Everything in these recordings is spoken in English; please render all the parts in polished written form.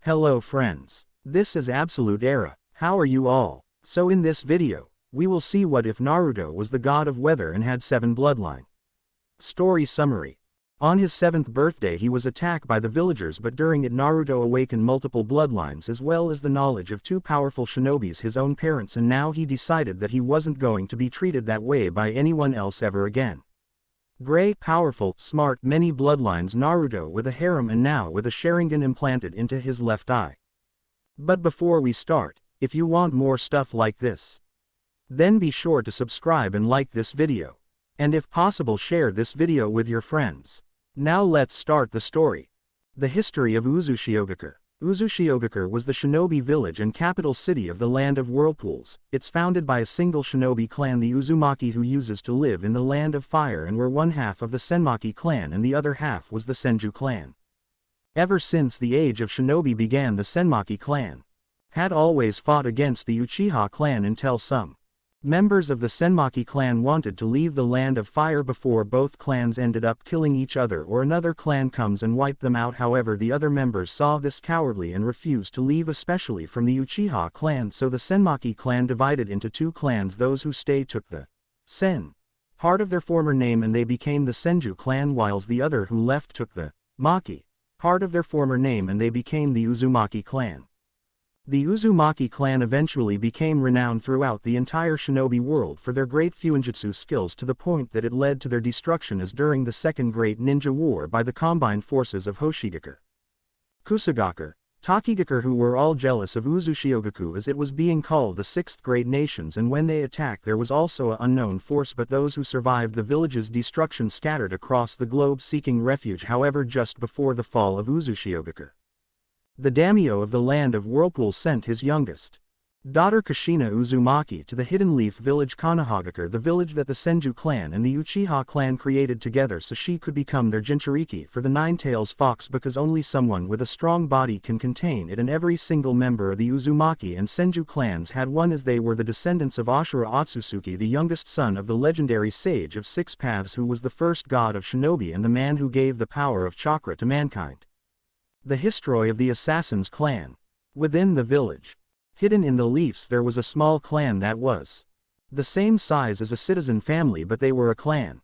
Hello friends. This is Absolute Era. How are you all? So in this video, we will see what if Naruto was the god of weather and had 7 bloodline. Story summary. On his 7th birthday he was attacked by the villagers, but during it Naruto awakened multiple bloodlines as well as the knowledge of 2 powerful shinobis, his own parents, and now he decided that he wasn't going to be treated that way by anyone else ever again. Gray, powerful, smart, many bloodlines, Naruto with a harem and now with a Sharingan implanted into his left eye. But before we start, if you want more stuff like this, then be sure to subscribe and like this video. And if possible share this video with your friends. Now let's start the story. The history of Uzushiogakure. Uzushiogakure was the shinobi village and capital city of the land of whirlpools. It's founded by a single shinobi clan, the Uzumaki, who uses to live in the land of fire and were one half of the Senmaki clan and the other half was the Senju clan. Ever since the age of shinobi began, the Senmaki clan had always fought against the Uchiha clan until some members of the Senmaki clan wanted to leave the land of fire before both clans ended up killing each other or another clan comes and wiped them out. However, the other members saw this cowardly and refused to leave, especially from the Uchiha clan, so the Senmaki clan divided into 2 clans. Those who stayed took the Sen part of their former name and they became the Senju clan, whilst the other who left took the Maki part of their former name and they became the Uzumaki clan. The Uzumaki clan eventually became renowned throughout the entire shinobi world for their great fuinjutsu skills, to the point that it led to their destruction as during the Second Great Ninja War by the combined forces of Hoshigakure, Kusugakure, Takigakure, who were all jealous of Uzushiogakure as it was being called the 6th Great Nations, and when they attacked there was also an unknown force, but those who survived the village's destruction scattered across the globe seeking refuge. However, just before the fall of Uzushiogakure, the daimyo of the land of whirlpool sent his youngest daughter Kushina Uzumaki to the Hidden Leaf village Konohagakure, the village that the Senju clan and the Uchiha clan created together, so she could become their Jinchuriki for the Nine-Tails Fox, because only someone with a strong body can contain it, and every single member of the Uzumaki and Senju clans had one, as they were the descendants of Ashura Otsutsuki, the youngest son of the legendary sage of 6 paths who was the first god of shinobi and the man who gave the power of chakra to mankind. The history of the Assassin's clan. Within the village, hidden in the leaves, there was a small clan that was the same size as a citizen family, but they were a clan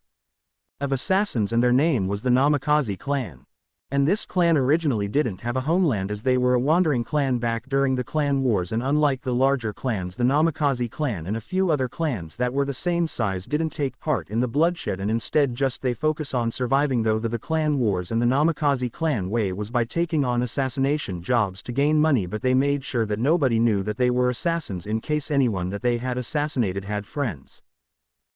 of assassins and their name was the Namikaze clan. And this clan originally didn't have a homeland, as they were a wandering clan back during the clan wars, and unlike the larger clans, the Namikaze clan and a few other clans that were the same size didn't take part in the bloodshed, and instead just they focus on surviving though the clan wars. And the Namikaze clan way was by taking on assassination jobs to gain money, but they made sure that nobody knew that they were assassins in case anyone that they had assassinated had friends,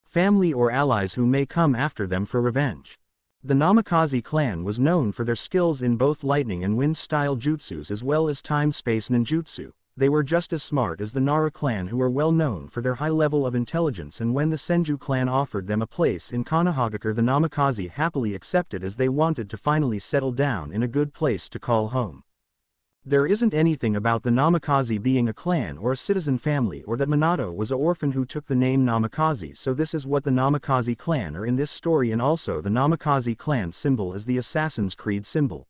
family or allies who may come after them for revenge. The Namikaze clan was known for their skills in both lightning and wind-style jutsus as well as time-space ninjutsu. They were just as smart as the Nara clan, who were well known for their high level of intelligence, and when the Senju clan offered them a place in Konohagakure, the Namikaze happily accepted, as they wanted to finally settle down in a good place to call home. There isn't anything about the Namikaze being a clan or a citizen family, or that Minato was an orphan who took the name Namikaze, so this is what the Namikaze clan are in this story, and also the Namikaze clan symbol is the Assassin's Creed symbol.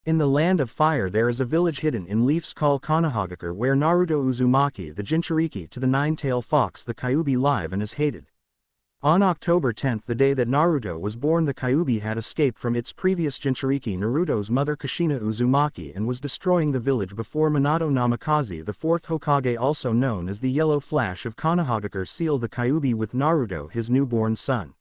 In the land of fire there is a village hidden in leaves called Konohagakure, where Naruto Uzumaki, the Jinchuriki to the Nine-Tailed Fox, the Kyuubi, live and is hated. On October 10th, the day that Naruto was born, the Kyuubi had escaped from its previous Jinchuriki, Naruto's mother Kushina Uzumaki, and was destroying the village before Minato Namikaze, the 4th Hokage, also known as the Yellow Flash of Konohagakure, sealed the Kyuubi with Naruto, his newborn son.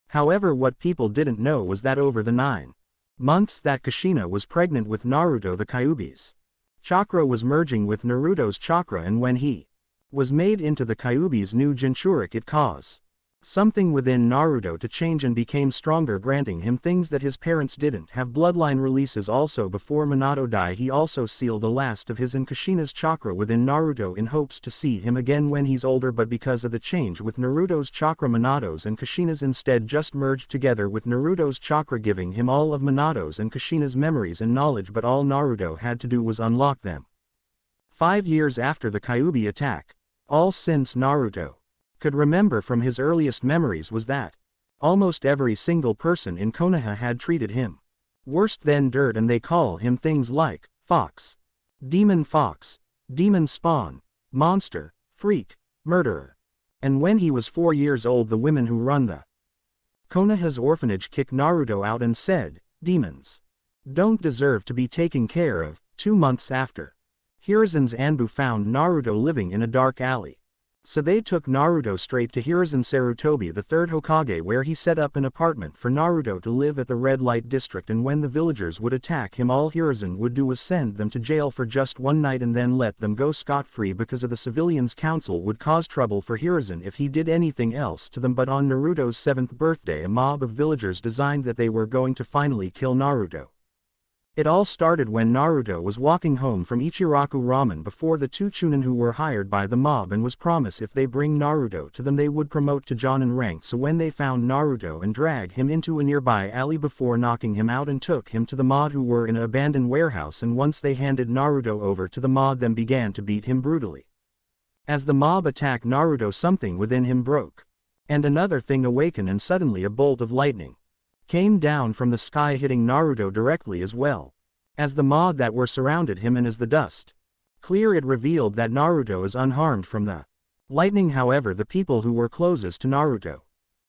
However, what people didn't know was that over the 9 months that Kushina was pregnant with Naruto, the Kyuubi's chakra was merging with Naruto's chakra, and when he was made into the Kyuubi's new Jinchuriki, it caused something within Naruto to change and became stronger, granting him things that his parents didn't have. Bloodline releases. Also, before Minato died, he also sealed the last of his and Kushina's chakra within Naruto in hopes to see him again when he's older, but because of the change with Naruto's chakra, Minato's and Kushina's instead just merged together with Naruto's chakra, giving him all of Minato's and Kushina's memories and knowledge, but all Naruto had to do was unlock them. 5 years after the Kyuubi attack, all since Naruto could remember from his earliest memories was that almost every single person in Konoha had treated him worse than dirt, and they call him things like Fox, demon fox, demon spawn, monster, freak, murderer. And when he was 4 years old, the women who run the Konoha's orphanage kicked Naruto out and said, "Demons don't deserve to be taken care of." 2 months after, Hiruzen's Anbu found Naruto living in a dark alley. So they took Naruto straight to Hiruzen Sarutobi, the third Hokage, where he set up an apartment for Naruto to live at the red light district, and when the villagers would attack him, all Hiruzen would do was send them to jail for just one night and then let them go scot-free because of the civilians' council would cause trouble for Hiruzen if he did anything else to them. But on Naruto's 7th birthday, a mob of villagers decided that they were going to finally kill Naruto. It all started when Naruto was walking home from Ichiraku Ramen before the 2 Chunin who were hired by the mob and was promised if they bring Naruto to them they would promote to Jonin rank. So when they found Naruto and dragged him into a nearby alley before knocking him out and took him to the mob who were in an abandoned warehouse, and once they handed Naruto over to the mob, then began to beat him brutally. As the mob attacked Naruto, something within him broke. And another thing awakened, and suddenly a bolt of lightning came down from the sky, hitting Naruto directly as well as the mob that were surrounded him, and as the dust cleared, it revealed that Naruto is unharmed from the lightning. However, the people who were closest to Naruto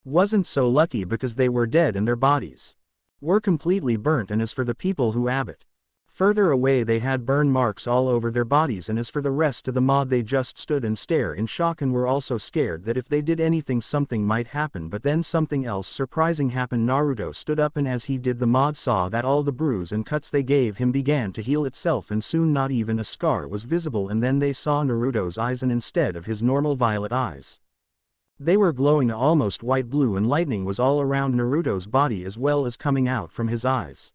wasn't so lucky because they were dead and their bodies were completely burnt, and as for the people who abit further away, they had burn marks all over their bodies, and as for the rest of the mob, they just stood and stared in shock and were also scared that if they did anything something might happen. But then something else surprising happened. Naruto stood up, and as he did, the mob saw that all the bruise and cuts they gave him began to heal itself, and soon not even a scar was visible. And then they saw Naruto's eyes, and instead of his normal violet eyes, they were glowing almost white blue, and lightning was all around Naruto's body as well as coming out from his eyes.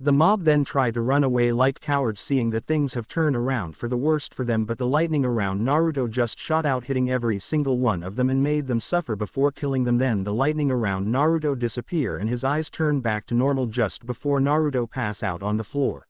The mob then tried to run away like cowards, seeing that things have turned around for the worst for them, but the lightning around Naruto just shot out, hitting every single one of them and made them suffer before killing them. Then the lightning around Naruto disappear and his eyes turn back to normal just before Naruto pass out on the floor.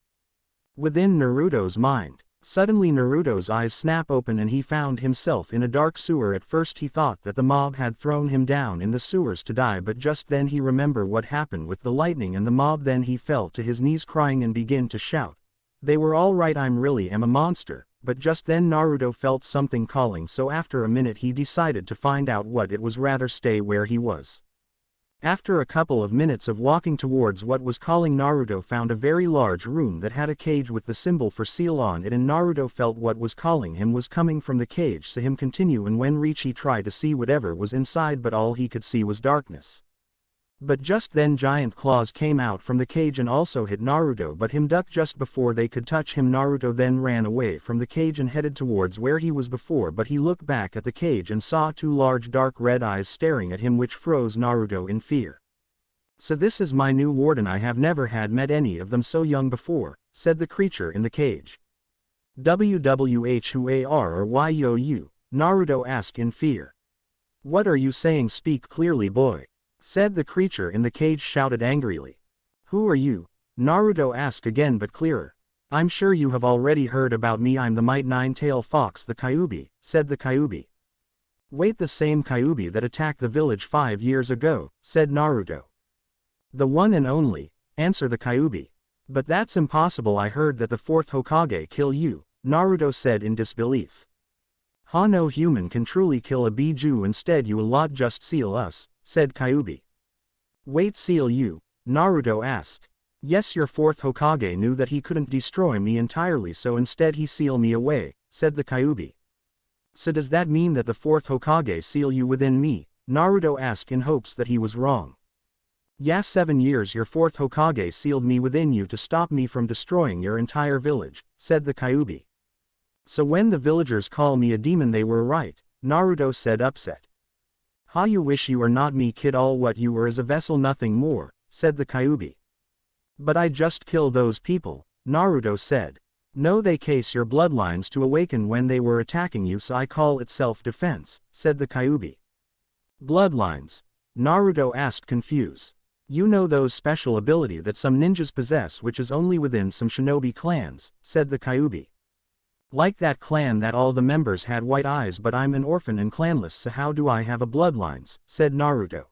Within Naruto's mind, suddenly Naruto's eyes snap open and he found himself in a dark sewer. At first he thought that the mob had thrown him down in the sewers to die, but just then he remembered what happened with the lightning and the mob. Then he fell to his knees crying and began to shout, "They were all right, I really am a monster." But just then Naruto felt something calling, so after a minute he decided to find out what it was, rather stay where he was. After a couple of minutes of walking towards what was calling, Naruto found a very large room that had a cage with the symbol for seal on it, and Naruto felt what was calling him was coming from the cage, so him continue, and when reach he tried to see whatever was inside, but all he could see was darkness. But just then giant claws came out from the cage and also hit Naruto, but him ducked just before they could touch him. Naruto then ran away from the cage and headed towards where he was before, but he looked back at the cage and saw 2 large dark red eyes staring at him, which froze Naruto in fear. "So this is my new warden, I have never had met any of them so young before," said the creature in the cage. "WWH, who are or why yo you?" Naruto asked in fear. "What are you saying? Speak clearly, boy," said the creature in the cage, shouted angrily. "Who are you?" Naruto asked again but clearer. "I'm sure you have already heard about me. I'm the Might Nine-Tail Fox, the Kyuubi," said the Kyuubi. "Wait, the same Kyuubi that attacked the village 5 years ago," said Naruto. "The one and only," answered the Kyuubi. "But that's impossible. I heard that the 4th Hokage killed you," Naruto said in disbelief. "Ha, no human can truly kill a Biju, instead you a lot just seal us," said Kyuubi. "Wait, seal you?" Naruto asked. "Yes, your 4th Hokage knew that he couldn't destroy me entirely, so instead he sealed me away," said the Kyuubi. "So does that mean that the 4th Hokage sealed you within me?" Naruto asked in hopes that he was wrong. "Yes, 7 years your 4th Hokage sealed me within you to stop me from destroying your entire village," said the Kyuubi. "So when the villagers call me a demon they were right," Naruto said, upset. "Ha, you wish you are not me, kid. All what you were is a vessel, nothing more," said the Kyuubi. "But I just killed those people," Naruto said. "No, they case your bloodlines to awaken when they were attacking you, so I call it self-defense," said the Kyuubi. "Bloodlines?" Naruto asked, confused. "You know those special ability that some ninjas possess which is only within some shinobi clans," said the Kyuubi. "Like that clan that all the members had white eyes, but I'm an orphan and clanless, so how do I have a bloodlines?" said Naruto.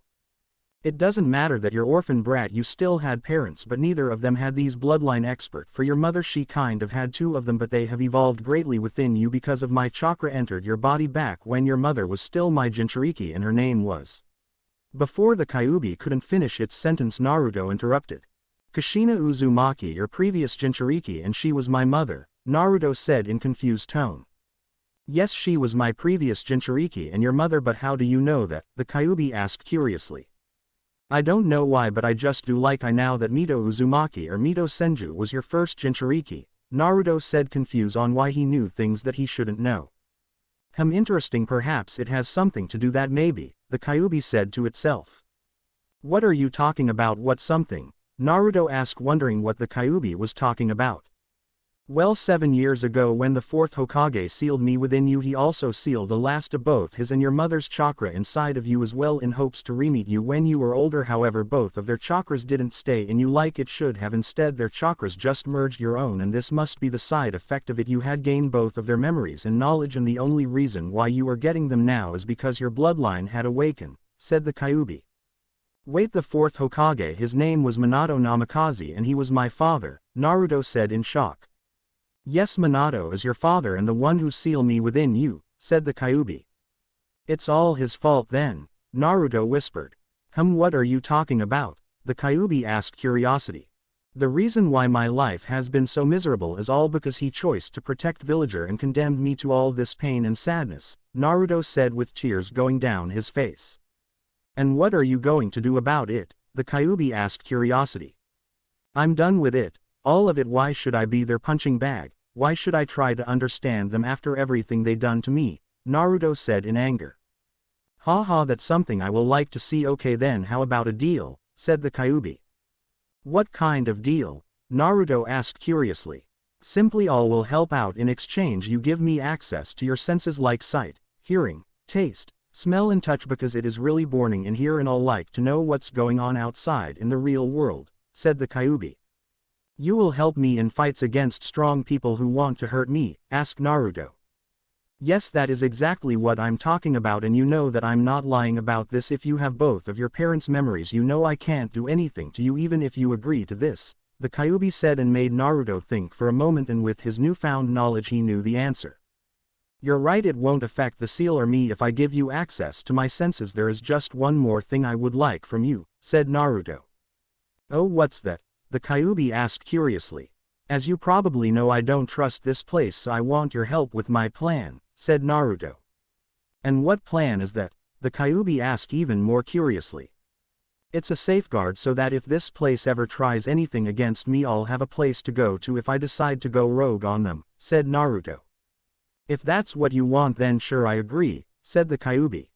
It doesn't matter that you're orphan brat, you still had parents, but neither of them had these bloodline expert. For your mother, she kind of had two of them, but they have evolved greatly within you because of my chakra entered your body back when your mother was still my Jinchuriki and her name was. Before the Kyuubi couldn't finish its sentence, Naruto interrupted. Kushina Uzumaki, your previous Jinchuriki, and she was my mother, Naruto said in confused tone. Yes, she was my previous Jinchuriki and your mother, but how do you know that? The Kyuubi asked curiously. I don't know why, but I just do like I now that Mito Uzumaki or Mito Senju was your first Jinchuriki, Naruto said, confused on why he knew things that he shouldn't know. Interesting, perhaps it has something to do that maybe, the Kyuubi said to itself. What are you talking about? What something? Naruto asked, wondering what the Kyuubi was talking about. Well, 7 years ago when the fourth Hokage sealed me within you, he also sealed the last of both his and your mother's chakra inside of you as well, in hopes to re-meet you when you were older. However, both of their chakras didn't stay in you like it should have. Instead, their chakras just merged your own, and this must be the side effect of it. You had gained both of their memories and knowledge, and the only reason why you are getting them now is because your bloodline had awakened, said the Kyuubi. Wait, the fourth Hokage, his name was Minato Namikaze and he was my father, Naruto said in shock. Yes, Minato is your father and the one who sealed me within you, said the Kyuubi. It's all his fault then, Naruto whispered. What are you talking about? The Kyuubi asked curiosity. The reason why my life has been so miserable is all because he chose to protect villager and condemned me to all this pain and sadness, Naruto said with tears going down his face. And what are you going to do about it? The Kyuubi asked curiosity. I'm done with it, all of it. Why should I be their punching bag? Why should I try to understand them after everything they done to me? Naruto said in anger. Haha, that's something I will like to see. Okay then, how about a deal? Said the Kyuubi. What kind of deal? Naruto asked curiously. Simply, all will help out. In exchange, you give me access to your senses like sight, hearing, taste, smell and touch, because it is really boring in here and all like to know what's going on outside in the real world, said the Kyuubi. You will help me in fights against strong people who want to hurt me? Asked Naruto. Yes, that is exactly what I'm talking about, and you know that I'm not lying about this. If you have both of your parents' memories, you know I can't do anything to you even if you agree to this, the Kyuubi said, and made Naruto think for a moment, and with his newfound knowledge he knew the answer. You're right, it won't affect the seal or me if I give you access to my senses. There is just one more thing I would like from you, said Naruto. Oh, what's that? The Kyuubi asked curiously. As you probably know, I don't trust this place, so I want your help with my plan, said Naruto. And what plan is that? The Kyuubi asked even more curiously. It's a safeguard so that if this place ever tries anything against me, I'll have a place to go to if I decide to go rogue on them, said Naruto. If that's what you want, then sure, I agree, said the Kyuubi.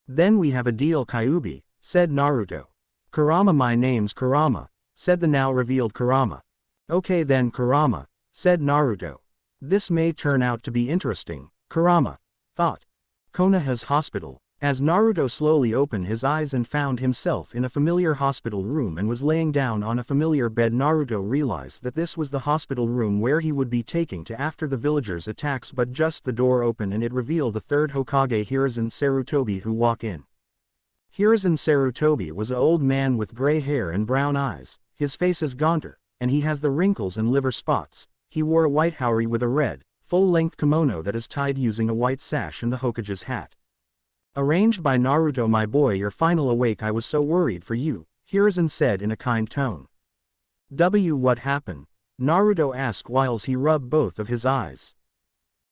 Then we have a deal, Kyuubi, said Naruto. Kurama, my name's Kurama, said the now revealed Kurama. Okay then, Kurama, said Naruto. This may turn out to be interesting, Kurama thought. Konoha's hospital. As Naruto slowly opened his eyes and found himself in a familiar hospital room and was laying down on a familiar bed, Naruto realized that this was the hospital room where he would be taking to after the villagers' attacks. But just the door opened and it revealed the third Hokage, Hiruzen Sarutobi, who walked in. Hiruzen Sarutobi was an old man with gray hair and brown eyes. His face is gaunter, and he has the wrinkles and liver spots. He wore a white haori with a red, full-length kimono that is tied using a white sash and the Hokage's hat. Arranged by Naruto, my boy, you're finally awake. I was so worried for you, Hiruzen said in a kind tone. What happened? Naruto asked whilst he rubbed both of his eyes.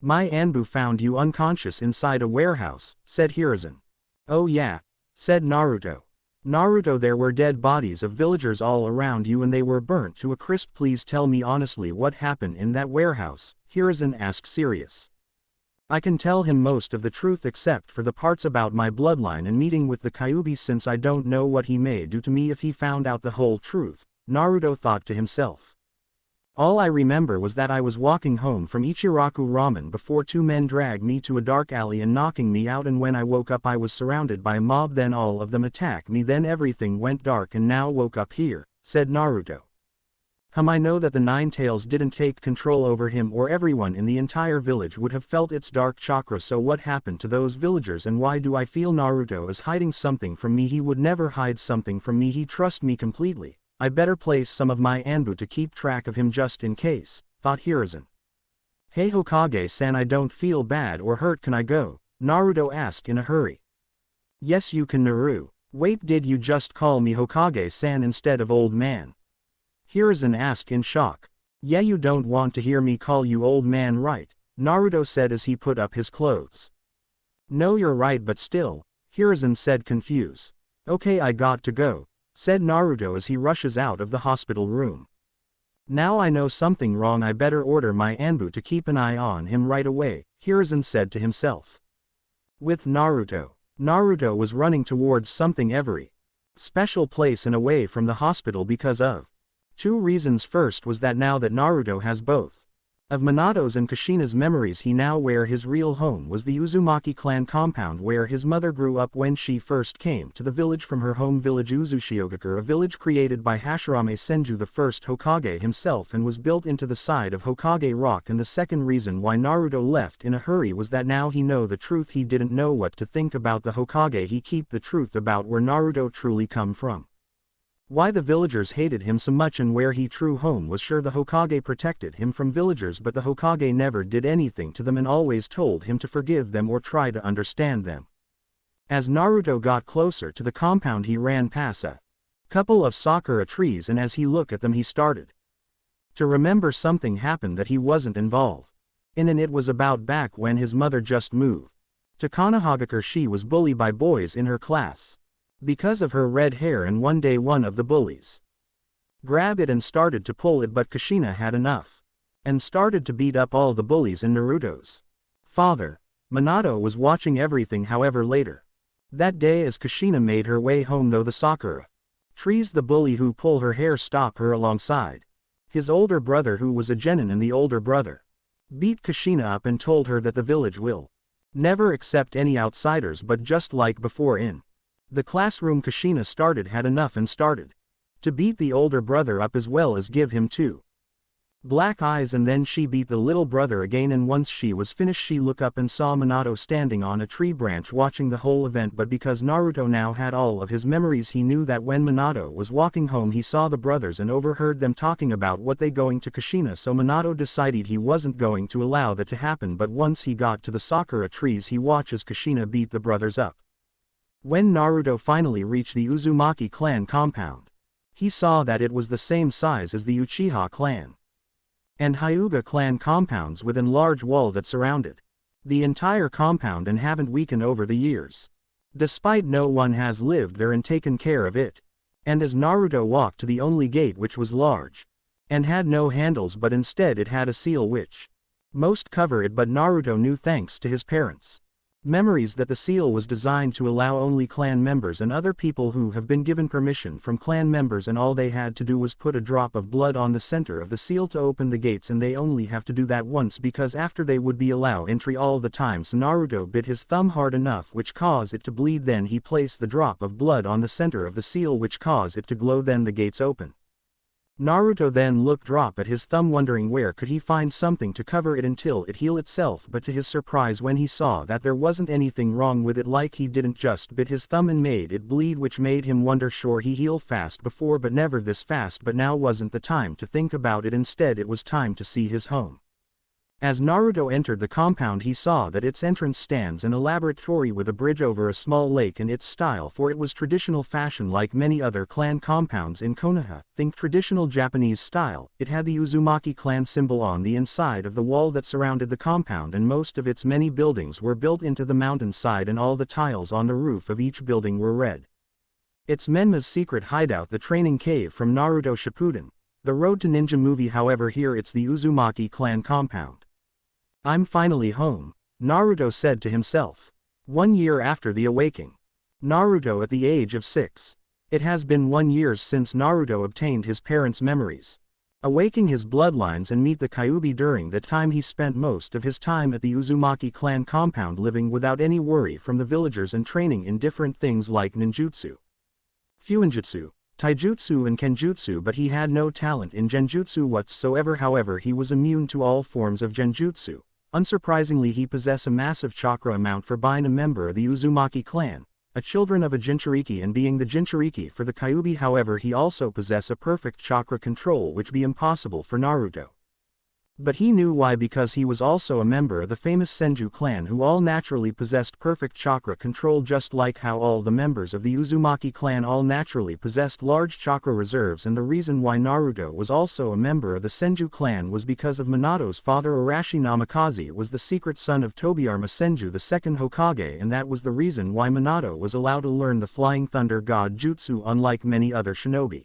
My Anbu found you unconscious inside a warehouse, said Hiruzen. Oh yeah, said Naruto. Naruto, there were dead bodies of villagers all around you and they were burnt to a crisp. Please tell me honestly what happened in that warehouse, Hiruzen asked serious. I can tell him most of the truth except for the parts about my bloodline and meeting with the Kyuubi, since I don't know what he may do to me if he found out the whole truth, Naruto thought to himself. All I remember was that I was walking home from Ichiraku Ramen before two men dragged me to a dark alley and knocking me out, and when I woke up I was surrounded by a mob, then all of them attacked me, then everything went dark and now woke up here, said Naruto. I know that the Nine Tails didn't take control over him, or everyone in the entire village would have felt its dark chakra. So what happened to those villagers, and why do I feel Naruto is hiding something from me? He would never hide something from me. He trusts me completely. I better place some of my Anbu to keep track of him just in case, thought Hiruzen. Hey Hokage-san, I don't feel bad or hurt. Can I go? Naruto asked in a hurry. Yes you can, Naru. Wait, did you just call me Hokage-san instead of old man? Hiruzen asked in shock. Yeah, you don't want to hear me call you old man, right? Naruto said as he put up his clothes. No, you're right, but still, Hiruzen said confused. Okay, I got to go, said Naruto as he rushes out of the hospital room. Now I know something wrong. I better order my Anbu to keep an eye on him right away, Hiruzen said to himself. With Naruto was running towards something every special place and away from the hospital because of two reasons. First was that now that Naruto has both of Minato's and Kushina's memories, he now where his real home was the Uzumaki clan compound where his mother grew up when she first came to the village from her home village Uzushiogakure, a village created by Hashirame Senju, the first Hokage himself, and was built into the side of Hokage Rock. And the second reason why Naruto left in a hurry was that now he know the truth. He didn't know what to think about the Hokage. He keep the truth about where Naruto truly come from. Why the villagers hated him so much and where he true home was. Sure, the Hokage protected him from villagers, but the Hokage never did anything to them and always told him to forgive them or try to understand them. As Naruto got closer to the compound, he ran past a couple of sakura trees, and as he looked at them he started to remember something happened that he wasn't involved in, and it was about back when his mother just moved to Konohagakure. She was bullied by boys in her class because of her red hair, and one day one of the bullies grabbed it and started to pull it, but Kushina had enough and started to beat up all the bullies. And Naruto's father, Minato, was watching everything. However, later that day as Kushina made her way home though the sakura trees, the bully who pulled her hair stopped her alongside his older brother who was a genin, and the older brother beat Kushina up and told her that the village will never accept any outsiders, but just like before in the classroom, Kushina had enough and started to beat the older brother up as well as give him two black eyes, and then she beat the little brother again, and once she was finished she looked up and saw Minato standing on a tree branch watching the whole event. But because Naruto now had all of his memories, he knew that when Minato was walking home he saw the brothers and overheard them talking about what they going to Kushina. So Minato decided he wasn't going to allow that to happen, but once he got to the sakura trees he watched as Kushina beat the brothers up. When Naruto finally reached the Uzumaki clan compound, he saw that it was the same size as the Uchiha clan and Hyuga clan compounds, with a large wall that surrounded the entire compound and haven't weakened over the years, despite no one has lived there and taken care of it. And as Naruto walked to the only gate, which was large and had no handles, but instead it had a seal which most cover it, but Naruto knew thanks to his parents' memories that the seal was designed to allow only clan members and other people who have been given permission from clan members, and all they had to do was put a drop of blood on the center of the seal to open the gates, and they only have to do that once because after they would be allowed entry all the time. So Naruto bit his thumb hard enough which caused it to bleed, then he placed the drop of blood on the center of the seal which caused it to glow, then the gates open. Naruto then looked drop at his thumb wondering where could he find something to cover it until it healed itself, but to his surprise when he saw that there wasn't anything wrong with it, like he didn't just bit his thumb and made it bleed, which made him wonder. Sure, he healed fast before but never this fast, but now wasn't the time to think about it, instead it was time to see his home. As Naruto entered the compound he saw that its entrance stands an elaborate torii with a bridge over a small lake in its style, for it was traditional fashion like many other clan compounds in Konoha. Think traditional Japanese style. It had the Uzumaki clan symbol on the inside of the wall that surrounded the compound, and most of its many buildings were built into the mountainside, and all the tiles on the roof of each building were red. It's Menma's secret hideout, the training cave from Naruto Shippuden, the Road to Ninja movie. However, here it's the Uzumaki clan compound. I'm finally home, Naruto said to himself. 1 year after the awakening. Naruto at the age of 6. It has been 1 year since Naruto obtained his parents' memories, awaking his bloodlines, and meet the Kyuubi. During that time he spent most of his time at the Uzumaki clan compound, living without any worry from the villagers and training in different things like ninjutsu, fuinjutsu, taijutsu and kenjutsu, but he had no talent in genjutsu whatsoever. However, he was immune to all forms of genjutsu. Unsurprisingly, he possessed a massive chakra amount for being a member of the Uzumaki clan, a children of a Jinchuriki and being the Jinchuriki for the Kyuubi. However, he also possessed a perfect chakra control which be impossible for Naruto. But he knew why, because he was also a member of the famous Senju clan who all naturally possessed perfect chakra control, just like how all the members of the Uzumaki clan all naturally possessed large chakra reserves. And the reason why Naruto was also a member of the Senju clan was because of Minato's father. Arashi Namikaze was the secret son of Tobirama Senju, the second Hokage, and that was the reason why Minato was allowed to learn the Flying Thunder God Jutsu unlike many other shinobi.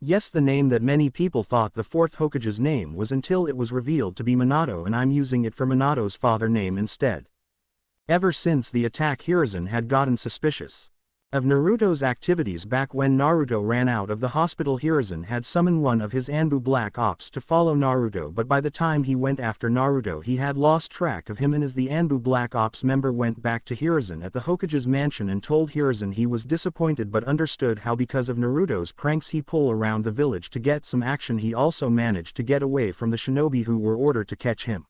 Yes, the name that many people thought the fourth Hokage's name was until it was revealed to be Minato, and I'm using it for Minato's father name instead. Ever since the attack, Hiruzen had gotten suspicious of Naruto's activities. Back when Naruto ran out of the hospital, Hiruzen had summoned one of his Anbu Black Ops to follow Naruto, but by the time he went after Naruto he had lost track of him, and as the Anbu Black Ops member went back to Hiruzen at the Hokage's mansion and told Hiruzen he was disappointed but understood how because of Naruto's pranks he pulled around the village to get some action. He also managed to get away from the shinobi who were ordered to catch him.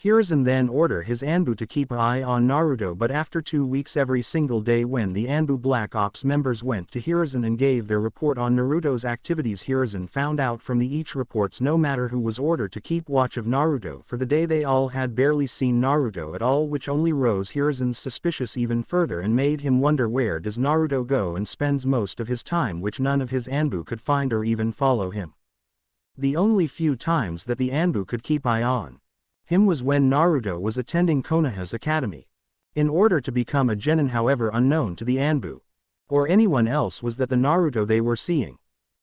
Hiruzen then ordered his Anbu to keep an eye on Naruto, but after 2 weeks every single day when the Anbu Black Ops members went to Hiruzen and gave their report on Naruto's activities, Hiruzen found out from each reports no matter who was ordered to keep watch of Naruto for the day, they all had barely seen Naruto at all, which only rose Hiruzen's suspicious even further and made him wonder where does Naruto go and spends most of his time, which none of his Anbu could find or even follow him. The only few times that the Anbu could keep eye on him was when Naruto was attending Konoha's academy. In order to become a genin, however, unknown to the Anbu or anyone else was that the Naruto they were seeing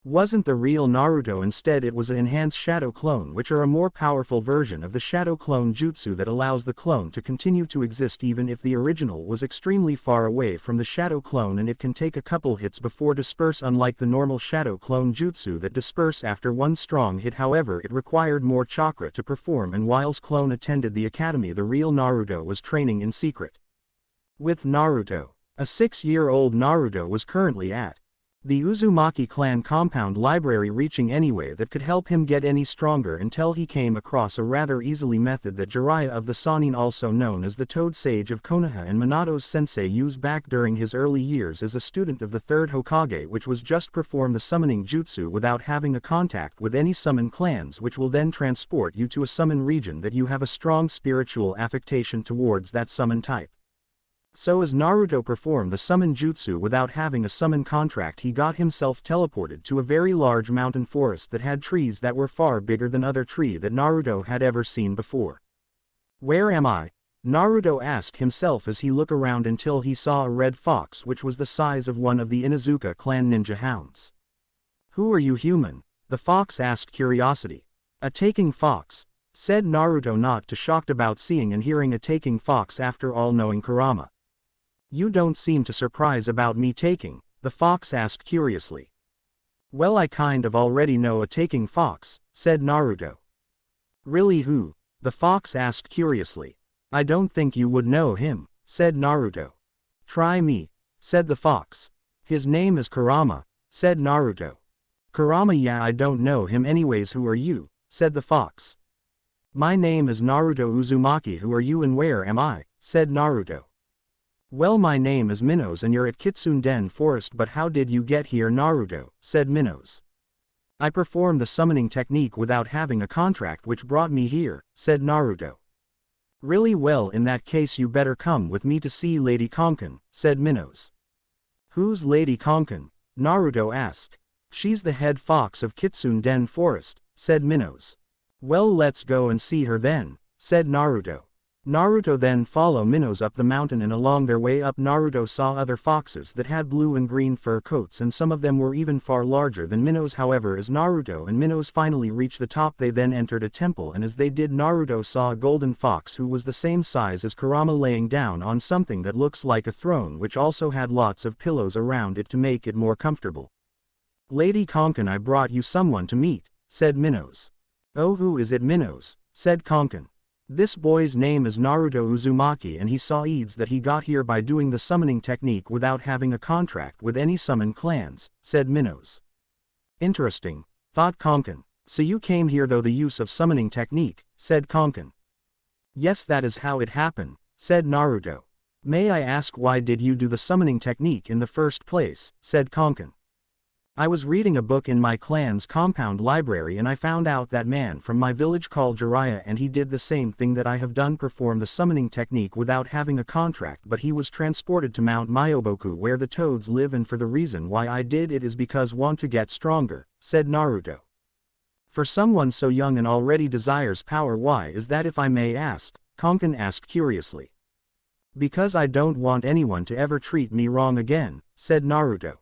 wasn't the real Naruto. Instead, it was an enhanced shadow clone, which are a more powerful version of the shadow clone jutsu that allows the clone to continue to exist even if the original was extremely far away from the shadow clone, and it can take a couple hits before disperse, unlike the normal shadow clone jutsu that disperse after one strong hit. However, it required more chakra to perform, and whilst clone attended the academy, the real Naruto was training in secret with Naruto. A 6-year-old Naruto was currently at the Uzumaki clan compound library, reaching any way that could help him get any stronger until he came across a rather easily method that Jiraiya of the Sannin, also known as the Toad Sage of Konoha, and Minato's sensei used back during his early years as a student of the third Hokage, which was just perform the summoning jutsu without having a contact with any summon clans, which will then transport you to a summon region that you have a strong spiritual affectation towards that summon type. So as Naruto performed the summon jutsu without having a summon contract, he got himself teleported to a very large mountain forest that had trees that were far bigger than other tree that Naruto had ever seen before. Where am I? Naruto asked himself as he looked around until he saw a red fox which was the size of one of the Inuzuka clan ninja hounds. Who are you, human? The fox asked curiosity. A taking fox, said Naruto, not too shocked about seeing and hearing a taking fox after all knowing Kurama. You don't seem to surprise about me taking, the fox asked curiously. Well, I kind of already know a taking fox, said Naruto. Really, who? The fox asked curiously. I don't think you would know him, said Naruto. Try me, said the fox. His name is Kurama, said Naruto. Kurama? Yeah, I don't know him anyways. Who are you? Said the fox. My name is Naruto Uzumaki. Who are you and where am I? Said Naruto. Well, my name is Minos and you're at Kitsune-den Forest. But how did you get here, Naruto? Said Minos. I performed the summoning technique without having a contract, which brought me here, said Naruto. Really? Well, in that case you better come with me to see Lady Konkin, said Minos. Who's Lady Konkin? Naruto asked. She's the head fox of Kitsune-den Forest, said Minos. Well, let's go and see her then, said Naruto. Naruto then followed Minos up the mountain, and along their way up Naruto saw other foxes that had blue and green fur coats, and some of them were even far larger than Minos. However, as Naruto and Minos finally reached the top, they then entered a temple, and as they did, Naruto saw a golden fox who was the same size as Kurama laying down on something that looks like a throne, which also had lots of pillows around it to make it more comfortable. Lady Konkin, I brought you someone to meet, said Minos. Oh, who is it, Minos? Said Konkin. This boy's name is Naruto Uzumaki and he saw that he got here by doing the summoning technique without having a contract with any summon clans, said Minos. Interesting, thought Konkin. So you came here through the use of summoning technique, said Konkin. Yes, that is how it happened, said Naruto. May I ask why did you do the summoning technique in the first place, said Konkin. I was reading a book in my clan's compound library and I found out that man from my village called Jiraiya and he did the same thing that I have done, perform the summoning technique without having a contract, but he was transported to Mount Myoboku where the toads live, and for the reason why I did it is because want to get stronger, said Naruto. For someone so young and already desires power, why is that if I may ask? Konkin asked curiously. Because I don't want anyone to ever treat me wrong again, said Naruto.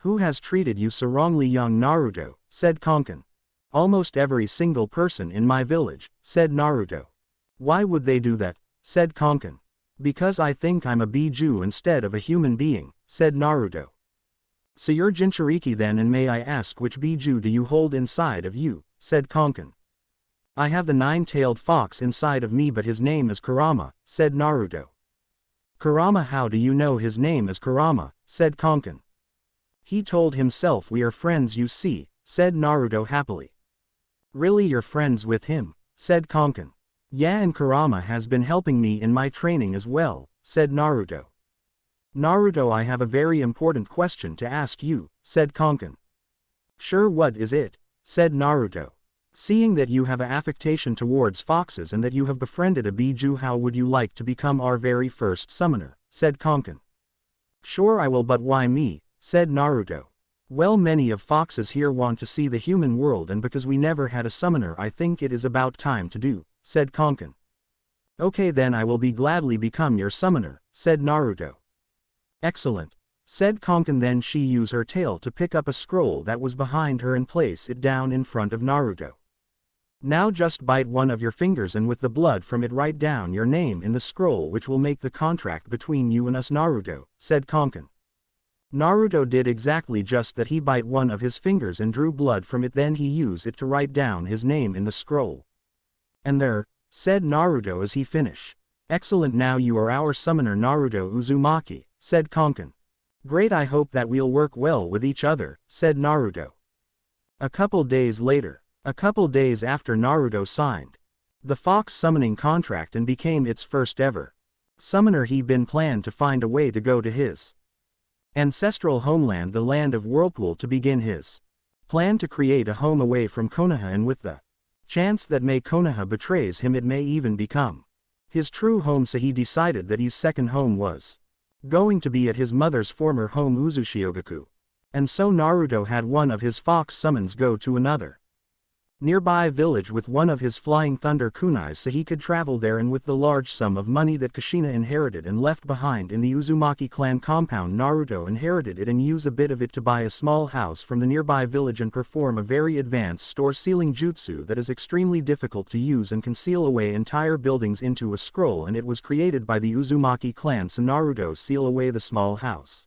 Who has treated you so wrongly, young Naruto, said Konkin. Almost every single person in my village, said Naruto. Why would they do that, said Konkin. Because I think I'm a Biju instead of a human being, said Naruto. So you're Jinchuriki then, and may I ask which Biju do you hold inside of you, said Konkin. I have the nine-tailed fox inside of me, but his name is Kurama, said Naruto. Kurama, how do you know his name is Kurama, said Konkin. He told himself. We are friends, you see, said Naruto happily. Really, you're friends with him, said Konkin. Yeah, and Kurama has been helping me in my training as well, said Naruto. Naruto, I have a very important question to ask you, said Konkin. Sure, what is it? Said Naruto. Seeing that you have an affection towards foxes and that you have befriended a Biju, how would you like to become our very first summoner, said Konkin. Sure I will, but why me, said Naruto. Well, many of foxes here want to see the human world, and because we never had a summoner, I think it is about time to do, said Konkin. Okay then, I will gladly become your summoner, said Naruto. Excellent, said Konkin. Then she used her tail to pick up a scroll that was behind her and place it down in front of Naruto. Now just bite one of your fingers and with the blood from it write down your name in the scroll, which will make the contract between you and us, Naruto, said Konkin. Naruto did exactly just that. He bite one of his fingers and drew blood from it, then he used it to write down his name in the scroll. And there, said Naruto as he finished. Excellent, now you are our summoner Naruto Uzumaki, said Konkin. Great, I hope that we'll work well with each other, said Naruto. A couple days later, a couple days after Naruto signed the fox summoning contract and became its first ever summoner, he been planned to find a way to go to his ancestral homeland, the land of Whirlpool, to begin his plan to create a home away from Konoha, and with the chance that may Konoha betrays him, it may even become his true home. So he decided that his second home was going to be at his mother's former home Uzushiogaku. And so Naruto had one of his fox summons go to another nearby village with one of his flying thunder kunais so he could travel there, and with the large sum of money that Kushina inherited and left behind in the Uzumaki clan compound, Naruto inherited it and used a bit of it to buy a small house from the nearby village and perform a very advanced store sealing jutsu that is extremely difficult to use and can seal away entire buildings into a scroll, and it was created by the Uzumaki clan, so Naruto seal away the small house.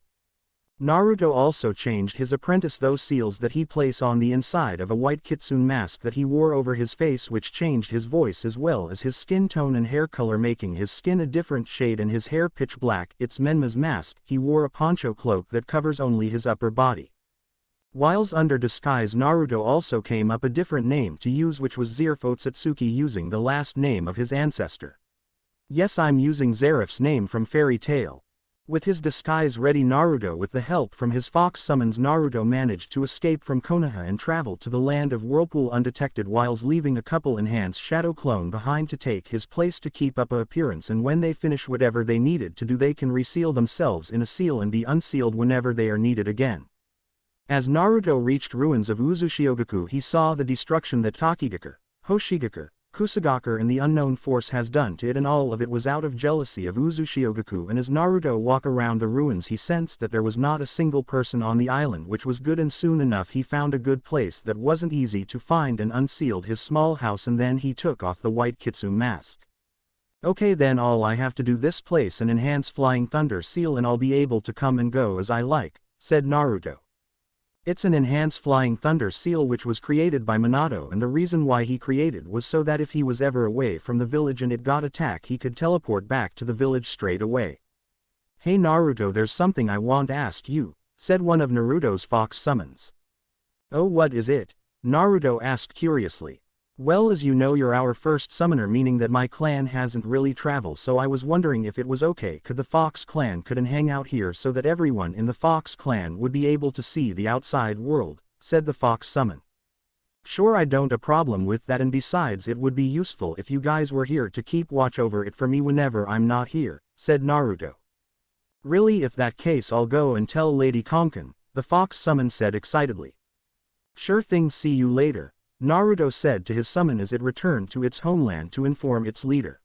Naruto also changed his apprentice those seals that he placed on the inside of a white kitsune mask that he wore over his face, which changed his voice as well as his skin tone and hair color, making his skin a different shade and his hair pitch black. It's Menma's mask. He wore a poncho cloak that covers only his upper body. Whilst under disguise, Naruto also came up a different name to use, which was Zeref Otsutsuki, using the last name of his ancestor. Yes, I'm using Zeref's name from Fairy Tail. With his disguise ready, Naruto, with the help from his fox summons, Naruto managed to escape from Konoha and travel to the land of Whirlpool undetected, whilst leaving a couple enhanced shadow clone behind to take his place to keep up a appearance, and when they finish whatever they needed to do, they can reseal themselves in a seal and be unsealed whenever they are needed again. As Naruto reached ruins of Uzushiogaku, he saw the destruction that Tokigakure, Hoshigakure, Kusagakure and the unknown force has done to it, and all of it was out of jealousy of Uzushiogaku. And as Naruto walked around the ruins, he sensed that there was not a single person on the island, which was good, and soon enough he found a good place that wasn't easy to find and unsealed his small house, and then he took off the white kitsune mask. Okay then, all I have to do this place and enhance flying thunder seal and I'll be able to come and go as I like, said Naruto. It's an enhanced flying thunder seal which was created by Minato, and the reason why he created was so that if he was ever away from the village and it got attacked he could teleport back to the village straight away. Hey Naruto, there's something I want to ask you, said one of Naruto's fox summons. Oh, what is it? Naruto asked curiously. Well, as you know, you're our first summoner, meaning that my clan hasn't really traveled, so I was wondering if it was okay could the Fox clan couldn't hang out here so that everyone in the Fox clan would be able to see the outside world, said the Fox summon. Sure, I don't a problem with that, and besides it would be useful if you guys were here to keep watch over it for me whenever I'm not here, said Naruto. Really, if that case I'll go and tell Lady Konkin, the Fox summon said excitedly. Sure thing, see you later, Naruto said to his summon as it returned to its homeland to inform its leader.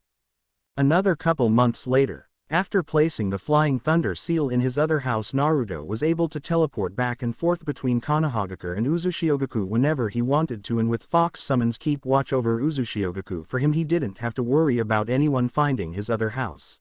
Another couple months later, after placing the Flying Thunder seal in his other house, Naruto was able to teleport back and forth between Konohagakure and Uzushiogaku whenever he wanted to, and with Fox summons keep watch over Uzushiogaku for him, he didn't have to worry about anyone finding his other house.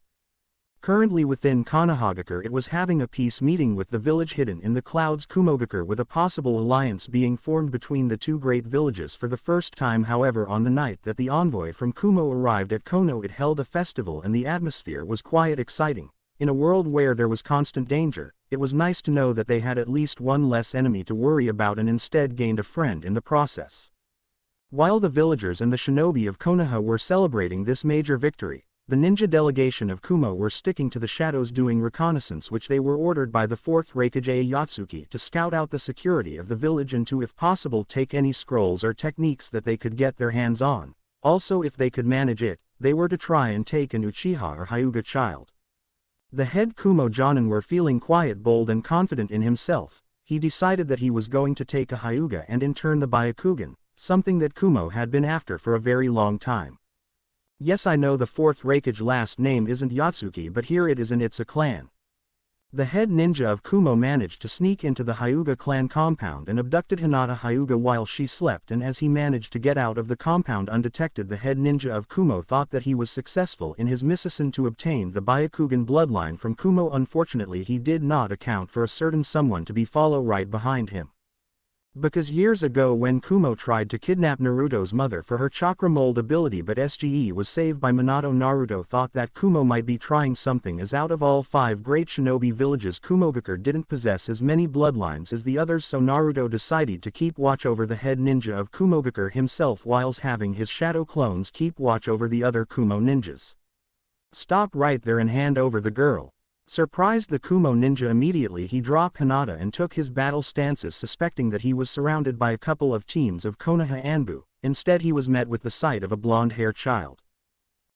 Currently within Konohagakure, it was having a peace meeting with the village hidden in the clouds Kumogakure, with a possible alliance being formed between the two great villages for the first time. However, on the night that the envoy from Kumo arrived at Kono, it held a festival and the atmosphere was quite exciting. In a world where there was constant danger, it was nice to know that they had at least one less enemy to worry about and instead gained a friend in the process. While the villagers and the shinobi of Konoha were celebrating this major victory, the ninja delegation of Kumo were sticking to the shadows doing reconnaissance, which they were ordered by the 4th Raikage Yatsuki to scout out the security of the village and to, if possible, take any scrolls or techniques that they could get their hands on. Also, if they could manage it, they were to try and take an Uchiha or Hyuga child. The head Kumo Jonin were feeling quiet, bold and confident in himself. He decided that he was going to take a Hyuga and in turn the Byakugan, something that Kumo had been after for a very long time. Yes, I know the 4th Raikage last name isn't Yatsuki, but here it is and it's a clan. The head ninja of Kumo managed to sneak into the Hyuga clan compound and abducted Hinata Hyuga while she slept, and as he managed to get out of the compound undetected, the head ninja of Kumo thought that he was successful in his mission to obtain the Byakugan bloodline from Kumo. Unfortunately, he did not account for a certain someone to be follow right behind him. Because years ago when Kumo tried to kidnap Naruto's mother for her chakra mold ability but SGE was saved by Minato, Naruto thought that Kumo might be trying something, as out of all 5 great shinobi villages Kumogakure didn't possess as many bloodlines as the others, so Naruto decided to keep watch over the head ninja of Kumogakure himself whilst having his shadow clones keep watch over the other Kumo ninjas. Stop right there and hand over the girl. Surprised the Kumo ninja, immediately he dropped Hinata and took his battle stances, suspecting that he was surrounded by a couple of teams of Konoha Anbu. Instead he was met with the sight of a blonde-haired child.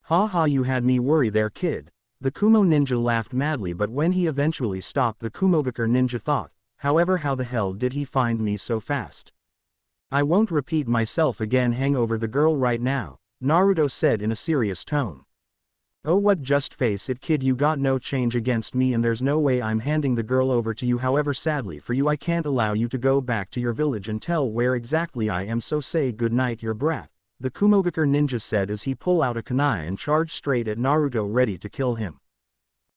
"Ha ha, you had me worry there, kid." The Kumo ninja laughed madly, but when he eventually stopped, the Kumogakure ninja thought, however, how the hell did he find me so fast? "I won't repeat myself again, hang over the girl right now," Naruto said in a serious tone. "Oh, what, just face it, kid, you got no change against me and there's no way I'm handing the girl over to you. However, sadly for you I can't allow you to go back to your village and tell where exactly I am, so say good night, your brat," the Kumogakure ninja said as he pulled out a kunai and charged straight at Naruto, ready to kill him.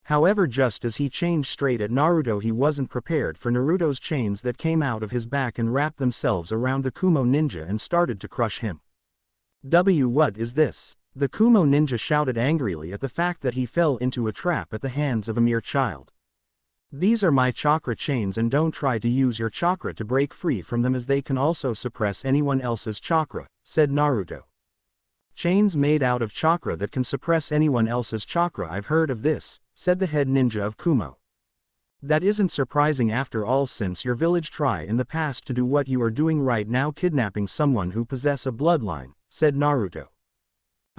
However, just as he changed straight at Naruto, he wasn't prepared for Naruto's chains that came out of his back and wrapped themselves around the Kumo ninja and started to crush him. What is this?" The Kumo ninja shouted angrily at the fact that he fell into a trap at the hands of a mere child. "These are my chakra chains, and don't try to use your chakra to break free from them, as they can also suppress anyone else's chakra," said Naruto. "Chains made out of chakra that can suppress anyone else's chakra? I've heard of this," said the head ninja of Kumo. "That isn't surprising after all, since your village tried in the past to do what you are doing right now, kidnapping someone who possess a bloodline," said Naruto.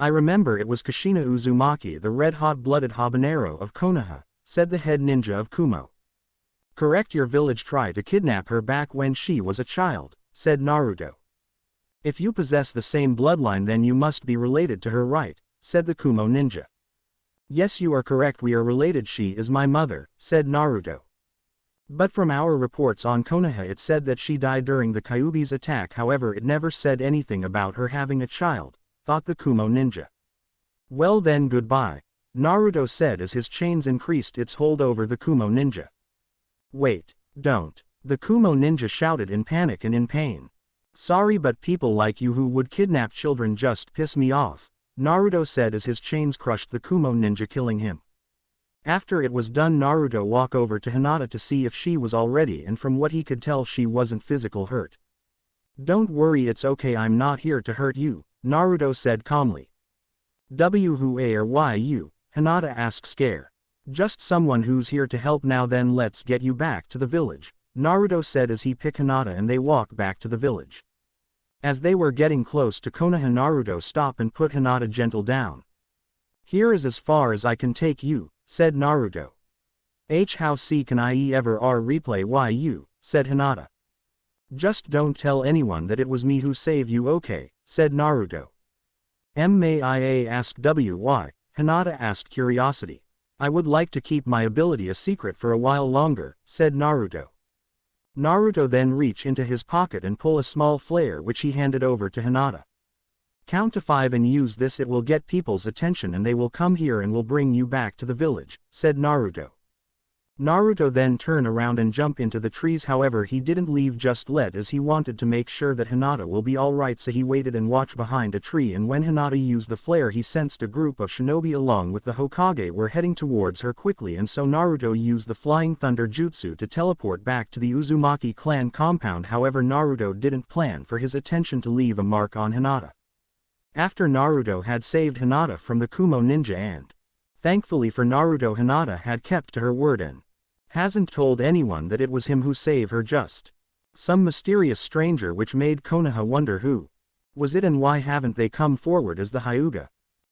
"I remember it was Kushina Uzumaki, the red-hot-blooded habanero of Konoha," said the head ninja of Kumo. "Correct, your village tried to kidnap her back when she was a child," said Naruto. "If you possess the same bloodline, then you must be related to her, right?" said the Kumo ninja. "Yes, you are correct, we are related, she is my mother," said Naruto. "But from our reports on Konoha it said that she died during the Kyuubi's attack, however it never said anything about her having a child," thought the Kumo ninja. "Well then, goodbye," Naruto said as his chains increased its hold over the Kumo ninja. "Wait, don't." The Kumo ninja shouted in panic and in pain. Sorry, but people like you who would kidnap children just piss me off, Naruto said as his chains crushed the Kumo ninja, killing him. After it was done, Naruto walked over to Hinata to see if she was all ready, and from what he could tell she wasn't physical hurt. Don't worry, it's okay, I'm not here to hurt you, Naruto said calmly. Who are you? Hinata asked, scared. Just someone who's here to help. Now then, let's get you back to the village, Naruto said as he picked Hinata and they walked back to the village. As they were getting close to Konoha, Naruto stopped and put Hinata gentle down. Here is as far as I can take you, said Naruto. How see can I ever replay you, said Hinata. Just don't tell anyone that it was me who saved you, okay, said Naruto. May I ask why? Hinata asked, curiosity. I would like to keep my ability a secret for a while longer, said Naruto. Naruto then reached into his pocket and pulled a small flare which he handed over to Hinata. Count to 5 and use this, it will get people's attention and they will come here and will bring you back to the village, said Naruto. Naruto then turned around and jumped into the trees, however he didn't leave just yet as he wanted to make sure that Hinata will be alright, so he waited and watched behind a tree, and when Hinata used the flare he sensed a group of shinobi along with the Hokage were heading towards her quickly, and so Naruto used the flying thunder jutsu to teleport back to the Uzumaki clan compound. However, Naruto didn't plan for his attention to leave a mark on Hinata. After Naruto had saved Hinata from the Kumo ninja, and thankfully for Naruto, Hinata had kept to her word and hasn't told anyone that it was him who saved her, just some mysterious stranger, which made Konoha wonder who was it and why haven't they come forward, as the Hyuga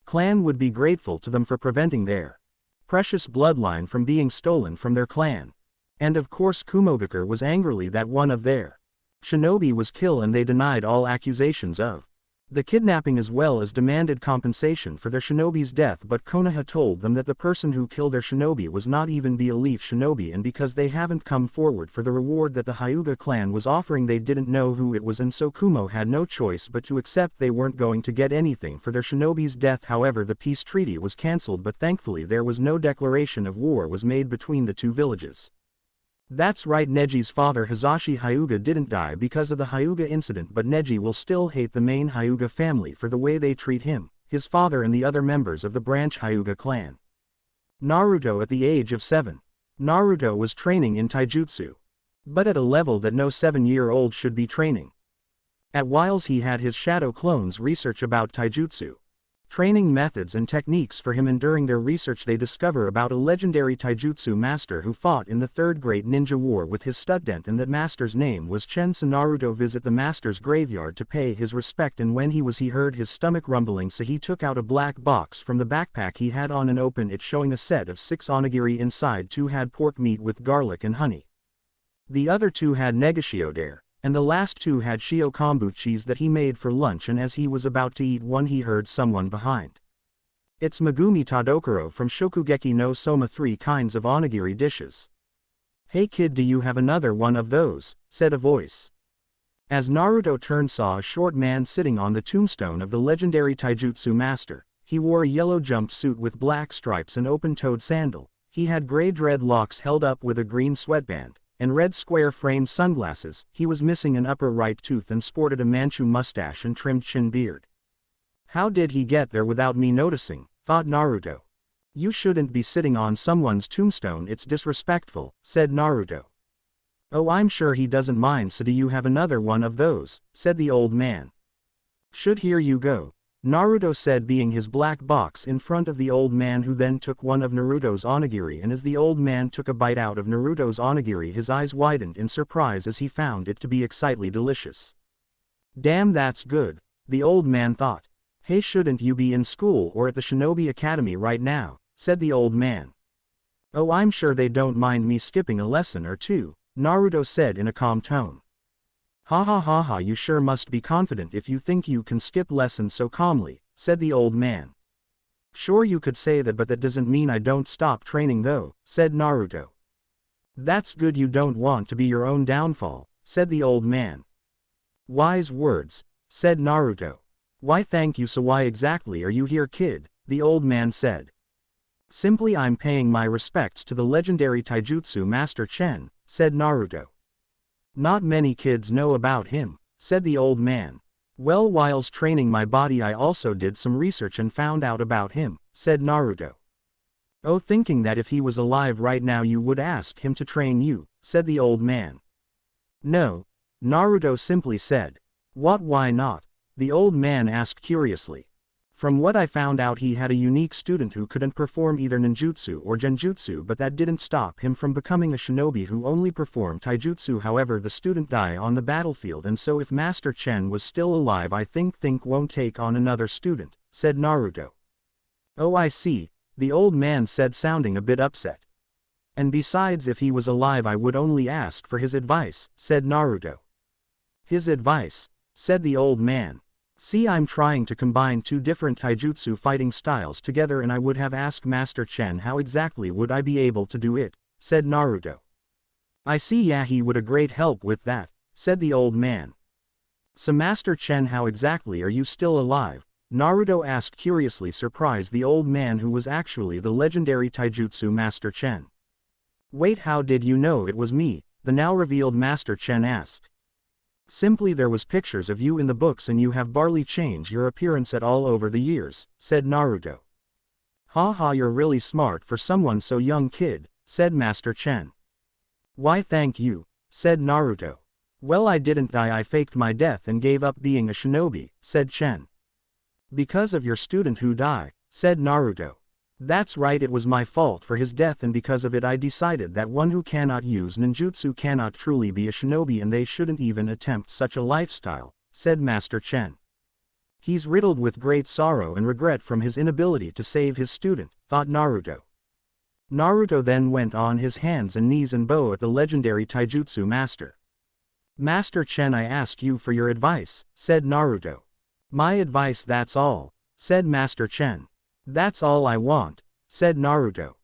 clan would be grateful to them for preventing their precious bloodline from being stolen from their clan. And of course Kumogakure was angrily that one of their shinobi was killed, and they denied all accusations of the kidnapping as well as demanded compensation for their shinobi's death, but Konoha told them that the person who killed their shinobi was not even be a leaf shinobi, and because they haven't come forward for the reward that the Hyuga clan was offering, they didn't know who it was, and so Kumo had no choice but to accept they weren't going to get anything for their shinobi's death. However, the peace treaty was cancelled, but thankfully there was no declaration of war was made between the two villages. That's right, Neji's father Hisashi Hyuga didn't die because of the Hyuga incident, but Neji will still hate the main Hyuga family for the way they treat him, his father and the other members of the branch Hyuga clan. Naruto at the age of 7. Naruto was training in taijutsu, but at a level that no 7-year-old should be training. At whiles he had his shadow clones research about taijutsu training methods and techniques for him, and during their research they discover about a legendary taijutsu master who fought in the Third Great Ninja War with his student, and that master's name was Chen. So Naruto visit the master's graveyard to pay his respect, and when he heard his stomach rumbling, so he took out a black box from the backpack he had on and opened it, showing a set of 6 onigiri inside. 2 had pork meat with garlic and honey. The other 2 had negashiodare. And the last 2 had shio kombu cheese that he made for lunch, and as he was about to eat one he heard someone behind. It's Megumi Tadokuro from Shokugeki no Soma, 3 kinds of onigiri dishes. Hey kid, do you have another one of those? Said a voice. As Naruto turned, saw a short man sitting on the tombstone of the legendary taijutsu master. He wore a yellow jumpsuit with black stripes and open-toed sandal. He had gray dreadlocks held up with a green sweatband and red square-framed sunglasses. He was missing an upper right tooth and sported a Manchu mustache and trimmed chin beard. How did he get there without me noticing? Thought Naruto. You shouldn't be sitting on someone's tombstone, it's disrespectful, said Naruto. Oh, I'm sure he doesn't mind, so do you have another one of those? Said the old man. Should here you go, Naruto said, being his black box in front of the old man, who then took one of Naruto's onigiri, and as the old man took a bite out of Naruto's onigiri his eyes widened in surprise as he found it to be excitedly delicious. Damn, that's good, the old man thought. Hey, shouldn't you be in school or at the Shinobi Academy right now? Said the old man. Oh, I'm sure they don't mind me skipping a lesson or 2, Naruto said in a calm tone. Ha ha ha ha, you sure must be confident if you think you can skip lessons so calmly, said the old man. Sure, you could say that, but that doesn't mean I don't stop training though, said Naruto. That's good, you don't want to be your own downfall, said the old man. Wise words, said Naruto. Why thank you, so why exactly are you here, kid? The old man said. Simply I'm paying my respects to the legendary taijutsu master Chen, said Naruto. Not many kids know about him, said the old man. Well, whilst training my body I also did some research and found out about him, said Naruto. Oh, thinking that if he was alive right now you would ask him to train you, said the old man. No, Naruto simply said. What, why not? The old man asked curiously. From what I found out he had a unique student who couldn't perform either ninjutsu or genjutsu, but that didn't stop him from becoming a shinobi who only performed taijutsu. However, the student died on the battlefield, and so if Master Chen was still alive I think won't take on another student, said Naruto. Oh, I see, the old man said, sounding a bit upset. And besides, if he was alive I would only ask for his advice, said Naruto. His advice, said the old man. See, I'm trying to combine two different taijutsu fighting styles together and I would have asked Master Chen how exactly would I be able to do it, said Naruto. I see, yeah, he would a great help with that, said the old man. So Master Chen, how exactly are you still alive? Naruto asked curiously, surprised the old man who was actually the legendary taijutsu Master Chen. Wait, how did you know it was me? The now revealed Master Chen asked. Simply there was pictures of you in the books and you have barely changed your appearance at all over the years, said Naruto. Ha, you're really smart for someone so young, kid, said Master Chen. Why, thank you, said Naruto. Well, I didn't die, I faked my death and gave up being a shinobi, said Chen. Because of your student who died, said Naruto. That's right, it was my fault for his death, and because of it I decided that one who cannot use ninjutsu cannot truly be a shinobi and they shouldn't even attempt such a lifestyle, said Master Chen. He's riddled with great sorrow and regret from his inability to save his student, thought Naruto. Naruto then went on his hands and knees and bowed at the legendary taijutsu master. Master Chen, I ask you for your advice, said Naruto. My advice, that's all, said Master Chen. That's all I want, said Naruto.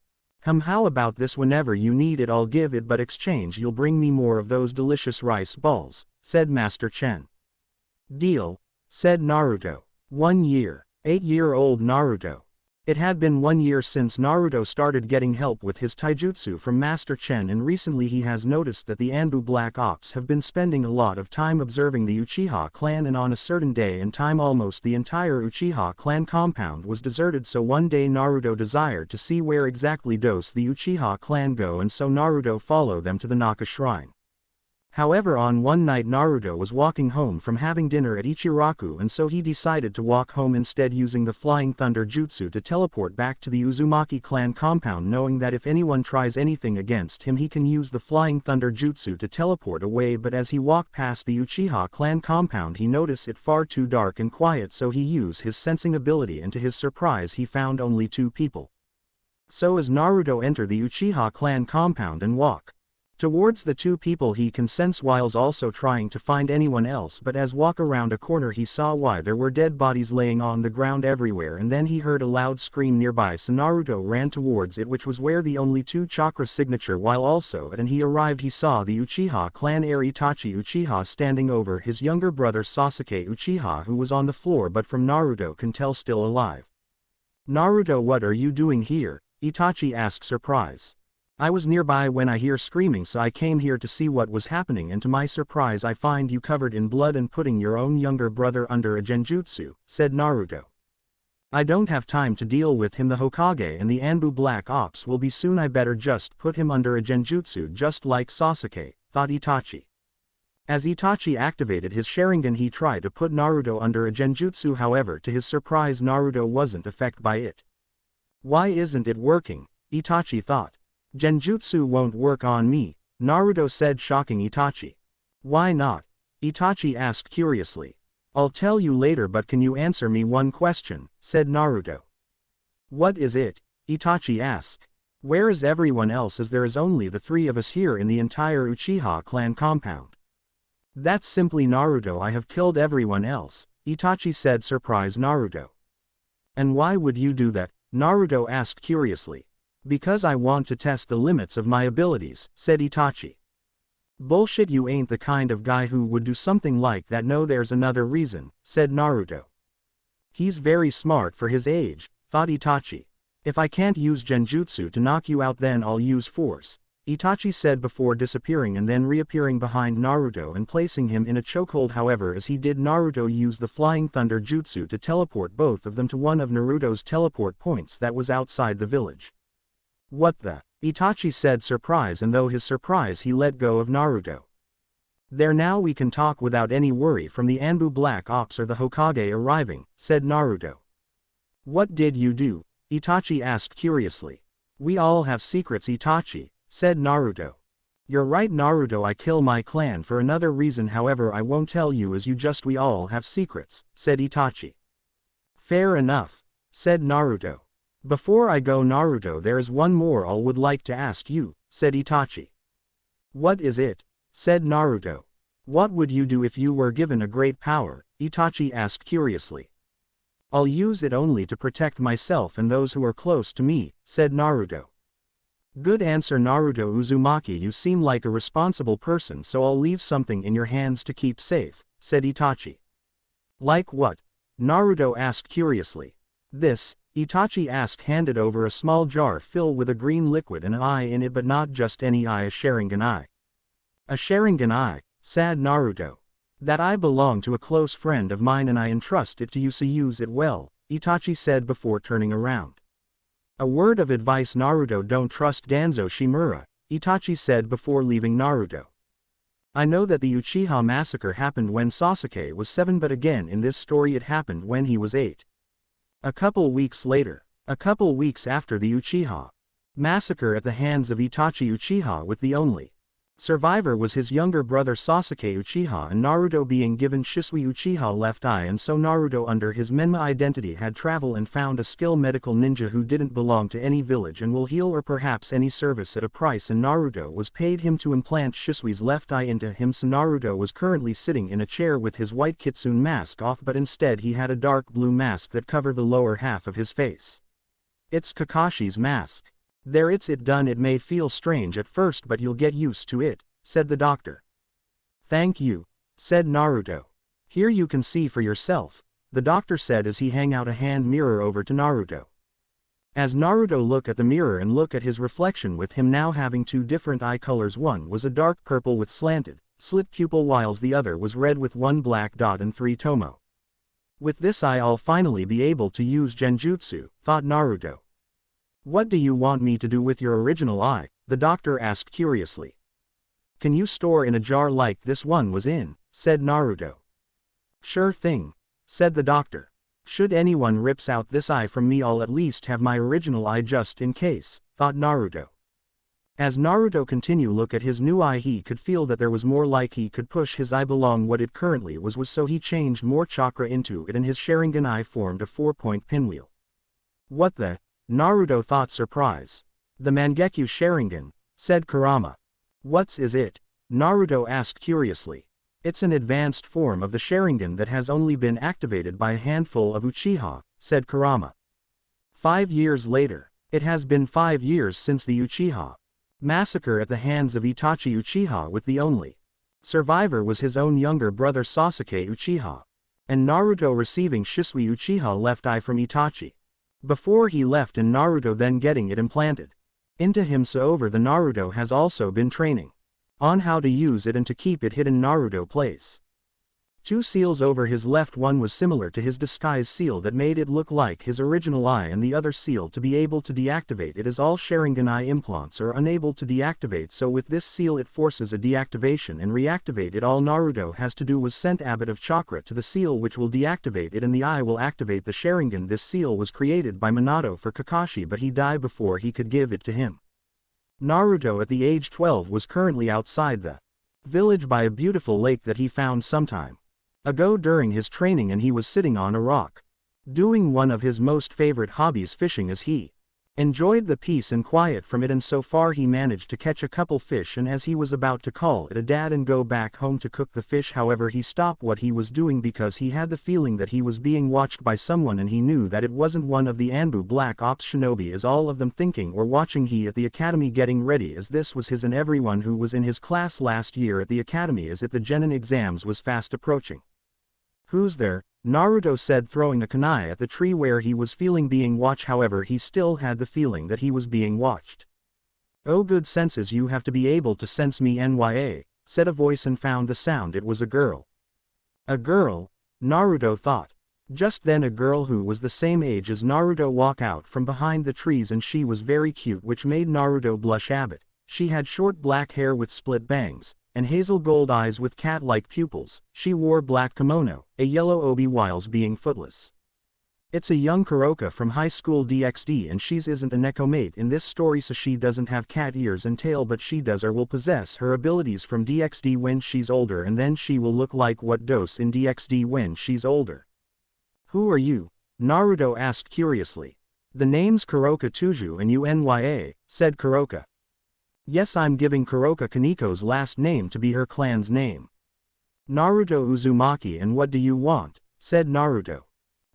How about this? Whenever you need it I'll give it, but exchange you'll bring me more of those delicious rice balls, said Master Chen. Deal, said Naruto. 1 year. 8-year-old Naruto. It had been 1 year since Naruto started getting help with his taijutsu from Master Chen, and recently he has noticed that the Anbu Black Ops have been spending a lot of time observing the Uchiha clan, and on a certain day in time almost the entire Uchiha clan compound was deserted. So one day Naruto desired to see where exactly does the Uchiha clan go, and so Naruto followed them to the Naka shrine. However, on one night Naruto was walking home from having dinner at Ichiraku, and so he decided to walk home instead, using the Flying Thunder Jutsu to teleport back to the Uzumaki clan compound, knowing that if anyone tries anything against him he can use the Flying Thunder Jutsu to teleport away. But as he walked past the Uchiha clan compound he noticed it far too dark and quiet, so he used his sensing ability, and to his surprise he found only 2 people. So as Naruto entered the Uchiha clan compound and walk towards the 2 people he can sense whiles also trying to find anyone else, but as walk around a corner he saw why there were dead bodies laying on the ground everywhere, and then he heard a loud scream nearby, so Naruto ran towards it, which was where the only 2 chakra signature, while also when he arrived he saw the Uchiha clan heir Itachi Uchiha standing over his younger brother Sasuke Uchiha, who was on the floor but from Naruto can tell still alive. Naruto, what are you doing here? Itachi asked surprised. I was nearby when I hear screaming, so I came here to see what was happening, and to my surprise I find you covered in blood and putting your own younger brother under a genjutsu, said Naruto. I don't have time to deal with him, the Hokage and the Anbu Black Ops will be soon, I better just put him under a genjutsu just like Sasuke, thought Itachi. As Itachi activated his Sharingan he tried to put Naruto under a genjutsu, however to his surprise Naruto wasn't affected by it. Why isn't it working? Itachi thought. Genjutsu won't work on me, Naruto said, shocking Itachi. Why not? Itachi asked curiously. I'll tell you later, but can you answer me one question, said Naruto. What is it? Itachi asked. Where is everyone else, as there is only the 3 of us here in the entire Uchiha clan compound? That's simply Naruto, I have killed everyone else, Itachi said, surprised Naruto. And why would you do that? Naruto asked curiously. Because I want to test the limits of my abilities, said Itachi. Bullshit, you ain't the kind of guy who would do something like that. No, there's another reason, said Naruto. He's very smart for his age, thought Itachi. If I can't use genjutsu to knock you out then I'll use force. Itachi said before disappearing and then reappearing behind Naruto and placing him in a chokehold. However, as he did, Naruto used the Flying Thunder Jutsu to teleport both of them to one of Naruto's teleport points that was outside the village. What the? Itachi said surprise, and though his surprise he let go of Naruto. There, now we can talk without any worry from the Anbu Black Ops or the Hokage arriving, said Naruto. What did you do? Itachi asked curiously. We all have secrets, Itachi, said Naruto. You're right, Naruto, I kill my clan for another reason, however I won't tell you as you just we all have secrets, said Itachi. Fair enough, said Naruto. Before I go, Naruto, there is one more I would like to ask you, said Itachi. What is it? Said Naruto. What would you do if you were given a great power? Itachi asked curiously. I'll use it only to protect myself and those who are close to me, said Naruto. Good answer, Naruto Uzumaki, you seem like a responsible person, so I'll leave something in your hands to keep safe, said Itachi. Like what? Naruto asked curiously. This, Itachi asked, handed over a small jar filled with a green liquid and an eye in it, but not just any eye, a Sharingan eye. A Sharingan eye, said Naruto. That eye belonged to a close friend of mine and I entrust it to you, so use it well, Itachi said before turning around. A word of advice, Naruto, don't trust Danzo Shimura, Itachi said before leaving Naruto. I know that the Uchiha massacre happened when Sasuke was 7, but again in this story it happened when he was 8. A couple weeks later, a couple weeks after the Uchiha massacre at the hands of Itachi Uchiha, with the only survivor was his younger brother Sasuke Uchiha, and Naruto being given Shisui Uchiha left eye, and so Naruto under his Menma identity had traveled and found a skilled medical ninja who didn't belong to any village and will heal or perhaps any service at a price, and Naruto was paid him to implant Shisui's left eye into him. So Naruto was currently sitting in a chair with his white kitsune mask off, but instead he had a dark blue mask that covered the lower half of his face. It's Kakashi's mask. There, it's it done. It may feel strange at first, but you'll get used to it, said the doctor. Thank you, said Naruto. Here, you can see for yourself, the doctor said as he hung out a hand mirror over to Naruto. As Naruto looked at the mirror and looked at his reflection, with him now having two different eye colors, one was a dark purple with slanted, slit pupil, whilst the other was red with one black dot and 3 tomo. With this eye I'll finally be able to use Genjutsu, thought Naruto. What do you want me to do with your original eye? The doctor asked curiously. Can you store in a jar like this one was in? Said Naruto. Sure thing, said the doctor. Should anyone rips out this eye from me, I'll at least have my original eye just in case, thought Naruto. As Naruto continued look at his new eye, he could feel that there was more, like he could push his eye belong what it currently was, so he changed more chakra into it and his Sharingan eye formed a 4-point pinwheel. What the? Naruto thought, surprise. The Mangekyo Sharingan, said Kurama. What's is it? Naruto asked curiously. It's an advanced form of the Sharingan that has only been activated by a handful of Uchiha, said Kurama. 5 years later. It has been 5 years since the Uchiha massacre at the hands of Itachi Uchiha, with the only survivor was his own younger brother Sasuke Uchiha. And Naruto receiving Shisui Uchiha left eye from Itachi before he left, and Naruto then getting it implanted into him. So over the Naruto has also been training on how to use it and to keep it hidden. Naruto place 2 seals over his left. One was similar to his disguise seal that made it look like his original eye, and the other seal to be able to deactivate it, as all Sharingan eye implants are unable to deactivate. So with this seal it forces a deactivation and reactivate it. All Naruto has to do was send a bit of chakra to the seal which will deactivate it, and the eye will activate the Sharingan. This seal was created by Minato for Kakashi, but he died before he could give it to him. Naruto at the age 12 was currently outside the village by a beautiful lake that he found sometime ago during his training, and he was sitting on a rock doing one of his most favorite hobbies, fishing, as he enjoyed the peace and quiet from it, and so far he managed to catch a couple fish, and as he was about to call it a dad and go back home to cook the fish, however he stopped what he was doing because he had the feeling that he was being watched by someone, and he knew that it wasn't one of the Anbu Black Ops shinobi as all of them thinking or watching he at the academy getting ready, as this was his and everyone who was in his class last year at the academy, as it the Genin exams was fast approaching. Who's there? Naruto said, throwing a kunai at the tree where he was feeling being watched. However, he still had the feeling that he was being watched. Oh, good senses, you have to be able to sense me, nya, said a voice, and found the sound. It was a girl. A girl? Naruto thought. Just then a girl who was the same age as Naruto walked out from behind the trees, and she was very cute, which made Naruto blush a bit. She had short black hair with split bangs, and hazel gold eyes with cat-like pupils. She wore black kimono, a yellow obi whilst being footless. It's a young Kuroka from high school DxD, and she isn't a nekomate in this story, so she doesn't have cat ears and tail, but she does or will possess her abilities from DxD when she's older, and then she will look like what does in DxD when she's older. Who are you? Naruto asked curiously. The name's Kuroka Tuju and you nya, said Kuroka. Yes, I'm giving Kuroka Kaniko's last name to be her clan's name. Naruto Uzumaki, and what do you want? Said Naruto.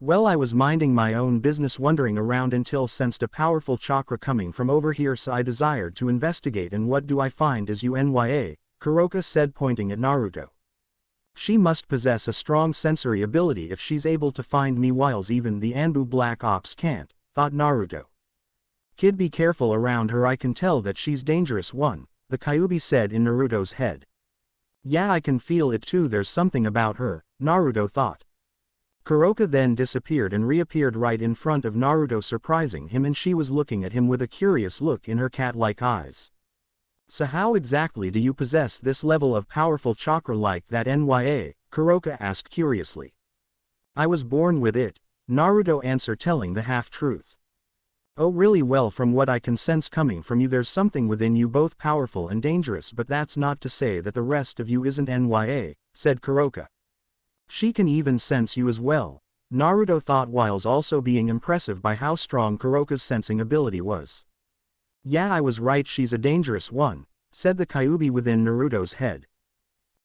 Well, I was minding my own business wandering around until sensed a powerful chakra coming from over here, so I desired to investigate, and what do I find as you nya, Kuroka said, pointing at Naruto. She must possess a strong sensory ability if she's able to find me whiles even the Anbu Black Ops can't, thought Naruto. Kid, be careful around her, I can tell that she's dangerous one, the Kyuubi said in Naruto's head. Yeah, I can feel it too, there's something about her, Naruto thought. Kuroka then disappeared and reappeared right in front of Naruto, surprising him, and she was looking at him with a curious look in her cat-like eyes. So how exactly do you possess this level of powerful chakra like that, nya, Kuroka asked curiously. I was born with it, Naruto answered, telling the half-truth. Oh really? Well, from what I can sense coming from you, there's something within you both powerful and dangerous, but that's not to say that the rest of you isn't, nya, said Kuroka. She can even sense you as well, Naruto thought, whilst also being impressive by how strong Kuroka's sensing ability was. Yeah, I was right, she's a dangerous one, said the Kyuubi within Naruto's head.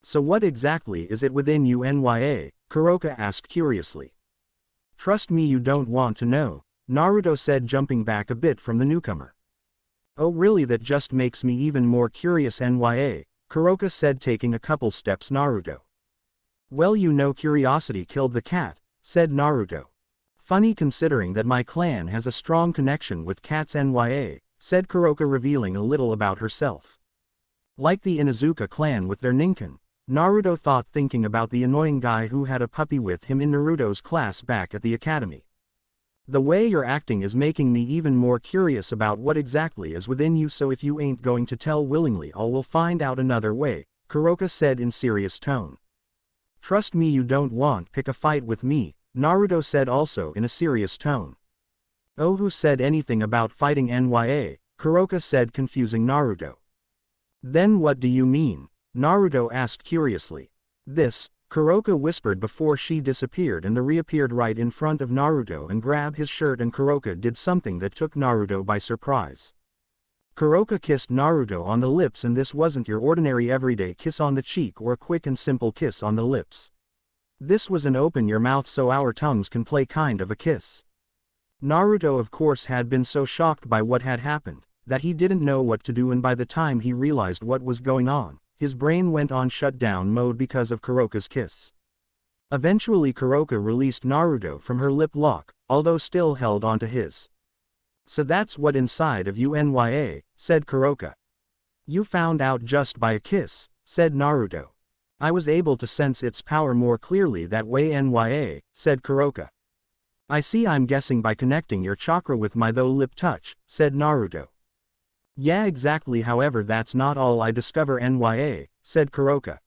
So what exactly is it within you, nya, Kuroka asked curiously. Trust me, you don't want to know, Naruto said, jumping back a bit from the newcomer. Oh really? That just makes me even more curious, nya, Kuroka said, taking a couple steps. Naruto. Well, you know, curiosity killed the cat, said Naruto. Funny considering that my clan has a strong connection with cats, nya, said Kuroka, revealing a little about herself. Like the Inuzuka clan with their ninkin, Naruto thought, thinking about the annoying guy who had a puppy with him in Naruto's class back at the academy. The way you're acting is making me even more curious about what exactly is within you, so if you ain't going to tell willingly, all will find out another way, Kuroka said in serious tone. Trust me, you don't want pick a fight with me, Naruto said also in a serious tone. Oh, who said anything about fighting, nya, Kuroka said, confusing Naruto. Then what do you mean? Naruto asked curiously. This, Kuroka whispered before she disappeared and reappeared right in front of Naruto and grabbed his shirt, and Kuroka did something that took Naruto by surprise. Kuroka kissed Naruto on the lips, and this wasn't your ordinary everyday kiss on the cheek or a quick and simple kiss on the lips. This was an open your mouth so our tongues can play kind of a kiss. Naruto of course had been so shocked by what had happened, that he didn't know what to do, and by the time he realized what was going on, his brain went on shutdown mode because of Kuroka's kiss. Eventually Kuroka released Naruto from her lip lock, although still held onto his. So that's what inside of you, nya, said Kuroka. You found out just by a kiss, said Naruto. I was able to sense its power more clearly that way, nya, said Kuroka. I see, I'm guessing by connecting your chakra with my lip touch, said Naruto. Yeah, exactly, however that's not all I discover, nya, said Kuroka.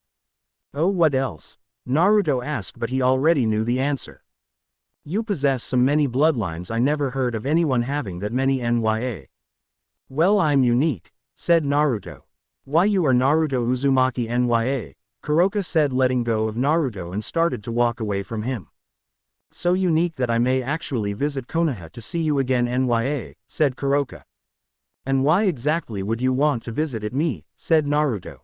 Oh, what else? Naruto asked, but he already knew the answer. You possess so many bloodlines, I never heard of anyone having that many, nya. Well, I'm unique, said Naruto. Why, you are Naruto Uzumaki, nya, Kuroka said, letting go of Naruto and started to walk away from him. So unique that I may actually visit Konoha to see you again, nya, said Kuroka. And why exactly would you want to visit me, said Naruto.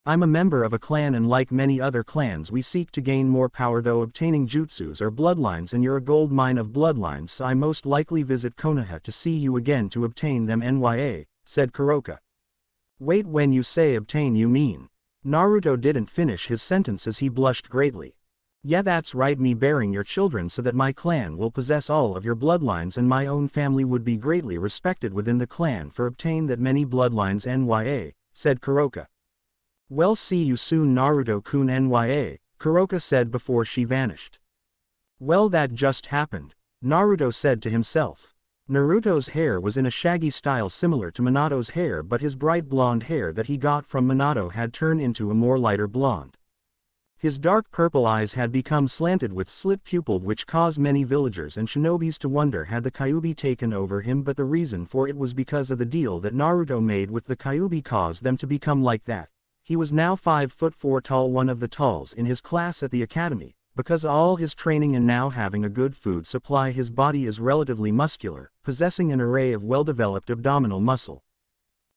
I'm a member of a clan, and like many other clans we seek to gain more power though obtaining jutsus or bloodlines, and you're a gold mine of bloodlines, so I most likely visit Konoha to see you again to obtain them, nya, said Kuroka. Wait, when you say obtain you mean? Naruto didn't finish his sentence as he blushed greatly. Yeah, that's right, me bearing your children so that my clan will possess all of your bloodlines and my own family would be greatly respected within the clan for obtain that many bloodlines nya, said Kuroka. Well, see you soon Naruto-kun nya, Kuroka said before she vanished. Well, that just happened, Naruto said to himself. Naruto's hair was in a shaggy style similar to Minato's hair, but his bright blonde hair that he got from Minato had turned into a more lighter blonde. His dark purple eyes had become slanted with slit-pupilled, which caused many villagers and shinobis to wonder had the Kyuubi taken over him, but the reason for it was because of the deal that Naruto made with the Kyuubi caused them to become like that. He was now 5'4" tall, one of the talls in his class at the academy. Because of all his training and now having a good food supply, his body is relatively muscular, possessing an array of well-developed abdominal muscle.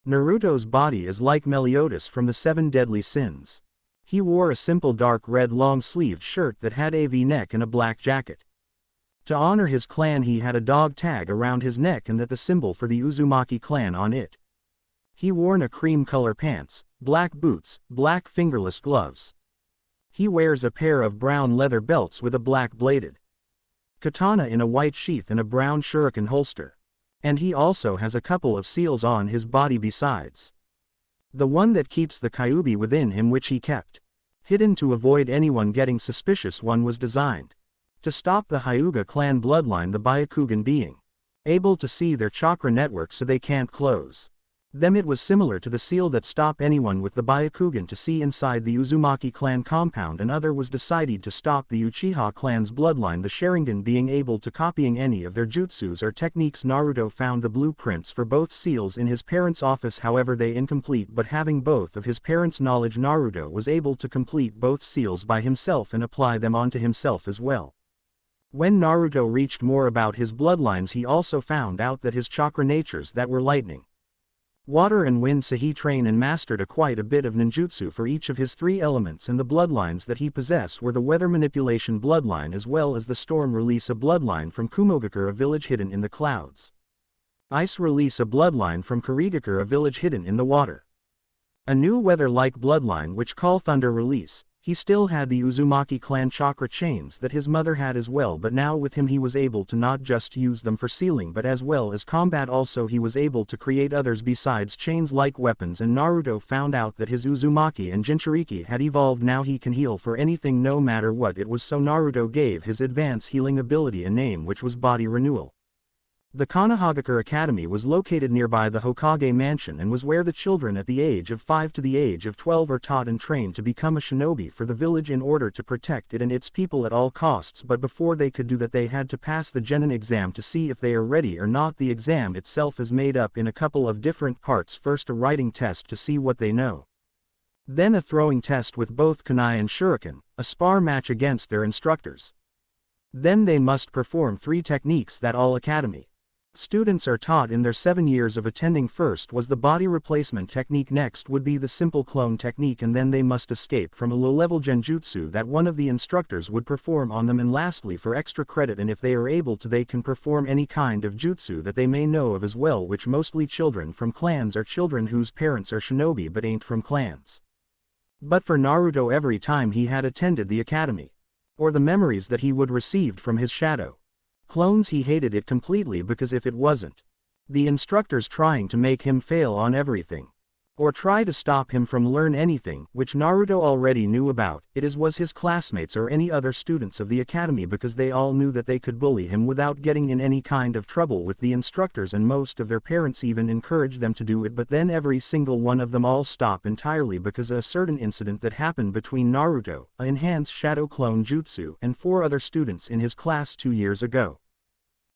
Naruto's body is like Meliodas from the Seven Deadly Sins. He wore a simple dark red long-sleeved shirt that had a V-neck and a black jacket. To honor his clan he had a dog tag around his neck and that the symbol for the Uzumaki clan on it. He wore a cream color pants, black boots, black fingerless gloves. He wears a pair of brown leather belts with a black bladed katana in a white sheath and a brown shuriken holster. And he also has a couple of seals on his body besides the one that keeps the Kyuubi within him, which he kept hidden to avoid anyone getting suspicious. One was designed to stop the Hyuga clan bloodline, the Byakugan being able to see their chakra network so they can't close them. It was similar to the seal that stop anyone with the Byakugan to see inside the Uzumaki clan compound. Another was decided to stop the Uchiha clan's bloodline, the Sharingan being able to copying any of their jutsus or techniques. Naruto found the blueprints for both seals in his parents' office, however they incomplete, but having both of his parents' knowledge, Naruto was able to complete both seals by himself and apply them onto himself as well. When Naruto reached more about his bloodlines, he also found out that his chakra natures that were lightning, water and wind, so he trained and mastered quite a bit of ninjutsu for each of his three elements, and the bloodlines that he possessed were the weather manipulation bloodline as well as the storm release, a bloodline from Kumogakure, a village hidden in the clouds. Ice release, a bloodline from Kurigakure, a village hidden in the water. A new weather-like bloodline which call thunder release. He still had the Uzumaki clan chakra chains that his mother had as well, but now with him he was able to not just use them for sealing but as well as combat. Also he was able to create others besides chains like weapons, and Naruto found out that his Uzumaki and Jinchuriki had evolved. Now he can heal for anything no matter what it was, so Naruto gave his advanced healing ability a name which was body renewal. The Konohagakure Academy was located nearby the Hokage mansion and was where the children at the age of 5 to the age of 12 are taught and trained to become a shinobi for the village in order to protect it and its people at all costs. But before they could do that they had to pass the genin exam to see if they are ready or not. The exam itself is made up in a couple of different parts. First a writing test to see what they know. Then a throwing test with both kunai and shuriken, a spar match against their instructors. Then they must perform 3 techniques that all academy students are taught in their 7 years of attending. First was the body replacement technique, next would be the simple clone technique, and then they must escape from a low-level genjutsu that one of the instructors would perform on them, and lastly for extra credit and if they are able to they can perform any kind of jutsu that they may know of as well, which mostly children from clans are children whose parents are shinobi but ain't from clans. But for Naruto, every time he had attended the academy, or the memories that he would received from his shadow clones, he hated it completely, because if it wasn't the instructors trying to make him fail on everything, or try to stop him from learn anything, which Naruto already knew about, it was his classmates or any other students of the academy, because they all knew that they could bully him without getting in any kind of trouble with the instructors, and most of their parents even encouraged them to do it. But then every single one of them all stopped entirely because of a certain incident that happened between Naruto, a enhanced shadow clone jutsu, and 4 other students in his class 2 years ago.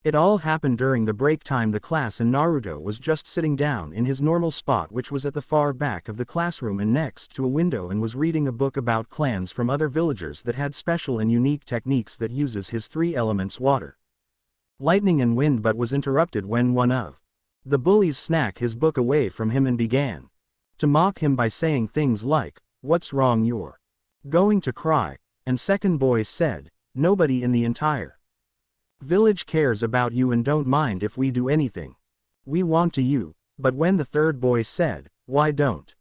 It all happened during the break time. The class and Naruto was just sitting down in his normal spot, which was at the far back of the classroom and next to a window, and was reading a book about clans from other villagers that had special and unique techniques that uses his 3 elements water, lightning and wind, but was interrupted when one of the bullies snatched his book away from him and began to mock him by saying things like, "What's wrong, you're going to cry?" And second boy said, "Nobody in the entire village cares about you and don't mind if we do anything we want to you." But when the third boy said, "Why don't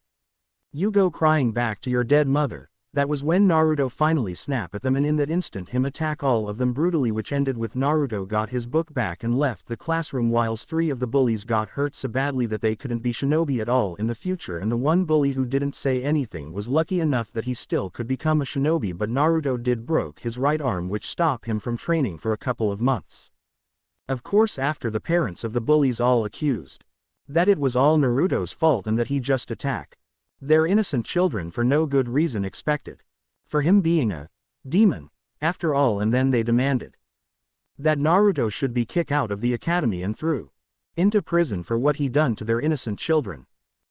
you go crying back to your dead mother?" That was when Naruto finally snapped at them, and in that instant him attack all of them brutally, which ended with Naruto got his book back and left the classroom, whilst 3 of the bullies got hurt so badly that they couldn't be shinobi at all in the future, and the one bully who didn't say anything was lucky enough that he still could become a shinobi, but Naruto did broke his right arm, which stopped him from training for a couple of months. Of course, after the parents of the bullies all accused that it was all Naruto's fault and that he just attacked their innocent children for no good reason expected for him being a demon after all, and then they demanded that Naruto should be kicked out of the academy and threw into prison for what he done to their innocent children.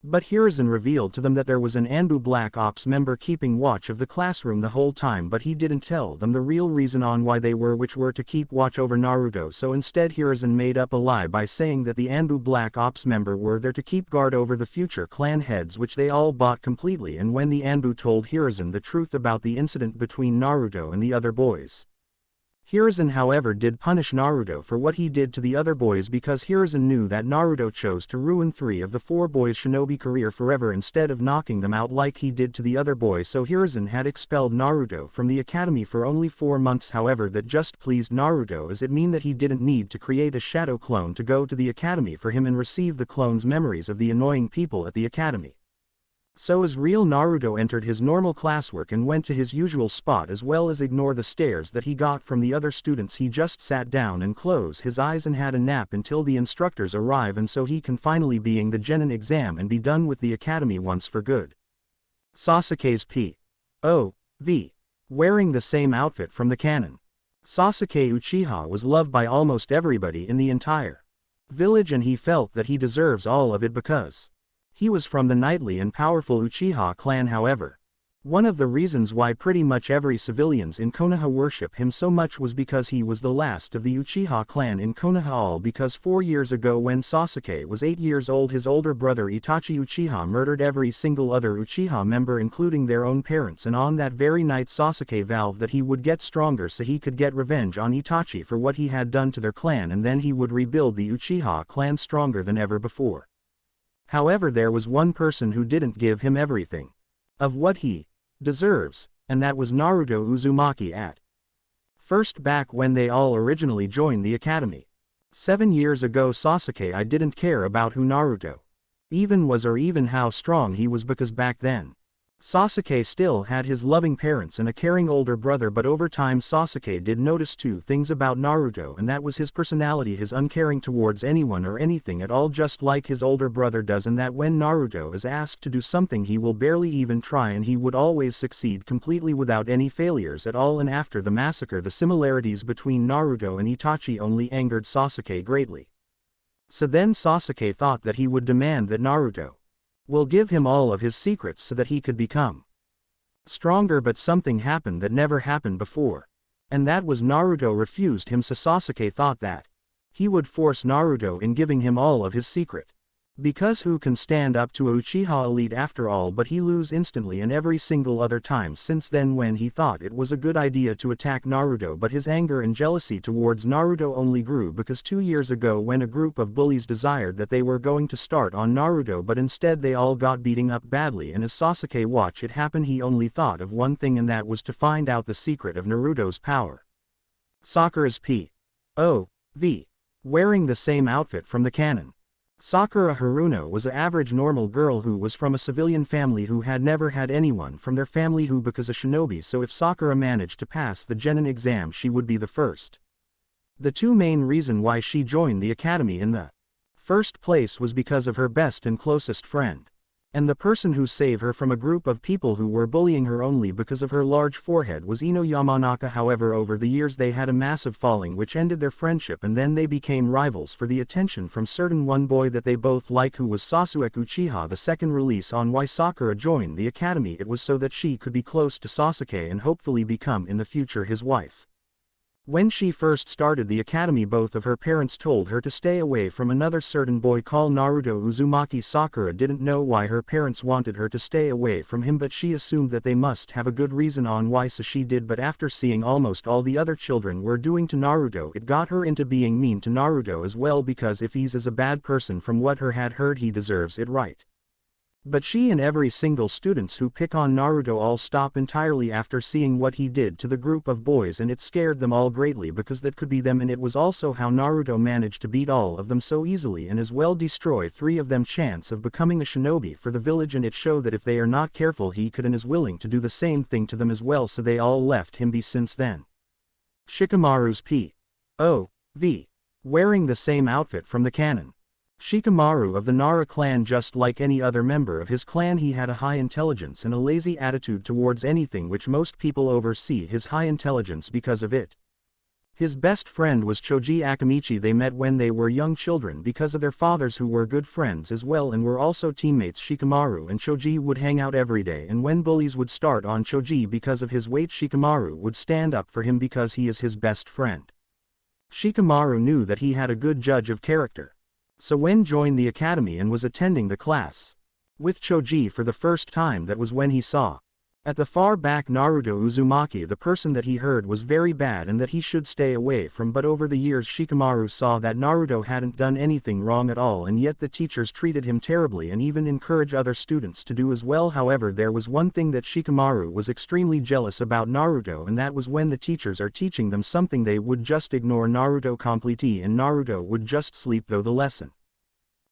But Hiruzen revealed to them that there was an Anbu Black Ops member keeping watch of the classroom the whole time, but he didn't tell them the real reason on why they were, which were to keep watch over Naruto. So instead Hiruzen made up a lie by saying that the Anbu Black Ops member were there to keep guard over the future clan heads, which they all bought completely. And when the Anbu told Hiruzen the truth about the incident between Naruto and the other boys, Hiruzen however did punish Naruto for what he did to the other boys, because Hiruzen knew that Naruto chose to ruin 3 of the 4 boys' shinobi career forever instead of knocking them out like he did to the other boys. So Hiruzen had expelled Naruto from the academy for only 4 months. However, that just pleased Naruto, as it meant that he didn't need to create a shadow clone to go to the academy for him and receive the clone's memories of the annoying people at the academy. So as real Naruto entered his normal classwork and went to his usual spot, as well as ignore the stares that he got from the other students. He just sat down and closed his eyes and had a nap until the instructors arrive, and so he can finally being the Genin exam and be done with the academy once for good. Sasuke's P.O.V. Wearing the same outfit from the canon, Sasuke Uchiha was loved by almost everybody in the entire village, and he felt that he deserves all of it because he was from the knightly and powerful Uchiha clan. However, one of the reasons why pretty much every civilians in Konoha worship him so much was because he was the last of the Uchiha clan in Konoha, all because 4 years ago when Sasuke was 8 years old, his older brother Itachi Uchiha murdered every single other Uchiha member including their own parents, and on that very night Sasuke vowed that he would get stronger so he could get revenge on Itachi for what he had done to their clan, and then he would rebuild the Uchiha clan stronger than ever before. However, there was one person who didn't give him everything of what he deserves, and that was Naruto Uzumaki at first, back when they all originally joined the academy 7 years ago. Sasuke I didn't care about who Naruto even was or even how strong he was, because back then Sasuke still had his loving parents and a caring older brother. But over time Sasuke did notice 2 things about Naruto, and that was his personality, his uncaring towards anyone or anything at all, just like his older brother does, and that when Naruto is asked to do something he will barely even try, and he would always succeed completely without any failures at all. And after the massacre, the similarities between Naruto and Itachi only angered Sasuke greatly. So then Sasuke thought that he would demand that Naruto will give him all of his secrets so that he could become stronger, but something happened that never happened before. And that was Naruto refused him, so Sasuke thought that he would force Naruto in giving him all of his secret. Because who can stand up to a Uchiha elite after all? But he lose instantly and every single other time since then, when he thought it was a good idea to attack Naruto. But his anger and jealousy towards Naruto only grew, because 2 years ago when a group of bullies desired that they were going to start on Naruto, but instead they all got beating up badly, and as Sasuke watched it happen he only thought of one thing, and that was to find out the secret of Naruto's power. Sakura's P.O.V. Wearing the same outfit from the canon, Sakura Haruno was an average normal girl who was from a civilian family who had never had anyone from their family who became a shinobi, so if Sakura managed to pass the Genin exam she would be the first. The 2 main reasons why she joined the academy in the first place was because of her best and closest friend, and the person who saved her from a group of people who were bullying her only because of her large forehead was Ino Yamanaka. However, over the years they had a massive falling which ended their friendship, and then they became rivals for the attention from certain one boy that they both like, who was Sasuke Uchiha. The second release on why Sakura joined the academy, it was so that she could be close to Sasuke and hopefully become in the future his wife. When she first started the academy, both of her parents told her to stay away from another certain boy called Naruto Uzumaki. Sakura didn't know why her parents wanted her to stay away from him, but she assumed that they must have a good reason on why, so she did. But after seeing almost all the other children were doing to Naruto, it got her into being mean to Naruto as well, because if he's as a bad person from what her had heard, he deserves it, right? But she and every single students who pick on Naruto all stop entirely after seeing what he did to the group of boys, and it scared them all greatly because that could be them, and it was also how Naruto managed to beat all of them so easily and as well destroy 3 of them chance of becoming a shinobi for the village, and it showed that if they are not careful he could and is willing to do the same thing to them as well, so they all left him be since then. Shikamaru's P.O.V. Wearing the same outfit from the canon. Shikamaru of the Nara clan, just like any other member of his clan, he had a high intelligence and a lazy attitude towards anything, which most people oversee his high intelligence because of it. His best friend was Choji Akamichi. They met when they were young children because of their fathers, who were good friends as well and were also teammates. Shikamaru and Choji would hang out every day, and when bullies would start on Choji because of his weight, Shikamaru would stand up for him because he is his best friend. Shikamaru knew that he had a good judge of character. So when joined the academy and was attending the class with Choji for the first time, that was when he saw at the far back Naruto Uzumaki, the person that he heard was very bad and that he should stay away from. But over the years Shikamaru saw that Naruto hadn't done anything wrong at all, and yet the teachers treated him terribly and even encouraged other students to do as well. However, there was one thing that Shikamaru was extremely jealous about Naruto, and that was when the teachers are teaching them something they would just ignore Naruto completely, and Naruto would just sleep through the lesson.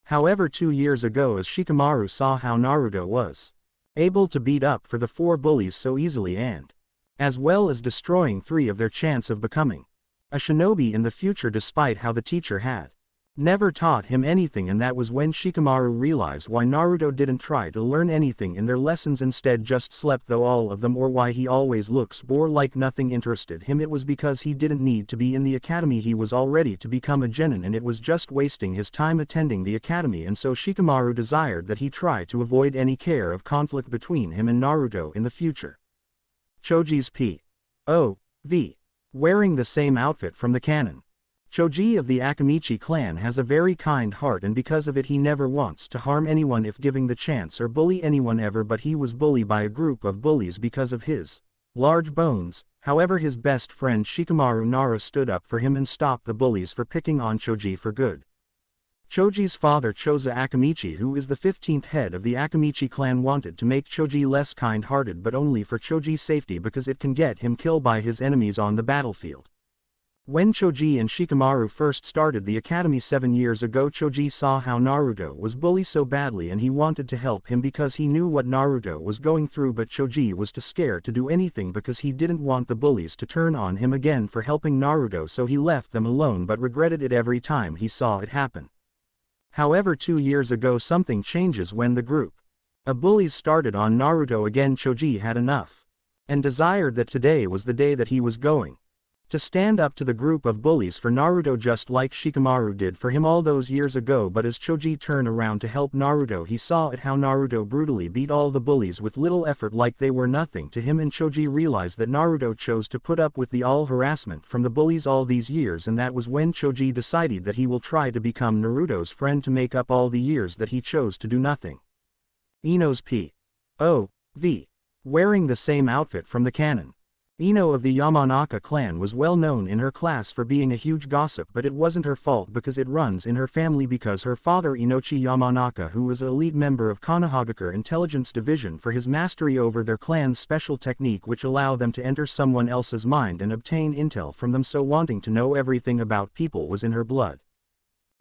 However, 2 years ago, as Shikamaru saw how Naruto was able to beat up for the 4 bullies so easily and as well as destroying 3 of their chance of becoming a shinobi in the future, despite how the teacher had never taught him anything, and that was when Shikamaru realized why Naruto didn't try to learn anything in their lessons, instead just slept through all of them, or why he always looks bored like nothing interested him. It was because he didn't need to be in the academy. He was all ready to become a genin, and it was just wasting his time attending the academy, and so Shikamaru desired that he try to avoid any care of conflict between him and Naruto in the future. Choji's P.O.V. Wearing the same outfit from the canon. Choji of the Akamichi clan has a very kind heart, and because of it he never wants to harm anyone if given the chance or bully anyone ever, but he was bullied by a group of bullies because of his large bones. However, his best friend Shikamaru Nara stood up for him and stopped the bullies for picking on Choji for good. Choji's father Choza Akamichi, who is the 15th head of the Akamichi clan, wanted to make Choji less kind-hearted, but only for Choji's safety, because it can get him killed by his enemies on the battlefield. When Choji and Shikamaru first started the academy 7 years ago, Choji saw how Naruto was bullied so badly and he wanted to help him because he knew what Naruto was going through, but Choji was too scared to do anything because he didn't want the bullies to turn on him again for helping Naruto, so he left them alone but regretted it every time he saw it happen. However, 2 years ago something changes when the group of bullies started on Naruto again. Choji had enough and desired that today was the day that he was going to stand up to the group of bullies for Naruto, just like Shikamaru did for him all those years ago. But as Choji turned around to help Naruto, he saw at how Naruto brutally beat all the bullies with little effort, like they were nothing to him, and Choji realized that Naruto chose to put up with the all harassment from the bullies all these years, and that was when Choji decided that he will try to become Naruto's friend to make up all the years that he chose to do nothing. Ino's P.O.V. Wearing the same outfit from the canon. Ino of the Yamanaka clan was well known in her class for being a huge gossip, but it wasn't her fault because it runs in her family, because her father Inochi Yamanaka, who was an elite member of Konohagakure Intelligence Division, for his mastery over their clan's special technique which allow them to enter someone else's mind and obtain intel from them, so wanting to know everything about people was in her blood.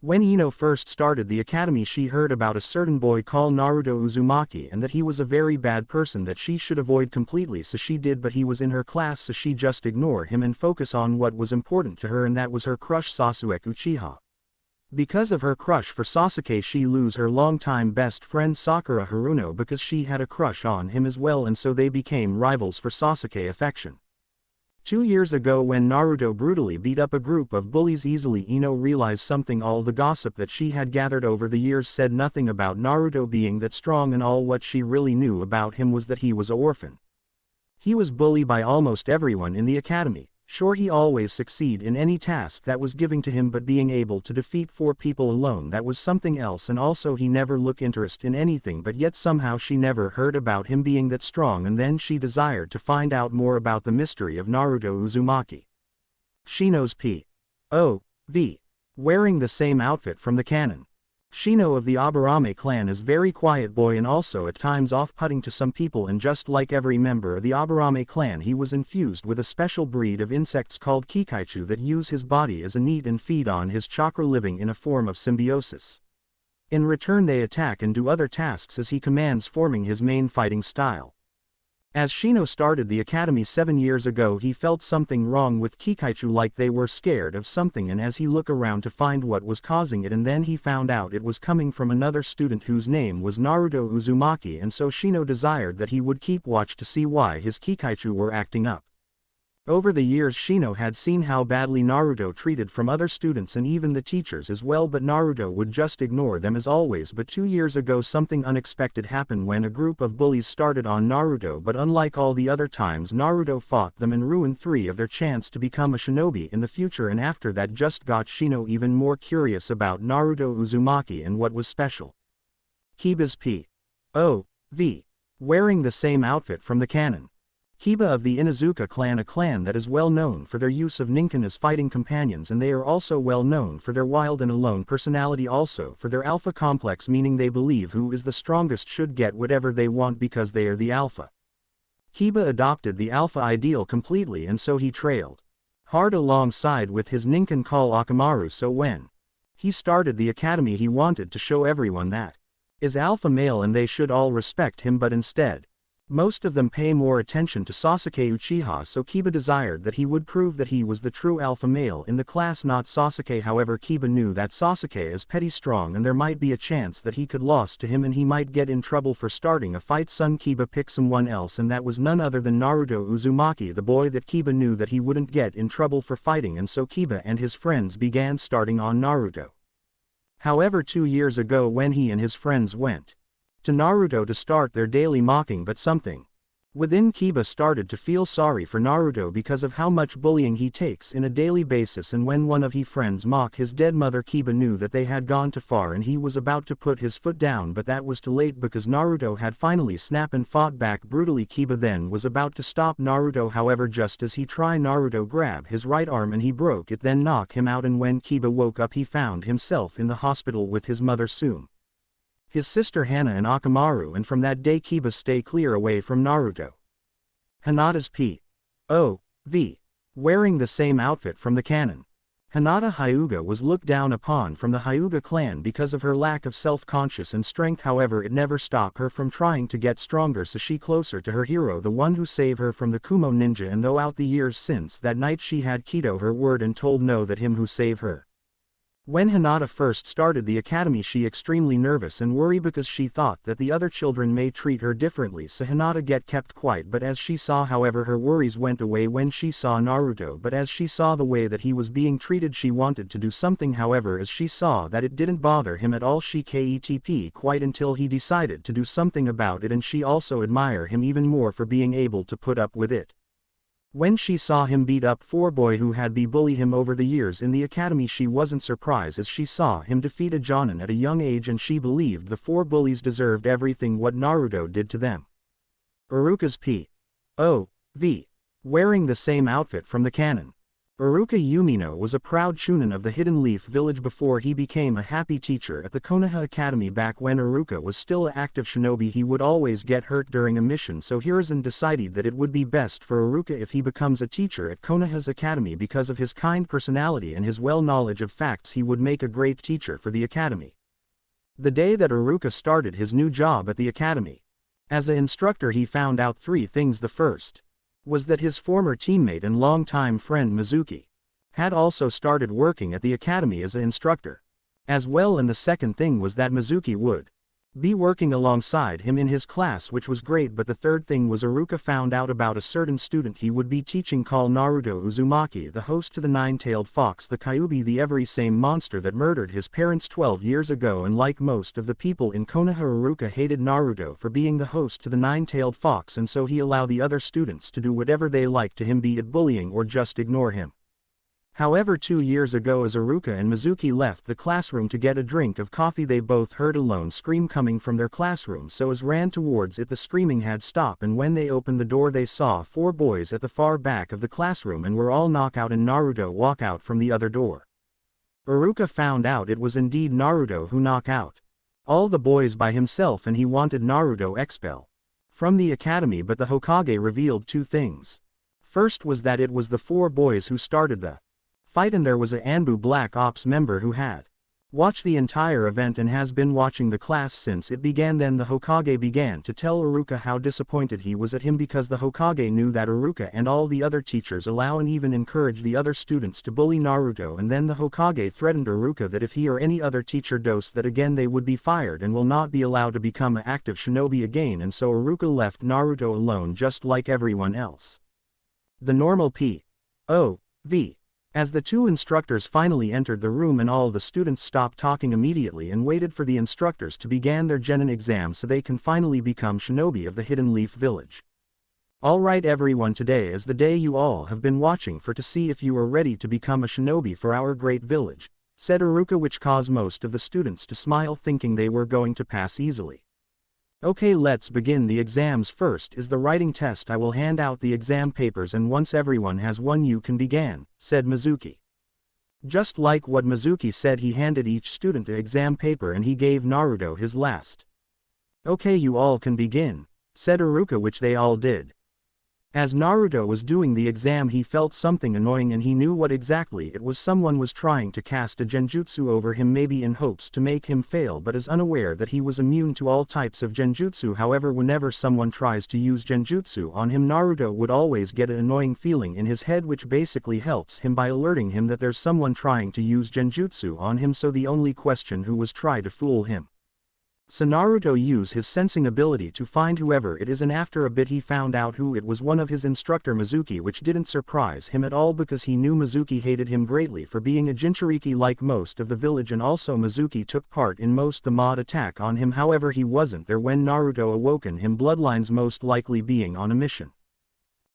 When Ino first started the academy, she heard about a certain boy called Naruto Uzumaki and that he was a very bad person that she should avoid completely, so she did, but he was in her class, so she just ignored him and focus on what was important to her, and that was her crush Sasuke Uchiha. Because of her crush for Sasuke, she lose her longtime best friend Sakura Haruno because she had a crush on him as well, and so they became rivals for Sasuke affection. 2 years ago when Naruto brutally beat up a group of bullies easily, Ino realized something. All the gossip that she had gathered over the years said nothing about Naruto being that strong, and all what she really knew about him was that he was an orphan. He was bullied by almost everyone in the academy. Sure, he always succeed in any task that was given to him, but being able to defeat 4 people alone, that was something else, and also he never looked interest in anything, but yet somehow she never heard about him being that strong, and then she desired to find out more about the mystery of Naruto Uzumaki. Shino's P.O.V. Wearing the same outfit from the canon. Shino of the Aburame clan is very quiet boy and also at times off-putting to some people, and just like every member of the Aburame clan he was infused with a special breed of insects called Kikaichu that use his body as a net and feed on his chakra, living in a form of symbiosis. In return they attack and do other tasks as he commands, forming his main fighting style. As Shino started the academy 7 years ago he felt something wrong with Kikaichu, like they were scared of something, and as he looked around to find what was causing it, and then he found out it was coming from another student whose name was Naruto Uzumaki, and so Shino desired that he would keep watch to see why his Kikaichu were acting up. Over the years Shino had seen how badly Naruto treated from other students and even the teachers as well, but Naruto would just ignore them as always. But 2 years ago something unexpected happened when a group of bullies started on Naruto, but unlike all the other times Naruto fought them and ruined 3 of their chance to become a shinobi in the future, and after that just got Shino even more curious about Naruto Uzumaki and what was special. Kiba's P.O.V. wearing the same outfit from the canon. Kiba of the Inuzuka clan, a clan that is well known for their use of ninkin as fighting companions, and they are also well known for their wild and alone personality, also for their alpha complex, meaning they believe who is the strongest should get whatever they want because they are the alpha. Kiba adopted the alpha ideal completely, and so he trailed hard alongside with his ninkin called Akamaru, so when he started the academy he wanted to show everyone that is alpha male and they should all respect him, but instead most of them pay more attention to Sasuke Uchiha, so Kiba desired that he would prove that he was the true alpha male in the class, not Sasuke. However, Kiba knew that Sasuke is petty strong and there might be a chance that he could lose to him and he might get in trouble for starting a fight. Son Kiba picked someone else, and that was none other than Naruto Uzumaki, the boy that Kiba knew that he wouldn't get in trouble for fighting, and so Kiba and his friends began starting on Naruto. However, 2 years ago when he and his friends went to Naruto to start their daily mocking, but something within Kiba started to feel sorry for Naruto because of how much bullying he takes in a daily basis, and when one of his friends mock his dead mother, Kiba knew that they had gone too far and he was about to put his foot down, but that was too late because Naruto had finally snapped and fought back brutally. Kiba then was about to stop Naruto, however just as he tried, Naruto grabbed his right arm and he broke it, then knocked him out, and when Kiba woke up he found himself in the hospital with his mother Sume, his sister Hana and Akamaru, and from that day Kiba stay clear away from Naruto. Hinata's P.O.V. wearing the same outfit from the canon. Hinata Hyuga was looked down upon from the Hyuga clan because of her lack of self-conscious and strength, however it never stopped her from trying to get stronger, so she closer to her hero, the one who saved her from the Kumo ninja, and though out the years since that night she had keto her word and told no that him who saved her. When Hinata first started the academy she extremely nervous and worried because she thought that the other children may treat her differently, so Hinata get kept quiet, but as she saw, however, her worries went away when she saw Naruto, but as she saw the way that he was being treated she wanted to do something, however as she saw that it didn't bother him at all she kept quiet until he decided to do something about it, and she also admire him even more for being able to put up with it. When she saw him beat up 4 boy who had bullied him over the years in the academy she wasn't surprised as she saw him defeat a Jonin at a young age, and she believed the 4 bullies deserved everything what Naruto did to them. Iruka's P.O.V. wearing the same outfit from the canon. Iruka Umino was a proud chunin of the Hidden Leaf village before he became a happy teacher at the Konoha Academy. Back when Iruka was still an active shinobi he would always get hurt during a mission, so Hiruzen decided that it would be best for Iruka if he becomes a teacher at Konoha's Academy. Because of his kind personality and his well knowledge of facts he would make a great teacher for the academy. The day that Iruka started his new job at the academy as an instructor he found out 3 things. The first was that his former teammate and longtime friend Mizuki had also started working at the academy as an instructor as well, and the second thing was that Mizuki would be working alongside him in his class, which was great. But the third thing was Iruka found out about a certain student he would be teaching called Naruto Uzumaki, the host to the 9-tailed fox, the Kyuubi, the every same monster that murdered his parents 12 years ago, and like most of the people in Konoha Iruka hated Naruto for being the host to the 9-tailed fox, and so he allowed the other students to do whatever they liked to him, be it bullying or just ignore him. However, 2 years ago as Iruka and Mizuki left the classroom to get a drink of coffee they both heard a lone scream coming from their classroom, so as ran towards it the screaming had stopped, and when they opened the door they saw 4 boys at the far back of the classroom and were all knocked out, and Naruto walk out from the other door. Iruka found out it was indeed Naruto who knocked out all the boys by himself, and he wanted Naruto expelled from the academy, but the Hokage revealed two things. First was that it was the four boys who started the fight, and there was a Anbu Black Ops member who had watched the entire event and has been watching the class since it began. Then the Hokage began to tell Iruka how disappointed he was at him, because the Hokage knew that Iruka and all the other teachers allow and even encourage the other students to bully Naruto, and then the Hokage threatened Iruka that if he or any other teacher does that again they would be fired and will not be allowed to become an active shinobi again, and so Iruka left Naruto alone just like everyone else. The normal P.O.V. As the two instructors finally entered the room, and all the students stopped talking immediately and waited for the instructors to begin their genin exam so they can finally become shinobi of the Hidden Leaf Village. Alright everyone, today is the day you all have been watching for to see if you are ready to become a shinobi for our great village, said Iruka, which caused most of the students to smile, thinking they were going to pass easily. Okay, let's begin the exams. First is the writing test. I will hand out the exam papers, and once everyone has one you can begin, said Mizuki. Just like what Mizuki said, he handed each student an exam paper and he gave Naruto his last. Okay, you all can begin, said Iruka, which they all did. As Naruto was doing the exam, he felt something annoying and he knew what exactly it was. Someone was trying to cast a genjutsu over him, maybe in hopes to make him fail, but is unaware that he was immune to all types of genjutsu. However, whenever someone tries to use genjutsu on him, Naruto would always get an annoying feeling in his head, which basically helps him by alerting him that there's someone trying to use genjutsu on him. So the only question who was try to fool him. So Naruto used his sensing ability to find whoever it is, and after a bit he found out who it was, one of his instructor Mizuki, which didn't surprise him at all because he knew Mizuki hated him greatly for being a Jinchuriki like most of the village, and also Mizuki took part in most the mod attack on him. However, he wasn't there when Naruto awoken him, Bloodlines most likely being on a mission.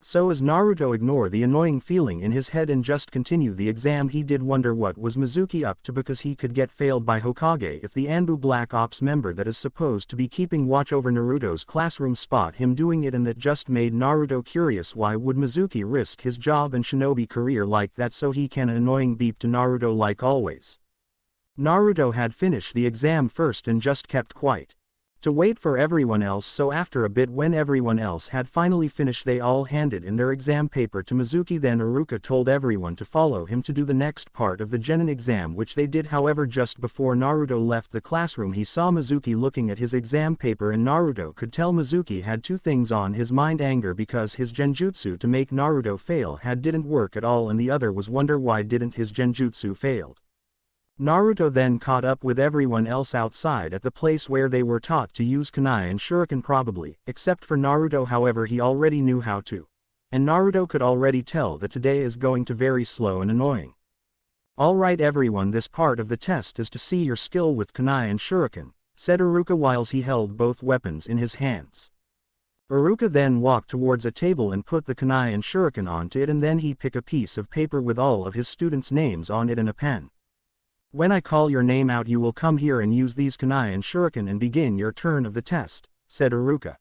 So as Naruto ignored the annoying feeling in his head and just continued the exam, he did wonder what was Mizuki up to, because he could get failed by Hokage if the Anbu Black Ops member that is supposed to be keeping watch over Naruto's classroom spot him doing it, and that just made Naruto curious. Why would Mizuki risk his job and shinobi career like that so he can annoying beep to Naruto like always? Naruto had finished the exam first and just kept quiet to wait for everyone else. So after a bit, when everyone else had finally finished, they all handed in their exam paper to Mizuki. Then Iruka told everyone to follow him to do the next part of the genin exam, which they did. However, just before Naruto left the classroom, he saw Mizuki looking at his exam paper, and Naruto could tell Mizuki had two things on his mind: anger because his genjutsu to make Naruto fail didn't work at all, and the other was wonder why didn't his genjutsu failed. Naruto then caught up with everyone else outside at the place where they were taught to use kunai and shuriken, probably, except for Naruto. However, he already knew how to, and Naruto could already tell that today is going to very slow and annoying. Alright everyone, this part of the test is to see your skill with kunai and shuriken, said Iruka whilst he held both weapons in his hands. Iruka then walked towards a table and put the kunai and shuriken onto it, and then he picked a piece of paper with all of his students' names on it and a pen. When I call your name out, you will come here and use these kunai and shuriken and begin your turn of the test, said Iruka.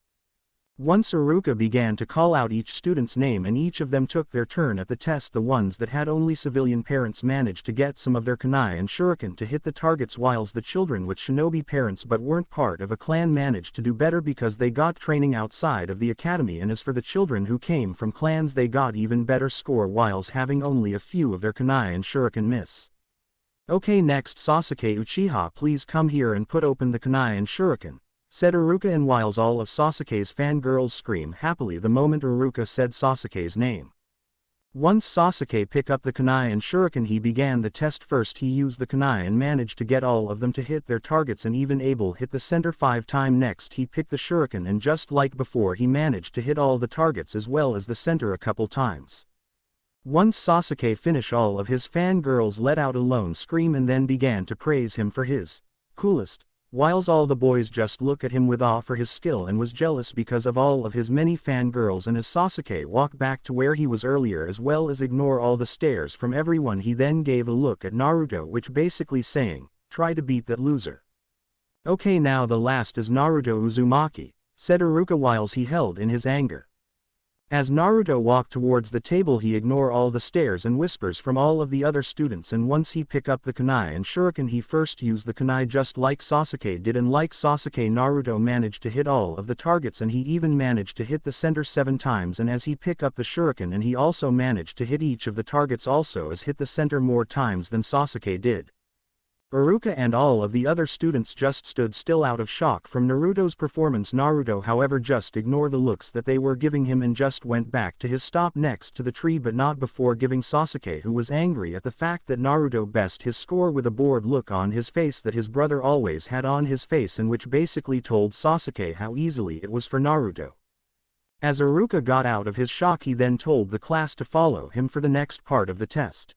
Once Iruka began to call out each student's name and each of them took their turn at the test, the ones that had only civilian parents managed to get some of their kunai and shuriken to hit the targets, whilst the children with shinobi parents but weren't part of a clan managed to do better because they got training outside of the academy, and as for the children who came from clans, they got even better score whilst having only a few of their kunai and shuriken miss. Okay, next Sasuke Uchiha, please come here and put open the kunai and shuriken, said Iruka, and whilst all of Sasuke's fangirls screamed happily the moment Iruka said Sasuke's name. Once Sasuke picked up the kunai and shuriken, he began the test. First he used the kunai and managed to get all of them to hit their targets and even able hit the center 5 times. Next he picked the shuriken and just like before he managed to hit all the targets as well as the center a couple times. Once Sasuke finished, all of his fangirls let out a lone scream and then began to praise him for his coolest, whilst all the boys just looked at him with awe for his skill and was jealous because of all of his many fangirls. And as Sasuke walked back to where he was earlier, as well as ignore all the stares from everyone, he then gave a look at Naruto, which basically saying, try to beat that loser. Okay, now the last is Naruto Uzumaki, said Iruka whilst he held in his anger. As Naruto walked towards the table he ignore all the stares and whispers from all of the other students, and once he pick up the kunai and shuriken he first use the kunai just like Sasuke did, and like Sasuke Naruto managed to hit all of the targets and he even managed to hit the center 7 times, and as he pick up the shuriken and he also managed to hit each of the targets also as hit the center more times than Sasuke did. Iruka and all of the other students just stood still out of shock from Naruto's performance. Naruto however just ignored the looks that they were giving him and just went back to his stop next to the tree, but not before giving Sasuke, who was angry at the fact that Naruto best his score with a bored look on his face that his brother always had on his face, and which basically told Sasuke how easily it was for Naruto. As Iruka got out of his shock he then told the class to follow him for the next part of the test.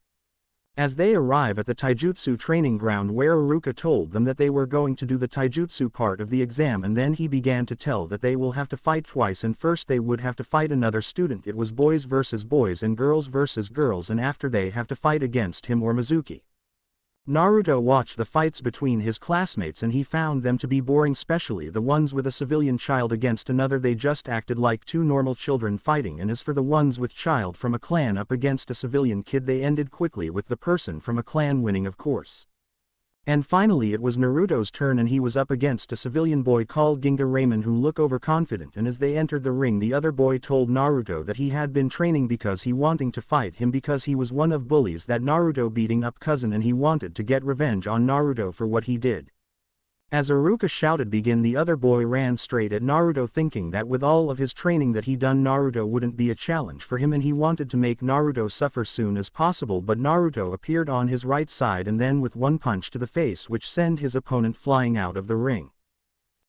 As they arrive at the taijutsu training ground where Iruka told them that they were going to do the taijutsu part of the exam, and then he began to tell that they will have to fight twice, and first they would have to fight another student. It was boys versus boys and girls versus girls, and after they have to fight against him or Mizuki. Naruto watched the fights between his classmates and he found them to be boring, especially the ones with a civilian child against another. They just acted like two normal children fighting, and as for the ones with child from a clan up against a civilian kid, they ended quickly with the person from a clan winning, of course. And finally it was Naruto's turn, and he was up against a civilian boy called Ginga Ramen who looked overconfident, and as they entered the ring the other boy told Naruto that he had been training because he wanting to fight him because he was one of bullies that Naruto beating up cousin, and he wanted to get revenge on Naruto for what he did. As Iruka shouted begin, the other boy ran straight at Naruto thinking that with all of his training that he done Naruto wouldn't be a challenge for him, and he wanted to make Naruto suffer soon as possible, but Naruto appeared on his right side and then with one punch to the face which sent his opponent flying out of the ring.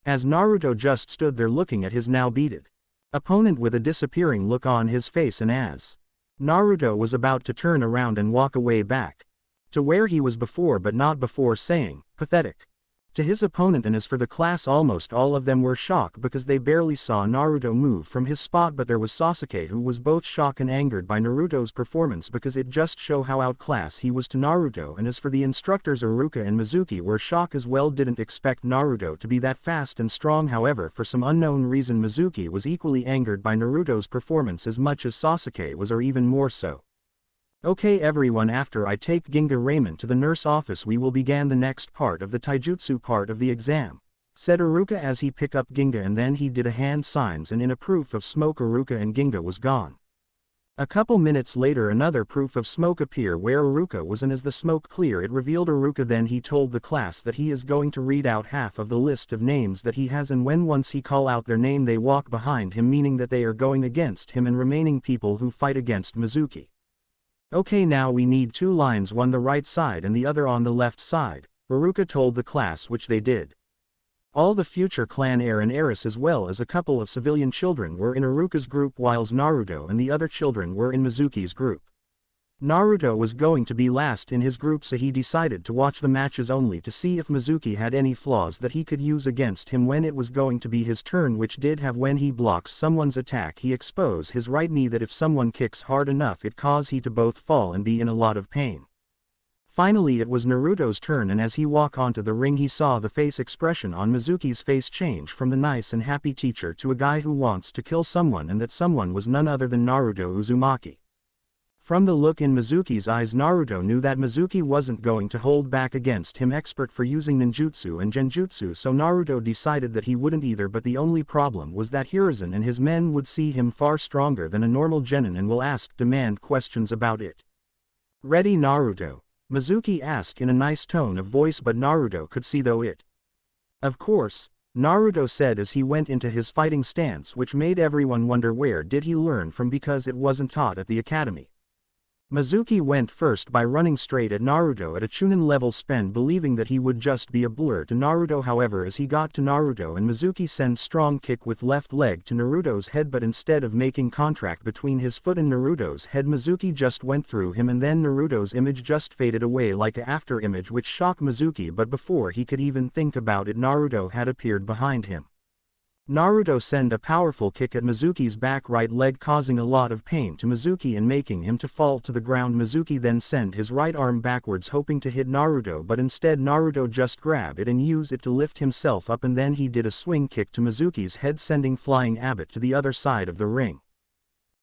As Naruto just stood there looking at his now beaten opponent with a disappearing look on his face, and as Naruto was about to turn around and walk away back to where he was before, but not before saying, "Pathetic," to his opponent, and as for the class almost all of them were shocked because they barely saw Naruto move from his spot, but there was Sasuke who was both shocked and angered by Naruto's performance because it just show how outclassed he was to Naruto, and as for the instructors Iruka and Mizuki were shocked as well, didn't expect Naruto to be that fast and strong. However, for some unknown reason Mizuki was equally angered by Naruto's performance as much as Sasuke was, or even more so. "Okay everyone, after I take Ginga Ramen to the nurse office we will begin the next part of the taijutsu part of the exam," said Iruka as he picked up Ginga, and then he did a hand signs, and in a proof of smoke Iruka and Ginga was gone. A couple minutes later another proof of smoke appeared where Iruka was, and as the smoke cleared it revealed Iruka. Then he told the class that he is going to read out half of the list of names that he has, and when once he call out their name they walk behind him, meaning that they are going against him and remaining people who fight against Mizuki. "Okay, now we need 2 lines, one the right side and the other on the left side," Iruka told the class, which they did. All the future clan heir and heiress as well as a couple of civilian children were in Iruka's group, whilst Naruto and the other children were in Mizuki's group. Naruto was going to be last in his group, so he decided to watch the matches only to see if Mizuki had any flaws that he could use against him when it was going to be his turn, which did have. When he blocks someone's attack he expose his right knee that if someone kicks hard enough it cause he to both fall and be in a lot of pain. Finally it was Naruto's turn, and as he walked onto the ring he saw the face expression on Mizuki's face change from the nice and happy teacher to a guy who wants to kill someone, and that someone was none other than Naruto Uzumaki. From the look in Mizuki's eyes Naruto knew that Mizuki wasn't going to hold back against him, expert for using ninjutsu and genjutsu, so Naruto decided that he wouldn't either, but the only problem was that Hiruzen and his men would see him far stronger than a normal genin and will demand questions about it. "Ready Naruto?" Mizuki asked in a nice tone of voice, but Naruto could see though it. "Of course," Naruto said as he went into his fighting stance, which made everyone wonder where did he learn from because it wasn't taught at the academy. Mizuki went first by running straight at Naruto at a Chunin level spend, believing that he would just be a blur to Naruto. However, as he got to Naruto and Mizuki sent strong kick with left leg to Naruto's head, but instead of making contact between his foot and Naruto's head Mizuki just went through him, and then Naruto's image just faded away like a after image, which shocked Mizuki, but before he could even think about it Naruto had appeared behind him. Naruto sent a powerful kick at Mizuki's back right leg, causing a lot of pain to Mizuki and making him to fall to the ground. Mizuki then sent his right arm backwards hoping to hit Naruto, but instead Naruto just grabbed it and used it to lift himself up, and then he did a swing kick to Mizuki's head, sending flying Abbott to the other side of the ring.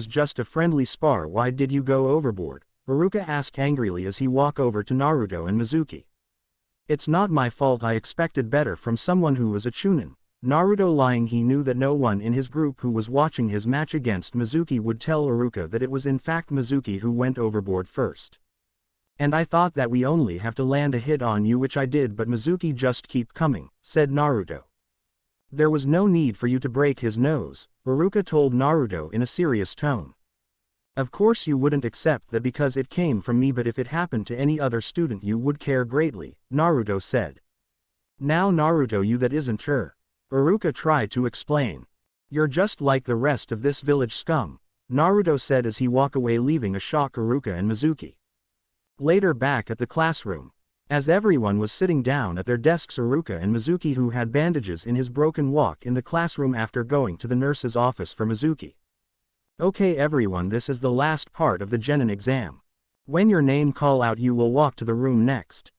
was just a friendly spar. Why did you go overboard? Haruka asked angrily as he walked over to Naruto and Mizuki. It's not my fault. I expected better from someone who was a chunin. Naruto lying. He knew that no one in his group who was watching his match against Mizuki would tell Haruka that it was in fact Mizuki who went overboard first. And I thought that we only have to land a hit on you, which I did, but Mizuki just keep coming, said Naruto. There was no need for you to break his nose, Haruka told Naruto in a serious tone. Of course you wouldn't accept that because it came from me, but if it happened to any other student you would care greatly, Naruto said. Now Naruto, you that isn't her. Haruka tried to explain. You're just like the rest of this village scum, Naruto said as he walked away, leaving a shocked Haruka and Mizuki. Later, back at the classroom. As everyone was sitting down at their desks, Haruka and Mizuki, who had bandages in his broken, walk in the classroom after going to the nurse's office for Mizuki. Okay everyone, this is the last part of the Genin exam. When your name call out you will walk to the room next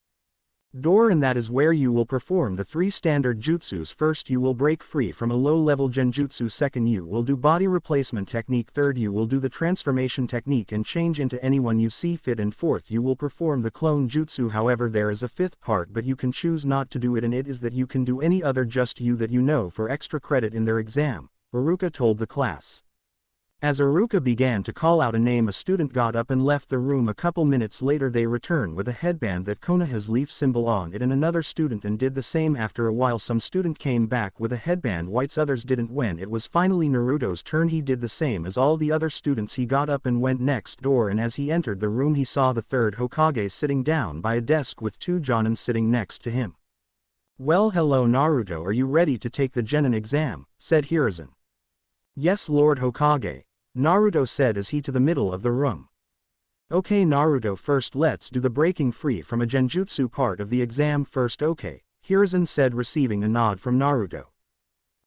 door, and that is where you will perform the 3 standard jutsus. First you will break free from a low-level genjutsu, second you will do body replacement technique, third you will do the transformation technique and change into anyone you see fit, and fourth you will perform the clone jutsu. However, there is a 5th part, but you can choose not to do it, and it is that you can do any other just you that you know for extra credit in their exam, Haruka told the class. As Haruka began to call out a name, a student got up and left the room. A couple minutes later they returned with a headband that Konoha's leaf symbol on it, and another student and did the same. After a while some student came back with a headband whites, others didn't. When it was finally Naruto's turn, he did the same as all the other students. He got up and went next door, and as he entered the room he saw the 3rd Hokage sitting down by a desk with 2 Jonin sitting next to him. Well, hello Naruto, are you ready to take the Genin exam? Said Hiruzen. Yes Lord Hokage, Naruto said as he to the middle of the room. Okay Naruto, first let's do the breaking free from a genjutsu part of the exam first. Okay, Hiruzen said, receiving a nod from Naruto.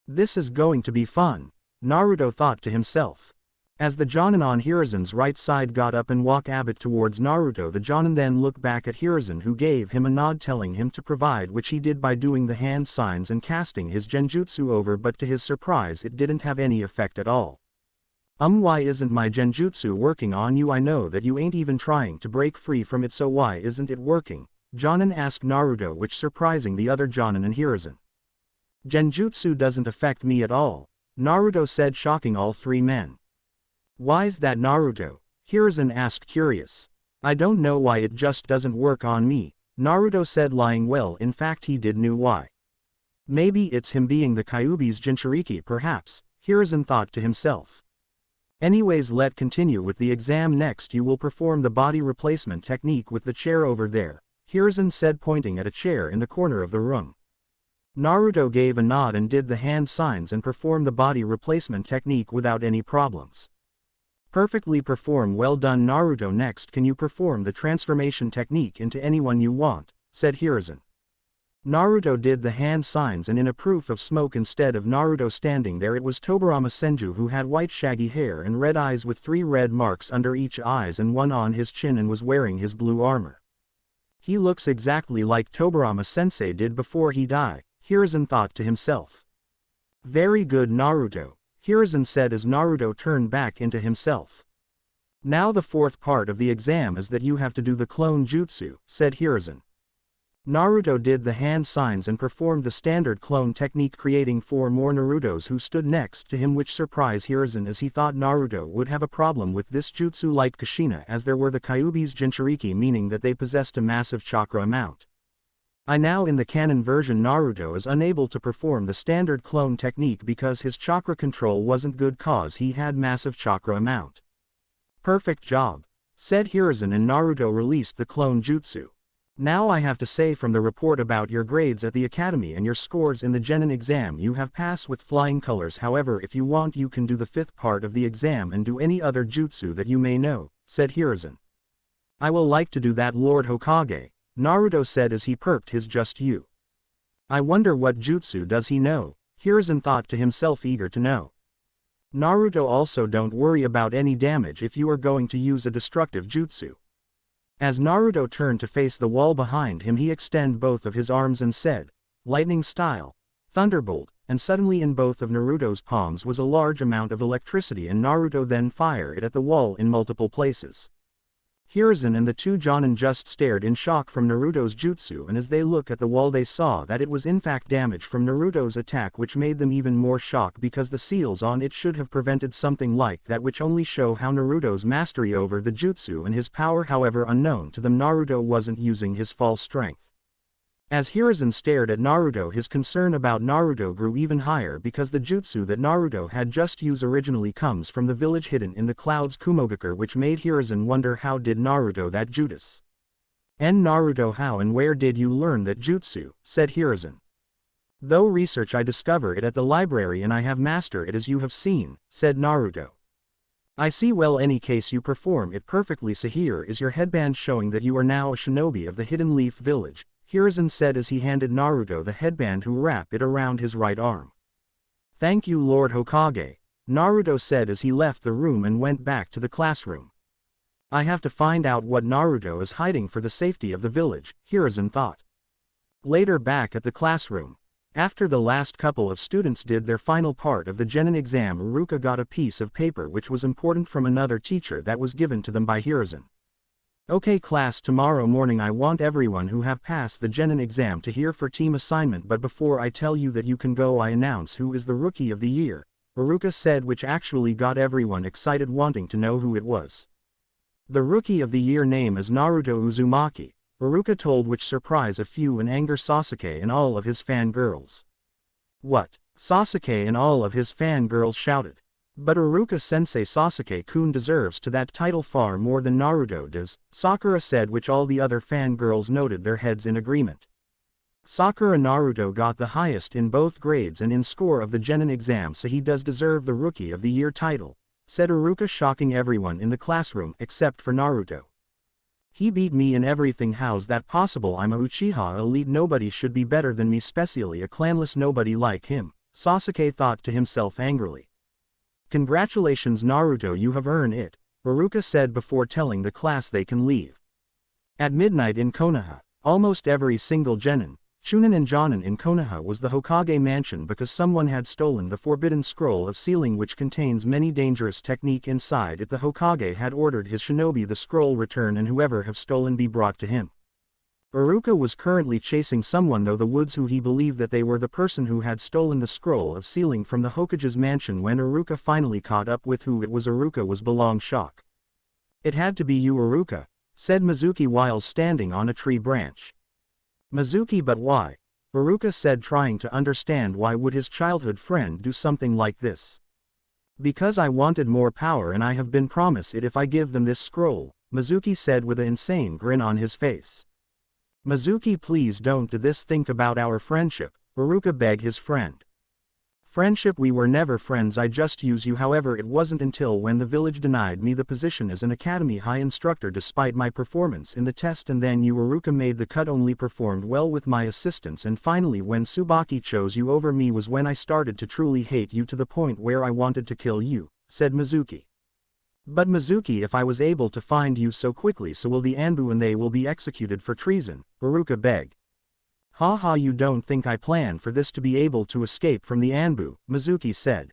This is going to be fun, Naruto thought to himself. As the Jonin on Hiruzen's right side got up and walked a bit towards Naruto, the Jonin then looked back at Hiruzen, who gave him a nod telling him to provide, which he did by doing the hand signs and casting his genjutsu over, but to his surprise it didn't have any effect at all. Why isn't my genjutsu working on you? I know that you ain't even trying to break free from it, so why isn't it working? Jonin asked Naruto, which surprising the other Jonin and Hiruzen. Genjutsu doesn't affect me at all, Naruto said, shocking all 3 men. Why's that Naruto? Hiruzen asked, curious. I don't know why, it just doesn't work on me, Naruto said, lying. Well, in fact he did knew why. Maybe it's him being the Kyuubi's Jinchuriki perhaps, Hiruzen thought to himself. Anyways, let continue with the exam. Next you will perform the body replacement technique with the chair over there, Hiruzen said, pointing at a chair in the corner of the room. Naruto gave a nod and did the hand signs and performed the body replacement technique without any problems. Perfectly perform, well done Naruto. Next can you perform the transformation technique into anyone you want, said Hiruzen. Naruto did the hand signs, and in a proof of smoke, instead of Naruto standing there, it was Tobirama Senju, who had white shaggy hair and red eyes with 3 red marks under each eyes and 1 on his chin, and was wearing his blue armor. He looks exactly like Tobirama sensei did before he died, Hiruzen thought to himself. Very good Naruto, Hiruzen said as Naruto turned back into himself. Now the 4th part of the exam is that you have to do the clone jutsu, said Hiruzen. Naruto did the hand signs and performed the standard clone technique, creating 4 more Narutos who stood next to him, which surprised Hiruzen as he thought Naruto would have a problem with this jutsu like Kushina, as there were the Kyuubi's Jinchuriki, meaning that they possessed a massive chakra amount. Now in the canon version Naruto is unable to perform the standard clone technique because his chakra control wasn't good, cause he had massive chakra amount. Perfect job, said Hiruzen, and Naruto released the clone jutsu. Now I have to say, from the report about your grades at the academy and your scores in the Genin exam, you have passed with flying colors. However, if you want you can do the 5th part of the exam and do any other jutsu that you may know, said Hiruzen. I will like to do that, Lord Hokage, Naruto said as he perked his just you. I wonder what jutsu does he know, Hiruzen thought to himself, eager to know. Naruto also, don't worry about any damage if you are going to use a destructive jutsu. As Naruto turned to face the wall behind him, he extended both of his arms and said, lightning style, thunderbolt, and suddenly in both of Naruto's palms was a large amount of electricity, and Naruto then fired it at the wall in multiple places. Hiruzen and the two Jonin just stared in shock from Naruto's jutsu, and as they looked at the wall they saw that it was in fact damage from Naruto's attack, which made them even more shocked because the seals on it should have prevented something like that, which only show how Naruto's mastery over the jutsu and his power. However, unknown to them, Naruto wasn't using his false strength. As Hiruzen stared at Naruto, his concern about Naruto grew even higher because the jutsu that Naruto had just used originally comes from the village hidden in the clouds Kumogakure, which made Hiruzen wonder how did Naruto that jutsu. Naruto, how and where did you learn that jutsu, said Hiruzen. Though research, I discover it at the library and I have mastered it as you have seen, said Naruto. I see, well, any case you perform it perfectly, so here is your headband showing that you are now a shinobi of the Hidden Leaf Village, Hiruzen said as he handed Naruto the headband, who wrapped it around his right arm. Thank you, Lord Hokage, Naruto said as he left the room and went back to the classroom. I have to find out what Naruto is hiding for the safety of the village, Hiruzen thought. Later, back at the classroom, after the last couple of students did their final part of the Genin exam, Iruka got a piece of paper which was important from another teacher that was given to them by Hiruzen. Okay class, tomorrow morning I want everyone who have passed the Genin exam to here for team assignment, but before I tell you that you can go, I announce who is the Rookie of the Year, Iruka said, which actually got everyone excited, wanting to know who it was. The Rookie of the Year name is Naruto Uzumaki, Iruka told, which surprised a few and anger Sasuke and all of his fangirls. What? Sasuke and all of his fangirls shouted. But Iruka-sensei, Sasuke-kun deserves to that title far more than Naruto does, Sakura said, which all the other fangirls nodded their heads in agreement. Sakura, Naruto got the highest in both grades and in score of the Genin exam, so he does deserve the Rookie of the Year title, said Iruka, shocking everyone in the classroom except for Naruto. He beat me in everything, how's that possible? I'm a Uchiha elite, nobody should be better than me, especially a clanless nobody like him, Sasuke thought to himself angrily. Congratulations Naruto, you have earned it, Iruka said before telling the class they can leave. At midnight in Konoha, almost every single Genin, Chunin and Jonin in Konoha was the Hokage mansion because someone had stolen the forbidden scroll of sealing, which contains many dangerous technique inside it. The Hokage had ordered his shinobi the scroll return and whoever have stolen be brought to him. Iruka was currently chasing someone through the woods who he believed that they were the person who had stolen the scroll of sealing from the Hokage's mansion. When Iruka finally caught up with who it was, Iruka was belong shock. It had to be you, Iruka, said Mizuki while standing on a tree branch. Mizuki, but why? Iruka said, trying to understand why would his childhood friend do something like this. Because I wanted more power and I have been promised it if I give them this scroll, Mizuki said with an insane grin on his face. Mizuki, please don't do this, think about our friendship, Iruka begged his friend. Friendship? We were never friends, I just use you. However, it wasn't until when the village denied me the position as an academy high instructor despite my performance in the test, and then you, Iruka, made the cut, only performed well with my assistance, and finally when Tsubaki chose you over me was when I started to truly hate you, to the point where I wanted to kill you, said Mizuki. But Mizuki, if I was able to find you so quickly, so will the Anbu and they will be executed for treason, Iruka begged. Haha, you don't think I plan for this to be able to escape from the Anbu, Mizuki said.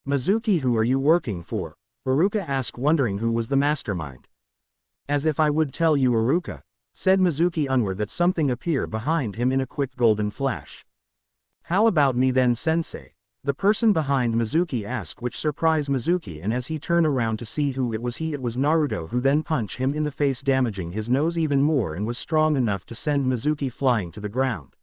Mizuki, who are you working for? Iruka asked, wondering who was the mastermind. As if I would tell you, Iruka, said Mizuki, unaware that something appeared behind him in a quick golden flash. How about me then, sensei? The person behind Mizuki asked, which surprised Mizuki, and as he turned around to see who it was Naruto, who then punched him in the face, damaging his nose even more, and was strong enough to send Mizuki flying to the ground.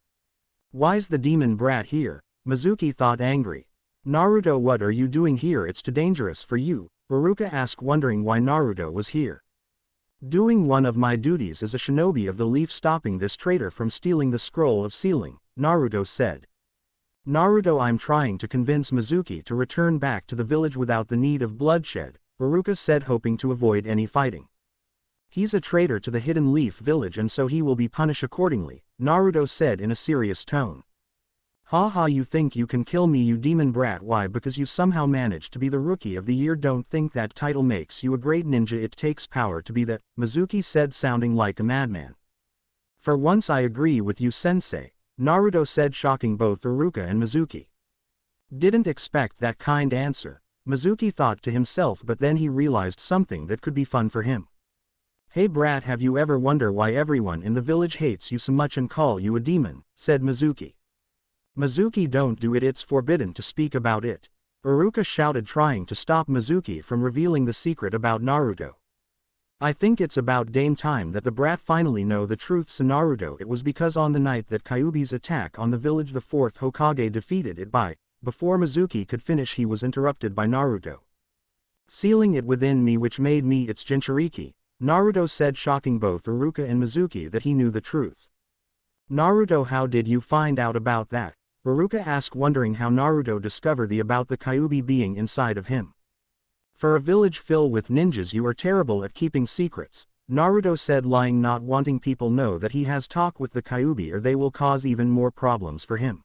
Why's the demon brat here? Mizuki thought, angry. Naruto, what are you doing here? It's too dangerous for you, Iruka asked, wondering why Naruto was here. Doing one of my duties as a shinobi of the leaf, stopping this traitor from stealing the scroll of sealing, Naruto said. Naruto, I'm trying to convince Mizuki to return back to the village without the need of bloodshed, Iruka said, hoping to avoid any fighting. He's a traitor to the Hidden Leaf Village and so he will be punished accordingly, Naruto said in a serious tone. Haha, you think you can kill me, you demon brat? Why? Because you somehow managed to be the Rookie of the Year. Don't think that title makes you a great ninja. It takes power to be that, Mizuki said, sounding like a madman. For once I agree with you, sensei, Naruto said, shocking both Iruka and Mizuki. Didn't expect that kind answer, Mizuki thought to himself, but then he realized something that could be fun for him. Hey brat, have you ever wondered why everyone in the village hates you so much and call you a demon, said Mizuki. Mizuki, don't do it, it's forbidden to speak about it, Iruka shouted, trying to stop Mizuki from revealing the secret about Naruto. I think it's about damn time that the brat finally know the truth, so Naruto, it was because on the night that Kyuubi's attack on the village the fourth Hokage defeated it by, before Mizuki could finish he was interrupted by Naruto. Sealing it within me which made me its Jinchuriki, Naruto said, shocking both Iruka and Mizuki that he knew the truth. Naruto, how did you find out about that? Iruka asked, wondering how Naruto discovered about the Kyuubi being inside of him. For a village filled with ninjas you are terrible at keeping secrets, Naruto said, lying, not wanting people know that he has talked with the Kyuubi or they will cause even more problems for him.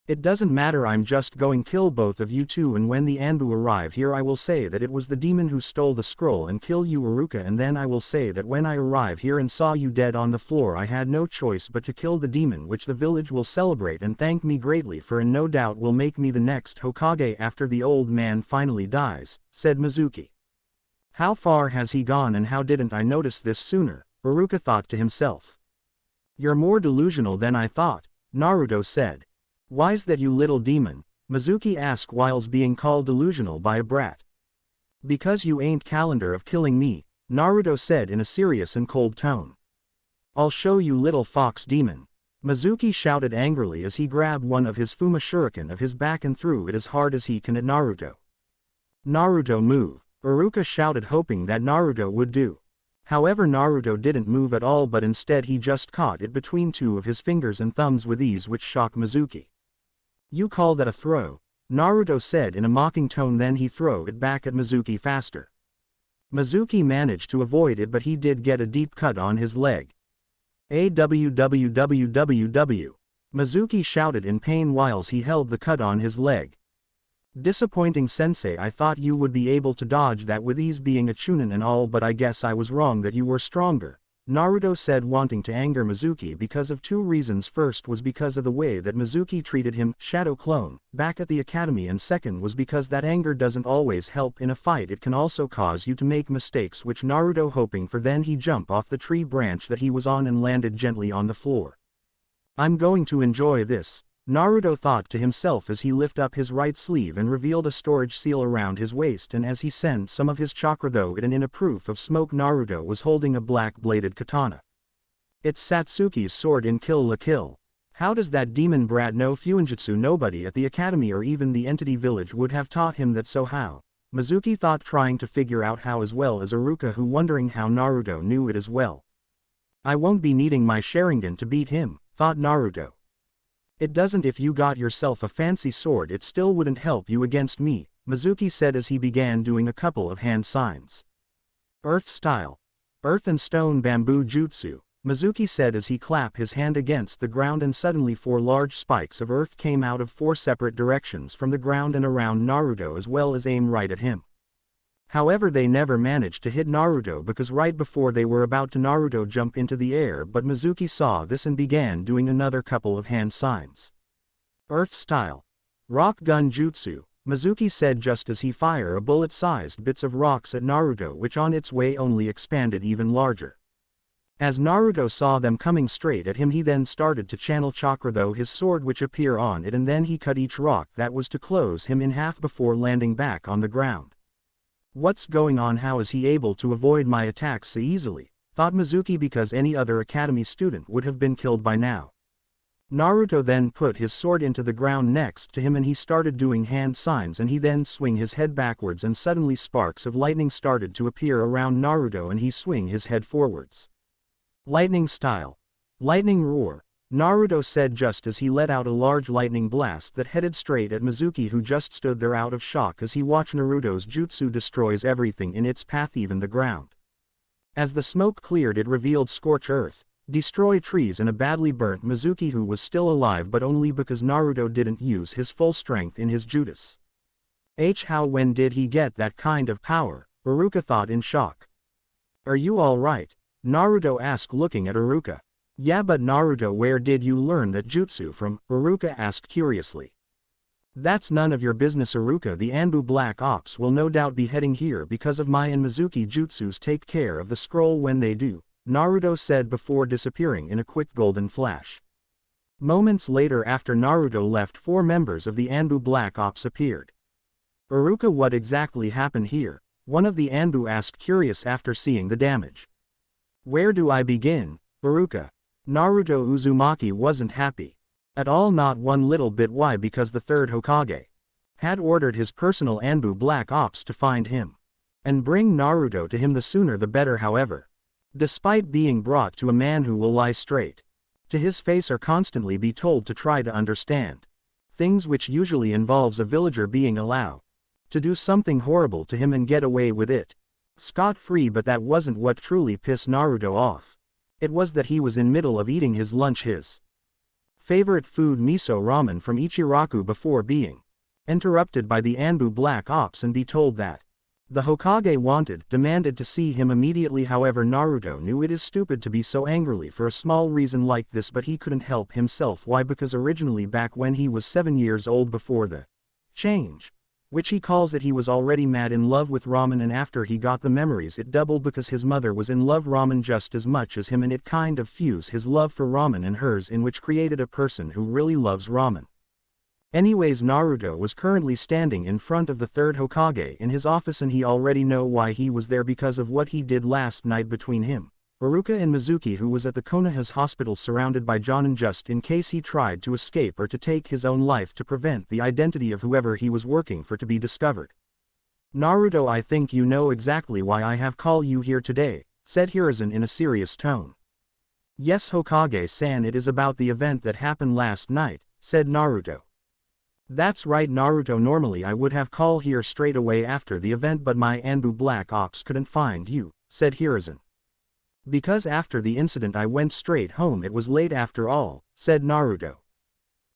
It doesn't matter, I'm just going kill both of you two, and when the Anbu arrive here I will say that it was the demon who stole the scroll and kill you Iruka, and then I will say that when I arrive here and saw you dead on the floor I had no choice but to kill the demon, which the village will celebrate and thank me greatly for, and no doubt will make me the next Hokage after the old man finally dies, said Mizuki. How far has he gone and how didn't I notice this sooner, Iruka thought to himself. You're more delusional than I thought, Naruto said. Why's that, you little demon? Mizuki asked whilst being called delusional by a brat. Because you ain't calendar of killing me, Naruto said in a serious and cold tone. I'll show you, little fox demon, Mizuki shouted angrily as he grabbed one of his Fuma shuriken of his back and threw it as hard as he can at Naruto. Naruto, move, Iruka shouted, hoping that Naruto would do. However, Naruto didn't move at all, but instead he just caught it between two of his fingers and thumbs with ease, which shocked Mizuki. You call that a throw? Naruto said in a mocking tone, then he threw it back at Mizuki faster. Mizuki managed to avoid it, but he did get a deep cut on his leg. AWWWWW, Mizuki shouted in pain whilst he held the cut on his leg. Disappointing, sensei, I thought you would be able to dodge that with ease, being a chunin and all, but I guess I was wrong that you were stronger, Naruto said, wanting to anger Mizuki because of two reasons. First was because of the way that Mizuki treated him, Shadow Clone, back at the academy, and second was because that anger doesn't always help in a fight, it can also cause you to make mistakes, which Naruto hoping for. Then he jumped off the tree branch that he was on and landed gently on the floor. I'm going to enjoy this, Naruto thought to himself as he lifted up his right sleeve and revealed a storage seal around his waist, and as he sent some of his chakra though it and in a proof of smoke, Naruto was holding a black-bladed katana. It's Satsuki's sword in Kill la Kill. How does that demon brat know Fuinjutsu? Nobody at the academy or even the entity village would have taught him that, so how? Mizuki thought, trying to figure out how, as well as Iruka, who wondering how Naruto knew it as well. I won't be needing my Sharingan to beat him, thought Naruto. It doesn't. If you got yourself a fancy sword it still wouldn't help you against me, Mizuki said as he began doing a couple of hand signs. Earth style. Earth and stone bamboo jutsu, Mizuki said as he clapped his hand against the ground, and suddenly 4 large spikes of earth came out of 4 separate directions from the ground and around Naruto, as well as aim right at him. However, they never managed to hit Naruto because right before they were about to, Naruto jump into the air, but Mizuki saw this and began doing another couple of hand signs. Earth style. Rock gun jutsu, Mizuki said just as he fired a bullet-sized bits of rocks at Naruto, which on its way only expanded even larger. As Naruto saw them coming straight at him, he then started to channel chakra though his sword which appeared on it, and then he cut each rock that was to close him in half before landing back on the ground. What's going on? How is he able to avoid my attacks so easily? Thought Mizuki, because any other academy student would have been killed by now. Naruto then put his sword into the ground next to him and he started doing hand signs, and he then swing his head backwards and suddenly sparks of lightning started to appear around Naruto and he swing his head forwards. Lightning style. Lightning roar. Naruto said just as he let out a large lightning blast that headed straight at Mizuki, who just stood there out of shock as he watched Naruto's jutsu destroys everything in its path, even the ground. As the smoke cleared, it revealed scorch earth, destroy trees, and a badly burnt Mizuki who was still alive, but only because Naruto didn't use his full strength in his jutsu. How when did he get that kind of power? Iruka thought in shock. Are you alright? Naruto asked, looking at Iruka. Yeah, but Naruto, where did you learn that jutsu from? Iruka asked curiously. That's none of your business, Iruka. The Anbu Black Ops will no doubt be heading here because of my and Mizuki jutsus. Take care of the scroll when they do, Naruto said before disappearing in a quick golden flash. Moments later, after Naruto left, 4 members of the Anbu Black Ops appeared. Iruka, what exactly happened here? One of the Anbu asked, curious after seeing the damage. Where do I begin, Iruka? Naruto Uzumaki wasn't happy. At all, not one little bit. Why? Because the third Hokage had ordered his personal Anbu Black Ops to find him and bring Naruto to him. The sooner the better, however. Despite being brought to a man who will lie straight to his face or constantly be told to try to understand things, which usually involves a villager being allowed to do something horrible to him and get away with it scot-free. But that wasn't what truly pissed Naruto off. It was that he was in middle of eating his lunch, his favorite food, miso ramen from Ichiraku, before being interrupted by the Anbu Black Ops and be told that the Hokage demanded to see him immediately. However, Naruto knew it is stupid to be so angrily for a small reason like this, but he couldn't help himself. Why? Because originally, back when he was 7 years old, before the change, which he calls it, he was already mad in love with ramen, and after he got the memories it doubled because his mother was in love ramen just as much as him, and it kind of fused his love for ramen and hers, in which created a person who really loves ramen. Anyways, Naruto was currently standing in front of the third Hokage in his office, and he already know why he was there, because of what he did last night between him, Iruka, and Mizuki, who was at the Konoha's hospital surrounded by Jonin just in case he tried to escape or to take his own life, to prevent the identity of whoever he was working for to be discovered. Naruto, I think you know exactly why I have called you here today, said Hiruzen in a serious tone. Yes, Hokage-san, it is about the event that happened last night, said Naruto. That's right, Naruto. Normally I would have called here straight away after the event, but my Anbu Black Ops couldn't find you, said Hiruzen. Because after the incident I went straight home. It was late after all, said Naruto.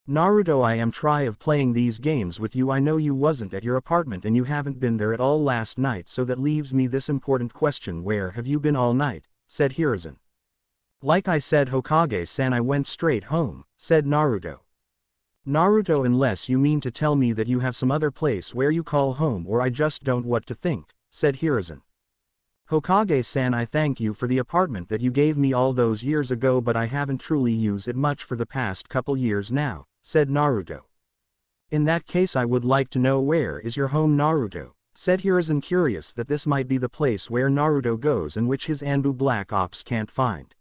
Naruto, I am tired of playing these games with you. I know you wasn't at your apartment and you haven't been there at all last night, so that leaves me this important question. Where have you been all night? Said Hiruzen. Like I said, Hokage-san, I went straight home, said Naruto. Naruto, unless you mean to tell me that you have some other place where you call home, or I just don't what to think, said Hiruzen. Hokage-san, I thank you for the apartment that you gave me all those years ago, but I haven't truly used it much for the past couple years now, said Naruto. In that case, I would like to know, where is your home, Naruto? Said Hiruzen, curious that this might be the place where Naruto goes and which his Anbu Black Ops can't find.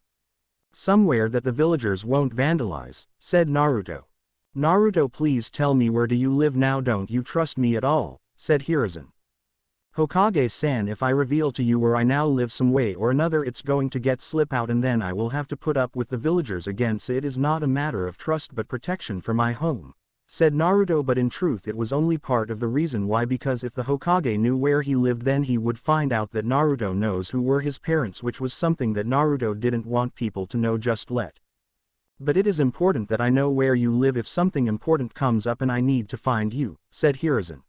Somewhere that the villagers won't vandalize, said Naruto. Naruto, please tell me, where do you live now? Don't you trust me at all? Said Hiruzen. Hokage-san, if I reveal to you where I now live, some way or another it's going to get slip out, and then I will have to put up with the villagers again, so it is not a matter of trust but protection for my home, said Naruto. But in truth it was only part of the reason why, because if the Hokage knew where he lived, then he would find out that Naruto knows who were his parents, which was something that Naruto didn't want people to know just yet. But it is important that I know where you live if something important comes up and I need to find you, said Hiruzen.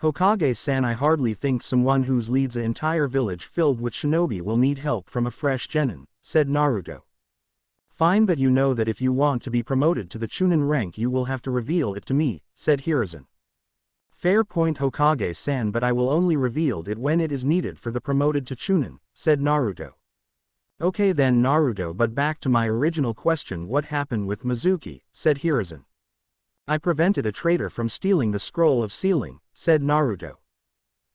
Hokage-san, I hardly think someone who leads an entire village filled with shinobi will need help from a fresh genin, said Naruto. Fine, but you know that if you want to be promoted to the Chunin rank you will have to reveal it to me, said Hiruzen. Fair point, Hokage-san, but I will only reveal it when it is needed for the promoted to Chunin, said Naruto. Okay then, Naruto, but back to my original question, what happened with Mizuki, said Hiruzen. I prevented a traitor from stealing the scroll of sealing, said Naruto.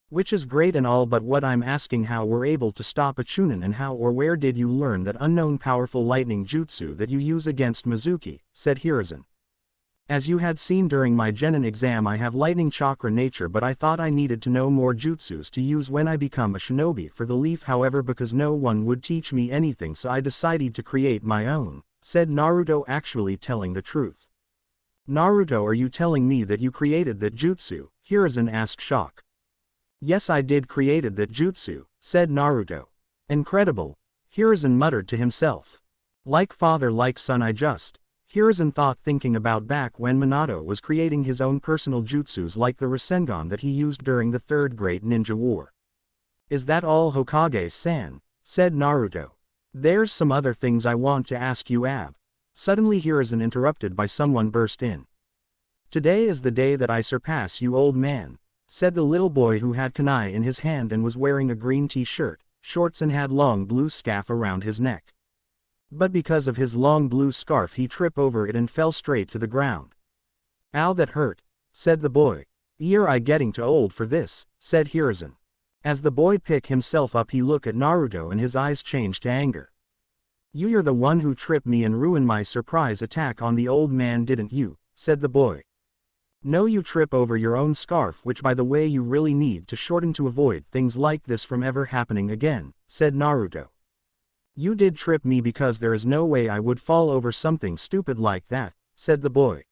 Which is great and all, but what I'm asking, how were able to stop a Chunin, and how or where did you learn that unknown powerful lightning jutsu that you use against Mizuki, said Hiruzen. As you had seen during my genin exam, I have lightning chakra nature, but I thought I needed to know more jutsus to use when I become a shinobi for the leaf, however because no one would teach me anything, so I decided to create my own, said Naruto, actually telling the truth. Naruto, are you telling me that you created that jutsu? Hiruzen asked, shocked. Yes, I did created that jutsu, said Naruto. Incredible, Hiruzen muttered to himself. Like father like son, I just. Hiruzen thought, thinking about back when Minato was creating his own personal jutsus like the Rasengan that he used during the Third Great Ninja War. Is that all, Hokage-san? Said Naruto. There's some other things I want to ask you, Ab. Suddenly Hiruzen interrupted by someone burst in. Today is the day that I surpass you, old man, said the little boy who had kunai in his hand and was wearing a green t-shirt, shorts and had long blue scarf around his neck. But because of his long blue scarf he tripped over it and fell straight to the ground. Ow, that hurt, said the boy. You're I getting too old for this, said Hiruzen. As the boy picked himself up he looked at Naruto and his eyes changed to anger. You're the one who tripped me and ruined my surprise attack on the old man, didn't you? Said the boy. No, you trip over your own scarf, which by the way you really need to shorten to avoid things like this from ever happening again, said Naruto. You did trip me because there is no way I would fall over something stupid like that, said the boy.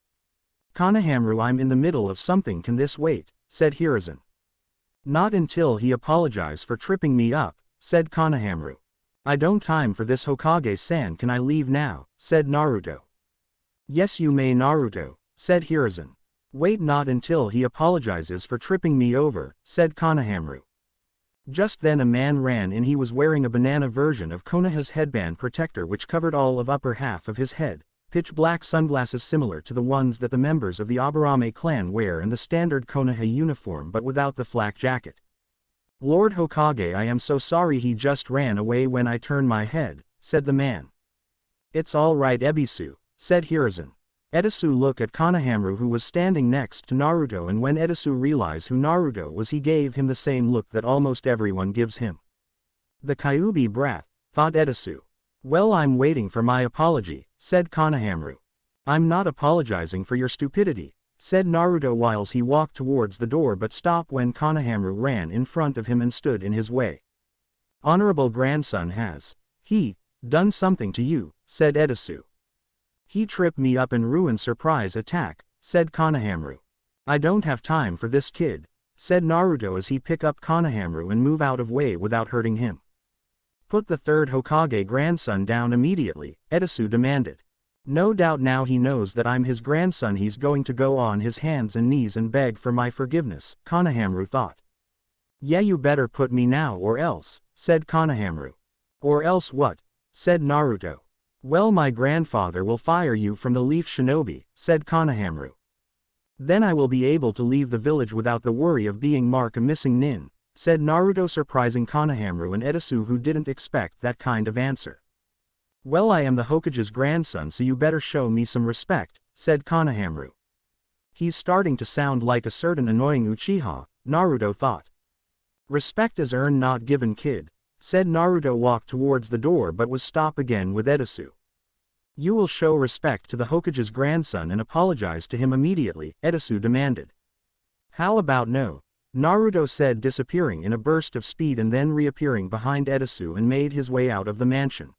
Konohamaru, I'm in the middle of something, can this wait? Said Hiruzen. Not until he apologized for tripping me up, said Konohamaru. I don't time for this, Hokage-san, can I leave now? Said Naruto. Yes you may, Naruto, said Hiruzen. Wait, not until he apologizes for tripping me over, said Konohamaru. Just then a man ran in. He was wearing a banana version of Konoha's headband protector which covered all of upper half of his head, pitch black sunglasses similar to the ones that the members of the Aburame clan wear, and the standard Konoha uniform but without the flak jacket. Lord Hokage, I am so sorry, he just ran away when I turned my head, said the man. It's all right, Ebisu, said Hiruzen. Ebisu looked at Konohamaru who was standing next to Naruto, and when Ebisu realized who Naruto was he gave him the same look that almost everyone gives him. The Kyuubi brat, thought Ebisu. Well, I'm waiting for my apology, said Konohamaru. I'm not apologizing for your stupidity, said Naruto whilst he walked towards the door but stopped when Konohamaru ran in front of him and stood in his way. Honorable grandson, has he done something to you? Said Ebisu. He tripped me up and ruined surprise attack, said Konohamaru. I don't have time for this kid, said Naruto as he picked up Konohamaru and move out of way without hurting him. Put the third Hokage grandson down immediately, Ebisu demanded. No doubt now he knows that I'm his grandson he's going to go on his hands and knees and beg for my forgiveness, Konohamaru thought. Yeah, you better put me now or else, said Konohamaru. Or else what? Said Naruto. Well, my grandfather will fire you from the Leaf Shinobi, said Konohamaru. Then I will be able to leave the village without the worry of being marked a missing nin, said Naruto, surprising Konohamaru and Ebisu who didn't expect that kind of answer. Well, I am the Hokage's grandson, so you better show me some respect, said Konohamaru. He's starting to sound like a certain annoying Uchiha, Naruto thought. Respect is earned, not given, kid, said Naruto. Walked towards the door but was stopped again with Ebisu. You will show respect to the Hokage's grandson and apologize to him immediately, Ebisu demanded. How about no? Naruto said, disappearing in a burst of speed and then reappearing behind Ebisu and made his way out of the mansion.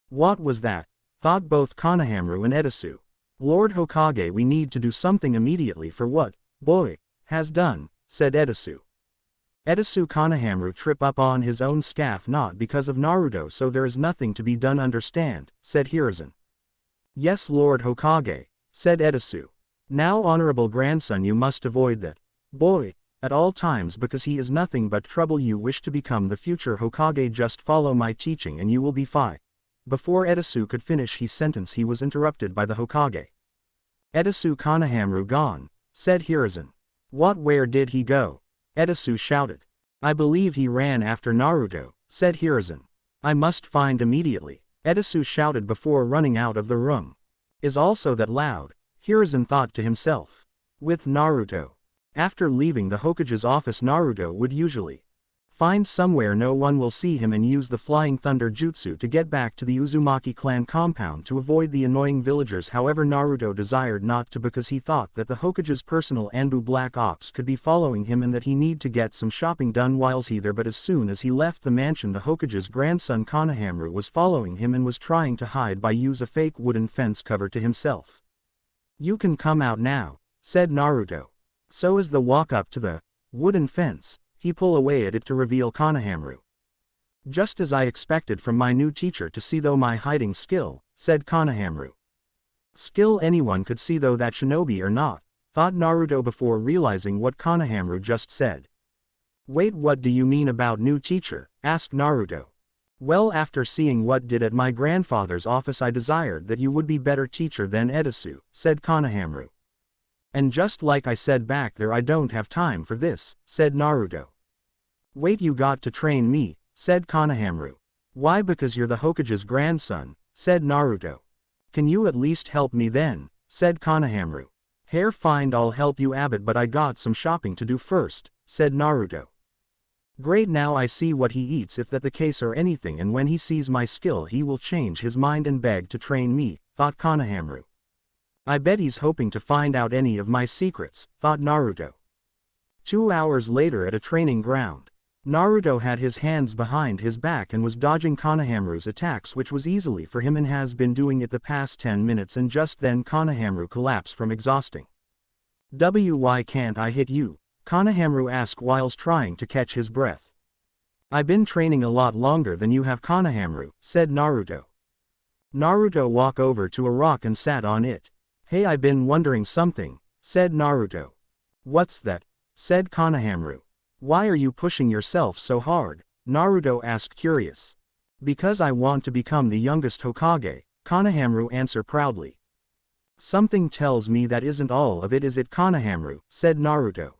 What was that? Thought both Konohamaru and Ebisu. Lord Hokage, we need to do something immediately for what boy has done, said Ebisu. Ebisu, Konohamaru trip up on his own scarf not because of Naruto, so there is nothing to be done, understand, said Hiruzen. Yes, Lord Hokage, said Ebisu. Now, honorable grandson, you must avoid that boy at all times because he is nothing but trouble. You wish to become the future Hokage, just follow my teaching and you will be fine. Before Ebisu could finish his sentence he was interrupted by the Hokage. Ebisu, Konohamaru gone, said Hiruzen. What, where did he go? Ebisu shouted. I believe he ran after Naruto, said Hiruzen. I must find immediately, Ebisu shouted before running out of the room. Is also that loud? Hiruzen thought to himself. With Naruto. After leaving the Hokage's office, Naruto would usually Find somewhere no one will see him and use the flying thunder jutsu to get back to the Uzumaki clan compound to avoid the annoying villagers. However, Naruto desired not to because he thought that the Hokage's personal Anbu Black Ops could be following him and that he need to get some shopping done whilst he there. But as soon as he left the mansion, the Hokage's grandson Konohamaru was following him and was trying to hide by use a fake wooden fence cover to himself. "You can come out now," said Naruto. So as the walk up to the wooden fence, he pull away at it to reveal Konohamaru. "Just as I expected from my new teacher to see though my hiding skill," said Konohamaru. "Skill anyone could see though that shinobi or not," thought Naruto before realizing what Konohamaru just said. "Wait, what do you mean about new teacher?" asked Naruto. "Well, after seeing what did at my grandfather's office, I desired that you would be better teacher than Edasu," said Konohamaru. "And just like I said back there, I don't have time for this," said Naruto. "Wait, you got to train me," said Konohamaru. "Why, because you're the Hokage's grandson," said Naruto. "Can you at least help me then?" said Konohamaru. "Hair find, I'll help you Abbott, but I got some shopping to do first," said Naruto. "Great, now I see what he eats, if that the case or anything, and when he sees my skill he will change his mind and beg to train me," thought Konohamaru. "I bet he's hoping to find out any of my secrets," thought Naruto. 2 hours later at a training ground, Naruto had his hands behind his back and was dodging Konohamaru's attacks, which was easily for him and has been doing it the past 10 minutes, and just then Konohamaru collapsed from exhausting. "Why can't I hit you?" Konohamaru asked whilst trying to catch his breath. "I've been training a lot longer than you have, Konohamaru," said Naruto. Naruto walked over to a rock and sat on it. "Hey, I've been wondering something," said Naruto. "What's that?" said Konohamaru. "Why are you pushing yourself so hard?" Naruto asked, curious. "Because I want to become the youngest Hokage," Konohamaru answered proudly. "Something tells me that isn't all of it, is it, Konohamaru?" said Naruto.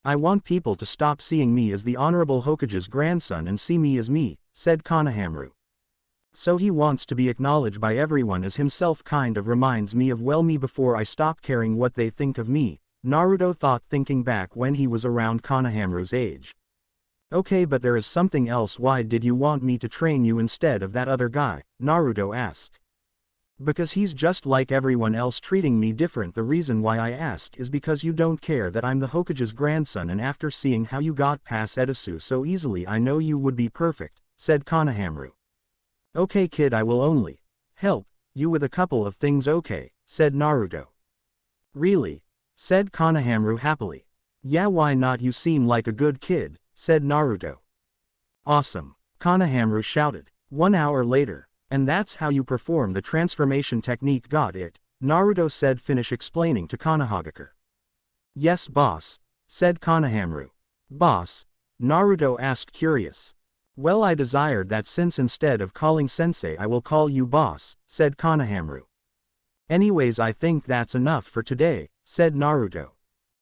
"I want people to stop seeing me as the honorable Hokage's grandson and see me as me," said Konohamaru. "So he wants to be acknowledged by everyone as himself, kind of reminds me of me before I stop caring what they think of me," Naruto thought, thinking back when he was around Konohamaru's age. "Okay, but there is something else. Why did you want me to train you instead of that other guy?" Naruto asked. "Because he's just like everyone else, treating me different. The reason why I ask is because you don't care that I'm the Hokage's grandson, and after seeing how you got past Edasu so easily, I know you would be perfect," said Konohamaru. "Okay kid, I will only help you with a couple of things, okay?" said Naruto. "Really?" said Konohamaru happily. "Yeah, why not? You seem like a good kid," said Naruto. "Awesome!" Konohamaru shouted. 1 hour later. "And that's how you perform the transformation technique, got it?" Naruto said, finish explaining to Konohagakure. "Yes boss," said Konohamaru. "Boss?" Naruto asked, curious. "Well, I desired that, since instead of calling sensei I will call you boss," said Konohamaru. "Anyways, I think that's enough for today," said Naruto.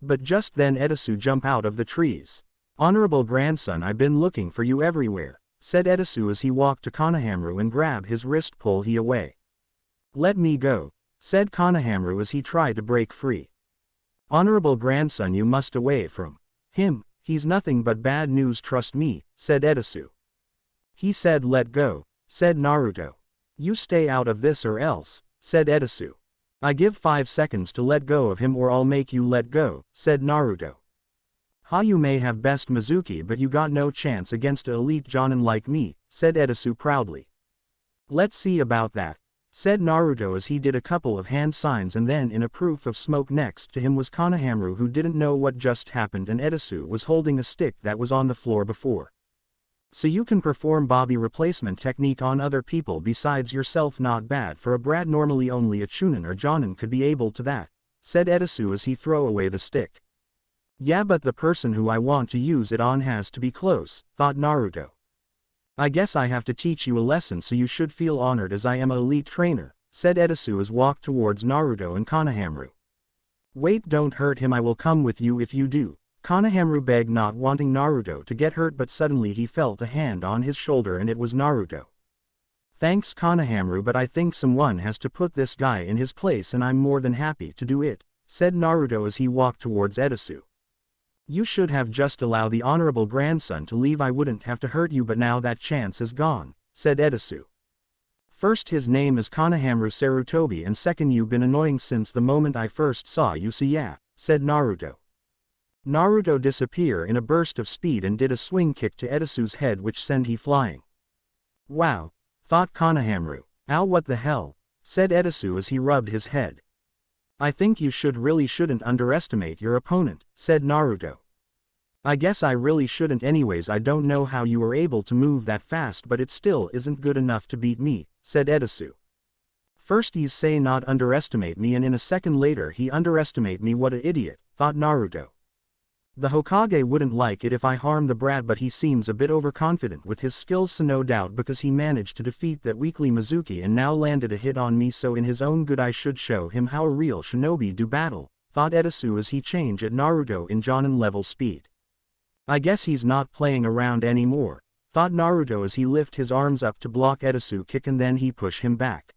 But just then Edasu jumped out of the trees. "Honorable grandson, I've been looking for you everywhere," said Edasu as he walked to Konohamaru and grabbed his wrist, pull he away. "Let me go," said Konohamaru as he tried to break free. "Honorable grandson, you must away from him, he's nothing but bad news, trust me," said Edasu. "He said let go," said Naruto. "You stay out of this or else," said Edasu. "I give 5 seconds to let go of him or I'll make you let go," said Naruto. "Ha, you may have best Mizuki, but you got no chance against a elite jonin like me," said Edasu proudly. "Let's see about that," said Naruto as he did a couple of hand signs, and then in a proof of smoke next to him was Konohamaru, who didn't know what just happened, and Edasu was holding a stick that was on the floor before. "So you can perform body replacement technique on other people besides yourself, not bad for a brat, normally only a chunin or jonin could be able to that," said Edasu as he threw away the stick. "Yeah, but the person who I want to use it on has to be close," thought Naruto. "I guess I have to teach you a lesson, so you should feel honored as I am an elite trainer," said Edasu as walked towards Naruto and Konohamaru. "Wait, don't hurt him, I will come with you if you do," Konohamaru begged, not wanting Naruto to get hurt, but suddenly he felt a hand on his shoulder and it was Naruto. "Thanks Konohamaru, but I think someone has to put this guy in his place and I'm more than happy to do it," said Naruto as he walked towards Edasu. You should have just allowed the honorable grandson to leave. I wouldn't have to hurt you, but now that chance is gone, said Edasu. First, his name is Konohamaru Sarutobi, and second, you've been annoying since the moment I first saw you. So yeah, said Naruto. Naruto disappeared in a burst of speed and did a swing kick to Edasu's head which sent he flying. Wow, thought Konohamaru. Ow, what the hell, said Edasu as he rubbed his head. I think you shouldn't underestimate your opponent, said Naruto. I guess I really shouldn't anyways. I don't know how you were able to move that fast, but it still isn't good enough to beat me, said Edasu. First he's say not underestimate me, and in a second later he underestimate me. What a idiot, thought Naruto. The Hokage wouldn't like it if I harm the brat, but he seems a bit overconfident with his skills, so no doubt because he managed to defeat that weakly Mizuki and now landed a hit on me, so in his own good I should show him how a real shinobi do battle, thought Edasu as he changed at Naruto in Jonin level speed. I guess he's not playing around anymore, thought Naruto as he lift his arms up to block Edasu kick, and then he push him back.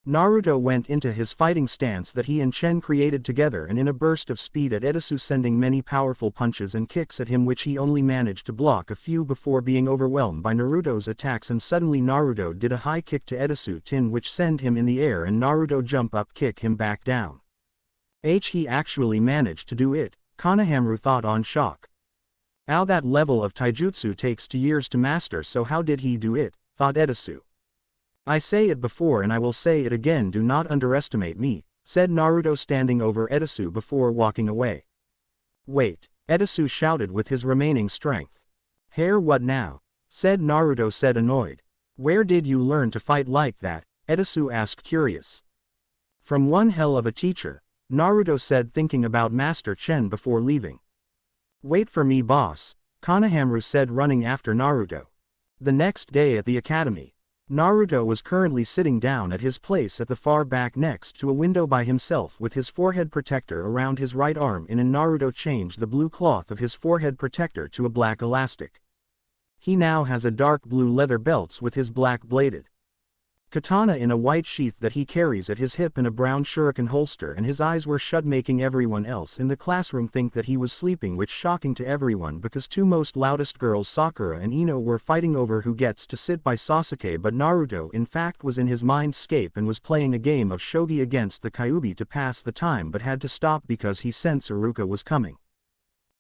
Naruto went into his fighting stance that he and Chen created together, and in a burst of speed at Edasu, sending many powerful punches and kicks at him which he only managed to block a few before being overwhelmed by Naruto's attacks, and suddenly Naruto did a high kick to Edasu Tin which sent him in the air, and Naruto jump up kick him back down. He actually managed to do it, Konohamaru thought on shock. Ow, that level of taijutsu takes 2 years to master, so how did he do it, thought Edasu. I say it before and I will say it again, do not underestimate me, said Naruto standing over Edasu before walking away. Wait, Edasu shouted with his remaining strength. Hair, what now? Said Naruto said annoyed. Where did you learn to fight like that? Edasu asked curious. From one hell of a teacher, Naruto said, thinking about Master Chen before leaving. Wait for me, boss, Konohamaru said running after Naruto. The next day at the academy, Naruto was currently sitting down at his place at the far back next to a window by himself with his forehead protector around his right arm in, and Naruto changed the blue cloth of his forehead protector to a black elastic. He now has a dark blue leather belts with his black bladed katana in a white sheath that he carries at his hip, and a brown shuriken holster, and his eyes were shut, making everyone else in the classroom think that he was sleeping, which shocking to everyone because two most loudest girls, Sakura and Ino, were fighting over who gets to sit by Sasuke, but Naruto in fact was in his mindscape and was playing a game of shogi against the Kyuubi to pass the time, but had to stop because he sensed Iruka was coming.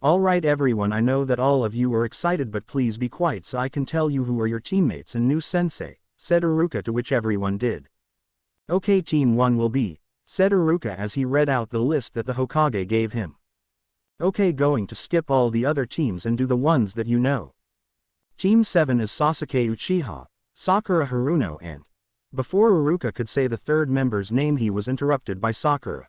Alright everyone, I know that all of you are excited, but please be quiet so I can tell you who are your teammates and new sensei, said Iruka, to which everyone did. Okay, team 1 will be, said Iruka as he read out the list that the Hokage gave him. Okay, going to skip all the other teams and do the ones that you know. Team 7 is Sasuke Uchiha, Sakura Haruno, and before Iruka could say the third member's name he was interrupted by Sakura.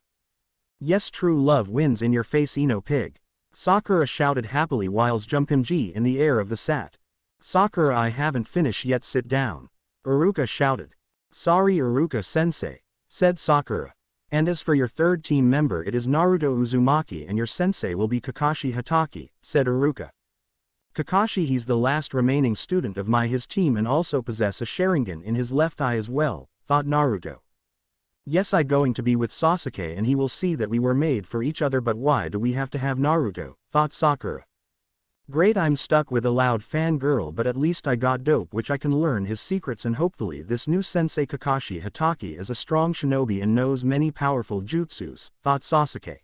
Yes, true love wins in your face, Ino pig, Sakura shouted happily whilst jumping in the air of the sat. Sakura, I haven't finished yet, sit down, Iruka shouted. Sorry Iruka-sensei, said Sakura. And as for your third team member, it is Naruto Uzumaki, and your sensei will be Kakashi Hatake, said Iruka. Kakashi, he's the last remaining student of his team and also possess a Sharingan in his left eye as well, thought Naruto. Yes, I going to be with Sasuke and he will see that we were made for each other, but why do we have to have Naruto, thought Sakura. Great, I'm stuck with a loud fangirl, but at least I got dope which I can learn his secrets, and hopefully this new sensei Kakashi Hatake is a strong shinobi and knows many powerful jutsus, thought Sasuke.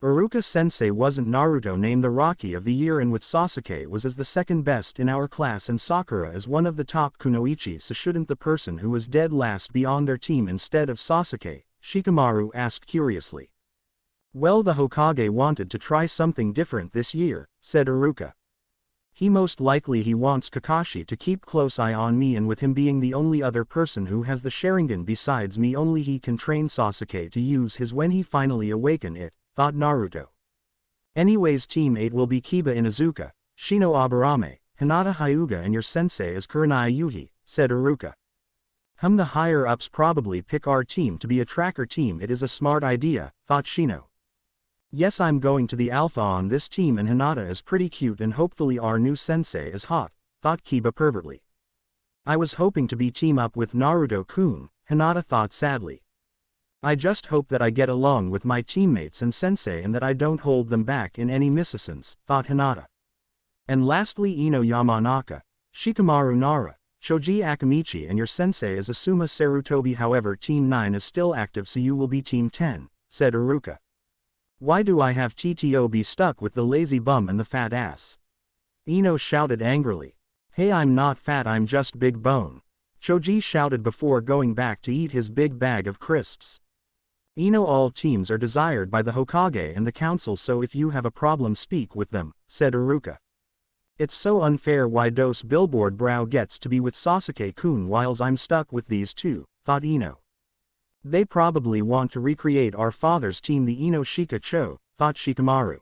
Iruka-sensei wasn't Naruto named the Rocky of the Year, and with Sasuke was as the second best in our class and Sakura as one of the top kunoichi, so shouldn't the person who was dead last be on their team instead of Sasuke? Shikamaru asked curiously. Well, the Hokage wanted to try something different this year, said Iruka. He most likely he wants Kakashi to keep close eye on me, and with him being the only other person who has the Sharingan besides me, only he can train Sasuke to use his when he finally awaken it, thought Naruto. Anyways, team 8 will be Kiba Inuzuka, Shino Aburame, Hinata Hyuga, and your sensei is Kurenai Yuhi, said Iruka. The higher ups probably pick our team to be a tracker team. It is a smart idea, thought Shino. Yes, I'm going to the alpha on this team, and Hinata is pretty cute and hopefully our new sensei is hot, thought Kiba pervertly. I was hoping to be team up with Naruto-kun, Hinata thought sadly. I just hope that I get along with my teammates and sensei and that I don't hold them back in any missions, thought Hinata. And lastly Ino Yamanaka, Shikamaru Nara, Shoji Akamichi and your sensei is Asuma Sarutobi, however Team 9 is still active so you will be Team 10, said Iruka. Why do I have TTO be stuck with the lazy bum and the fat ass? Ino shouted angrily. Hey, I'm not fat, I'm just big bone. Shoji shouted before going back to eat his big bag of crisps. Ino, all teams are desired by the Hokage and the council, so if you have a problem speak with them, said Iruka. It's so unfair why Dos Billboard Brow gets to be with Sasuke-kun whiles I'm stuck with these two, thought Ino. They probably want to recreate our father's team, the Ino Shika Cho, thought Shikamaru.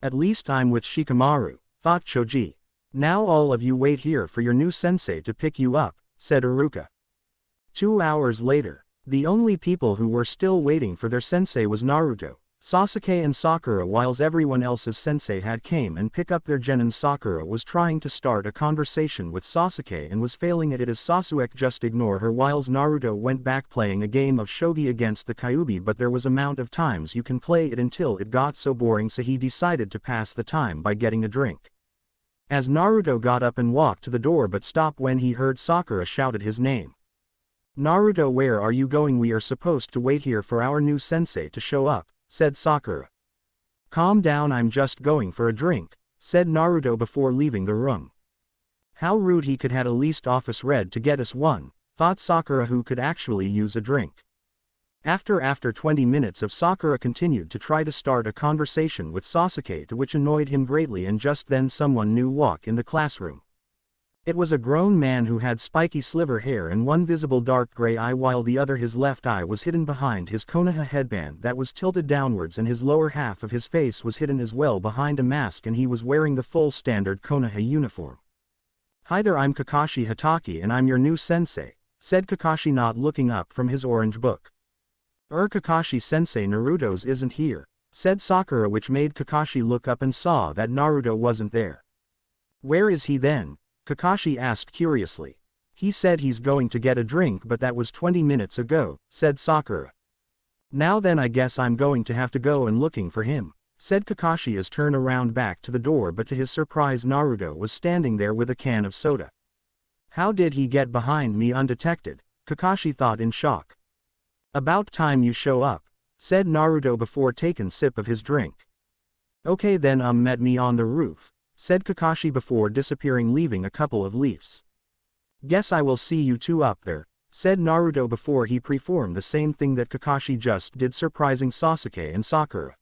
At least I'm with Shikamaru, thought Shoji. Now all of you wait here for your new sensei to pick you up, said Iruka. 2 hours later, the only people who were still waiting for their sensei was Naruto, Sasuke and Sakura, whiles everyone else's sensei had came and pick up their genin. Sakura was trying to start a conversation with Sasuke and was failing at it as Sasuke just ignore her, whiles Naruto went back playing a game of shogi against the Kyuubi, but there was amount of times you can play it until it got so boring, so he decided to pass the time by getting a drink. As Naruto got up and walked to the door but stopped when he heard Sakura shouted his name. Naruto, where are you going? We are supposed to wait here for our new sensei to show up, said Sakura. Calm down, I'm just going for a drink, said Naruto before leaving the room. How rude, he could had at least office red to get us one, thought Sakura, who could actually use a drink. After 20 minutes of Sakura continued to try to start a conversation with Sasuke, to which annoyed him greatly, and just then someone new walked in the classroom. It was a grown man who had spiky sliver hair and one visible dark gray eye, while the other, his left eye, was hidden behind his Konoha headband that was tilted downwards, and his lower half of his face was hidden as well behind a mask, and he was wearing the full standard Konoha uniform. Hi there, I'm Kakashi Hatake and I'm your new sensei, said Kakashi, not looking up from his orange book. Kakashi-sensei, Naruto's isn't here, said Sakura, which made Kakashi look up and saw that Naruto wasn't there. Where is he then? Kakashi asked curiously. He said he's going to get a drink, but that was 20 minutes ago, said Sakura. Now then, I guess I'm going to have to go and looking for him, said Kakashi as turned around back to the door, but to his surprise Naruto was standing there with a can of soda. How did he get behind me undetected? Kakashi thought in shock. About time you show up, said Naruto before taking sip of his drink. Okay then, met me on the roof, said Kakashi before disappearing, leaving a couple of leaves. Guess I will see you two up there, said Naruto before he performed the same thing that Kakashi just did, surprising Sasuke and Sakura.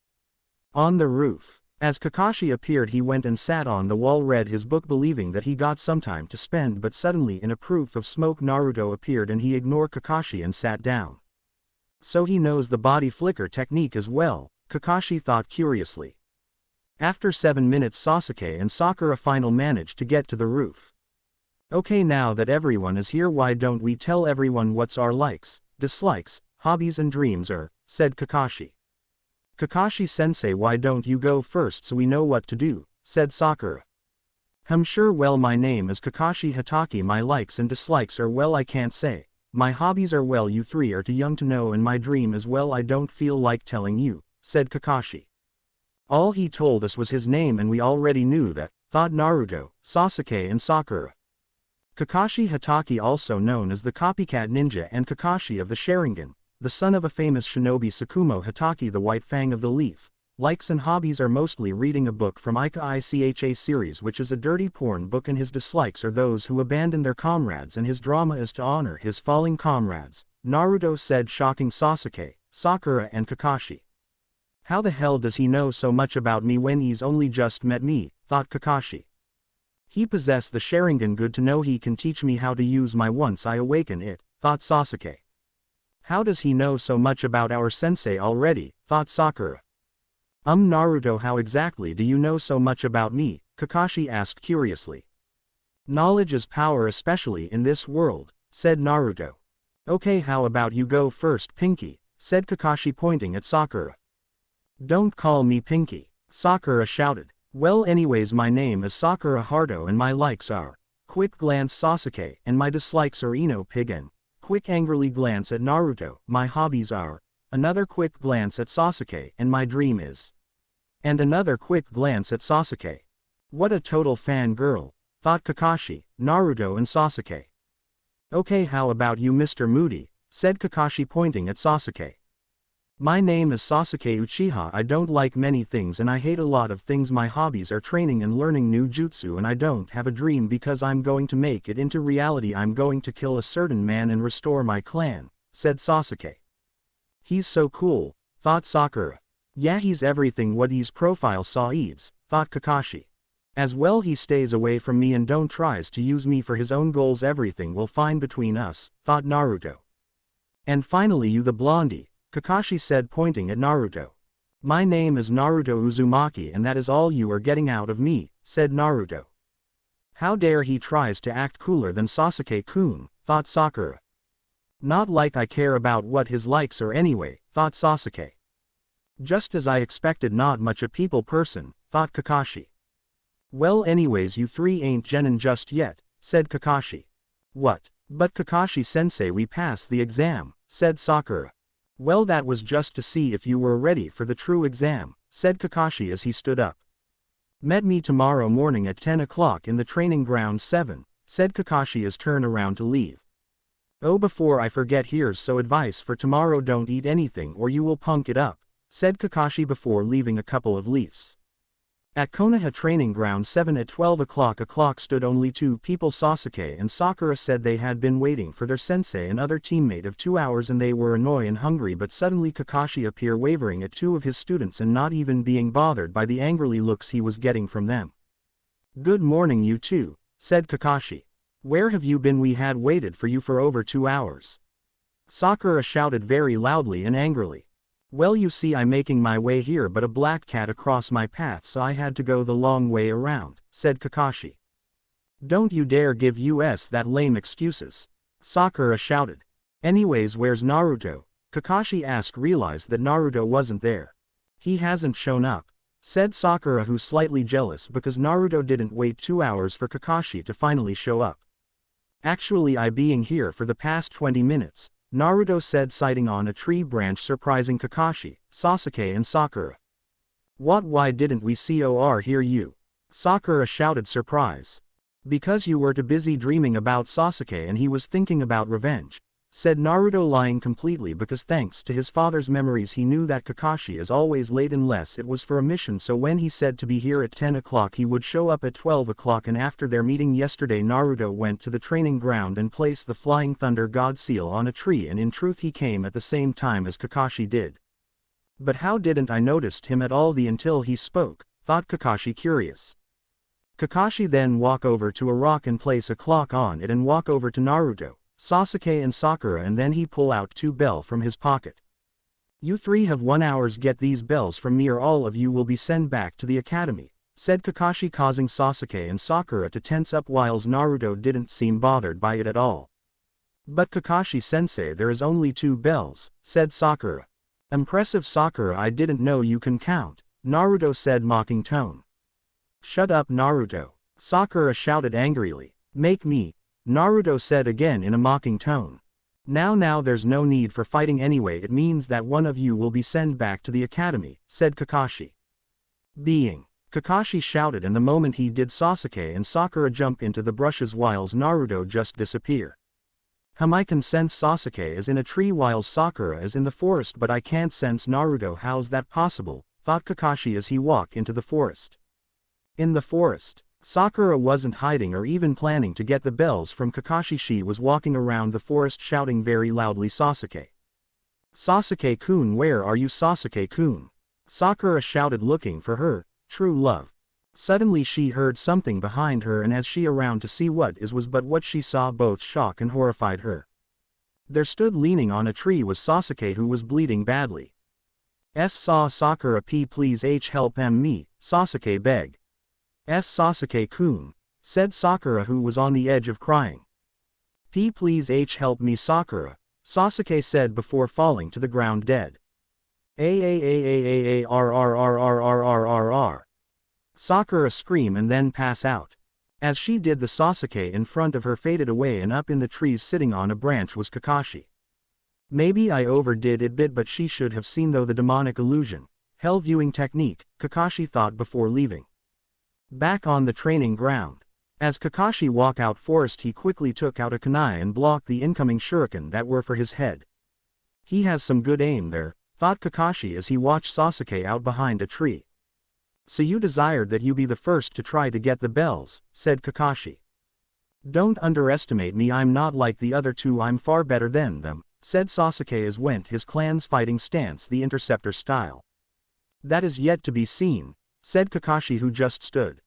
On the roof. As Kakashi appeared, he went and sat on the wall, read his book, believing that he got some time to spend, but suddenly in a proof of smoke Naruto appeared and he ignored Kakashi and sat down. So he knows the body flicker technique as well, Kakashi thought curiously. After 7 minutes Sasuke and Sakura finally managed to get to the roof. Okay, now that everyone is here, why don't we tell everyone what's our likes, dislikes, hobbies and dreams are, said Kakashi. Kakashi-sensei, why don't you go first so we know what to do, said Sakura. Sure, well, my name is Kakashi Hatake, my likes and dislikes are, well, I can't say. My hobbies are, well, you three are too young to know, and my dream is, well, I don't feel like telling you, said Kakashi. All he told us was his name and we already knew that, thought Naruto, Sasuke and Sakura. Kakashi Hatake, also known as the Copycat Ninja and Kakashi of the Sharingan, the son of a famous shinobi Sakumo Hatake, the White Fang of the Leaf. Likes and hobbies are mostly reading a book from Icha series, which is a dirty porn book, and his dislikes are those who abandon their comrades, and his drama is to honor his falling comrades, Naruto said, shocking Sasuke, Sakura and Kakashi. How the hell does he know so much about me when he's only just met me, thought Kakashi. He possessed the Sharingan, good to know he can teach me how to use my once I awaken it, thought Sasuke. How does he know so much about our sensei already, thought Sakura. Naruto, how exactly do you know so much about me, Kakashi asked curiously. Knowledge is power, especially in this world, said Naruto. Okay, how about you go first, Pinky, said Kakashi pointing at Sakura. Don't call me Pinky, Sakura shouted. Well, anyways, my name is Sakura Haruto and my likes are, quick glance Sasuke, and my dislikes are Ino Pigen. Quick angrily glance at Naruto. My hobbies are, Another quick glance at Sasuke and my dream is. And another quick glance at Sasuke. What a total fangirl, thought Kakashi, Naruto and Sasuke. Okay, how about you, Mr. Moody, said Kakashi pointing at Sasuke. My name is Sasuke Uchiha. I don't like many things and I hate a lot of things. My hobbies are training and learning new jutsu, and I don't have a dream because I'm going to make it into reality. I'm going to kill a certain man and restore my clan, said Sasuke. He's so cool, thought Sakura. Yeah, he's everything what his profile says, thought Kakashi. As well, he stays away from me and don't tries to use me for his own goals. Everything will fine between us, thought Naruto. And finally, you the blondie, Kakashi said pointing at Naruto. My name is Naruto Uzumaki and that is all you are getting out of me, said Naruto. How dare he tries to act cooler than Sasuke-kun, thought Sakura. Not like I care about what his likes are anyway, thought Sasuke. Just as I expected, not much a people person, thought Kakashi. Well, anyways, you three ain't genin just yet, said Kakashi. What? But Kakashi-sensei, we passed the exam, said Sakura. Well, that was just to see if you were ready for the true exam, said Kakashi as he stood up. Met me tomorrow morning at 10 o'clock in the training ground 7, said Kakashi as turned around to leave. Oh, before I forget, here's so advice for tomorrow: don't eat anything or you will punk it up, said Kakashi before leaving a couple of leaves. At Konoha Training Ground 7 at 12 o'clock, a clock stood. Only two people, Sasuke and Sakura, said they had been waiting for their sensei and other teammate of 2 hours and they were annoyed and hungry, but suddenly Kakashi appeared wavering at two of his students and not even being bothered by the angrily looks he was getting from them. Good morning, you two, said Kakashi. Where have you been? We had waited for you for over 2 hours. Sakura shouted very loudly and angrily. Well, you see, I'm making my way here, but a black cat across my path, so I had to go the long way around, said Kakashi. Don't you dare give us that lame excuses, Sakura shouted. Anyways, where's Naruto? Kakashi asked, realized that Naruto wasn't there. He hasn't shown up, said Sakura, who's slightly jealous because Naruto didn't wait 2 hours for Kakashi to finally show up. Actually, I being here for the past 20 minutes. Naruto said, sighting on a tree branch, surprising Kakashi, Sasuke and Sakura. What? Why didn't we hear you? Sakura shouted, surprise. Because you were too busy dreaming about Sasuke and he was thinking about revenge, said Naruto, lying completely because thanks to his father's memories he knew that Kakashi is always late unless it was for a mission, so when he said to be here at 10 o'clock he would show up at 12 o'clock. And after their meeting yesterday, Naruto went to the training ground and placed the Flying Thunder God seal on a tree, and in truth he came at the same time as Kakashi did. But how didn't I noticed him at all until he spoke, thought Kakashi, curious. Kakashi then walk over to a rock and place a clock on it and walk over to Naruto, Sasuke and Sakura, and then he pull out 2 bells from his pocket. You three have 1 hour, get these bells from me or all of you will be sent back to the academy, said Kakashi, causing Sasuke and Sakura to tense up whilst Naruto didn't seem bothered by it at all. But Kakashi-sensei, there is only 2 bells, said Sakura. Impressive, Sakura, I didn't know you can count, Naruto said, mocking tone. Shut up, Naruto, Sakura shouted angrily. Make me, Naruto said again in a mocking tone. Now there's no need for fighting anyway, it means that one of you will be sent back to the academy, said Kakashi. Being, Kakashi shouted, and the moment he did, Sasuke and Sakura jump into the bushes whilst Naruto just disappear. I can sense Sasuke is in a tree whilst Sakura is in the forest, but I can't sense Naruto. How's that possible, thought Kakashi as he walked into the forest. In the forest, Sakura wasn't hiding or even planning to get the bells from Kakashi. She was walking around the forest shouting very loudly, Sasuke. Sasuke-kun, where are you, Sasuke-kun? Sakura shouted, looking for her true love. Suddenly she heard something behind her, and as she around to see what it was, but what she saw both shocked and horrified her. There stood leaning on a tree was Sasuke, who was bleeding badly. Saw Sakura. Please help me, Sasuke begged. Sasuke-kun, said Sakura, who was on the edge of crying. Please help me, Sakura, Sasuke said before falling to the ground dead. Sakura screamed and then pass out. As she did, the Sasuke in front of her faded away, and up in the trees sitting on a branch was Kakashi. Maybe I overdid it bit, but she should have seen though the demonic illusion. Hell viewing technique, Kakashi thought before leaving. Back on the training ground. As Kakashi walked out forest, he quickly took out a kunai and blocked the incoming shuriken that were for his head. He has some good aim there, thought Kakashi as he watched Sasuke out behind a tree. So you desired that you be the first to try to get the bells, said Kakashi. Don't underestimate me, I'm not like the other two, I'm far better than them, said Sasuke as went his clan's fighting stance, the interceptor style. That is yet to be seen, said Kakashi, who just stood.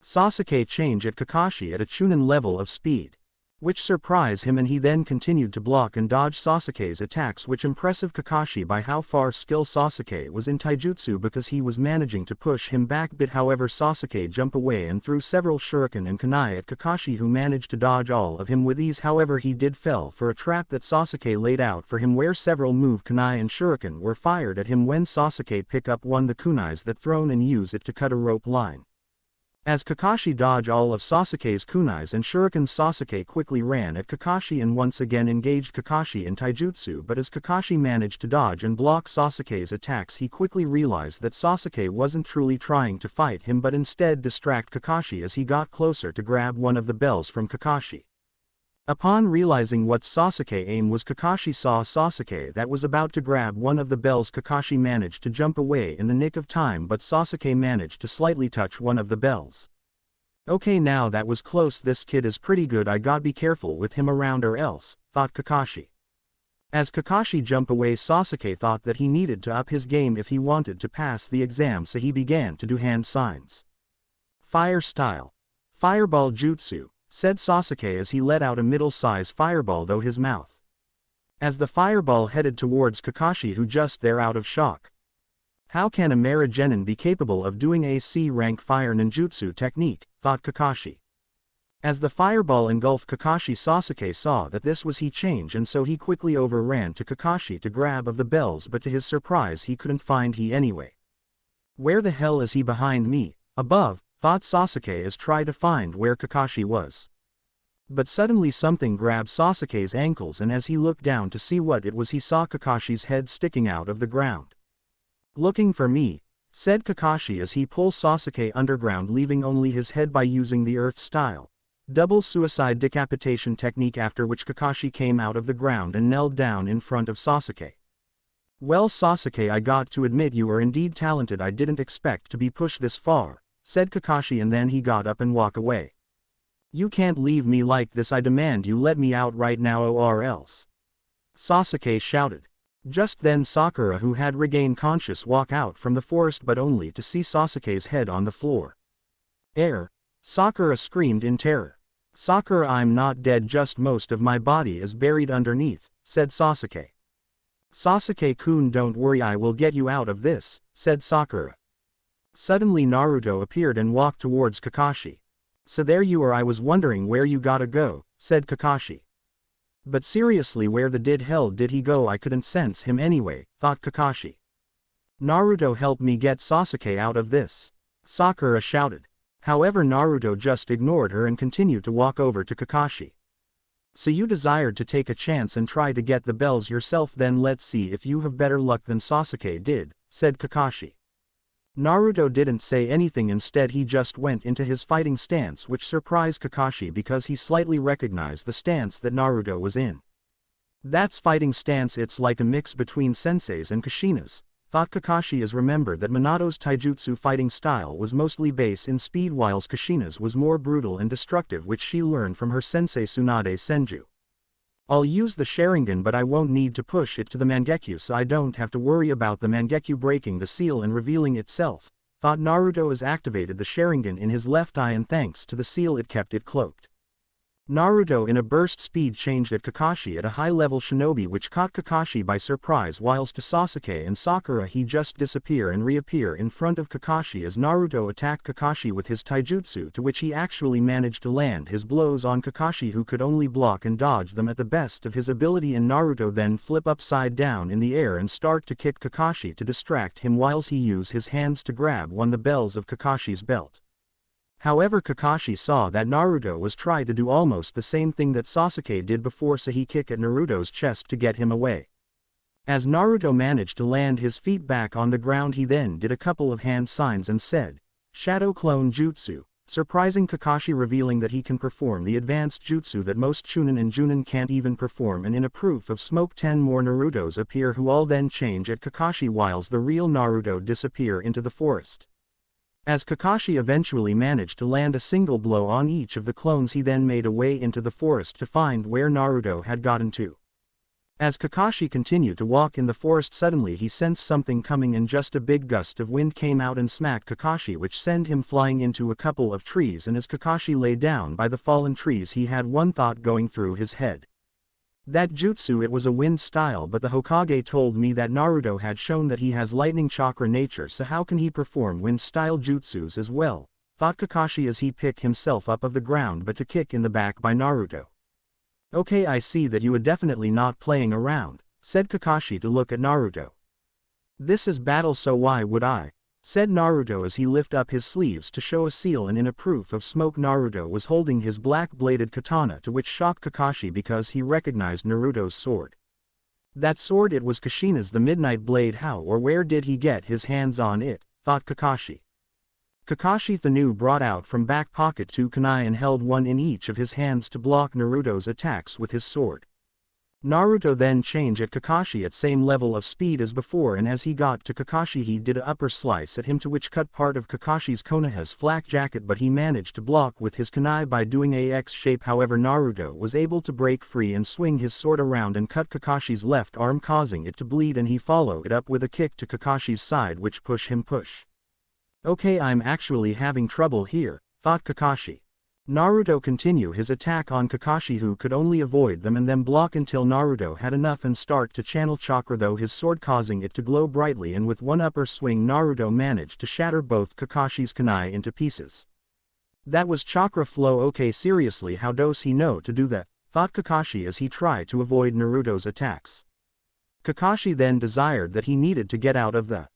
Sasuke changed at Kakashi at a Chunin level of speed, which surprised him, and he then continued to block and dodge Sasuke's attacks, which impressive Kakashi by how far skilled Sasuke was in taijutsu, because he was managing to push him back bit. However, Sasuke jumped away and threw several shuriken and kunai at Kakashi, who managed to dodge all of him with ease. However, he did fell for a trap that Sasuke laid out for him, where several move kunai and shuriken were fired at him. When Sasuke picked up one the kunais that thrown and used it to cut a rope line. As Kakashi dodged all of Sasuke's kunais and shurikens, Sasuke quickly ran at Kakashi and once again engaged Kakashi in taijutsu, but as Kakashi managed to dodge and block Sasuke's attacks, he quickly realized that Sasuke wasn't truly trying to fight him but instead distract Kakashi as he got closer to grab one of the bells from Kakashi. Upon realizing what Sasuke aim was, Kakashi saw Sasuke that was about to grab one of the bells. Kakashi managed to jump away in the nick of time, but Sasuke managed to slightly touch one of the bells. Okay, now that was close, this kid is pretty good, I gotta be careful with him around or else, thought Kakashi. As Kakashi jumped away, Sasuke thought that he needed to up his game if he wanted to pass the exam, so he began to do hand signs. Fire style. Fireball jutsu, said Sasuke as he let out a middle-sized fireball through his mouth. As the fireball headed towards Kakashi, who just there out of shock. How can a Maragenin be capable of doing a C-rank fire ninjutsu technique, thought Kakashi. As the fireball engulfed Kakashi, Sasuke saw that this was he change, and so he quickly overran to Kakashi to grab of the bells, but to his surprise he couldn't find he anyway. Where the hell is he? Behind me, above, thought Sasuke as tried to find where Kakashi was. But suddenly something grabbed Sasuke's ankles, and as he looked down to see what it was, he saw Kakashi's head sticking out of the ground. Looking for me, said Kakashi as he pulled Sasuke underground, leaving only his head by using the earth style double suicide decapitation technique, after which Kakashi came out of the ground and knelt down in front of Sasuke. Well, Sasuke, I got to admit you are indeed talented, I didn't expect to be pushed this far, said Kakashi, and then he got up and walked away. You can't leave me like this, I demand you let me out right now or else, Sasuke shouted. Just then Sakura, who had regained conscious, walked out from the forest, but only to see Sasuke's head on the floor. Sakura screamed in terror. Sakura, I'm not dead, just most of my body is buried underneath, said Sasuke. Sasuke-kun, don't worry, I will get you out of this, said Sakura. Suddenly Naruto appeared and walked towards Kakashi. So there you are, I was wondering where you gotta go, said Kakashi. But seriously, where the hell did he go? I couldn't sense him anyway, thought Kakashi. Naruto, help me get Sasuke out of this, Sakura shouted. However, Naruto just ignored her and continued to walk over to Kakashi. So you desired to take a chance and try to get the bells yourself, then let's see if you have better luck than Sasuke did, said Kakashi. Naruto didn't say anything, instead he just went into his fighting stance, which surprised Kakashi because he slightly recognized the stance that Naruto was in. That's fighting stance, it's like a mix between Sensei's and Kushina's, thought Kakashi, as remembered that Minato's taijutsu fighting style was mostly based in speed, whilst Kushina's was more brutal and destructive, which she learned from her sensei Tsunade Senju. I'll use the Sharingan, but I won't need to push it to the Mangekyo, so I don't have to worry about the Mangekyo breaking the seal and revealing itself, thought Naruto as activated the Sharingan in his left eye, and thanks to the seal it kept it cloaked. Naruto in a burst speed changed at Kakashi at a high-level shinobi, which caught Kakashi by surprise, whilst to Sasuke and Sakura he just disappear and reappear in front of Kakashi as Naruto attacked Kakashi with his taijutsu, to which he actually managed to land his blows on Kakashi, who could only block and dodge them at the best of his ability, and Naruto then flip upside down in the air and start to kick Kakashi to distract him, whilst he used his hands to grab one of the bells of Kakashi's belt. However, Kakashi saw that Naruto was trying to do almost the same thing that Sasuke did before, so he kicked at Naruto's chest to get him away. As Naruto managed to land his feet back on the ground, he then did a couple of hand signs and said, "Shadow Clone Jutsu," surprising Kakashi, revealing that he can perform the advanced jutsu that most Chunin and Junin can't even perform, and in a proof of smoke 10 more Narutos appear, who all then change at Kakashi whilst the real Naruto disappear into the forest. As Kakashi eventually managed to land a single blow on each of the clones, he then made a way into the forest to find where Naruto had gotten to. As Kakashi continued to walk in the forest, suddenly he sensed something coming, and just a big gust of wind came out and smacked Kakashi, which sent him flying into a couple of trees, and as Kakashi lay down by the fallen trees, he had one thought going through his head. That jutsu, it was a wind style, but the Hokage told me that Naruto had shown that he has lightning chakra nature, so how can he perform wind style jutsus as well, thought Kakashi as he picked himself up of the ground but to kick in the back by Naruto. "Okay, I see that you are definitely not playing around," said Kakashi to look at Naruto. "This is battle, so why would I?" said Naruto as he lifted up his sleeves to show a seal, and in a proof of smoke Naruto was holding his black-bladed katana, to which shocked Kakashi because he recognized Naruto's sword. That sword, it was Kushina's the Midnight Blade. How or where did he get his hands on it, thought Kakashi. Kakashi Thanu brought out from back pocket 2 kunai and held one in each of his hands to block Naruto's attacks with his sword. Naruto then changed at Kakashi at same level of speed as before, and as he got to Kakashi he did a upper slice at him, to which cut part of Kakashi's Konoha's flak jacket, but he managed to block with his kunai by doing a X shape. However, Naruto was able to break free and swing his sword around and cut Kakashi's left arm, causing it to bleed, and he followed it up with a kick to Kakashi's side, which push him. "Okay, I'm actually having trouble here," thought Kakashi. Naruto continued his attack on Kakashi, who could only avoid them and then block until Naruto had enough and start to channel chakra though his sword, causing it to glow brightly, and with one upper swing Naruto managed to shatter both Kakashi's kunai into pieces. That was chakra flow. Okay, seriously, how does he know to do that, thought Kakashi as he tried to avoid Naruto's attacks. Kakashi then desired that he needed to get out of the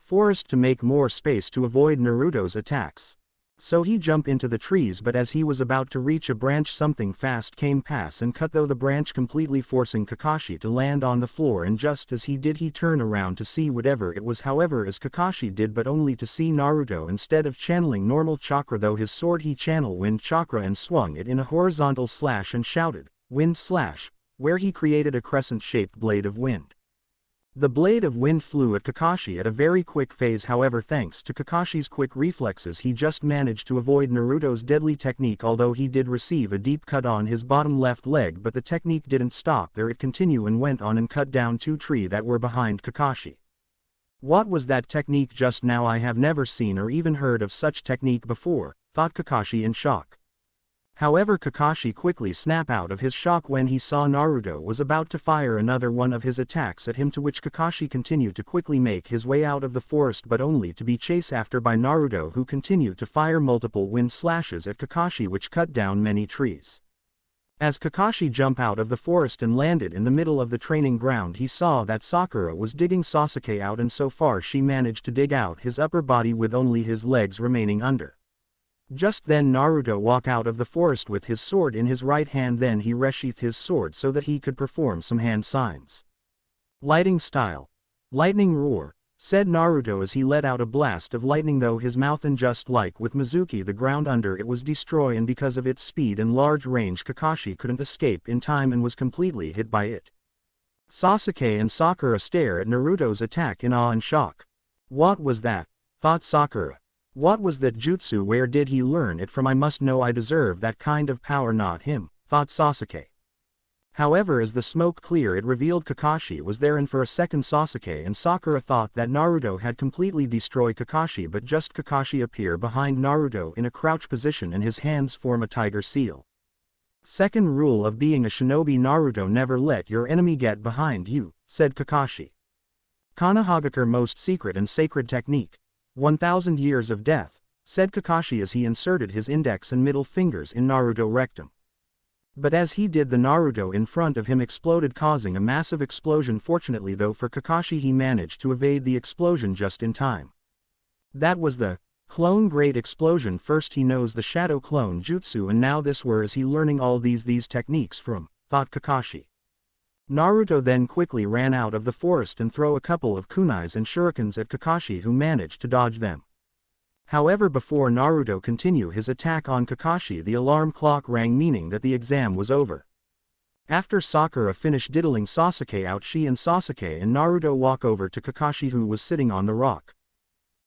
forest to make more space to avoid Naruto's attacks. So he jumped into the trees, but as he was about to reach a branch, something fast came past and cut through the branch, completely forcing Kakashi to land on the floor, and just as he did he turned around to see whatever it was. However, as Kakashi did, but only to see Naruto instead of channeling normal chakra though his sword, he channeled wind chakra and swung it in a horizontal slash and shouted, "Wind slash," where he created a crescent-shaped blade of wind. The blade of wind flew at Kakashi at a very quick phase. However, thanks to Kakashi's quick reflexes, he just managed to avoid Naruto's deadly technique, although he did receive a deep cut on his bottom left leg, but the technique didn't stop there. It continued and went on and cut down 2 trees that were behind Kakashi. What was that technique just now? I have never seen or even heard of such technique before, thought Kakashi in shock. However, Kakashi quickly snapped out of his shock when he saw Naruto was about to fire another one of his attacks at him, to which Kakashi continued to quickly make his way out of the forest, but only to be chased after by Naruto, who continued to fire multiple wind slashes at Kakashi, which cut down many trees. As Kakashi jumped out of the forest and landed in the middle of the training ground, he saw that Sakura was digging Sasuke out, and so far she managed to dig out his upper body with only his legs remaining under. Just then Naruto walked out of the forest with his sword in his right hand, then he resheathed his sword so that he could perform some hand signs. "Lighting style. Lightning roar," said Naruto as he let out a blast of lightning though his mouth, and just like with Mizuki the ground under it was destroyed, and because of its speed and large range Kakashi couldn't escape in time and was completely hit by it. Sasuke and Sakura stare at Naruto's attack in awe and shock. "What was that?" thought Sakura. "What was that jutsu? Where did he learn it from? I must know. I deserve that kind of power." "Not him," thought Sasuke. However, as the smoke cleared, it revealed Kakashi was there, and for a second Sasuke and Sakura thought that Naruto had completely destroyed Kakashi, but just Kakashi appeared behind Naruto in a crouch position and his hands form a tiger seal. Second rule of being a shinobi: Naruto, never let your enemy get behind you, said Kakashi. Konohagakure most secret and sacred technique. 1,000 years of death, said Kakashi as he inserted his index and middle fingers in Naruto rectum. But as he did, the Naruto in front of him exploded, causing a massive explosion. Fortunately though for Kakashi, he managed to evade the explosion just in time. That was the Clone Great Explosion. First he knows the Shadow Clone Jutsu and now this where is he learning all these techniques from, thought Kakashi. Naruto then quickly ran out of the forest and threw a couple of kunais and shurikens at Kakashi who managed to dodge them. However, before Naruto continue his attack on Kakashi, the alarm clock rang, meaning that the exam was over. After Sakura finished diddling Sasuke out, she and Sasuke and Naruto walk over to Kakashi who was sitting on the rock.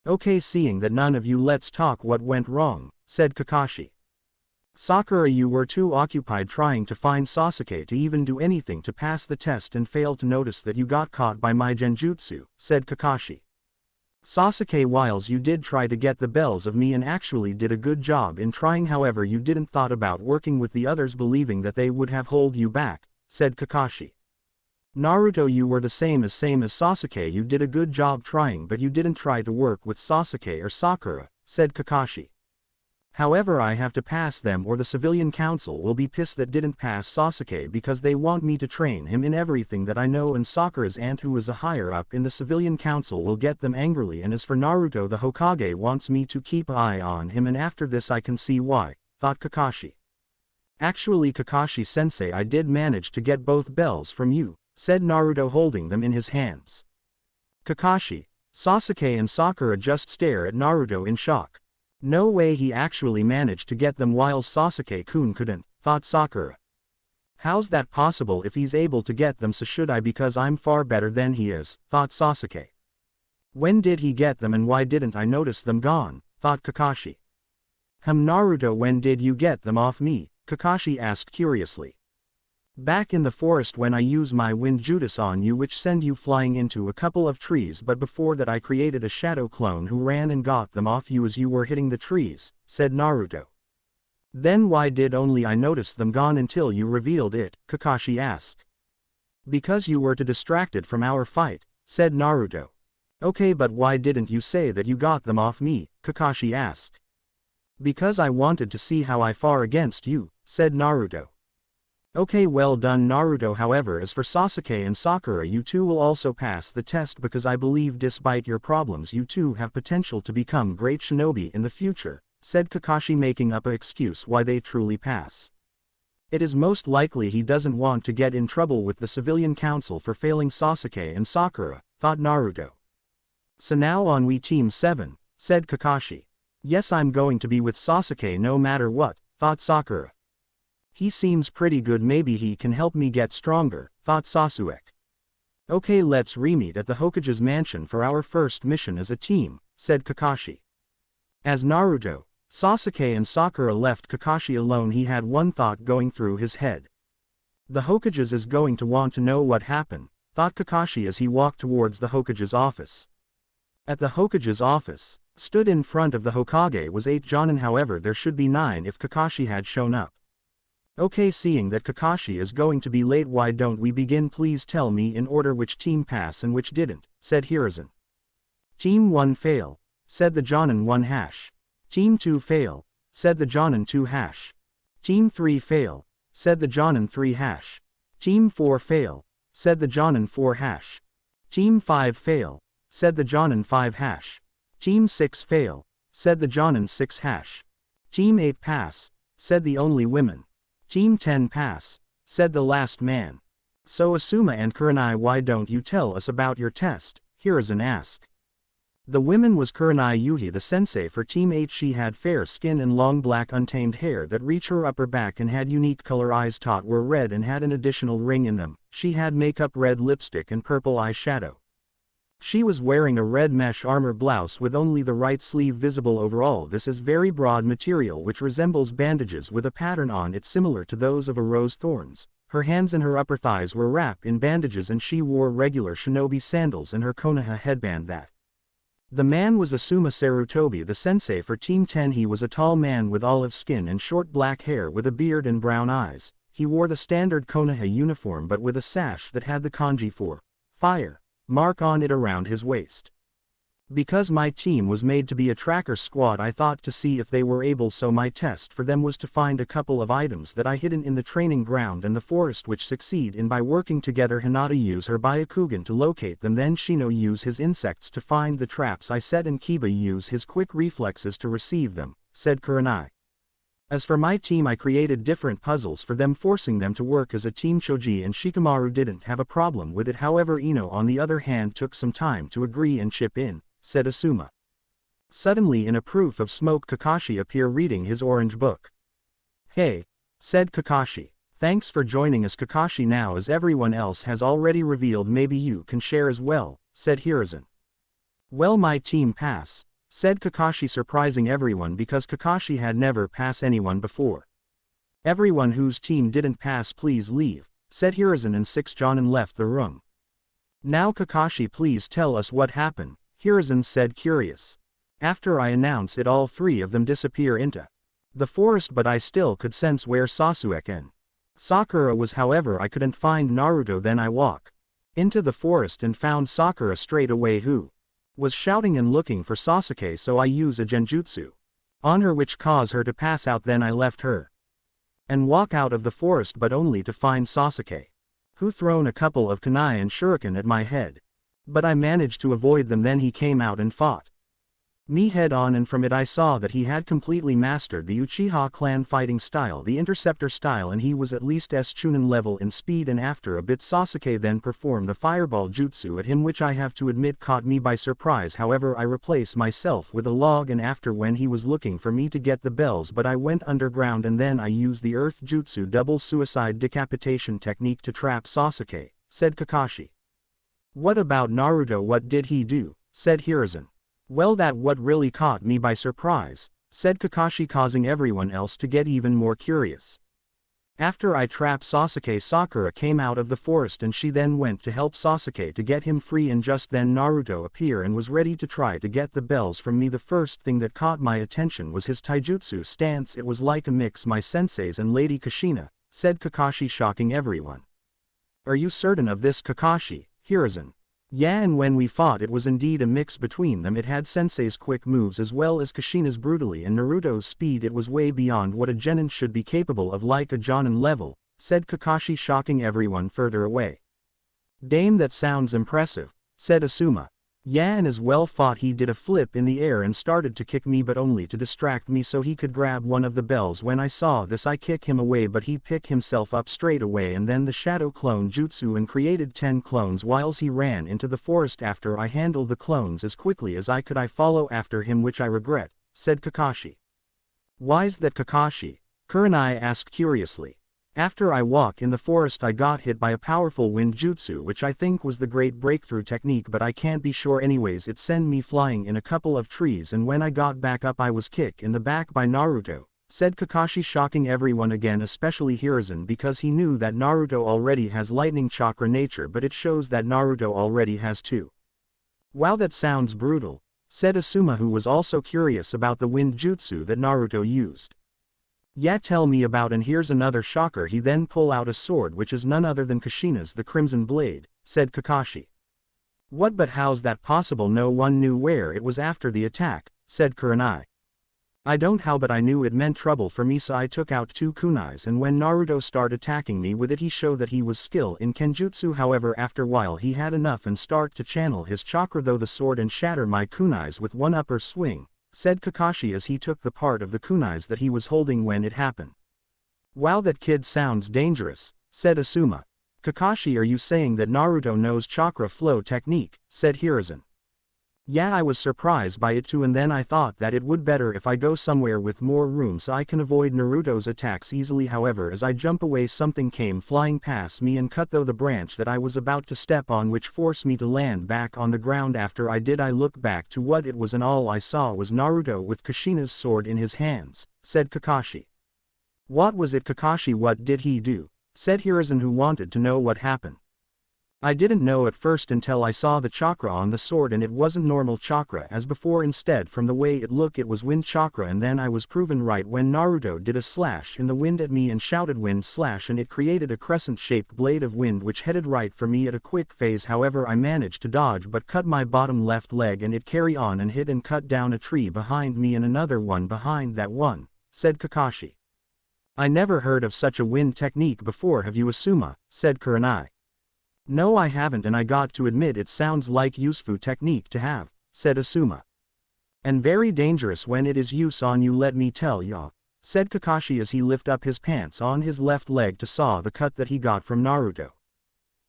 Okay, seeing that none of you, let's talk what went wrong, said Kakashi. Sakura, you were too occupied trying to find Sasuke to even do anything to pass the test and failed to notice that you got caught by my genjutsu, said Kakashi. Sasuke, whiles you did try to get the bells of me and actually did a good job in trying, however you didn't thought about working with the others believing that they would have hold you back, said Kakashi. Naruto, you were the same as Sasuke, you did a good job trying but you didn't try to work with Sasuke or Sakura, said Kakashi. However, I have to pass them or the civilian council will be pissed that didn't pass Sasuke because they want me to train him in everything that I know, and Sakura's aunt who is a higher up in the civilian council will get them angrily, and as for Naruto, the Hokage wants me to keep an eye on him, and after this I can see why, thought Kakashi. Actually, Kakashi-sensei, I did manage to get both bells from you, said Naruto holding them in his hands. Kakashi, Sasuke and Sakura just stare at Naruto in shock. No way he actually managed to get them while Sasuke-kun couldn't, thought Sakura. How's that possible if he's able to get them? So should I, because I'm far better than he is, thought Sasuke. When did he get them and why didn't I notice them gone, thought Kakashi. Naruto, when did you get them off me, Kakashi asked curiously. Back in the forest when I use my wind jutsu on you which send you flying into a couple of trees, but before that I created a shadow clone who ran and got them off you as you were hitting the trees, said Naruto. Then why did only I notice them gone until you revealed it, Kakashi asked. Because you were too distracted from our fight, said Naruto. Okay, but why didn't you say that you got them off me, Kakashi asked. Because I wanted to see how I fare against you, said Naruto. Okay, well done Naruto. However, as for Sasuke and Sakura, you two will also pass the test because I believe despite your problems you two have potential to become great shinobi in the future, said Kakashi, making up an excuse why they truly pass. It is most likely he doesn't want to get in trouble with the civilian council for failing Sasuke and Sakura, thought Naruto. So now on we team 7, said Kakashi. Yes, I'm going to be with Sasuke no matter what, thought Sakura. He seems pretty good, maybe he can help me get stronger, thought Sasuke. Okay, let's re-meet at the Hokage's mansion for our first mission as a team, said Kakashi. As Naruto, Sasuke and Sakura left Kakashi alone, he had one thought going through his head. The Hokage's is going to want to know what happened, thought Kakashi as he walked towards the Hokage's office. At the Hokage's office, stood in front of the Hokage was 8 Jonin, however there should be 9 if Kakashi had shown up. Okay, seeing that Kakashi is going to be late, why don't we begin? Please tell me in order which team pass and which didn't, said Hiruzen. Team 1 fail, said the Jonin 1 hash. Team 2 fail, said the Jonin 2 hash. Team 3 fail, said the Jonin 3 hash. Team 4 fail, said the Jonin 4 hash. Team 5 fail, said the Jonin 5 hash. Team 6 fail, said the Jonin 6 hash. Team 8 pass, said the only women. Team 10 pass, said the last man. So Asuma and Kurenai, why don't you tell us about your test, Hiruzen asked. The women was Kurenai Yuhi, the sensei for Team 8. She had fair skin and long black untamed hair that reached her upper back and had unique color eyes taught were red and had an additional ring in them. She had makeup, red lipstick and purple eyeshadow. She was wearing a red mesh armor blouse with only the right sleeve visible overall. This is very broad material which resembles bandages with a pattern on it similar to those of a rose thorns. Her hands and her upper thighs were wrapped in bandages and she wore regular shinobi sandals and her Konoha headband. That the man was Asuma Sarutobi, the sensei for Team 10. He was a tall man with olive skin and short black hair with a beard and brown eyes. He wore the standard Konoha uniform but with a sash that had the kanji for fire mark on it around his waist. Because my team was made to be a tracker squad, I thought to see if they were able, so my test for them was to find a couple of items that I hidden in the training ground and the forest, which succeed in by working together. Hinata use her Byakugan to locate them, then Shino use his insects to find the traps I set, and Kiba use his quick reflexes to receive them, said Kurenai. As for my team, I created different puzzles for them, forcing them to work as a team. Choji and Shikamaru didn't have a problem with it, however Ino on the other hand took some time to agree and chip in, said Asuma. Suddenly, in a proof of smoke, Kakashi appeared reading his orange book. Hey, said Kakashi. Thanks for joining us, Kakashi. Now as everyone else has already revealed, maybe you can share as well, said Hiruzen. Well, my team pass, said Kakashi, surprising everyone because Kakashi had never passed anyone before. Everyone whose team didn't pass, please leave, said Hiruzen, and Six Jonin left the room. Now Kakashi, please tell us what happened, Hiruzen said, curious. After I announce it, all three of them disappear into the forest, but I still could sense where Sasuke and Sakura was. However, I couldn't find Naruto. Then I walk into the forest and found Sakura straight away, who was shouting and looking for Sasuke, so I use a genjutsu on her which caused her to pass out. Then I left her and walk out of the forest, but only to find Sasuke, who thrown a couple of kunai and shuriken at my head. But I managed to avoid them. Then he came out and fought me head on, and from it I saw that he had completely mastered the Uchiha clan fighting style, the interceptor style, and he was at least Chunin level in speed. And after a bit, Sasuke then performed the fireball jutsu at him, which I have to admit caught me by surprise. However, I replaced myself with a log, and after when he was looking for me to get the bells, but I went underground, and then I used the earth jutsu double suicide decapitation technique to trap Sasuke, said Kakashi. What about Naruto? What did he do? Said Hiruzen. Well, that what really caught me by surprise, said Kakashi, causing everyone else to get even more curious. After I trapped Sasuke, Sakura came out of the forest and she then went to help Sasuke to get him free, and just then Naruto appeared and was ready to try to get the bells from me. The first thing that caught my attention was his taijutsu stance. It was like a mix my sensei's and Lady Kushina, said Kakashi, shocking everyone. Are you certain of this, Kakashi? Hiruzen. Yeah, and when we fought it was indeed a mix between them. It had Sensei's quick moves as well as Kushina's brutally and Naruto's speed. It was way beyond what a genin should be capable of, like a jonin level, said Kakashi, shocking everyone further away. Dame, that sounds impressive, said Asuma. Yeah, and as well fought. He did a flip in the air and started to kick me, but only to distract me so he could grab one of the bells. When I saw this, I kick him away, but he picked himself up straight away and then the shadow clone jutsu and created 10 clones whilst he ran into the forest. After I handled the clones as quickly as I could, I follow after him, which I regret, said Kakashi. Why's that, Kakashi? Kurenai asked curiously. After I walk in the forest, I got hit by a powerful wind jutsu, which I think was the great breakthrough technique, but I can't be sure. Anyways, it sent me flying in a couple of trees, and when I got back up I was kicked in the back by Naruto, said Kakashi, shocking everyone again, especially Hiruzen, because he knew that Naruto already has lightning chakra nature, but it shows that Naruto already has 2. Wow, that sounds brutal, said Asuma, who was also curious about the wind jutsu that Naruto used. Yeah, tell me about. And here's another shocker. He then pulled out a sword which is none other than Kushina's the Crimson Blade, said Kakashi. What? But how's that possible? No one knew where it was after the attack, said Kurenai. I don't how, but I knew it meant trouble for me, so I took out 2 kunais, and when Naruto started attacking me with it, he showed that he was skilled in kenjutsu. However, after a while he had enough and start to channel his chakra though the sword and shatter my kunais with one upper swing, said Kakashi as he took the part of the kunais that he was holding when it happened. Wow, that kid sounds dangerous, said Asuma. Kakashi, are you saying that Naruto knows chakra flow technique, said Hiruzen. Yeah, I was surprised by it too, and then I thought that it would better if I go somewhere with more room so I can avoid Naruto's attacks easily. However, as I jump away, something came flying past me and cut through the branch that I was about to step on, which forced me to land back on the ground. After I did, I looked back to what it was, and all I saw was Naruto with Kushina's sword in his hands, said Kakashi. What was it, Kakashi? What did he do? Said Hiruzen, who wanted to know what happened. I didn't know at first until I saw the chakra on the sword, and it wasn't normal chakra as before. Instead, from the way it looked, it was wind chakra, and then I was proven right when Naruto did a slash in the wind at me and shouted wind slash, and it created a crescent-shaped blade of wind which headed right for me at a quick phase. However, I managed to dodge but cut my bottom left leg, and it carry on and hit and cut down a tree behind me and another one behind that one, said Kakashi. I never heard of such a wind technique before. Have you, Asuma? Said Kurenai. No, I haven't, and I got to admit it sounds like useful technique to have, said Asuma. And very dangerous when it is use on you, let me tell ya, said Kakashi as he lifted up his pants on his left leg to saw the cut that he got from Naruto.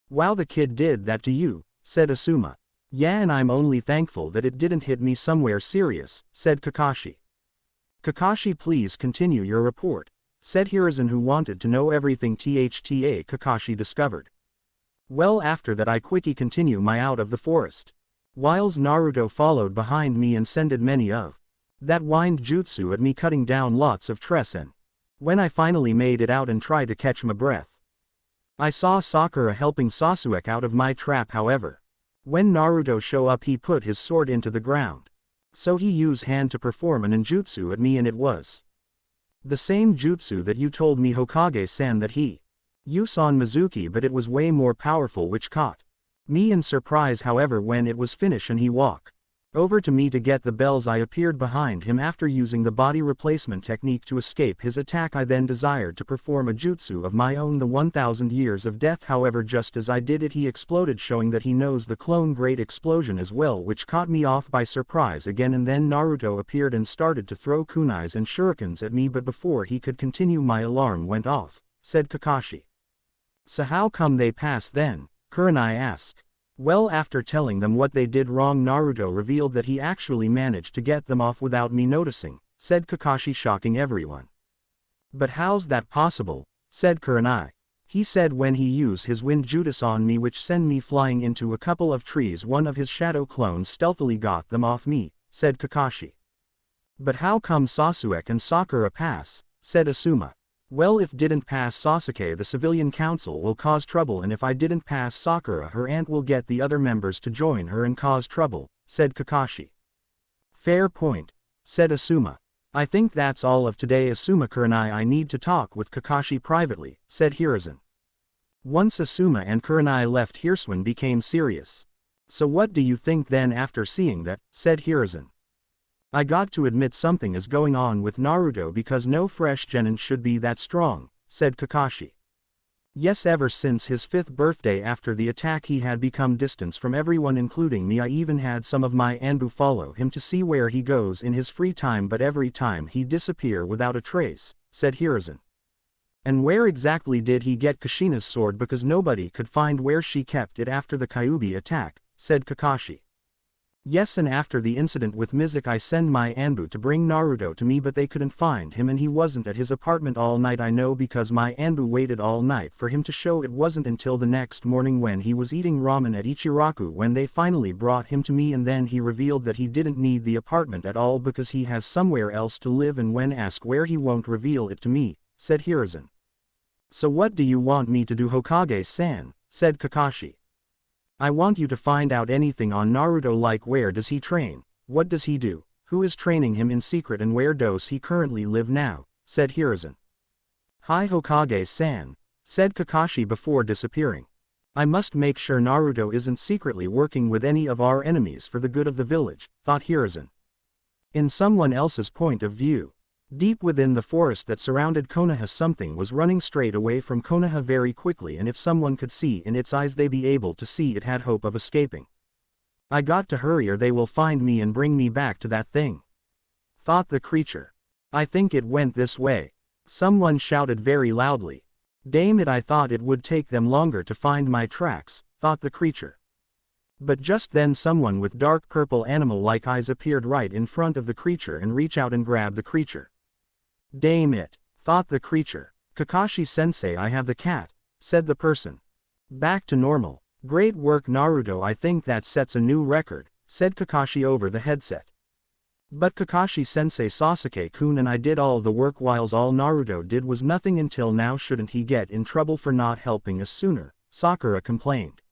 Wow, the kid did that to you, said Asuma. Yeah, and I'm only thankful that it didn't hit me somewhere serious, said Kakashi. Kakashi, please continue your report, said Hiruzen, who wanted to know everything Kakashi discovered. Well, after that I quickly continue my out of the forest. Whiles Naruto followed behind me and sended many of that wind jutsu at me, cutting down lots of trees, and when I finally made it out and tried to catch my breath, I saw Sakura helping Sasuke out of my trap. However, when Naruto show up, he put his sword into the ground. So he used hand to perform an ninjutsu at me, and it was the same jutsu that you told me, Hokage-san, that he use on Mizuki, but it was way more powerful, which caught me in surprise. However, when it was finished and he walked over to me to get the bells, I appeared behind him after using the body replacement technique to escape his attack. I then desired to perform a jutsu of my own, the 1000 years of death. However, just as I did it, he exploded, showing that he knows the clone great explosion as well, which caught me off by surprise again. And then Naruto appeared and started to throw kunais and shurikens at me, but before he could continue, my alarm went off, said Kakashi. So how come they passed then? Kurenai asked. Well, after telling them what they did wrong, Naruto revealed that he actually managed to get them off without me noticing, said Kakashi, shocking everyone. But how's that possible? Said Kurenai. He said when he used his wind jutsu on me, which sent me flying into a couple of trees, one of his shadow clones stealthily got them off me, said Kakashi. But how come Sasuke and Sakura pass? Said Asuma. Well, if didn't pass Sasuke, the civilian council will cause trouble, and if I didn't pass Sakura, her aunt will get the other members to join her and cause trouble, said Kakashi. Fair point, said Asuma. I think that's all of today, Asuma. Kurenai, I need to talk with Kakashi privately, said Hiruzen. Once Asuma and Kurenai left, Hiruzen became serious. So what do you think then after seeing that? Said Hiruzen. I got to admit something is going on with Naruto, because no fresh genin should be that strong, said Kakashi. Yes, ever since his 5th birthday after the attack he had become distant from everyone including me. I even had some of my Anbu follow him to see where he goes in his free time, but every time he disappear without a trace, said Hiruzen. And where exactly did he get Kushina's sword, because nobody could find where she kept it after the Kyuubi attack, said Kakashi. Yes, and after the incident with Mizuki I sent my Anbu to bring Naruto to me, but they couldn't find him and he wasn't at his apartment all night. I know because my Anbu waited all night for him to show. It wasn't until the next morning when he was eating ramen at Ichiraku when they finally brought him to me, and then he revealed that he didn't need the apartment at all because he has somewhere else to live, and when asked where he won't reveal it to me, said Hiruzen. So what do you want me to do, Hokage-san? Said Kakashi. I want you to find out anything on Naruto, like where does he train, what does he do, who is training him in secret, and where does he currently live now, said Hiruzen. Hi Hokage-san, said Kakashi before disappearing. I must make sure Naruto isn't secretly working with any of our enemies for the good of the village, thought Hiruzen. In someone else's point of view, deep within the forest that surrounded Konoha, something was running straight away from Konoha very quickly, and if someone could see in its eyes, they'd be able to see it had hope of escaping. I got to hurry or they will find me and bring me back to that thing, thought the creature. I think it went this way, someone shouted very loudly. Damn it, I thought it would take them longer to find my tracks, thought the creature. But just then someone with dark purple animal-like eyes appeared right in front of the creature and reached out and grabbed the creature. Damn it, thought the creature. Kakashi-sensei, I have the cat, said the person. Back to normal. Great work Naruto, I think that sets a new record, said Kakashi over the headset. But Kakashi-sensei, Sasuke-kun and I did all the work whiles all Naruto did was nothing until now. Shouldn't he get in trouble for not helping us sooner? Sakura complained.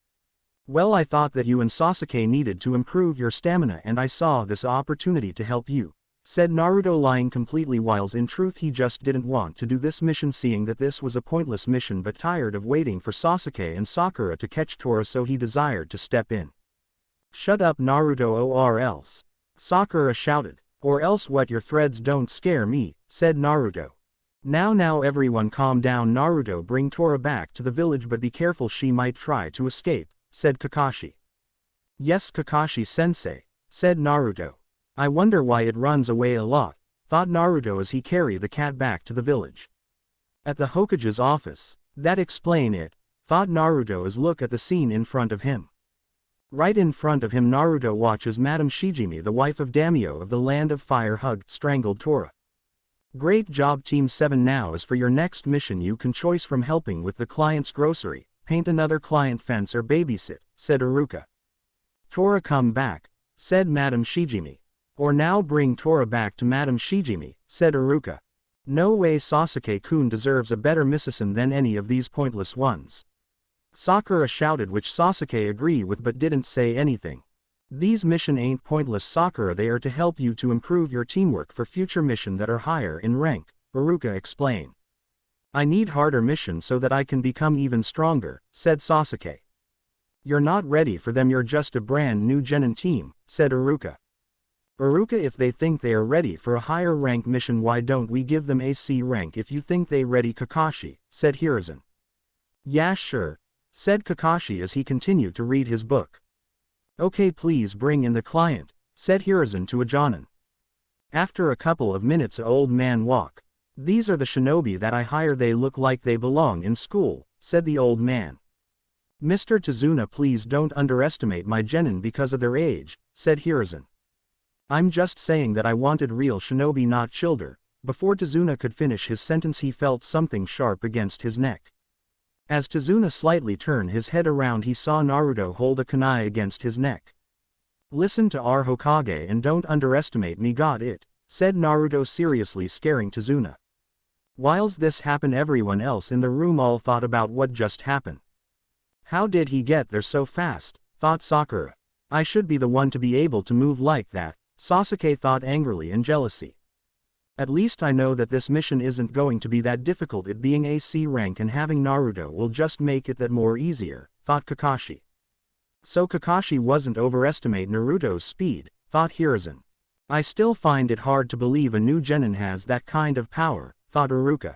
Well, I thought that you and Sasuke needed to improve your stamina and I saw this opportunity to help you, said Naruto, lying completely whilst in truth he just didn't want to do this mission, seeing that this was a pointless mission but tired of waiting for Sasuke and Sakura to catch Tora, so he desired to step in. Shut up Naruto, or else. Sakura shouted. Or else what? Your threads don't scare me, said Naruto. Now everyone calm down Naruto, bring Tora back to the village but be careful, she might try to escape, said Kakashi. Yes Kakashi-sensei, said Naruto. I wonder why it runs away a lot, thought Naruto as he carried the cat back to the village. At the Hokage's office, that explain it, thought Naruto as look at the scene in front of him. Right in front of him Naruto watches Madame Shijimi, the wife of Daimyo of the Land of Fire, strangled Tora. Great job Team 7, now as for your next mission you can choose from helping with the client's grocery, paint another client fence or babysit, said Iruka. Tora come back, said Madame Shijimi. Or now bring Tora back to Madame Shijimi, said Iruka. No way, Sasuke-kun deserves a better assassin than any of these pointless ones. Sakura shouted, which Sasuke agreed with but didn't say anything. These mission ain't pointless Sakura, they are to help you to improve your teamwork for future mission that are higher in rank, Iruka explained. I need harder mission so that I can become even stronger, said Sasuke. You're not ready for them, you're just a brand new genin team, said Iruka. Iruka, if they think they are ready for a higher rank mission why don't we give them a C rank if you think they ready, Kakashi, said Hiruzen. Yeah sure, said Kakashi as he continued to read his book. Okay, please bring in the client, said Hiruzen to a Jonin. After a couple of minutes a old man walk. These are the shinobi that I hire, they look like they belong in school, said the old man. Mr. Tazuna, please don't underestimate my genin because of their age, said Hiruzen. I'm just saying that I wanted real shinobi, not childer. Before Tazuna could finish his sentence he felt something sharp against his neck. As Tazuna slightly turned his head around he saw Naruto hold a kunai against his neck. Listen to our Hokage and don't underestimate me, got it, said Naruto seriously, scaring Tazuna. Whilst this happened everyone else in the room all thought about what just happened. How did he get there so fast, thought Sakura. I should be the one to be able to move like that, Sasuke thought angrily and jealousy. At least I know that this mission isn't going to be that difficult, it being a C rank and having Naruto will just make it that more easier, thought Kakashi. So Kakashi wasn't overestimate Naruto's speed, thought Hiruzen. I still find it hard to believe a new genin has that kind of power, thought Iruka.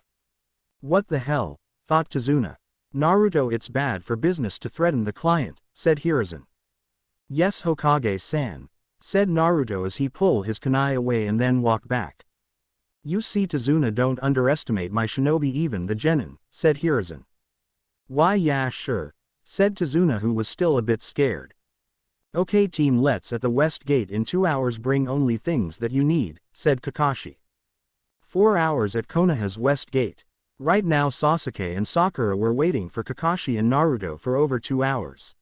What the hell, thought Tazuna. Naruto, it's bad for business to threaten the client, said Hiruzen. Yes Hokage-san, said Naruto as he pulled his kunai away and then walked back. You see Tazuna, don't underestimate my shinobi, even the genin, said Hiruzen. Why yeah sure, said Tazuna, who was still a bit scared. Okay team, let's at the west gate in 2 hours, bring only things that you need, said Kakashi. 4 hours at Konoha's west gate. Right now Sasuke and Sakura were waiting for Kakashi and Naruto for over 2 hours.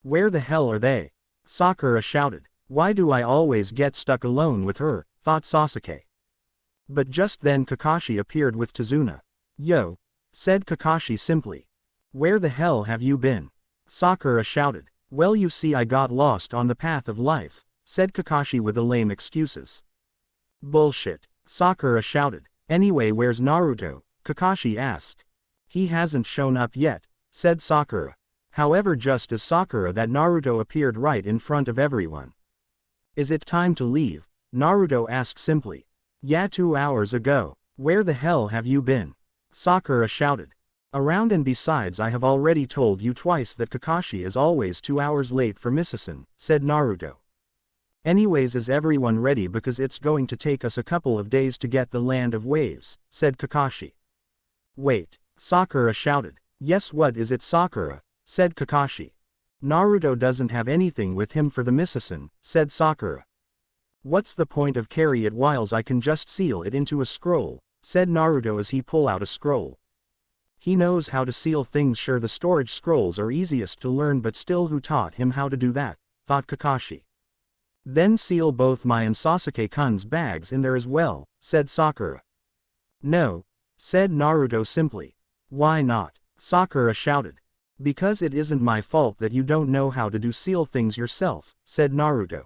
Where the hell are they? Sakura shouted. Why do I always get stuck alone with her, thought Sasuke. But just then Kakashi appeared with Tazuna. Yo, said Kakashi simply. Where the hell have you been? Sakura shouted. Well, you see, I got lost on the path of life, said Kakashi with the lame excuses. Bullshit, Sakura shouted. Anyway, where's Naruto? Kakashi asked. He hasn't shown up yet, said Sakura. However, just as Sakura that Naruto appeared right in front of everyone. Is it time to leave? Naruto asked simply. Yeah, 2 hours ago. Where the hell have you been? Sakura shouted. Around, and besides I have already told you twice that Kakashi is always 2 hours late for Misasen, said Naruto. Anyways, is everyone ready, because it's going to take us a couple of days to get the Land of Waves, said Kakashi. Wait, Sakura shouted. Yes, what is it Sakura, said Kakashi. Naruto doesn't have anything with him for the Misasen, said Sakura. What's the point of carry it whiles I can just seal it into a scroll, said Naruto as he pull out a scroll. He knows how to seal things, sure the storage scrolls are easiest to learn, but still who taught him how to do that, thought Kakashi. Then seal both my and Sasuke-kun's bags in there as well, said Sakura. No, said Naruto simply. Why not? Sakura shouted. Because it isn't my fault that you don't know how to do seal things yourself, said Naruto.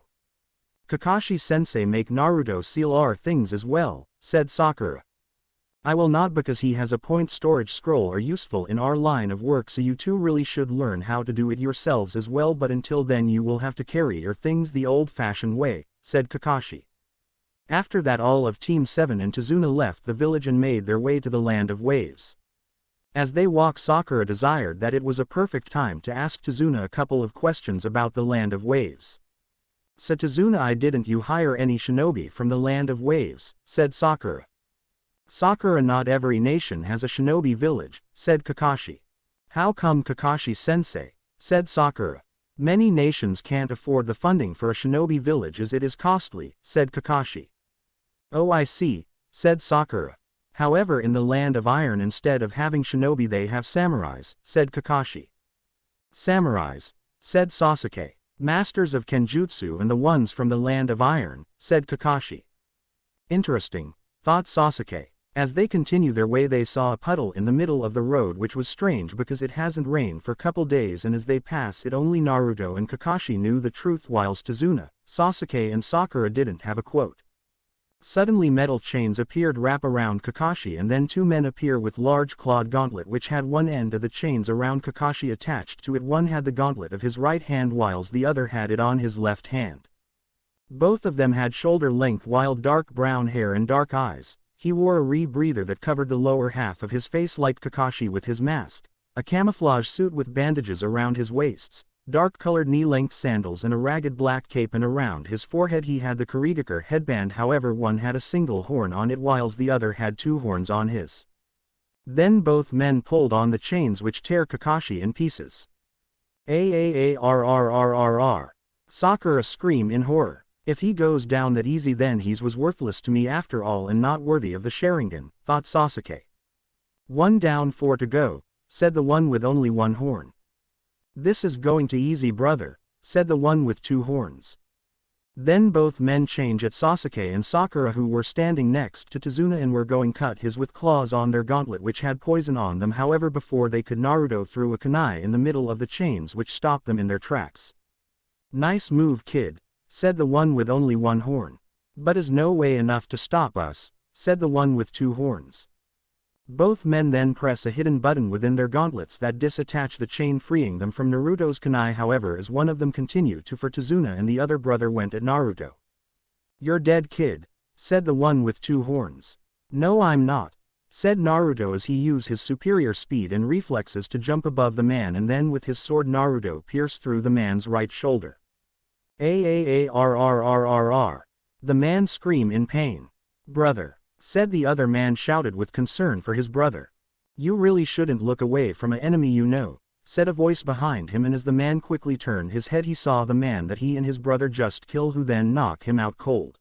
Kakashi-sensei make Naruto seal our things as well, said Sakura. I will not, because he has a point storage scroll are useful in our line of work, so you two really should learn how to do it yourselves as well, but until then you will have to carry your things the old-fashioned way, said Kakashi. After that all of Team 7 and Tazuna left the village and made their way to the land of waves. As they walked, Sakura desired that it was a perfect time to ask Tazuna a couple of questions about the land of waves. So Tazuna, I didn't you hire any shinobi from the land of waves, said Sakura. Sakura, not every nation has a shinobi village, said Kakashi. How come, Kakashi-sensei, said Sakura. Many nations can't afford the funding for a shinobi village as it is costly, said Kakashi. Oh, I see, said Sakura. However, in the land of iron instead of having shinobi they have samurais, said Kakashi. Samurais, said Sasuke. Masters of Kenjutsu and the ones from the land of iron, said Kakashi. Interesting, thought Sasuke. As they continue their way they saw a puddle in the middle of the road, which was strange because it hasn't rained for couple days, and as they pass it only Naruto and Kakashi knew the truth whilst Tazuna, Sasuke and Sakura didn't have a quote. Suddenly metal chains appeared wrap around Kakashi, and then two men appear with large clawed gauntlet which had one end of the chains around Kakashi attached to it. One had the gauntlet of his right hand whilst the other had it on his left hand. Both of them had shoulder-length wild dark brown hair and dark eyes. He wore a rebreather that covered the lower half of his face like Kakashi with his mask, a camouflage suit with bandages around his waists, dark-colored knee-length sandals and a ragged black cape, and around his forehead he had the Kurigakure headband, however one had a single horn on it whilst the other had two horns on his. Then both men pulled on the chains which tear Kakashi in pieces. Aarrrrrrr. Sakura screamed in horror. If he goes down that easy then he's was worthless to me after all and not worthy of the Sharingan, thought Sasuke. One down, four to go, said the one with only one horn. This is going to easy, brother, said the one with two horns. Then both men changed at Sasuke and Sakura, who were standing next to Tazuna and were going cut his with claws on their gauntlet which had poison on them. However, before they could, Naruto threw a kunai in the middle of the chains which stopped them in their tracks. Nice move, kid, said the one with only one horn. But is no way enough to stop us, said the one with two horns. Both men then press a hidden button within their gauntlets that disattach the chain, freeing them from Naruto's kunai. However, as one of them continued to for Tazuna and the other brother went at Naruto. You're dead, kid, said the one with two horns. No, I'm not, said Naruto as he used his superior speed and reflexes to jump above the man, and then with his sword Naruto pierced through the man's right shoulder. Aarrrrrrr. The man screamed in pain. Brother, said the other man, shouted with concern for his brother. You really shouldn't look away from an enemy, you know, said a voice behind him, and as the man quickly turned his head he saw the man that he and his brother just killed, who then knocked him out cold.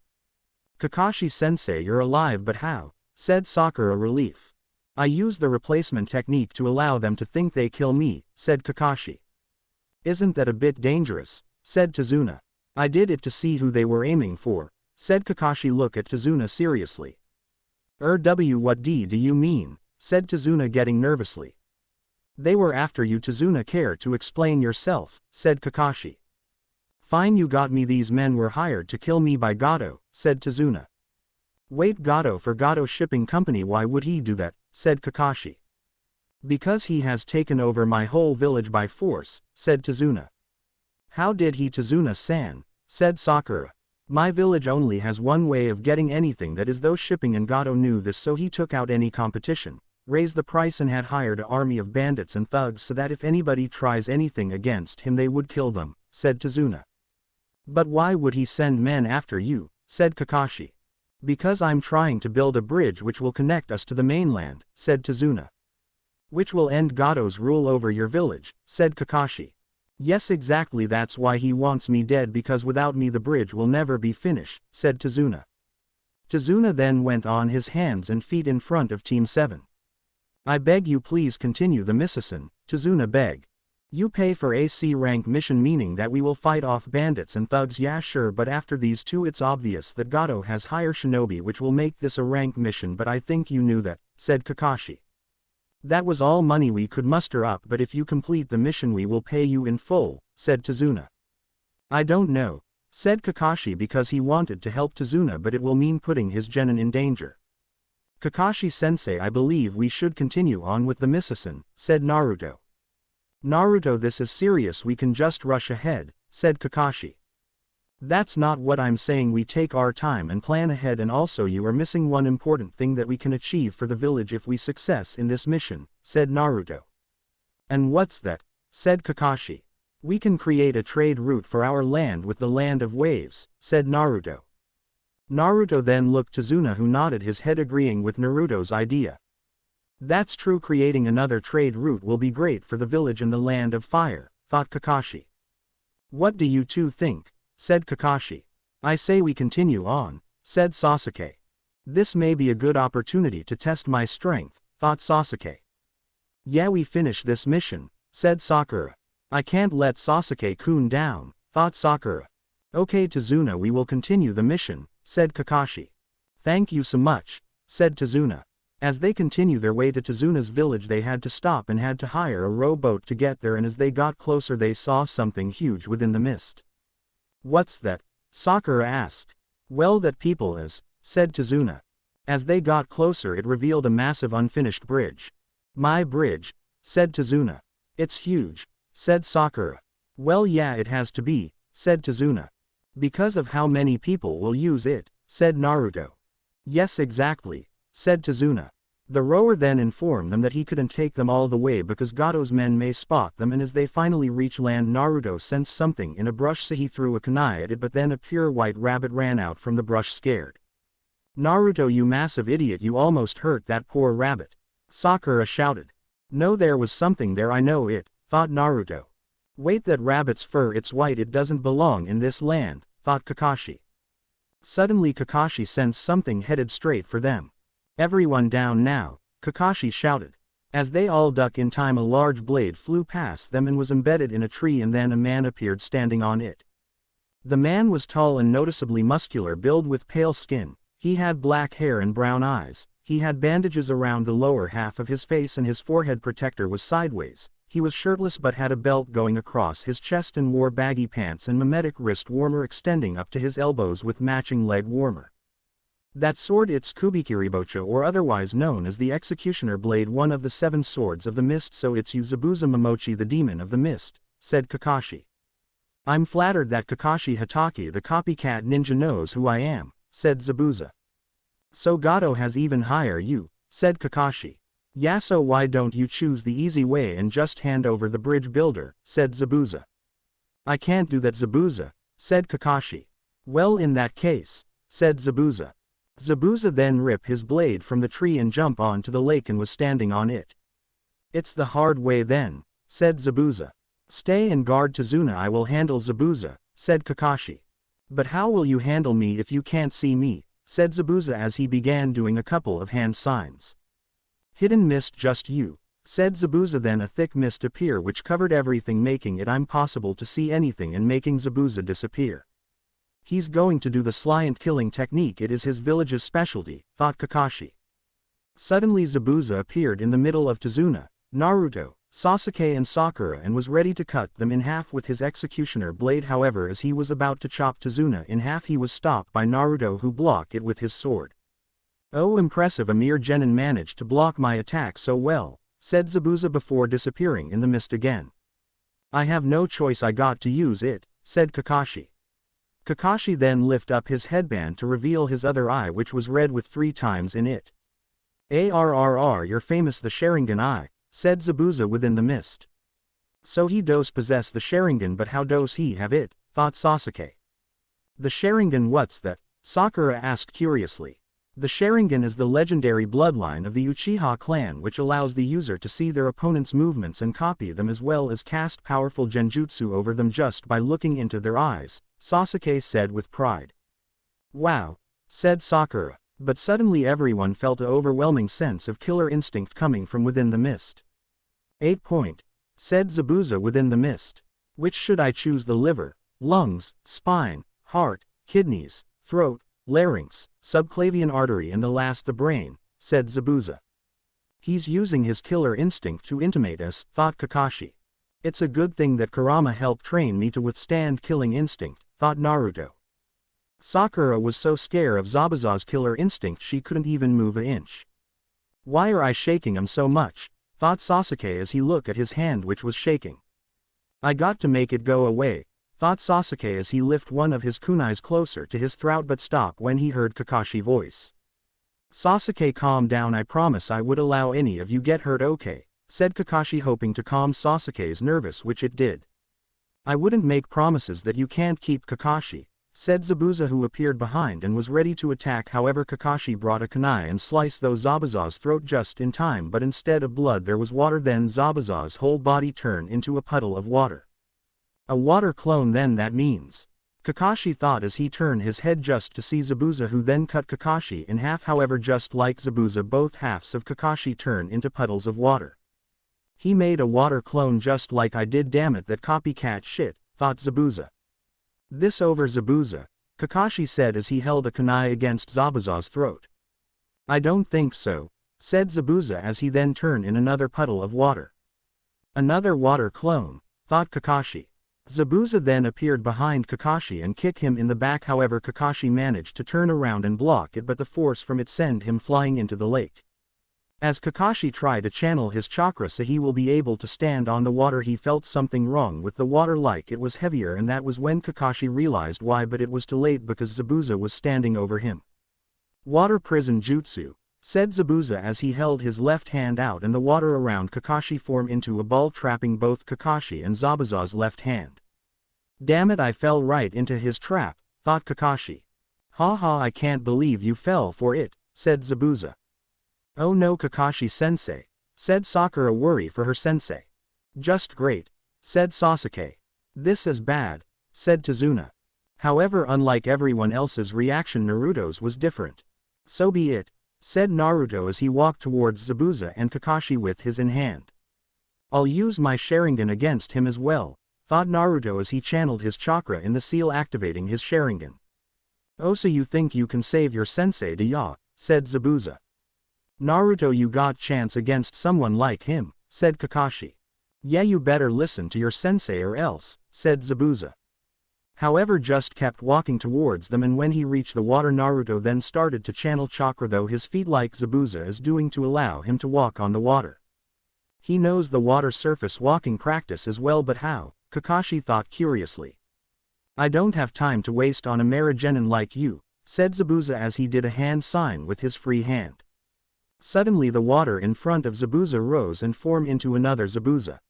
Kakashi-sensei, you're alive, but how? Said Sakura, relief. I used the replacement technique to allow them to think they kill me, said Kakashi. Isn't that a bit dangerous? Said Tazuna. I did it to see who they were aiming for, said Kakashi. Look at Tazuna seriously. What do you mean? Said Tazuna, getting nervously. They were after you, Tazuna. Care to explain yourself? Said Kakashi. Fine, you got me. These men were hired to kill me by Gato, said Tazuna. Wait, Gato for Gato Shipping Company? Why would he do that? Said Kakashi. Because he has taken over my whole village by force, said Tazuna. How did he, Tazuna-san? Said Sakura. My village only has one way of getting anything, that is those shipping, and Gato knew this, so he took out any competition, raised the price, and had hired an army of bandits and thugs so that if anybody tries anything against him they would kill them, said Tazuna. But why would he send men after you? Said Kakashi. Because I'm trying to build a bridge which will connect us to the mainland, said Tazuna. Which will end Gato's rule over your village, said Kakashi. Yes, exactly, that's why he wants me dead, because without me the bridge will never be finished, said Tazuna. Tazuna then went on his hands and feet in front of Team 7. I beg you please continue the mission, Tazuna begged. You pay for a C rank mission, meaning that we will fight off bandits and thugs. Yeah sure, but after these two it's obvious that Gato has higher shinobi which will make this a rank mission, but I think you knew that, said Kakashi. That was all money we could muster up, but if you complete the mission we will pay you in full, said Tazuna. I don't know, said Kakashi, because he wanted to help Tazuna, but it will mean putting his genin in danger. Kakashi-sensei, I believe we should continue on with the mission, said Naruto. Naruto, this is serious, we can just rush ahead, said Kakashi. That's not what I'm saying, we take our time and plan ahead, and also you are missing one important thing that we can achieve for the village if we success in this mission, said Naruto. And what's that? Said Kakashi. We can create a trade route for our land with the land of waves, said Naruto. Naruto then looked to Tazuna, who nodded his head agreeing with Naruto's idea. That's true, creating another trade route will be great for the village and the land of fire, thought Kakashi. What do you two think? Said Kakashi. I say we continue on, said Sasuke. This may be a good opportunity to test my strength, thought Sasuke. Yeah, we finish this mission, said Sakura. I can't let Sasuke-kun down, thought Sakura. Okay Tazuna, we will continue the mission, said Kakashi. Thank you so much, said Tazuna. As they continue their way to Tazuna's village, they had to stop and had to hire a rowboat to get there, and as they got closer they saw something huge within the mist. What's that? Sakura asked. Well, that people is, said Tazuna. As they got closer it revealed a massive unfinished bridge. My bridge, said Tazuna. It's huge, said Sakura. Well, yeah, it has to be, said Tazuna. Because of how many people will use it, said Naruto. Yes, exactly, said Tazuna. The rower then informed them that he couldn't take them all the way because Gato's men may spot them, and as they finally reach land Naruto sensed something in a brush, so he threw a kunai at it, but then a pure white rabbit ran out from the brush scared. Naruto, you massive idiot, you almost hurt that poor rabbit, Sakura shouted. No, there was something there, I know it, thought Naruto. Wait, that rabbit's fur, it's white, it doesn't belong in this land, thought Kakashi. Suddenly Kakashi sensed something headed straight for them. Everyone down now, Kakashi shouted. As they all ducked in time, a large blade flew past them and was embedded in a tree, and then a man appeared standing on it. The man was tall and noticeably muscular build with pale skin, he had black hair and brown eyes, he had bandages around the lower half of his face and his forehead protector was sideways, he was shirtless but had a belt going across his chest and wore baggy pants and mimetic wrist warmer extending up to his elbows with matching leg warmer. That sword, it's Kubikiribocha, or otherwise known as the Executioner Blade, one of the 7 swords of the mist, so it's you Zabuza Momochi, the demon of the mist, said Kakashi. I'm flattered that Kakashi Hatake the copycat ninja knows who I am, said Zabuza. So Gato has even higher you, said Kakashi. Yeah, so why don't you choose the easy way and just hand over the bridge builder, said Zabuza. I can't do that, Zabuza, said Kakashi. Well, in that case, said Zabuza. Zabuza then ripped his blade from the tree and jumped onto the lake and was standing on it. It's the hard way then, said Zabuza. Stay and guard Tazuna, I will handle Zabuza, said Kakashi. But how will you handle me if you can't see me, said Zabuza as he began doing a couple of hand signs. Hidden mist, just you, said Zabuza. Then a thick mist appeared which covered everything, making it impossible to see anything and making Zabuza disappear. He's going to do the silent killing technique, it is his village's specialty, thought Kakashi. Suddenly Zabuza appeared in the middle of Tazuna, Naruto, Sasuke and Sakura and was ready to cut them in half with his executioner blade. However, as he was about to chop Tazuna in half, he was stopped by Naruto, who blocked it with his sword. Oh, impressive, a mere genin managed to block my attack so well, said Zabuza before disappearing in the mist again. I have no choice, I got to use it, said Kakashi. Kakashi then lifted up his headband to reveal his other eye, which was red with 3 times in it. Arrr, you're famous, the Sharingan eye, said Zabuza within the mist. So he does possess the Sharingan, but how does he have it, thought Sasuke. The Sharingan, what's that? Sakura asked curiously. The Sharingan is the legendary bloodline of the Uchiha clan, which allows the user to see their opponent's movements and copy them, as well as cast powerful genjutsu over them just by looking into their eyes, Sasuke said with pride. Wow, said Sakura, but suddenly everyone felt an overwhelming sense of killer instinct coming from within the mist. 8 point, said Zabuza within the mist. Which should I choose, the liver, lungs, spine, heart, kidneys, throat, larynx, subclavian artery, and the last the brain, said Zabuza. He's using his killer instinct to intimidate us, thought Kakashi. It's a good thing that Kurama helped train me to withstand killing instinct, thought Naruto. Sakura was so scared of Zabuza's killer instinct she couldn't even move an inch. Why are I shaking him so much, thought Sasuke as he looked at his hand which was shaking. I got to make it go away, thought Sasuke as he lifted one of his kunais closer to his throat but stopped when he heard Kakashi's voice. Sasuke, calm down, I promise I would allow any of you get hurt, okay, said Kakashi, hoping to calm Sasuke's nervous, which it did. I wouldn't make promises that you can't keep, Kakashi, said Zabuza, who appeared behind and was ready to attack. However, Kakashi brought a kunai and sliced Zabuza's throat just in time, but instead of blood there was water. Then Zabuza's whole body turned into a puddle of water. A water clone, then that means, Kakashi thought as he turned his head just to see Zabuza, who then cut Kakashi in half. However, just like Zabuza, both halves of Kakashi turned into puddles of water. He made a water clone just like I did, damn it, that copycat shit, thought Zabuza. This over, Zabuza, Kakashi said as he held a kunai against Zabuza's throat. I don't think so, said Zabuza as he then turned in another puddle of water. Another water clone, thought Kakashi. Zabuza then appeared behind Kakashi and kicked him in the back. However, Kakashi managed to turn around and block it, but the force from it sent him flying into the lake. As Kakashi tried to channel his chakra so he will be able to stand on the water, he felt something wrong with the water, like it was heavier, and that was when Kakashi realized why, but it was too late because Zabuza was standing over him. Water prison jutsu, said Zabuza as he held his left hand out and the water around Kakashi formed into a ball, trapping both Kakashi and Zabuza's left hand. Damn it, I fell right into his trap, thought Kakashi. Ha ha, I can't believe you fell for it, said Zabuza. Oh no, Kakashi-sensei, said Sakura, worry for her sensei. Just great, said Sasuke. This is bad, said Tazuna. However, unlike everyone else's reaction, Naruto's was different. So be it, said Naruto as he walked towards Zabuza and Kakashi with his in hand. I'll use my Sharingan against him as well, thought Naruto as he channeled his chakra in the seal, activating his Sharingan. Oh, so you think you can save your sensei, do ya? Said Zabuza. Naruto, you got chance against someone like him, said Kakashi. Yeah, you better listen to your sensei or else, said Zabuza. However, just kept walking towards them, and when he reached the water, Naruto then started to channel chakra, though his feet like Zabuza is doing, to allow him to walk on the water. He knows the water surface walking practice as well, but how? Kakashi thought curiously. I don't have time to waste on a Marigenin like you, said Zabuza as he did a hand sign with his free hand. Suddenly the water in front of Zabuza rose and formed into another Zabuza.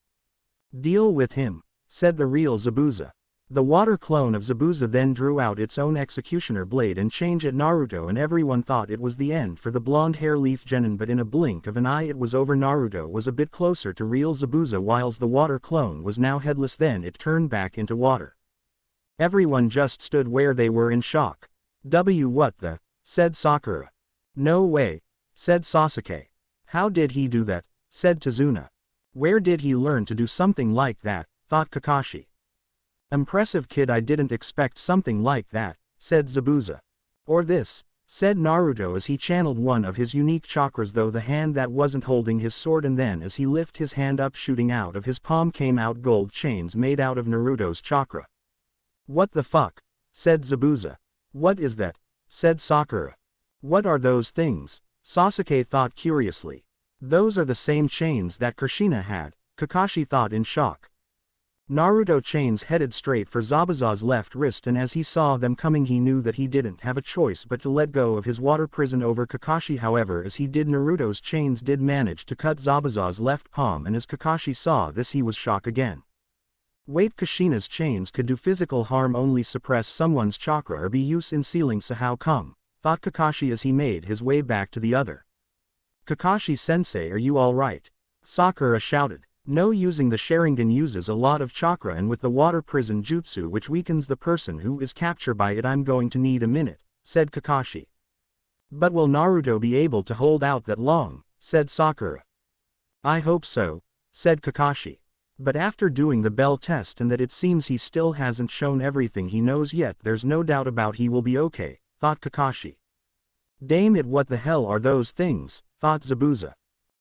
Deal with him, said the real Zabuza. The water clone of Zabuza then drew out its own executioner blade and changed at Naruto, and everyone thought it was the end for the blonde hair leaf genin, but in a blink of an eye it was over. Naruto was a bit closer to real Zabuza whilst the water clone was now headless, then it turned back into water. Everyone just stood where they were in shock. What the? Said Sakura. No way, said Sasuke. How did he do that? Said Tazuna. Where did he learn to do something like that? Thought Kakashi. Impressive kid, I didn't expect something like that, said Zabuza. Or this, said Naruto as he channeled one of his unique chakras, though the hand that wasn't holding his sword, and then as he lifted his hand up, shooting out of his palm came out gold chains made out of Naruto's chakra. What the fuck? Said Zabuza. What is that? Said Sakura. What are those things? Sasuke thought curiously. Those are the same chains that Kushina had, Kakashi thought in shock. Naruto chains headed straight for Zabuza's left wrist, and as he saw them coming he knew that he didn't have a choice but to let go of his water prison over Kakashi. However, as he did, Naruto's chains did manage to cut Zabuza's left palm, and as Kakashi saw this he was shocked again. Wait, Kushina's chains could do physical harm, only suppress someone's chakra or be used in sealing, so how come? Thought Kakashi as he made his way back to the other. Kakashi-sensei, are you alright? Sakura shouted. No, using the Sharingan uses a lot of chakra, and with the water prison jutsu which weakens the person who is captured by it, I'm going to need a minute, said Kakashi. But will Naruto be able to hold out that long? Said Sakura. I hope so, said Kakashi. But after doing the bell test and that it seems he still hasn't shown everything he knows yet, there's no doubt about he will be okay, thought Kakashi. Damn it, what the hell are those things? Thought Zabuza.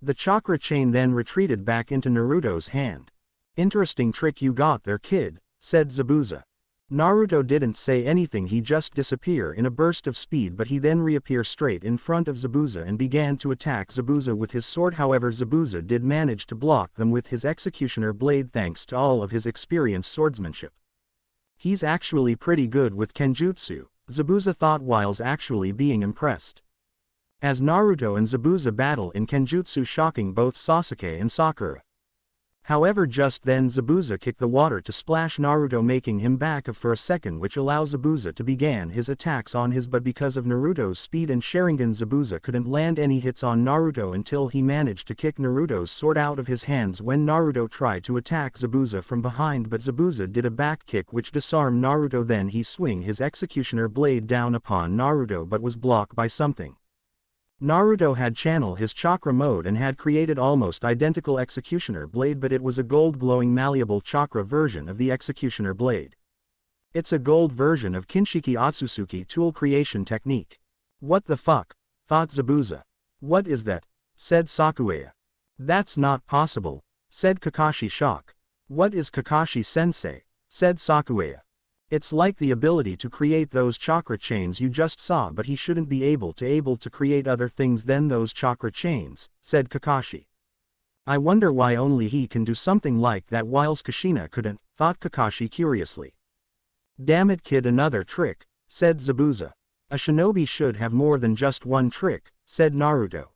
The chakra chain then retreated back into Naruto's hand. "Interesting trick you got there, kid," said Zabuza. Naruto didn't say anything, he just disappear in a burst of speed, but he then reappear straight in front of Zabuza and began to attack Zabuza with his sword. However, Zabuza did manage to block them with his executioner blade thanks to all of his experienced swordsmanship. He's actually pretty good with kenjutsu, Zabuza thought whilst actually being impressed. As Naruto and Zabuza battle in kenjutsu, shocking both Sasuke and Sakura. However, just then Zabuza kicked the water to splash Naruto, making him back up for a second, which allows Zabuza to begin his attacks on his, but because of Naruto's speed and Sharingan, Zabuza couldn't land any hits on Naruto until he managed to kick Naruto's sword out of his hands when Naruto tried to attack Zabuza from behind, but Zabuza did a back kick which disarmed Naruto. Then he swung his executioner blade down upon Naruto but was blocked by something. Naruto had channeled his chakra mode and had created almost identical executioner blade, but it was a gold glowing malleable chakra version of the executioner blade. It's a gold version of Kinshiki Otsutsuki tool creation technique. What the fuck? Thought Zabuza. What is that? Said Sakuya. That's not possible, said Kakashi, shock. What is Kakashi sensei? Said Sakuya. It's like the ability to create those chakra chains you just saw, but he shouldn't be able to create other things than those chakra chains, said Kakashi. I wonder why only he can do something like that whilst Kushina couldn't, thought Kakashi curiously. Damn it, kid, another trick, said Zabuza. A shinobi should have more than just one trick, said Naruto.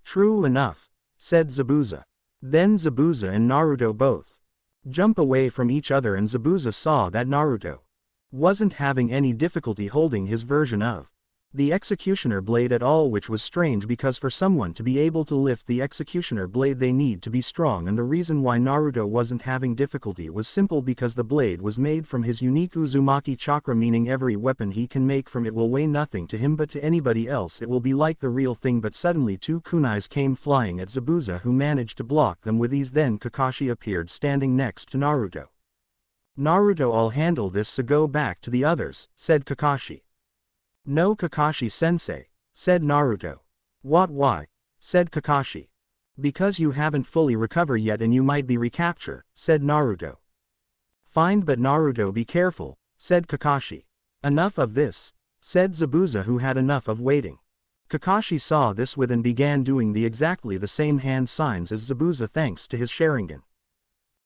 True enough, said Zabuza. Then Zabuza and Naruto both jump away from each other, and Zabuza saw that Naruto wasn't having any difficulty holding his version of the executioner blade at all, which was strange because for someone to be able to lift the executioner blade they need to be strong, and the reason why Naruto wasn't having difficulty was simple because the blade was made from his unique Uzumaki chakra, meaning every weapon he can make from it will weigh nothing to him, but to anybody else it will be like the real thing. But suddenly two kunais came flying at Zabuza, who managed to block them with ease. Then Kakashi appeared standing next to Naruto. Naruto, I'll handle this, so go back to the others, said Kakashi. No, Kakashi sensei, said Naruto. What, why? Said Kakashi. Because you haven't fully recovered yet and you might be recaptured, said Naruto. Fine, but Naruto, be careful, said Kakashi. Enough of this, said Zabuza, who had enough of waiting. Kakashi saw this with and began doing exactly the same hand signs as Zabuza thanks to his Sharingan.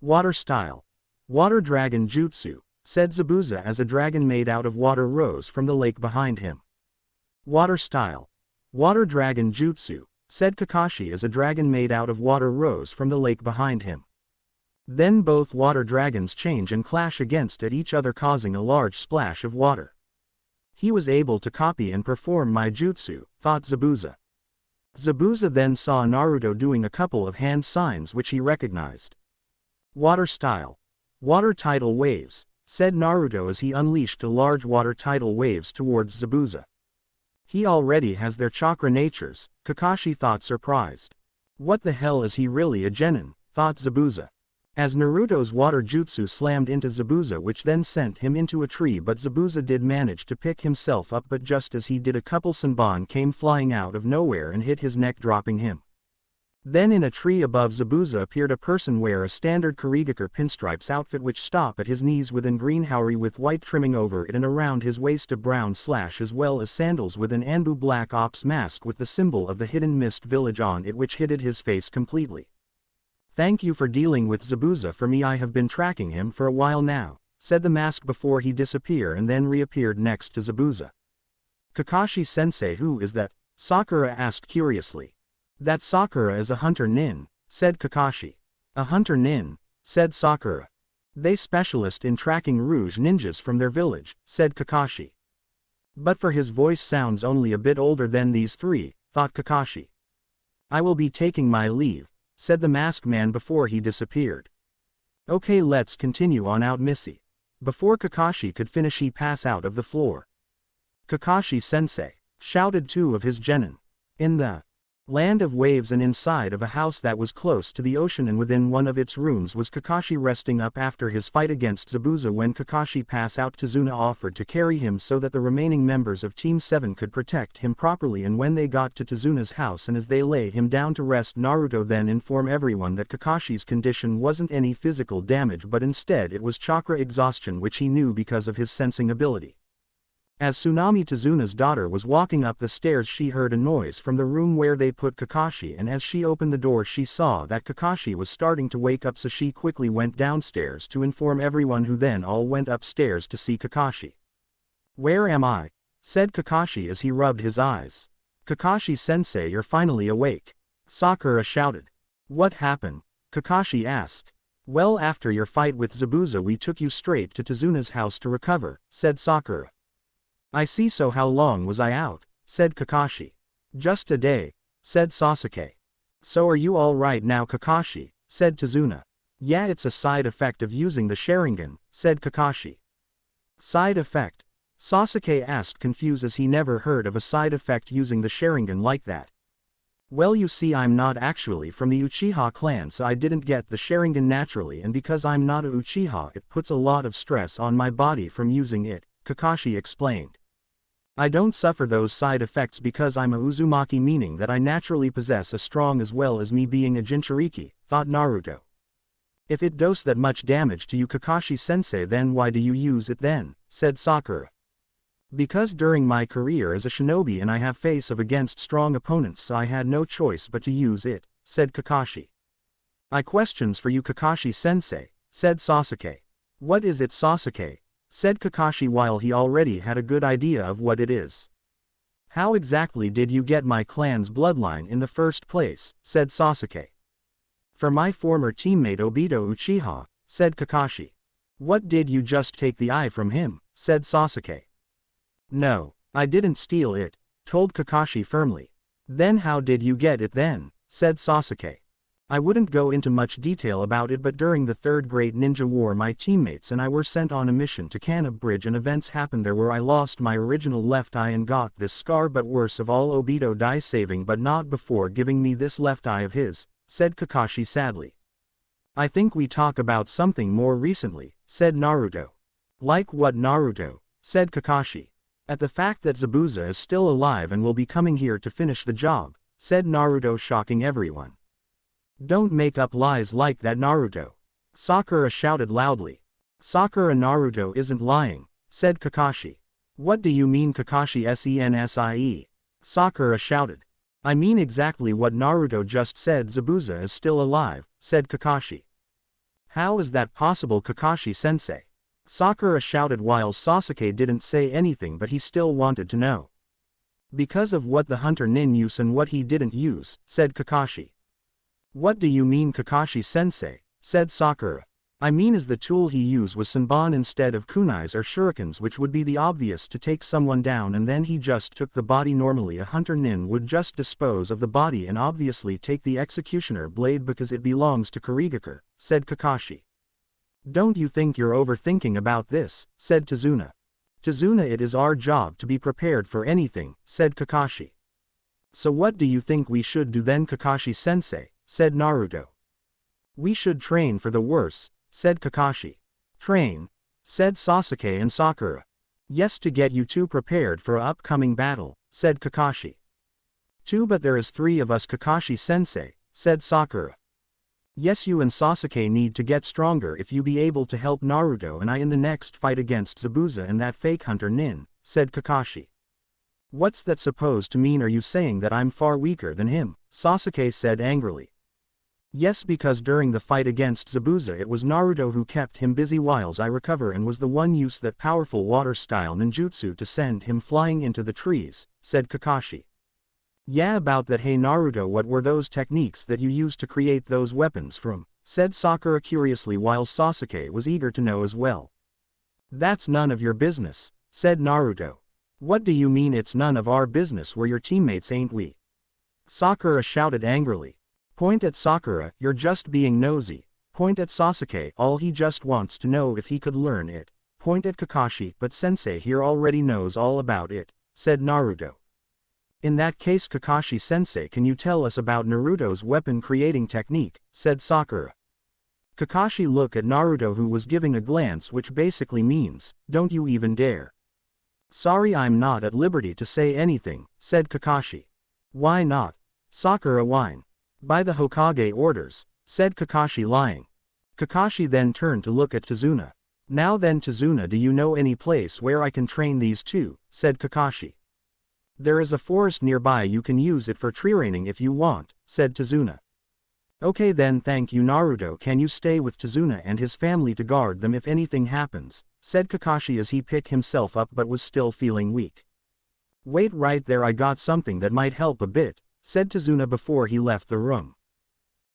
Water style. Water dragon jutsu, said Zabuza as a dragon made out of water rose from the lake behind him. Water style. Water dragon jutsu, said Kakashi as a dragon made out of water rose from the lake behind him. Then both water dragons change and clash against each other, causing a large splash of water. He was able to copy and perform my jutsu, thought Zabuza. Zabuza then saw Naruto doing a couple of hand signs which he recognized. Water style. Water tidal waves, said Naruto as he unleashed a large water tidal waves towards Zabuza. He already has their chakra natures, Kakashi thought, surprised. What the hell, is he really a genin? Thought Zabuza. As Naruto's water jutsu slammed into Zabuza, which then sent him into a tree, but Zabuza did manage to pick himself up, but just as he did, a couple Sanban came flying out of nowhere and hit his neck, dropping him. Then in a tree above Zabuza appeared a person wear a standard Kurigakure pinstripes outfit which stopped at his knees with an green haori with white trimming over it and around his waist a brown slash, as well as sandals with an Anbu black ops mask with the symbol of the Hidden Mist Village on it, which hid his face completely. Thank you for dealing with Zabuza for me, I have been tracking him for a while now, said the mask before he disappeared and then reappeared next to Zabuza. Kakashi sensei, who is that? Sakura asked curiously. That Sakura is a hunter nin, said Kakashi. A hunter nin, said Sakura. They specialist in tracking rouge ninjas from their village, said Kakashi. But for his voice sounds only a bit older than these three, thought Kakashi. I will be taking my leave, said the masked man before he disappeared. Okay, let's continue on out, Missy. Before Kakashi could finish, he passed out of the floor. Kakashi sensei, shouted two of his genin. In the Land of waves, and inside of a house that was close to the ocean, and within one of its rooms was Kakashi resting up after his fight against Zabuza. When Kakashi passed out, Tazuna offered to carry him so that the remaining members of Team 7 could protect him properly, and when they got to Tazuna's house and as they lay him down to rest, Naruto then informed everyone that Kakashi's condition wasn't any physical damage but instead it was chakra exhaustion, which he knew because of his sensing ability. As Tsunami, Tazuna's daughter, was walking up the stairs, she heard a noise from the room where they put Kakashi, and as she opened the door she saw that Kakashi was starting to wake up, so she quickly went downstairs to inform everyone, who then all went upstairs to see Kakashi. "Where am I?" said Kakashi as he rubbed his eyes. "Kakashi-sensei, you're finally awake," Sakura shouted. "What happened?" Kakashi asked. "Well, after your fight with Zabuza we took you straight to Tazuna's house to recover," said Sakura. "I see, so how long was I out?" said Kakashi. "Just a day," said Sasuke. "So are you all right now, Kakashi?" said Tazuna. "Yeah, it's a side effect of using the Sharingan," said Kakashi. "Side effect?" Sasuke asked, confused as he never heard of a side effect using the Sharingan like that. "Well, you see, I'm not actually from the Uchiha clan, so I didn't get the Sharingan naturally, and because I'm not a Uchiha it puts a lot of stress on my body from using it," Kakashi explained. "I don't suffer those side effects because I'm a Uzumaki, meaning that I naturally possess a strong as well as me being a Jinchuriki," thought Naruto. "If it does that much damage to you, Kakashi-sensei, then why do you use it then?" said Sakura. "Because during my career as a shinobi and I have face of against strong opponents, so I had no choice but to use it," said Kakashi. "I questions for you, Kakashi-sensei," said Sasuke. "What is it, Sasuke?" said Kakashi, while he already had a good idea of what it is. "How exactly did you get my clan's bloodline in the first place?" said Sasuke. "For my former teammate Obito Uchiha," said Kakashi. "What, did you just take the eye from him?" said Sasuke. "No, I didn't steal it," told Kakashi firmly. "Then how did you get it then?" said Sasuke. "I wouldn't go into much detail about it, but during the Third Great Ninja War my teammates and I were sent on a mission to Kanab Bridge, and events happened there where I lost my original left eye and got this scar, but worse of all, Obito died saving but not before giving me this left eye of his," said Kakashi sadly. "I think we talk about something more recently," said Naruto. "Like what, Naruto?" said Kakashi. "At the fact that Zabuza is still alive and will be coming here to finish the job," said Naruto, shocking everyone. "Don't make up lies like that, Naruto," Sakura shouted loudly. "Sakura, Naruto isn't lying," said Kakashi. "What do you mean, Kakashi Sensie?" Sakura shouted. "I mean exactly what Naruto just said, Zabuza is still alive," said Kakashi. "How is that possible, Kakashi-sensei?" Sakura shouted, while Sasuke didn't say anything, but he still wanted to know. "Because of what the hunter nin used and what he didn't use," said Kakashi. "What do you mean, Kakashi-sensei?" said Sakura. "I mean, as the tool he used was Senbon instead of kunais or shurikens, which would be the obvious to take someone down, and then he just took the body. Normally a hunter nin would just dispose of the body and obviously take the executioner blade because it belongs to Kurigakure," said Kakashi. "Don't you think you're overthinking about this?" said Tazuna. "Tazuna, it is our job to be prepared for anything," said Kakashi. "So what do you think we should do then, Kakashi-sensei?" said Naruto. "We should train for the worst," said Kakashi. "Train?" said Sasuke and Sakura. "Yes, to get you two prepared for a upcoming battle," said Kakashi. "Two, but there is three of us, Kakashi-sensei," said Sakura. "Yes, you and Sasuke need to get stronger if you be able to help Naruto and I in the next fight against Zabuza and that fake hunter nin," said Kakashi. "What's that supposed to mean? Are you saying that I'm far weaker than him?" Sasuke said angrily. "Yes, because during the fight against Zabuza it was Naruto who kept him busy whiles I recover and was the one used that powerful water-style ninjutsu to send him flying into the trees," said Kakashi. "Yeah, about that. Hey Naruto, what were those techniques that you used to create those weapons from?" said Sakura curiously, while Sasuke was eager to know as well. "That's none of your business," said Naruto. "What do you mean it's none of our business? We're your teammates, ain't we?" Sakura shouted angrily. "Point at Sakura, you're just being nosy. Point at Sasuke, all he just wants to know if he could learn it. Point at Kakashi, but sensei here already knows all about it," said Naruto. In that case Kakashi-sensei, can you tell us about Naruto's weapon creating technique, said Sakura. Kakashi looked at Naruto, who was giving a glance which basically means, don't you even dare. Sorry, I'm not at liberty to say anything, said Kakashi. Why not? Sakura whined. By the Hokage orders, said Kakashi, lying. Kakashi then turned to look at Tazuna. Now then Tazuna, do you know any place where I can train these two, said Kakashi. There is a forest nearby, you can use it for training if you want, said Tazuna. Okay then, thank you Naruto, can you stay with Tazuna and his family to guard them if anything happens, said Kakashi as he picked himself up but was still feeling weak. Wait right there, I got something that might help a bit, said Tazuna before he left the room.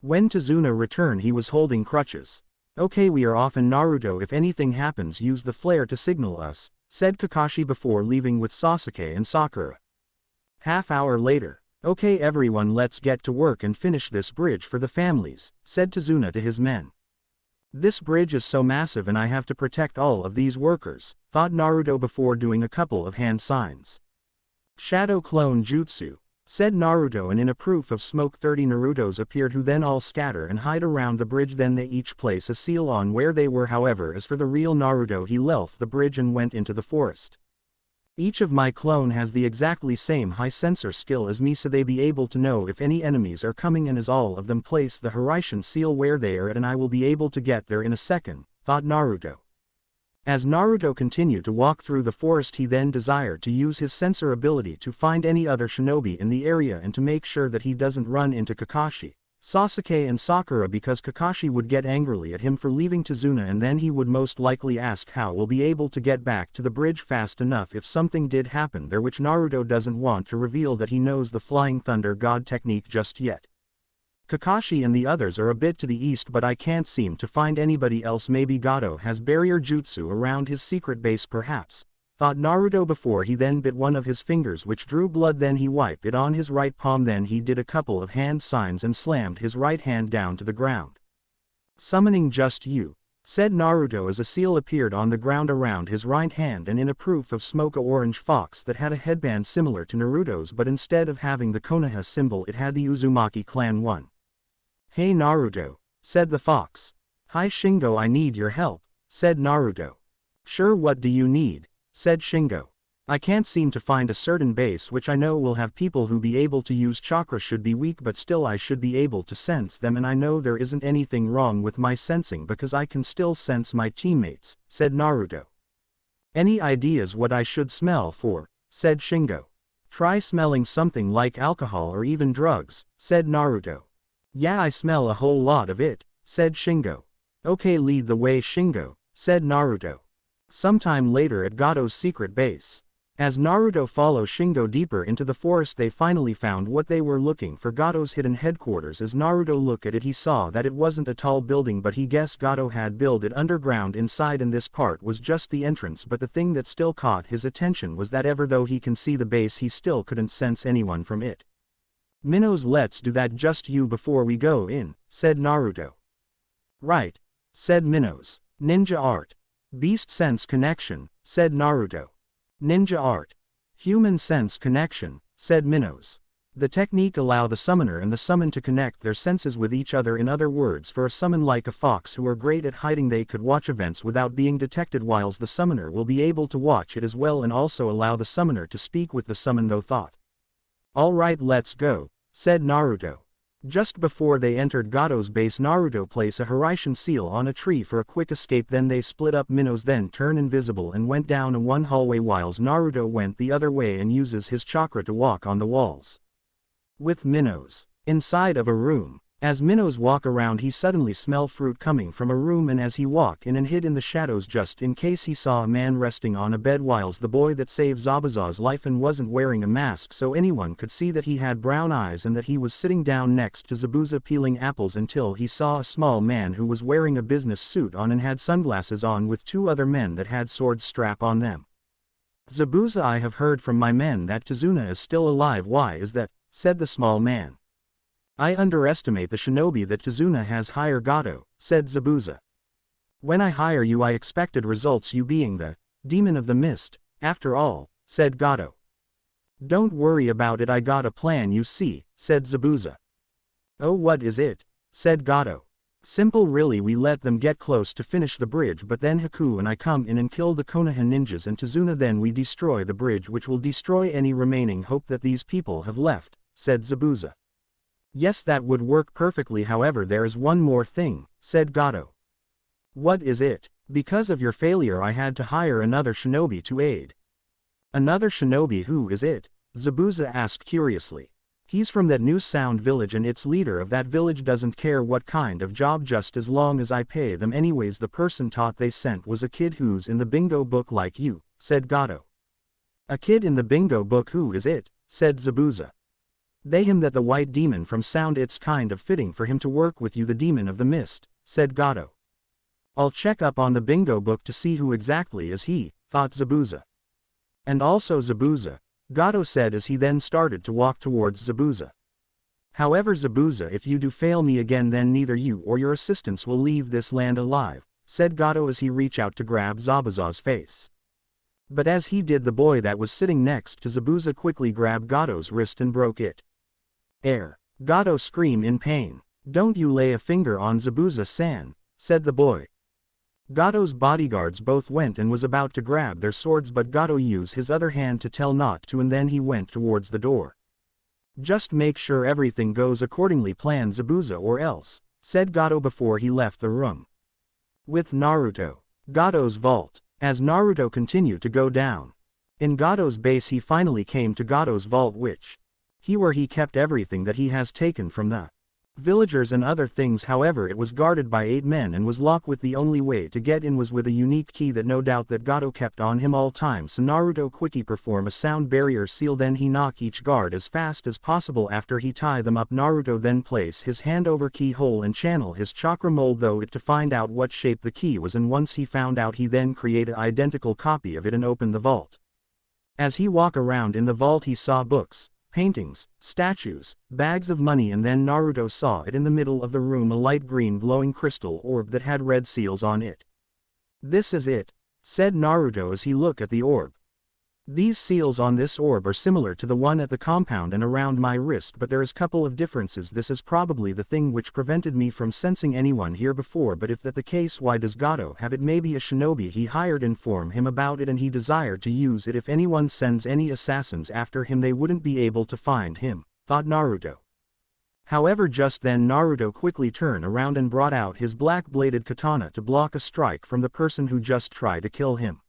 When Tazuna returned he was holding crutches. Okay, we are off, and Naruto, if anything happens use the flare to signal us, said Kakashi before leaving with Sasuke and Sakura. Half hour later. Okay everyone, let's get to work and finish this bridge for the families, said Tazuna to his men. This bridge is so massive and I have to protect all of these workers, thought Naruto before doing a couple of hand signs. Shadow clone jutsu, said Naruto, and in a proof of smoke 30 Narutos appeared, who then all scatter and hide around the bridge. Then they each place a seal on where they were. However, as for the real Naruto, he left the bridge and went into the forest. Each of my clone has the exactly same high sensor skill as me, so they be able to know if any enemies are coming, and as all of them place the Hiraishin seal where they are at, and I will be able to get there in a second, thought Naruto. As Naruto continued to walk through the forest, he then desired to use his sensor ability to find any other shinobi in the area and to make sure that he doesn't run into Kakashi, Sasuke and Sakura, because Kakashi would get angrily at him for leaving Tazuna, and then he would most likely ask how we'll be able to get back to the bridge fast enough if something did happen there, which Naruto doesn't want to reveal that he knows the Flying Thunder God technique just yet. Kakashi and the others are a bit to the east, but I can't seem to find anybody else. Maybe Gato has barrier jutsu around his secret base perhaps, thought Naruto before he then bit one of his fingers which drew blood. Then he wiped it on his right palm, then he did a couple of hand signs and slammed his right hand down to the ground. Summoning just you, said Naruto as a seal appeared on the ground around his right hand, and in a proof of smoke a orange fox that had a headband similar to Naruto's, but instead of having the Konoha symbol it had the Uzumaki clan one. Hey Naruto, said the fox. Hi Shingo, I need your help, said Naruto. Sure, what do you need, said Shingo. I can't seem to find a certain base which I know will have people who be able to use chakra, should be weak but still I should be able to sense them, and I know there isn't anything wrong with my sensing because I can still sense my teammates, said Naruto. Any ideas what I should smell for, said Shingo. Try smelling something like alcohol or even drugs, said Naruto. Yeah, I smell a whole lot of it, said Shingo. Okay, lead the way Shingo, said Naruto. Sometime later at Gato's secret base. As Naruto followed Shingo deeper into the forest, they finally found what they were looking for, Gato's hidden headquarters. As Naruto looked at it he saw that it wasn't a tall building, but he guessed Gato had built it underground inside, and this part was just the entrance. But the thing that still caught his attention was that ever though he can see the base he still couldn't sense anyone from it. Minnows, let's do that just you before we go in, said Naruto. Right, said Minnows. Ninja art. Beast sense connection, said Naruto. Ninja art. Human sense connection, said Minnows. The technique allow the summoner and the summoned to connect their senses with each other. In other words, for a summon like a fox who are great at hiding, they could watch events without being detected, whilst the summoner will be able to watch it as well, and also allow the summoner to speak with the summoned though thought. Alright, let's go, said Naruto. Just before they entered Gato's base, Naruto placed a Hiraishin seal on a tree for a quick escape. Then they split up. Minnows then turned invisible and went down a one hallway, whilst Naruto went the other way and uses his chakra to walk on the walls. With Minnows inside of a room. As Minnows walk around he suddenly smell fruit coming from a room, and as he walked in and hid in the shadows just in case, he saw a man resting on a bed, whilst the boy that saved Zabuza's life and wasn't wearing a mask so anyone could see that he had brown eyes, and that he was sitting down next to Zabuza peeling apples, until he saw a small man who was wearing a business suit on and had sunglasses on with two other men that had swords strapped on them. Zabuza, I have heard from my men that Tazuna is still alive. Why is that? Said the small man. I underestimate the shinobi that Tazuna has. Hire Gato, said Zabuza. When I hire you I expected results, you being the demon of the mist, after all, said Gato. Don't worry about it, I got a plan, you see, said Zabuza. Oh, what is it? Said Gato. Simple really, we let them get close to finish the bridge, but then Haku and I come in and kill the Konoha ninjas and Tazuna, then we destroy the bridge, which will destroy any remaining hope that these people have left, said Zabuza. Yes, that would work perfectly, however there is one more thing, said Gato. What is it? Because of your failure I had to hire another shinobi to aid. Another shinobi, who is it? Zabuza asked curiously. He's from that new sound village and its leader of that village doesn't care what kind of job just as long as I pay them anyways. The person taught they sent was a kid who's in the bingo book like you, said Gato. A kid in the bingo book, who is it? Said Zabuza. They him, that the white demon from sound, it's kind of fitting for him to work with you, the demon of the mist, said Gato. I'll check up on the bingo book to see who exactly is he, thought Zabuza. And also Zabuza, Gato said as he then started to walk towards Zabuza. However Zabuza, if you do fail me again then neither you or your assistants will leave this land alive, said Gato as he reached out to grab Zabuza's face. But as he did, the boy that was sitting next to Zabuza quickly grabbed Gato's wrist and broke it. Air. Gato screamed in pain. Don't you lay a finger on Zabuza-san, said the boy. Gato's bodyguards both went and was about to grab their swords, but Gato used his other hand to tell not to, and then he went towards the door. Just make sure everything goes accordingly, planned Zabuza, or else, said Gato before he left the room. With Naruto. Gato's vault. As Naruto continued to go down in Gato's base, he finally came to Gato's vault, which where he kept everything that he has taken from the villagers and other things. However, it was guarded by 8 men and was locked, with the only way to get in was with a unique key that no doubt that Gato kept on him all times. So Naruto quickly perform a sound barrier seal, then he knock each guard as fast as possible. After he tie them up, Naruto then place his hand over keyhole and channel his chakra mold though it to find out what shape the key was, and once he found out he then create an identical copy of it and opened the vault. As he walk around in the vault he saw books, paintings, statues, bags of money, and then Naruto saw it in the middle of the room, a light green glowing crystal orb that had red seals on it. This is it, said Naruto as he looked at the orb. These seals on this orb are similar to the one at the compound and around my wrist, but there is couple of differences. This is probably the thing which prevented me from sensing anyone here before, but if that the case, why does Gato have it? Maybe a shinobi he hired inform him about it and he desired to use it. If anyone sends any assassins after him they wouldn't be able to find him, thought Naruto. However, just then Naruto quickly turned around and brought out his black-bladed katana to block a strike from the person who just tried to kill him.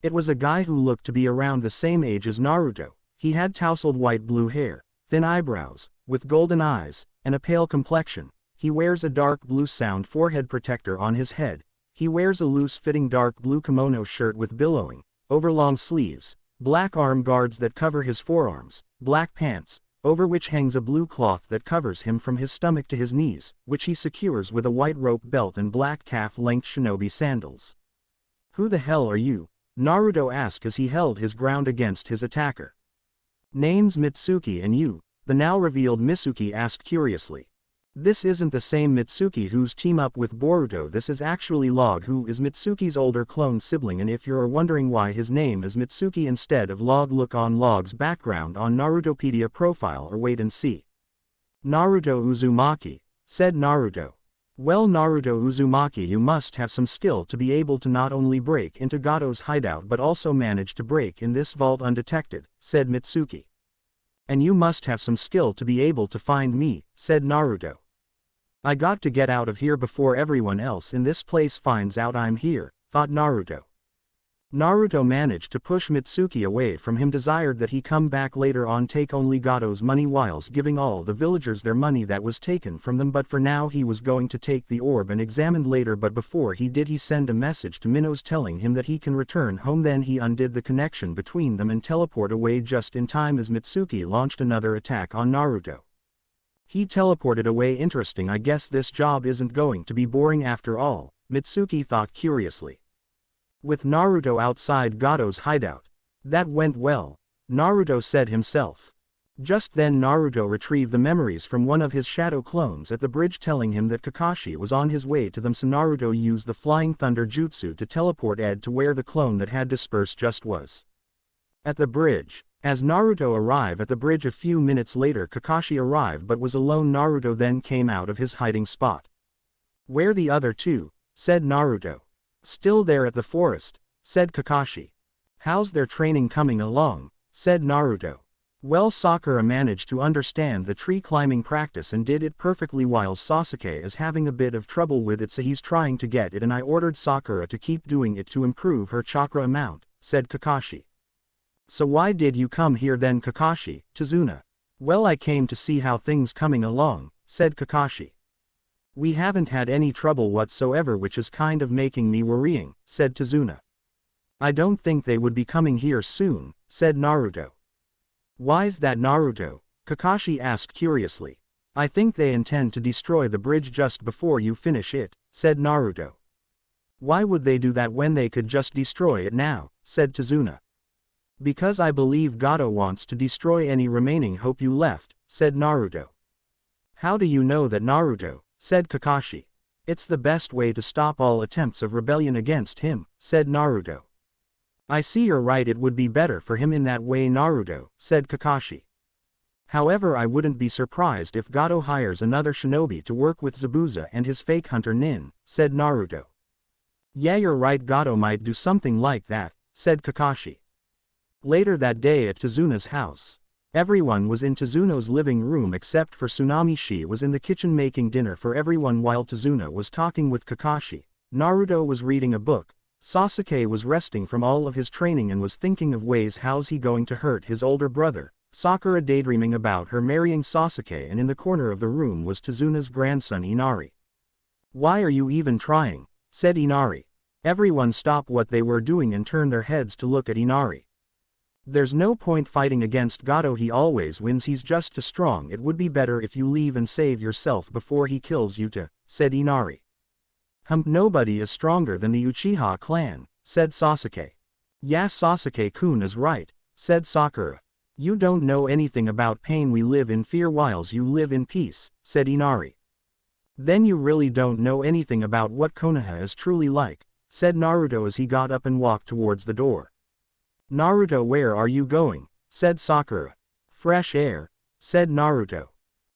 It was a guy who looked to be around the same age as Naruto. He had tousled white-blue hair, thin eyebrows, with golden eyes, and a pale complexion. He wears a dark blue sound forehead protector on his head. He wears a loose-fitting dark blue kimono shirt with billowing, overlong sleeves, black arm guards that cover his forearms, black pants, over which hangs a blue cloth that covers him from his stomach to his knees, which he secures with a white rope belt, and black calf-length shinobi sandals. Who the hell are you? Naruto asked as he held his ground against his attacker. Name's Mitsuki, and you? The now revealed Mitsuki asked curiously. This isn't the same Mitsuki who's team up with Boruto. This is actually Log, who is Mitsuki's older clone sibling, and if you're wondering why his name is Mitsuki instead of Log, look on Log's background on Narutopedia profile or wait and see. Naruto Uzumaki, said Naruto. Well, Naruto Uzumaki, you must have some skill to be able to not only break into Gato's hideout but also manage to break in this vault undetected, said Mitsuki. And you must have some skill to be able to find me, said Naruto. I got to get out of here before everyone else in this place finds out I'm here, thought Naruto. Naruto managed to push Mitsuki away from him, desired that he come back later on, take only Gato's money whilst giving all the villagers their money that was taken from them, but for now he was going to take the orb and examine later. But before he did, he sent a message to Minos telling him that he can return home. Then he undid the connection between them and teleport away just in time as Mitsuki launched another attack on Naruto. He teleported away. Interesting, I guess this job isn't going to be boring after all, Mitsuki thought curiously. With Naruto outside Gato's hideout. That went well, Naruto said himself. Just then Naruto retrieved the memories from one of his shadow clones at the bridge, telling him that Kakashi was on his way to them, so Naruto used the Flying Thunder Jutsu to teleport Ed to where the clone that had dispersed just was. At the bridge, As Naruto arrived at the bridge a few minutes later, Kakashi arrived but was alone. Naruto then came out of his hiding spot. "Where the other two?" said Naruto. "Still there at the forest," said Kakashi. "How's their training coming along?" said Naruto. "Well, Sakura managed to understand the tree climbing practice and did it perfectly, while Sasuke is having a bit of trouble with it, so he's trying to get it, and I ordered Sakura to keep doing it to improve her chakra amount," said Kakashi. "So why did you come here then, Kakashi?" Tazuna. "Well, I came to see how things coming along," said Kakashi. "We haven't had any trouble whatsoever, which is kind of making me worrying," said Tazuna. "I don't think they would be coming here soon," said Naruto. "Why's that, Naruto?" Kakashi asked curiously. "I think they intend to destroy the bridge just before you finish it," said Naruto. "Why would they do that when they could just destroy it now?" said Tazuna. "Because I believe Gato wants to destroy any remaining hope you left," said Naruto. "How do you know that, Naruto?" said Kakashi. "It's the best way to stop all attempts of rebellion against him," said Naruto. "I see you're right, it would be better for him in that way, Naruto," said Kakashi. "However, I wouldn't be surprised if Gato hires another shinobi to work with Zabuza and his fake hunter Nin," said Naruto. "Yeah, you're right, Gato might do something like that," said Kakashi. Later that day at Tazuna's house, everyone was in Tazuno's living room except for Tsunami. She was in the kitchen making dinner for everyone while Tazuna was talking with Kakashi. Naruto was reading a book. Sasuke was resting from all of his training and was thinking of ways how's he going to hurt his older brother. Sakura daydreaming about her marrying Sasuke, and in the corner of the room was Tazuna's grandson Inari. "Why are you even trying?" said Inari. Everyone stopped what they were doing and turned their heads to look at Inari. "There's no point fighting against Gato, he always wins, he's just too strong. It would be better if you leave and save yourself before he kills you too," said Inari. Nobody is stronger than the Uchiha clan," said Sasuke. "Yeah, Sasuke-kun is right," said Sakura. "You don't know anything about pain, we live in fear whiles you live in peace," said Inari. "Then you really don't know anything about what Konoha is truly like," said Naruto as he got up and walked towards the door. "Naruto, where are you going?" said Sakura. "Fresh air," said Naruto.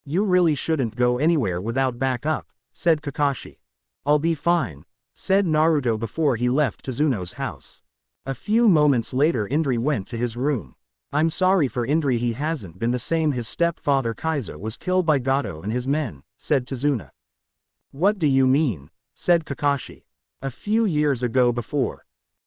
"You really shouldn't go anywhere without backup," said Kakashi. "I'll be fine," said Naruto before he left Tazuno's house. A few moments later, Indri went to his room. "I'm sorry for Indri, he hasn't been the same. His stepfather Kaiza was killed by Gato and his men," said Tazuna. "What do you mean?" said Kakashi. "A few years ago, before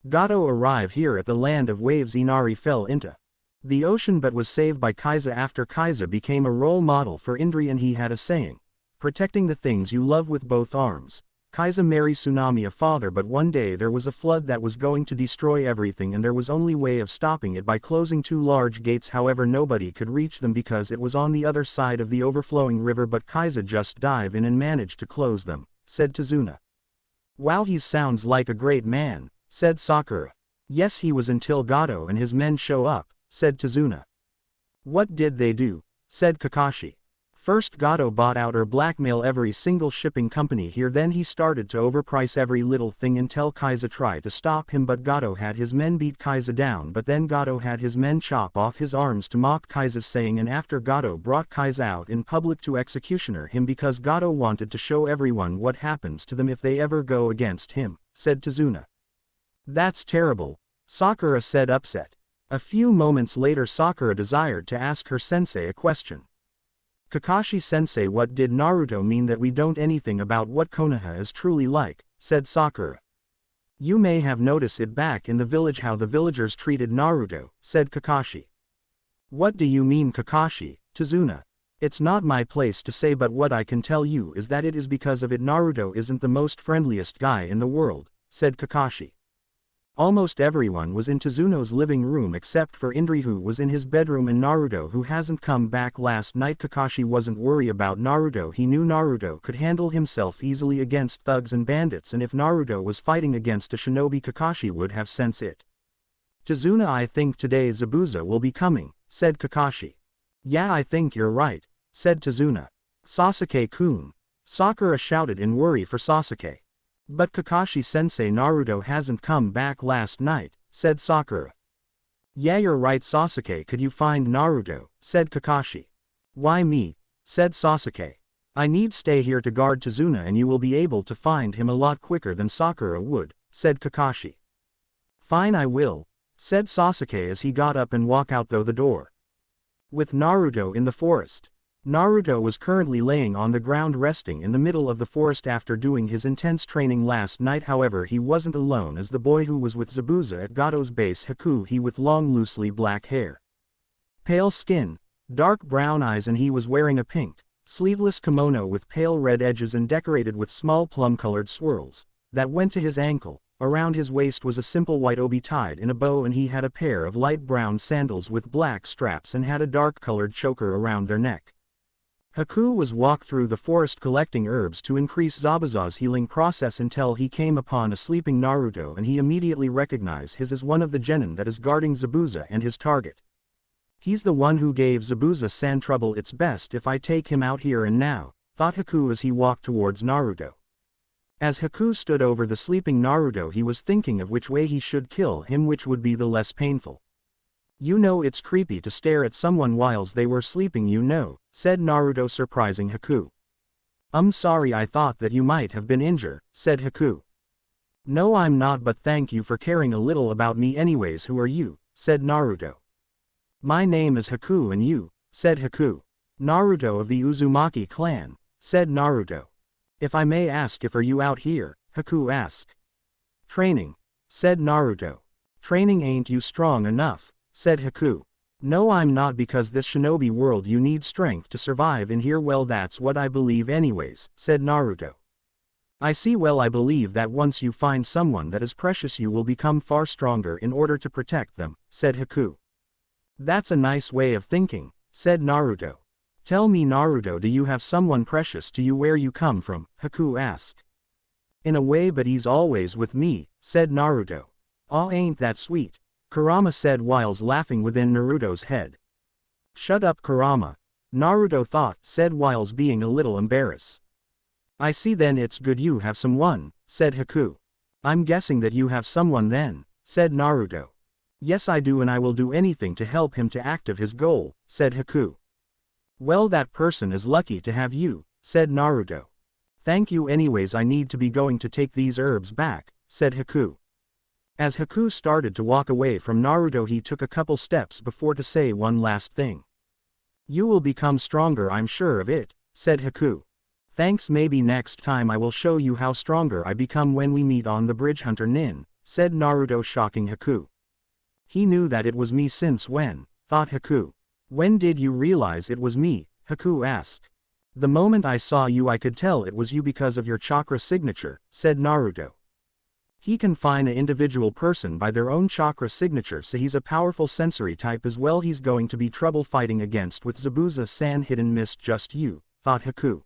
Gato arrived here at the Land of Waves, Inari fell into the ocean but was saved by Kaiza after Kaiza became a role model for Indri, and he had a saying, protecting the things you love with both arms. Kaiza married Tsunami, a father, but one day there was a flood that was going to destroy everything, and there was only way of stopping it by closing two large gates. However, nobody could reach them because it was on the other side of the overflowing river, but Kaiza just dived in and managed to close them," said Tazuna. "Wow, he sounds like a great man," said Sakura. "Yes, he was, until Gato and his men show up," said Tazuna. "What did they do?" said Kakashi. "First, Gato bought out or blackmail every single shipping company here, then he started to overprice every little thing until Kaiza tried to stop him, but Gato had his men beat Kaiza down, but then Gato had his men chop off his arms to mock Kaiza's saying, and after Gato brought Kaiza out in public to executioner him because Gato wanted to show everyone what happens to them if they ever go against him," said Tazuna. "That's terrible," Sakura said, upset. A few moments later, Sakura desired to ask her sensei a question. "Kakashi-sensei, what did Naruto mean that we don't anything about what Konoha is truly like?" said Sakura. "You may have noticed it back in the village how the villagers treated Naruto," said Kakashi. "What do you mean, Kakashi?" Tazuna. "It's not my place to say, but what I can tell you is that it is because of it Naruto isn't the most friendliest guy in the world," said Kakashi. Almost everyone was in Tazuno's living room except for Indri, who was in his bedroom, and Naruto, who hasn't come back last night. Kakashi wasn't worried about Naruto. He knew Naruto could handle himself easily against thugs and bandits, and if Naruto was fighting against a shinobi, Kakashi would have sensed it. "Tazuna, I think today Zabuza will be coming," said Kakashi. "Yeah, I think you're right," said Tazuna. "Sasuke-kun," Sakura shouted in worry for Sasuke. "But Kakashi-sensei, Naruto hasn't come back last night," said Sakura. Yeah, you're right, Sasuke. Could you find Naruto? Said Kakashi. Why me? Said Sasuke. I need stay here to guard Tazuna and you will be able to find him a lot quicker than Sakura would, said Kakashi. Fine, I will, said Sasuke as he got up and walked out the door. With Naruto in the forest. Naruto was currently laying on the ground resting in the middle of the forest after doing his intense training last night. However, he wasn't alone as the boy who was with Zabuza at Gato's base, Haku, he with long loosely black hair, pale skin, dark brown eyes, and he was wearing a pink, sleeveless kimono with pale red edges and decorated with small plum-colored swirls that went to his ankle. Around his waist was a simple white obi tied in a bow, and he had a pair of light brown sandals with black straps and had a dark-colored choker around their neck. Haku was walked through the forest collecting herbs to increase Zabuza's healing process until he came upon a sleeping Naruto, and he immediately recognized his as one of the genin that is guarding Zabuza and his target. He's the one who gave Zabuza-san trouble. It's best if I take him out here and now, thought Haku as he walked towards Naruto. As Haku stood over the sleeping Naruto, he was thinking of which way he should kill him, which would be the less painful. You know, it's creepy to stare at someone whilst they were sleeping, you know, said Naruto, surprising Haku. Sorry, I thought that you might have been injured, said Haku. No, I'm not, but thank you for caring a little about me anyways. Who are you? Said Naruto. My name is Haku, and you? Said Haku. Naruto of the Uzumaki clan, said Naruto. If I may ask, if are you out here? Haku asked. Training, said Naruto. Training? Ain't you strong enough? Said Haku. No, I'm not, because this shinobi world you need strength to survive in here. Well, that's what I believe anyways, said Naruto. I see. Well, I believe that once you find someone that is precious you will become far stronger in order to protect them, said Haku. That's a nice way of thinking, said Naruto. Tell me, Naruto, do you have someone precious to you? Where you come from? Haku asked. In a way, but he's always with me, said Naruto. Aw, ain't that sweet? Kurama said whilst laughing within Naruto's head. Shut up, Kurama, Naruto thought, said whilst being a little embarrassed. I see, then it's good you have someone, said Haku. I'm guessing that you have someone then, said Naruto. Yes, I do, and I will do anything to help him to achieve his goal, said Haku. Well, that person is lucky to have you, said Naruto. Thank you. Anyways, I need to be going to take these herbs back, said Haku. As Haku started to walk away from Naruto, he took a couple steps before to say one last thing. You will become stronger, I'm sure of it, said Haku. Thanks, maybe next time I will show you how stronger I become when we meet on the bridge. Hunter Nin, said Naruto, shocking Haku. He knew that it was me since when, thought Haku. When did you realize it was me? Haku asked. The moment I saw you I could tell it was you because of your chakra signature, said Naruto. He can find an individual person by their own chakra signature, so he's a powerful sensory type as well. He's going to be trouble fighting against with Zabuza-san. Hidden missed just you, thought Haku.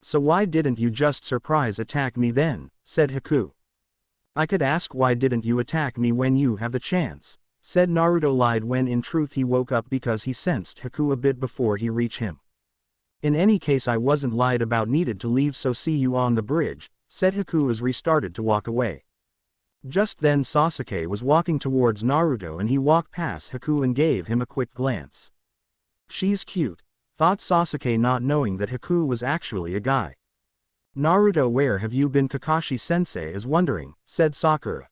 So why didn't you just surprise attack me then, said Haku. I could ask why didn't you attack me when you have the chance, said Naruto. Lied when in truth he woke up because he sensed Haku a bit before he reached him. In any case, I wasn't lied about, needed to leave, so see you on the bridge, said Haku as restarted to walk away. Just then Sasuke was walking towards Naruto and he walked past Haku and gave him a quick glance. She's cute, thought Sasuke, not knowing that Haku was actually a guy. Naruto, where have you been? Kakashi-sensei is wondering, said Sakura.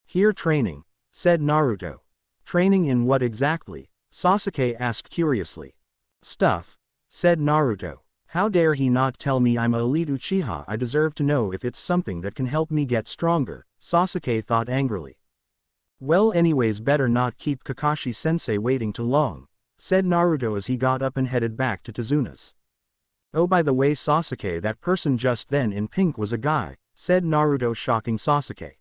Here training, said Naruto. Training in what exactly? Sasuke asked curiously. Stuff, said Naruto. How dare he not tell me I'm an elite Uchiha? I deserve to know if it's something that can help me get stronger, Sasuke thought angrily. Well, anyways, better not keep Kakashi-sensei waiting too long, said Naruto as he got up and headed back to Tazuna's. Oh, by the way, Sasuke, that person just then in pink was a guy, said Naruto, shocking Sasuke.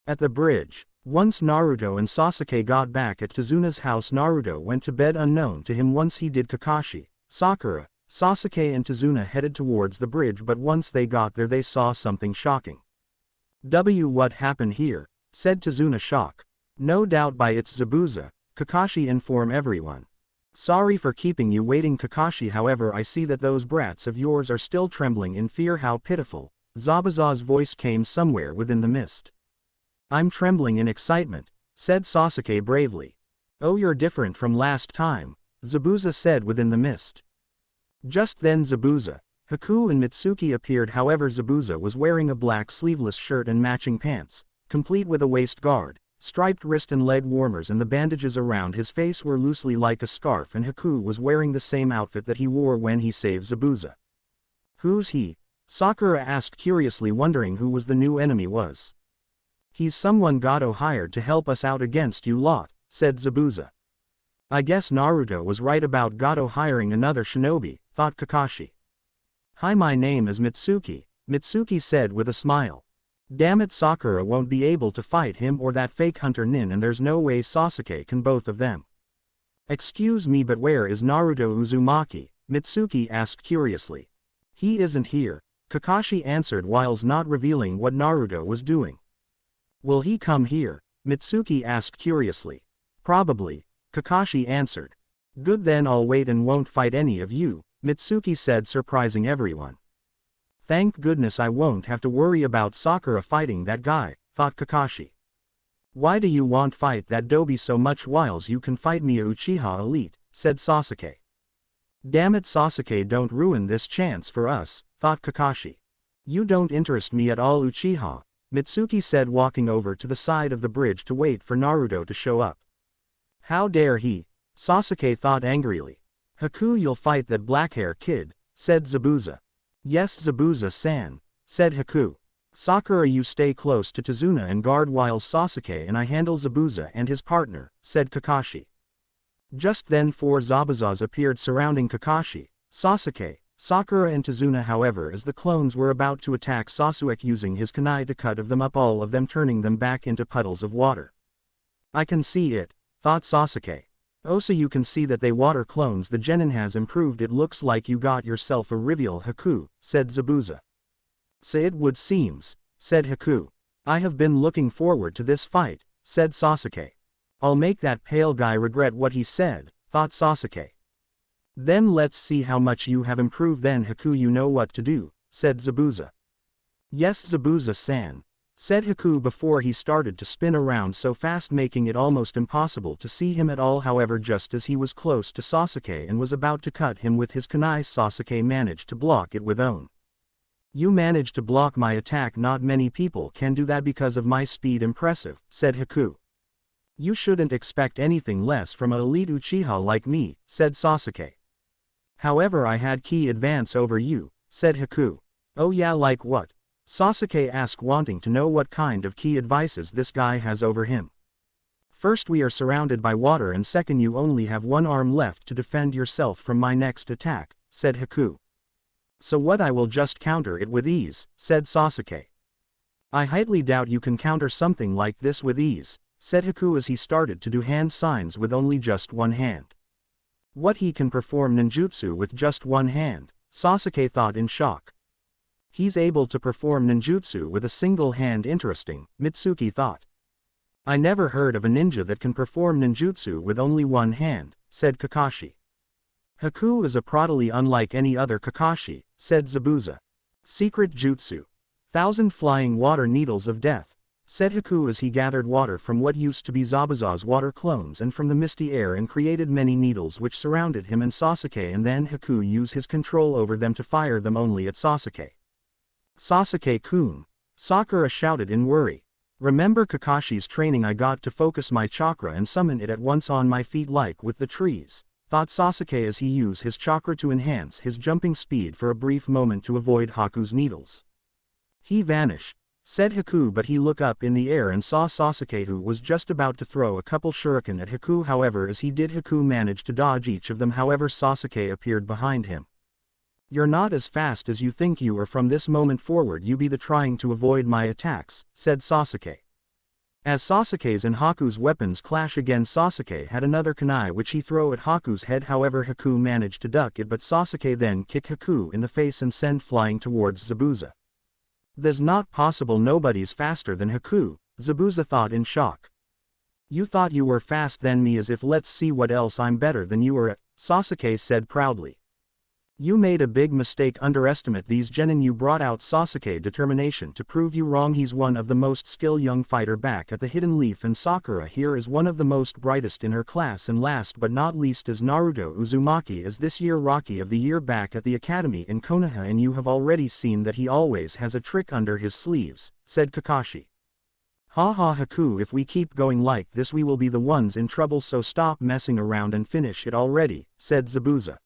At the bridge, once Naruto and Sasuke got back at Tazuna's house, Naruto went to bed unknown to him. Once he did, Kakashi, Sakura, Sasuke and Tazuna headed towards the bridge, but once they got there they saw something shocking. What happened here? Said Tazuna, shocked. No doubt by it's Zabuza, Kakashi, inform everyone. Sorry for keeping you waiting, Kakashi, however I see that those brats of yours are still trembling in fear. How pitiful. Zabuza's voice came somewhere within the mist. I'm trembling in excitement, said Sasuke bravely. Oh, you're different from last time, Zabuza said within the mist. Just then Zabuza, Haku and Mitsuki appeared. However, Zabuza was wearing a black sleeveless shirt and matching pants, complete with a waist guard, striped wrist and leg warmers, and the bandages around his face were loosely like a scarf, and Haku was wearing the same outfit that he wore when he saved Zabuza. Who's he? Sakura asked curiously, wondering who was the new enemy was. He's someone Gato hired to help us out against you lot, said Zabuza. I guess Naruto was right about Gato hiring another shinobi, thought Kakashi. Hi, my name is Mitsuki, Mitsuki said with a smile. Damn it, Sakura won't be able to fight him or that fake hunter Nin, and there's no way Sasuke can both of them. Excuse me, but where is Naruto Uzumaki? Mitsuki asked curiously. He isn't here, Kakashi answered whilst not revealing what Naruto was doing. Will he come here? Mitsuki asked curiously. Probably, Kakashi answered. Good, then I'll wait and won't fight any of you, Mitsuki said, surprising everyone. Thank goodness I won't have to worry about Sakura fighting that guy, thought Kakashi. Why do you want fight that doby so much whilst you can fight me, Uchiha elite, said Sasuke. Damn it, Sasuke, don't ruin this chance for us, thought Kakashi. You don't interest me at all, Uchiha, Mitsuki said, walking over to the side of the bridge to wait for Naruto to show up. How dare he? Sasuke thought angrily. Haku, you'll fight that black-hair kid, said Zabuza. Yes, Zabuza-san, said Haku. Sakura, you stay close to Tazuna and guard while Sasuke and I handle Zabuza and his partner, said Kakashi. Just then 4 Zabuzas appeared surrounding Kakashi, Sasuke, Sakura and Tazuna. However, as the clones were about to attack Sasuke using his kunai to cut of them up, all of them turning them back into puddles of water. I can see it, thought Sasuke. Oh, so you can see that they water clones. The genin has improved. It looks like you got yourself a rival, Haku, said Zabuza. So it would seems, said Haku. I have been looking forward to this fight, said Sasuke. I'll make that pale guy regret what he said, thought Sasuke. Then let's see how much you have improved then, Haku. You know what to do, said Zabuza. Yes, Zabuza-san, said Haku before he started to spin around so fast, making it almost impossible to see him at all. However, just as he was close to Sasuke and was about to cut him with his kunai, Sasuke managed to block it with own. You managed to block my attack. Not many people can do that because of my speed. Impressive, said Haku. You shouldn't expect anything less from an elite Uchiha like me, said Sasuke. However, I had key advance over you, said Haku. Oh yeah, like what? Sasuke asked, wanting to know what kind of key advices this guy has over him. First, we are surrounded by water, and second, you only have one arm left to defend yourself from my next attack, said Haku. So what? I will just counter it with ease, said Sasuke. I highly doubt you can counter something like this with ease, said Haku as he started to do hand signs with only just one hand. What, he can perform ninjutsu with just one hand? Sasuke thought in shock. He's able to perform ninjutsu with a single hand. Interesting, Mitsuki thought. I never heard of a ninja that can perform ninjutsu with only one hand, said Kakashi. Haku is a prodigy unlike any other, Kakashi, said Zabuza. Secret jutsu. 1,000 flying water needles of death, said Haku as he gathered water from what used to be Zabuza's water clones and from the misty air and created many needles which surrounded him and Sasuke, and then Haku used his control over them to fire them only at Sasuke. Sasuke-kun, Sakura shouted in worry. Remember Kakashi's training? I got to focus my chakra and summon it at once on my feet like with the trees, thought Sasuke as he used his chakra to enhance his jumping speed for a brief moment to avoid Haku's needles. He vanished, said Haku, but he looked up in the air and saw Sasuke, who was just about to throw a couple shuriken at Haku. However, as he did, Haku managed to dodge each of them. However, Sasuke appeared behind him. You're not as fast as you think you are. From this moment forward you be the trying to avoid my attacks, said Sasuke. As Sasuke's and Haku's weapons clash again, Sasuke had another kunai which he threw at Haku's head. However, Haku managed to duck it, but Sasuke then kicked Haku in the face and sent flying towards Zabuza. That's not possible, nobody's faster than Haku, Zabuza thought in shock. You thought you were fast than me, as if. Let's see what else I'm better than you are at, Sasuke said proudly. You made a big mistake. Underestimate these genin. You brought out Sasuke determination to prove you wrong. He's one of the most skilled young fighter back at the Hidden Leaf, and Sakura here is one of the most brightest in her class, and last but not least is Naruto Uzumaki is this year Rocky of the Year back at the academy in Konoha, and you have already seen that he always has a trick under his sleeves, said Kakashi. Ha ha Haku, if we keep going like this we will be the ones in trouble, so stop messing around and finish it already, said Zabuza.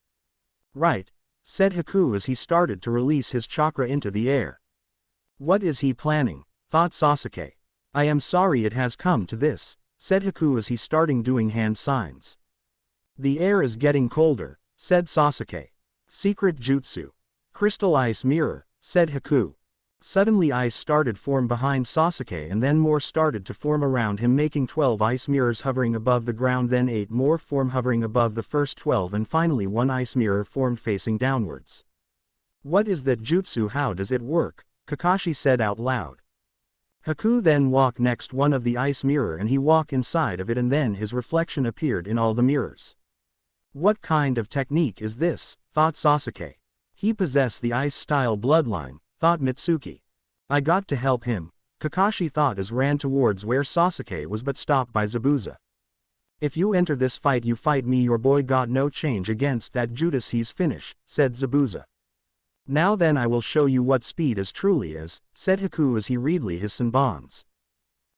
Right, said Haku as he started to release his chakra into the air. What is he planning? Thought Sasuke. I am sorry it has come to this, said Haku as he starting doing hand signs. The air is getting colder, said Sasuke. Secret jutsu. Crystal ice mirror, said Haku. Suddenly ice started form behind Sasuke, and then more started to form around him, making 12 ice mirrors hovering above the ground, then 8 more form hovering above the first 12, and finally 1 ice mirror formed facing downwards. What is that jutsu? How does it work? Kakashi said out loud. Haku then walked next one of the ice mirror and he walked inside of it, and then his reflection appeared in all the mirrors. What kind of technique is this? Thought Sasuke. He possessed the ice style bloodline, thought Mitsuki. I got to help him, Kakashi thought as ran towards where Sasuke was, but stopped by Zabuza. If you enter this fight you fight me, your boy got no change against that Judas, he's finished, said Zabuza. Now then I will show you what speed is truly is, said Haku as he readly his senbons.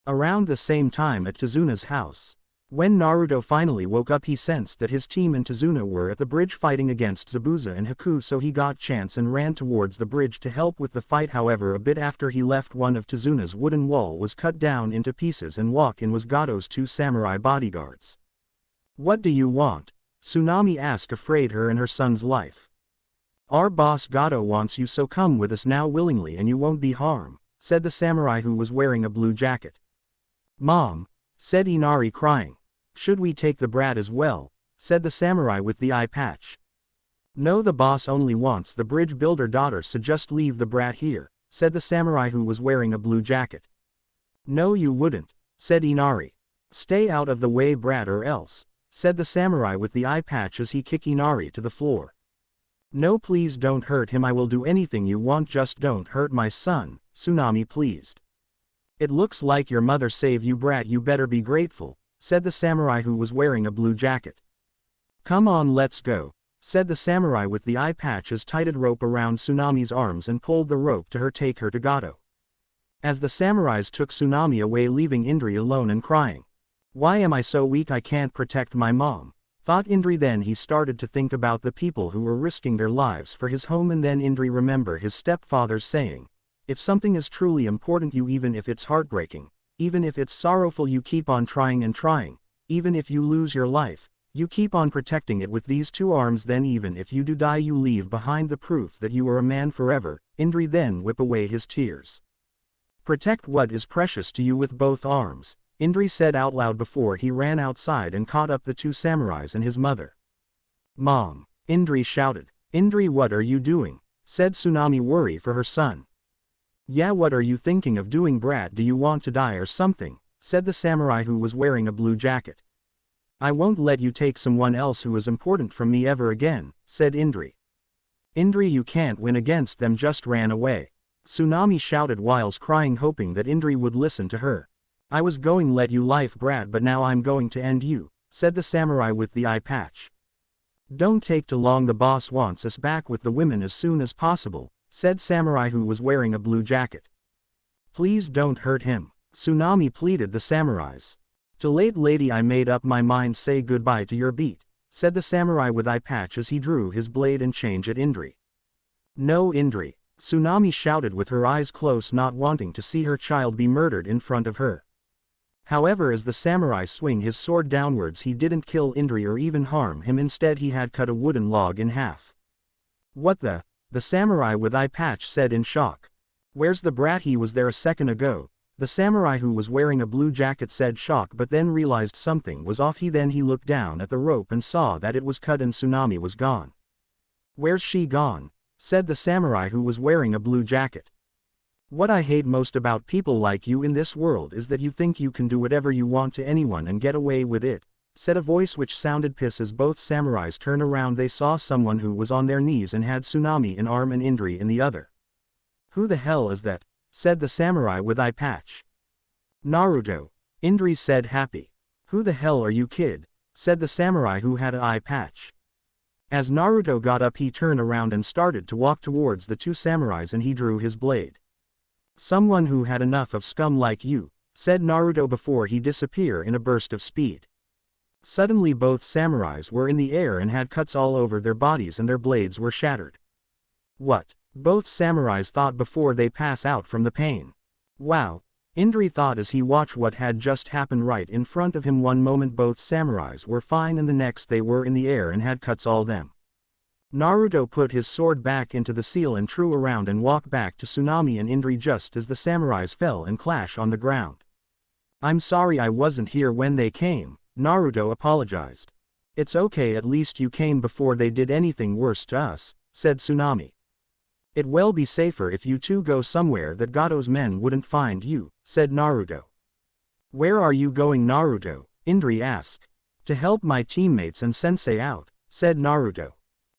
Around the same time at Tezuna's house. When Naruto finally woke up he sensed that his team and Tezuna were at the bridge fighting against Zabuza and Haku, so he got chance and ran towards the bridge to help with the fight. However, a bit after he left, one of Tezuna's wooden wall was cut down into pieces and walk in was Gato's 2 samurai bodyguards. What do you want? Tsunami asked, afraid her and her son's life. Our boss Gato wants you, so come with us now willingly and you won't be harmed, said the samurai who was wearing a blue jacket. Mom, said Inari crying. Should we take the brat as well? Said the samurai with the eye patch. No, the boss only wants the bridge builder daughter, so just leave the brat here, said the samurai who was wearing a blue jacket. No you wouldn't, said Inari. Stay out of the way brat or else, said the samurai with the eye patch as he kicked Inari to the floor. No please don't hurt him, I will do anything you want, just don't hurt my son, Tsunami pleased. It looks like your mother saved you brat, you better be grateful, said the samurai who was wearing a blue jacket. Come on let's go, said the samurai with the eye patch as tighted rope around Tsunami's arms and pulled the rope to her, take her to Gato. As the samurais took Tsunami away, leaving Indri alone and crying. Why am I so weak, I can't protect my mom, thought Indri. Then he started to think about the people who were risking their lives for his home, and then Indri remembered his stepfather's saying, if something is truly important you, even if it's heartbreaking, even if it's sorrowful, you keep on trying and trying, even if you lose your life, you keep on protecting it with these 2 arms, then even if you do die you leave behind the proof that you are a man forever. Indri then whipped away his tears. Protect what is precious to you with both arms, Indri said out loud before he ran outside and caught up the 2 samurais and his mother. Mom, Indri shouted. Indri, what are you doing? Said Tsunami, worry for her son. Yeah, what are you thinking of doing brat, do you want to die or something? Said the samurai who was wearing a blue jacket. I won't let you take someone else who is important from me ever again, said Indri. Indri, you can't win against them, just ran away, Tsunami shouted whilst crying, hoping that Indri would listen to her. I was going to let you life brat, but now I'm going to end you, said the samurai with the eye patch. Don't take too long, the boss wants us back with the women as soon as possible, said samurai who was wearing a blue jacket. Please don't hurt him, Tsunami pleaded the samurais. Too late lady, I made up my mind, say goodbye to your beat, said the samurai with eye patch as he drew his blade and changed at Indri. No Indri, Tsunami shouted with her eyes closed, not wanting to see her child be murdered in front of her. However, as the samurai swung his sword downwards, he didn't kill Indri or even harm him, instead he had cut a wooden log in half. What the samurai with eye patch said in shock. Where's the brat, he was there a second ago, the samurai who was wearing a blue jacket said, shocked, but then realized something was off. He looked down at the rope and saw that it was cut and Tsunami was gone. Where's she gone? Said the samurai who was wearing a blue jacket. What I hate most about people like you in this world is that you think you can do whatever you want to anyone and get away with it, said a voice which sounded piss as both samurais turned around. They saw someone who was on their knees and had Tsunami in arm and Indri in the other. Who the hell is that? Said the samurai with eye patch. Naruto, Indri said happy. Who the hell are you, kid? Said the samurai who had an eye patch. As Naruto got up, he turned around and started to walk towards the two samurais, and he drew his blade. Someone who had enough of scum like you, said Naruto before he disappeared in a burst of speed. Suddenly both samurais were in the air and had cuts all over their bodies and their blades were shattered. What? Both samurais thought before they pass out from the pain. Wow, Indri thought as he watched what had just happened right in front of him. One moment both samurais were fine and the next they were in the air and had cuts all them. Naruto put his sword back into the seal and threw around and walked back to Tsunami and Indri just as the samurais fell and clashed on the ground. I'm sorry I wasn't here when they came, Naruto apologized. It's okay, at least you came before they did anything worse to us, said Tsunami. It will be safer if you two go somewhere that Gato's men wouldn't find you, said Naruto. Where are you going, Naruto? Indri asked. To help my teammates and sensei out, said Naruto.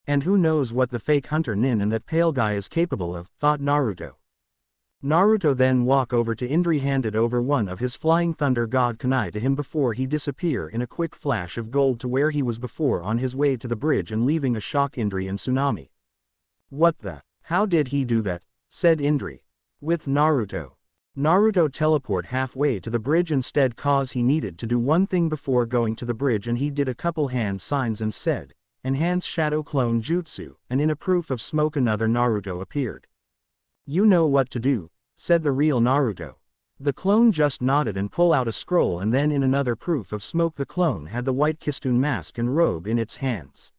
And who knows what the fake hunter Nin and that pale guy is capable of, thought Naruto. Naruto then walked over to Indri, handed over one of his flying thunder god kunai to him before he disappeared in a quick flash of gold to where he was before on his way to the bridge and leaving a shock Indri and Tsunami. What the? How did he do that? Said Indri. With Naruto. Naruto teleport halfway to the bridge instead cause he needed to do one thing before going to the bridge, and he did a couple hand signs and said, Enhance Shadow Clone Jutsu, and in a proof of smoke another Naruto appeared. You know what to do, said the real Naruto. The clone just nodded and pulled out a scroll, and then in another proof of smoke the clone had the white Kistune mask and robe in its hands.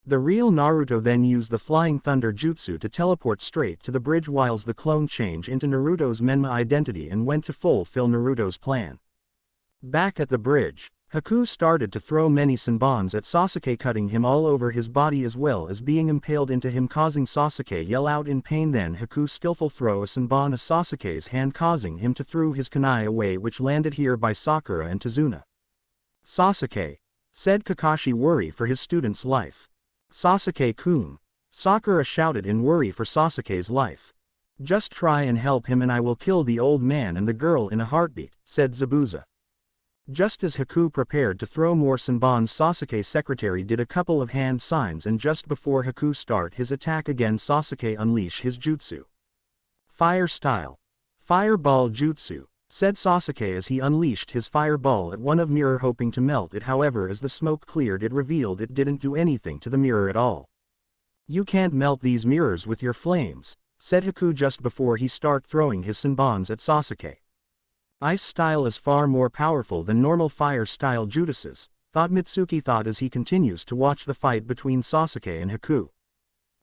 The real Naruto then used the Flying Thunder Jutsu to teleport straight to the bridge whilst the clone changed into Naruto's Menma identity and went to fulfill Naruto's plan. Back at the bridge, Haku started to throw many Senbons at Sasuke, cutting him all over his body as well as being impaled into him, causing Sasuke yell out in pain. Then Haku skillful throw a Senbon at Sasuke's hand, causing him to throw his kunai away, which landed here by Sakura and Tazuna. Sasuke, said Kakashi, worry for his student's life. Sasuke-kun, Sakura shouted in worry for Sasuke's life. Just try and help him and I will kill the old man and the girl in a heartbeat, said Zabuza. Just as Haku prepared to throw more Senbons, Sasuke's secretary did a couple of hand signs, and just before Haku start his attack again, Sasuke unleash his jutsu. Fire style. Fireball jutsu, said Sasuke as he unleashed his fireball at one of mirror, hoping to melt it. However, as the smoke cleared, it revealed it didn't do anything to the mirror at all. You can't melt these mirrors with your flames, said Haku just before he start throwing his Senbons at Sasuke. Ice style is far more powerful than normal fire style jutsus, thought Mitsuki as he continues to watch the fight between Sasuke and Haku.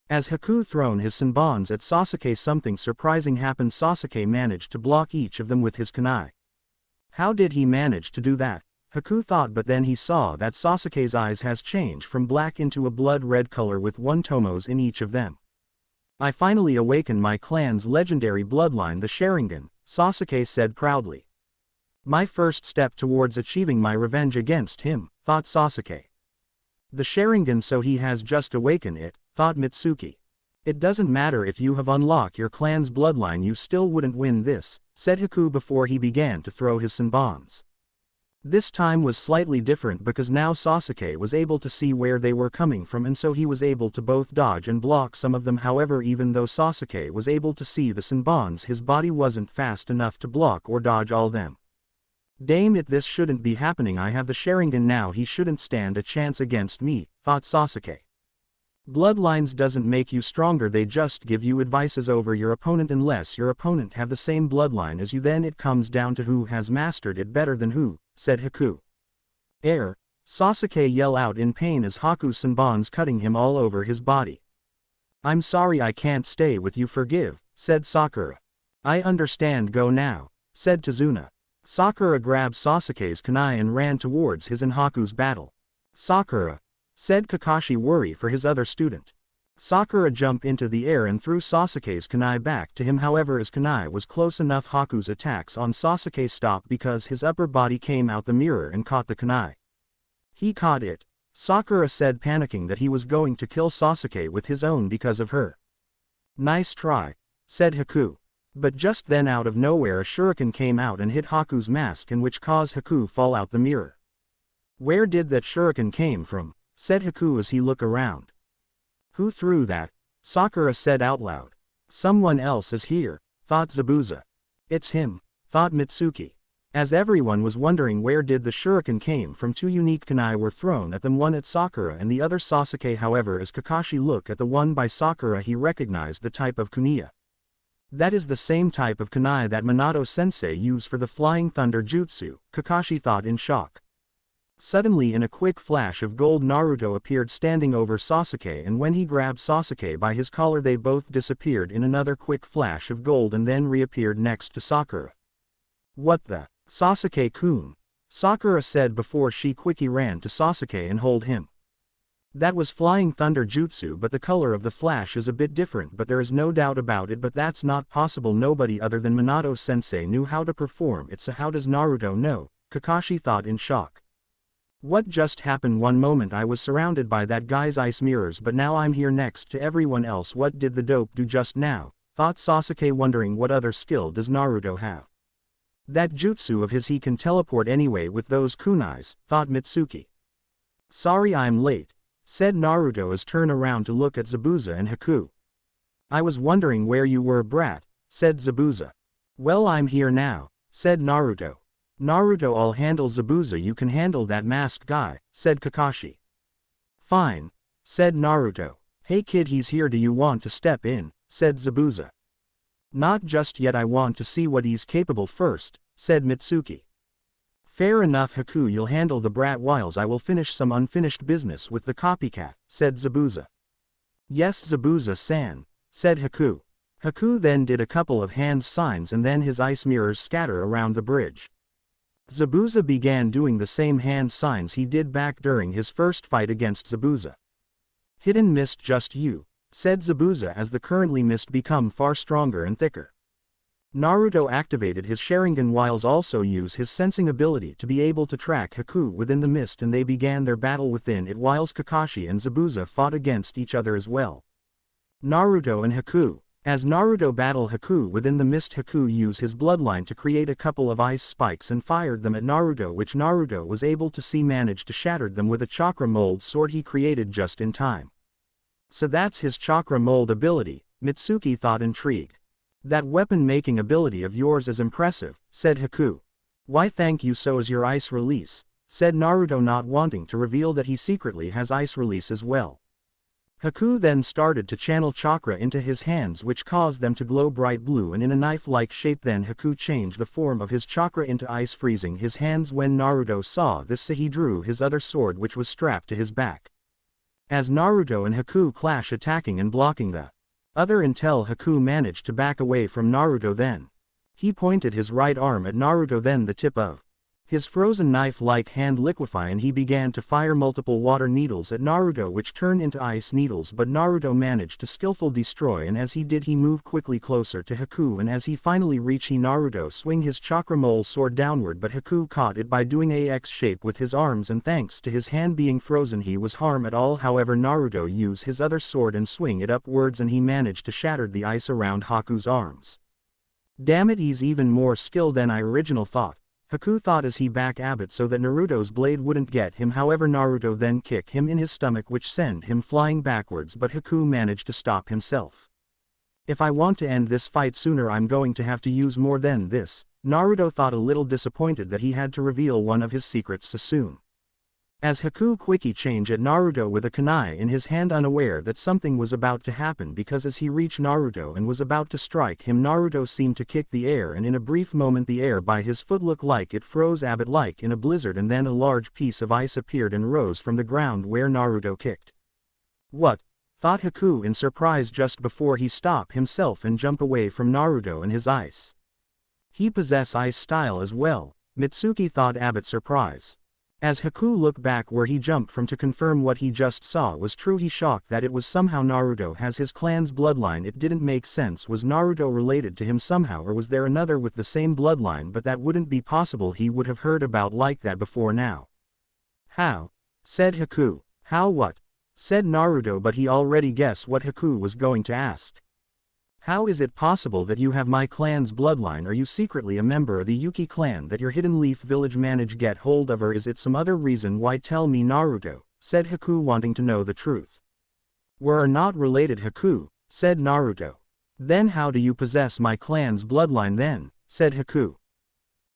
As Haku thrown his Senbons at Sasuke, something surprising happened. Sasuke managed to block each of them with his kunai. How did he manage to do that? Haku thought, but then he saw that Sasuke's eyes has changed from black into a blood red color with one tomos in each of them. I finally awakened my clan's legendary bloodline, the Sharingan, Sasuke said proudly. My first step towards achieving my revenge against him, thought Sasuke. The Sharingan, so he has just awakened it, thought Mitsuki. It doesn't matter if you have unlocked your clan's bloodline, you still wouldn't win this, said Haku before he began to throw his Senbons. This time was slightly different because now Sasuke was able to see where they were coming from, and so he was able to both dodge and block some of them. However, even though Sasuke was able to see the Senbons, his body wasn't fast enough to block or dodge all them. Damn it, this shouldn't be happening. I have the Sharingan now, he shouldn't stand a chance against me, thought Sasuke. Bloodlines doesn't make you stronger, they just give you advices over your opponent. Unless your opponent have the same bloodline as you, then it comes down to who has mastered it better than who, said Haku. Sasuke yell out in pain as Haku's Senbons cutting him all over his body. I'm sorry I can't stay with you, forgive, said Sakura. I understand, go now, said Tazuna. Sakura grabbed Sasuke's kunai and ran towards his and Haku's battle. Sakura, said Kakashi, worry for his other student. Sakura jumped into the air and threw Sasuke's kunai back to him. However, as kunai was close enough, Haku's attacks on Sasuke stopped because his upper body came out the mirror and caught the kunai. He caught it. Sakura said, panicking that he was going to kill Sasuke with his own because of her. Nice try, said Haku. But just then out of nowhere a shuriken came out and hit Haku's mask, and which caused Haku fall out the mirror. Where did that shuriken came from? Said Haku as he looked around. Who threw that? Sakura said out loud. Someone else is here, thought Zabuza. It's him, thought Mitsuki. As everyone was wondering where did the shuriken came from, two unique kunai were thrown at them, one at Sakura and the other Sasuke. However, as Kakashi looked at the one by Sakura, he recognized the type of kunai. That is the same type of kunai that Minato-sensei used for the flying thunder jutsu, Kakashi thought in shock. Suddenly, in a quick flash of gold, Naruto appeared standing over Sasuke, and when he grabbed Sasuke by his collar they both disappeared in another quick flash of gold and then reappeared next to Sakura. What the? Sasuke-kun, Sakura said before she quickly ran to Sasuke and held him. That was flying thunder jutsu, but the color of the flash is a bit different, but there is no doubt about it. But that's not possible. Nobody other than Minato-sensei knew how to perform it, so how does Naruto know? Kakashi thought in shock. What just happened? One moment I was surrounded by that guy's ice mirrors, but now I'm here next to everyone else. What did the dope do just now? Thought Sasuke, wondering what other skill does Naruto have. That jutsu of his, he can teleport anyway with those kunais, thought Mitsuki. Sorry I'm late, said Naruto as turned around to look at Zabuza and Haku. I was wondering where you were, brat, said Zabuza. Well, I'm here now, said Naruto. Naruto, I'll handle Zabuza, you can handle that masked guy, said Kakashi. Fine, said Naruto. Hey kid, he's here, do you want to step in, said Zabuza. Not just yet, I want to see what he's capable first, said Mitsuki. Fair enough Haku, you'll handle the brat whiles I will finish some unfinished business with the copycat, said Zabuza. Yes Zabuza-san, said Haku. Haku then did a couple of hand signs and then his ice mirrors scatter around the bridge. Zabuza began doing the same hand signs he did back during his first fight against Zabuza. Hidden mist, just you, said Zabuza as the currently mist become far stronger and thicker. Naruto activated his Sharingan whiles also use his sensing ability to be able to track Haku within the mist, and they began their battle within it whilst Kakashi and Zabuza fought against each other as well. Naruto and Haku. As Naruto battled Haku within the mist, Haku used his bloodline to create a couple of ice spikes and fired them at Naruto, which Naruto was able to see managed to shatter them with a chakra mold sword he created just in time. So that's his chakra mold ability, Mitsuki thought intrigued. That weapon-making ability of yours is impressive, said Haku. Why thank you, so is your ice release, said Naruto, not wanting to reveal that he secretly has ice release as well. Haku then started to channel chakra into his hands, which caused them to glow bright blue and in a knife-like shape. Then Haku changed the form of his chakra into ice, freezing his hands. When Naruto saw this, so he drew his other sword, which was strapped to his back. As Naruto and Haku clash, attacking and blocking the other until Haku managed to back away from Naruto. Then he pointed his right arm at Naruto, then the tip of his frozen knife-like hand liquefy, and he began to fire multiple water needles at Naruto, which turned into ice needles, but Naruto managed to skillfully destroy, and as he did he moved quickly closer to Haku, and as he finally reached, Naruto swing his chakra mole sword downward, but Haku caught it by doing a X shape with his arms, and thanks to his hand being frozen he was harmed at all. However, Naruto used his other sword and swing it upwards, and he managed to shatter the ice around Haku's arms. Damn it, he's even more skilled than I originally thought, Haku thought as he back Abbott so that Naruto's blade wouldn't get him. However, Naruto then kicked him in his stomach, which sent him flying backwards, but Haku managed to stop himself. If I want to end this fight sooner, I'm going to have to use more than this, Naruto thought, a little disappointed that he had to reveal one of his secrets so soon. As Haku quickly changed at Naruto with a kunai in his hand, unaware that something was about to happen, because as he reached Naruto and was about to strike him, Naruto seemed to kick the air, and in a brief moment the air by his foot looked like it froze Abbott like in a blizzard, and then a large piece of ice appeared and rose from the ground where Naruto kicked. What? Thought Haku in surprise just before he stopped himself and jumped away from Naruto and his ice. He possessed ice style as well, Mitsuki thought, Abbott surprise. As Haku looked back where he jumped from to confirm what he just saw was true, he shocked that it was somehow Naruto has his clan's bloodline. It didn't make sense. Was Naruto related to him somehow, or was there another with the same bloodline? But that wouldn't be possible, he would have heard about like that before now. How? said Haku. How what? Said Naruto, but he already guessed what Haku was going to ask. How is it possible that you have my clan's bloodline? Are you secretly a member of the Yuki clan that your Hidden Leaf village managed get hold of, or is it some other reason? Why tell me, Naruto, said Haku, wanting to know the truth. We're not related, Haku, said Naruto. Then how do you possess my clan's bloodline then? Said Haku.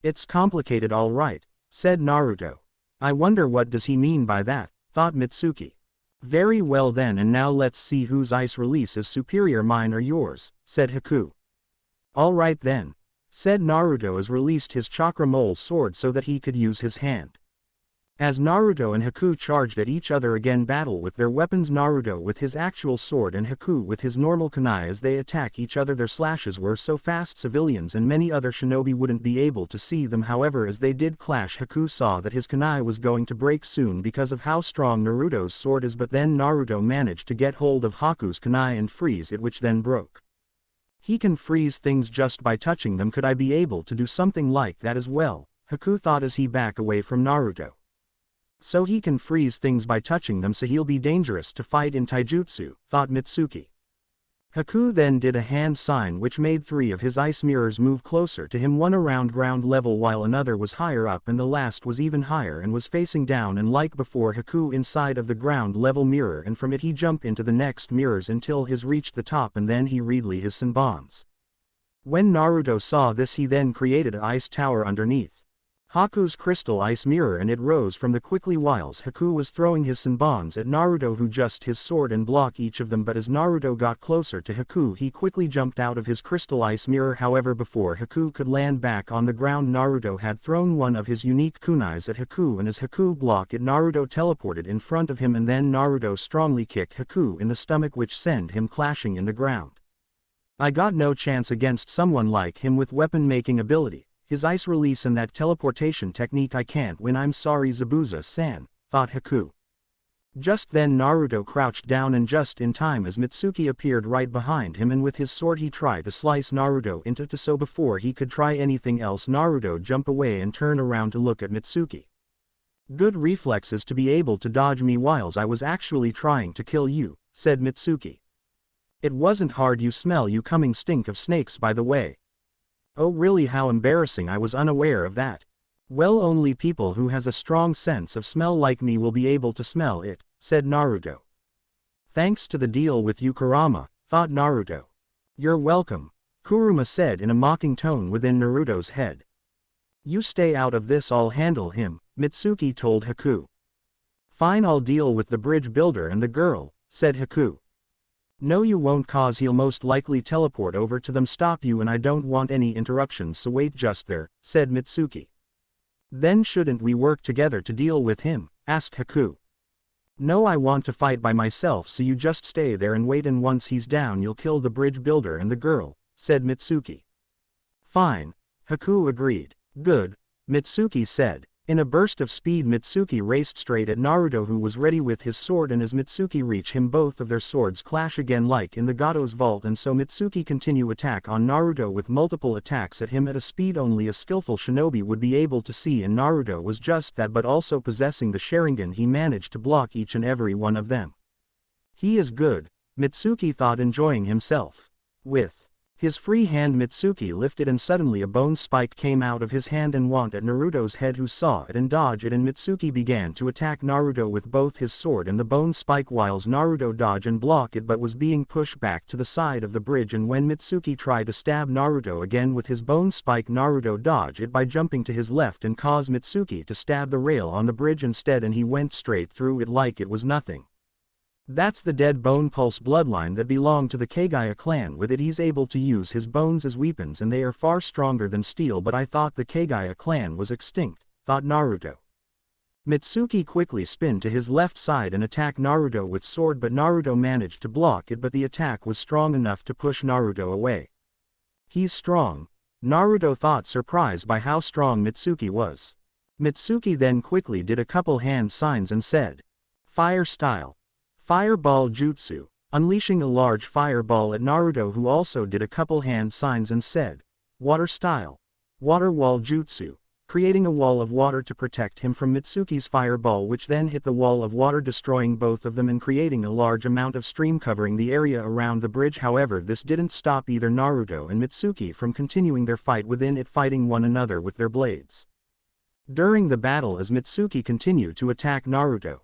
It's complicated, all right, said Naruto. I wonder what does he mean by that, thought Mitsuki. Very well then, and now let's see whose ice release is superior, mine or yours, said Haku. All right then, said Naruto as released his chakra mole sword so that he could use his hand. As Naruto and Haku charged at each other again, battle with their weapons, Naruto with his actual sword and Haku with his normal kunai. As they attack each other, their slashes were so fast civilians and many other shinobi wouldn't be able to see them. However, as they did clash, Haku saw that his kunai was going to break soon because of how strong Naruto's sword is, but then Naruto managed to get hold of Haku's kunai and freeze it, which then broke. He can freeze things just by touching them. Could I be able to do something like that as well? Haku thought as he backed away from Naruto. So he can freeze things by touching them, so he'll be dangerous to fight in taijutsu, thought Mitsuki. Haku then did a hand sign which made 3 of his ice mirrors move closer to him, one around ground level while another was higher up and the last was even higher and was facing down, and like before, Haku inside of the ground level mirror, and from it he jumped into the next mirrors until his reached the top, and then he readly his senbons. When Naruto saw this, he then created an ice tower underneath Haku's crystal ice mirror, and it rose from the quickly whilst Haku was throwing his senbons at Naruto, who just his sword and block each of them. But as Naruto got closer to Haku, he quickly jumped out of his crystal ice mirror. However, before Haku could land back on the ground, Naruto had thrown one of his unique kunais at Haku, and as Haku blocked it, Naruto teleported in front of him, and then Naruto strongly kicked Haku in the stomach, which sent him clashing in the ground. I got no chance against someone like him with weapon making ability. His ice release and that teleportation technique, I can't win. I'm sorry, Zabuza-san, thought Haku. Just then Naruto crouched down, and just in time as Mitsuki appeared right behind him, and with his sword he tried to slice Naruto into two. So before he could try anything else, Naruto jumped away and turned around to look at Mitsuki. Good reflexes to be able to dodge me whilst I was actually trying to kill you, said Mitsuki. It wasn't hard. You smell you coming stink of snakes, by the way. Oh really, how embarrassing, I was unaware of that. Well, only people who has a strong sense of smell like me will be able to smell it, said Naruto. Thanks to the deal with you, Kurama, thought Naruto. You're welcome, Kurama said in a mocking tone within Naruto's head. You stay out of this, I'll handle him, Mitsuki told Haku. Fine, I'll deal with the bridge builder and the girl, said Haku. No you won't, cause he'll most likely teleport over to them, stop you, and I don't want any interruptions, so wait just there, said Mitsuki. Then shouldn't we work together to deal with him, asked Haku. No, I want to fight by myself, so you just stay there and wait, and once he's down you'll kill the bridge builder and the girl, said Mitsuki. Fine, Haku agreed. Good, Mitsuki said. In a burst of speed, Mitsuki raced straight at Naruto, who was ready with his sword, and as Mitsuki reached him, both of their swords clash again like in the Gato's vault, and so Mitsuki continue attack on Naruto with multiple attacks at him at a speed only a skillful shinobi would be able to see, and Naruto was just that, but also possessing the Sharingan, he managed to block each and every one of them. He is good, Mitsuki thought, enjoying himself. With his free hand, Mitsuki lifted, and suddenly a bone spike came out of his hand and went at Naruto's head, who saw it and dodged it, and Mitsuki began to attack Naruto with both his sword and the bone spike whilst Naruto dodged and blocked it, but was being pushed back to the side of the bridge, and when Mitsuki tried to stab Naruto again with his bone spike, Naruto dodged it by jumping to his left and caused Mitsuki to stab the rail on the bridge instead, and he went straight through it like it was nothing. That's the dead bone pulse bloodline that belonged to the Kagaya clan. With it he's able to use his bones as weapons, and they are far stronger than steel, but I thought the Kagaya clan was extinct, thought Naruto. Mitsuki quickly spun to his left side and attacked Naruto with sword, but Naruto managed to block it, but the attack was strong enough to push Naruto away. He's strong, Naruto thought, surprised by how strong Mitsuki was. Mitsuki then quickly did a couple hand signs and said, "Fire style. Fireball jutsu," unleashing a large fireball at Naruto, who also did a couple hand signs and said, "Water style. Water wall jutsu." creating a wall of water to protect him from Mitsuki's fireball, which then hit the wall of water, destroying both of them and creating a large amount of stream covering the area around the bridge. However, this didn't stop either Naruto and Mitsuki from continuing their fight within it, fighting one another with their blades. During the battle, as Mitsuki continued to attack Naruto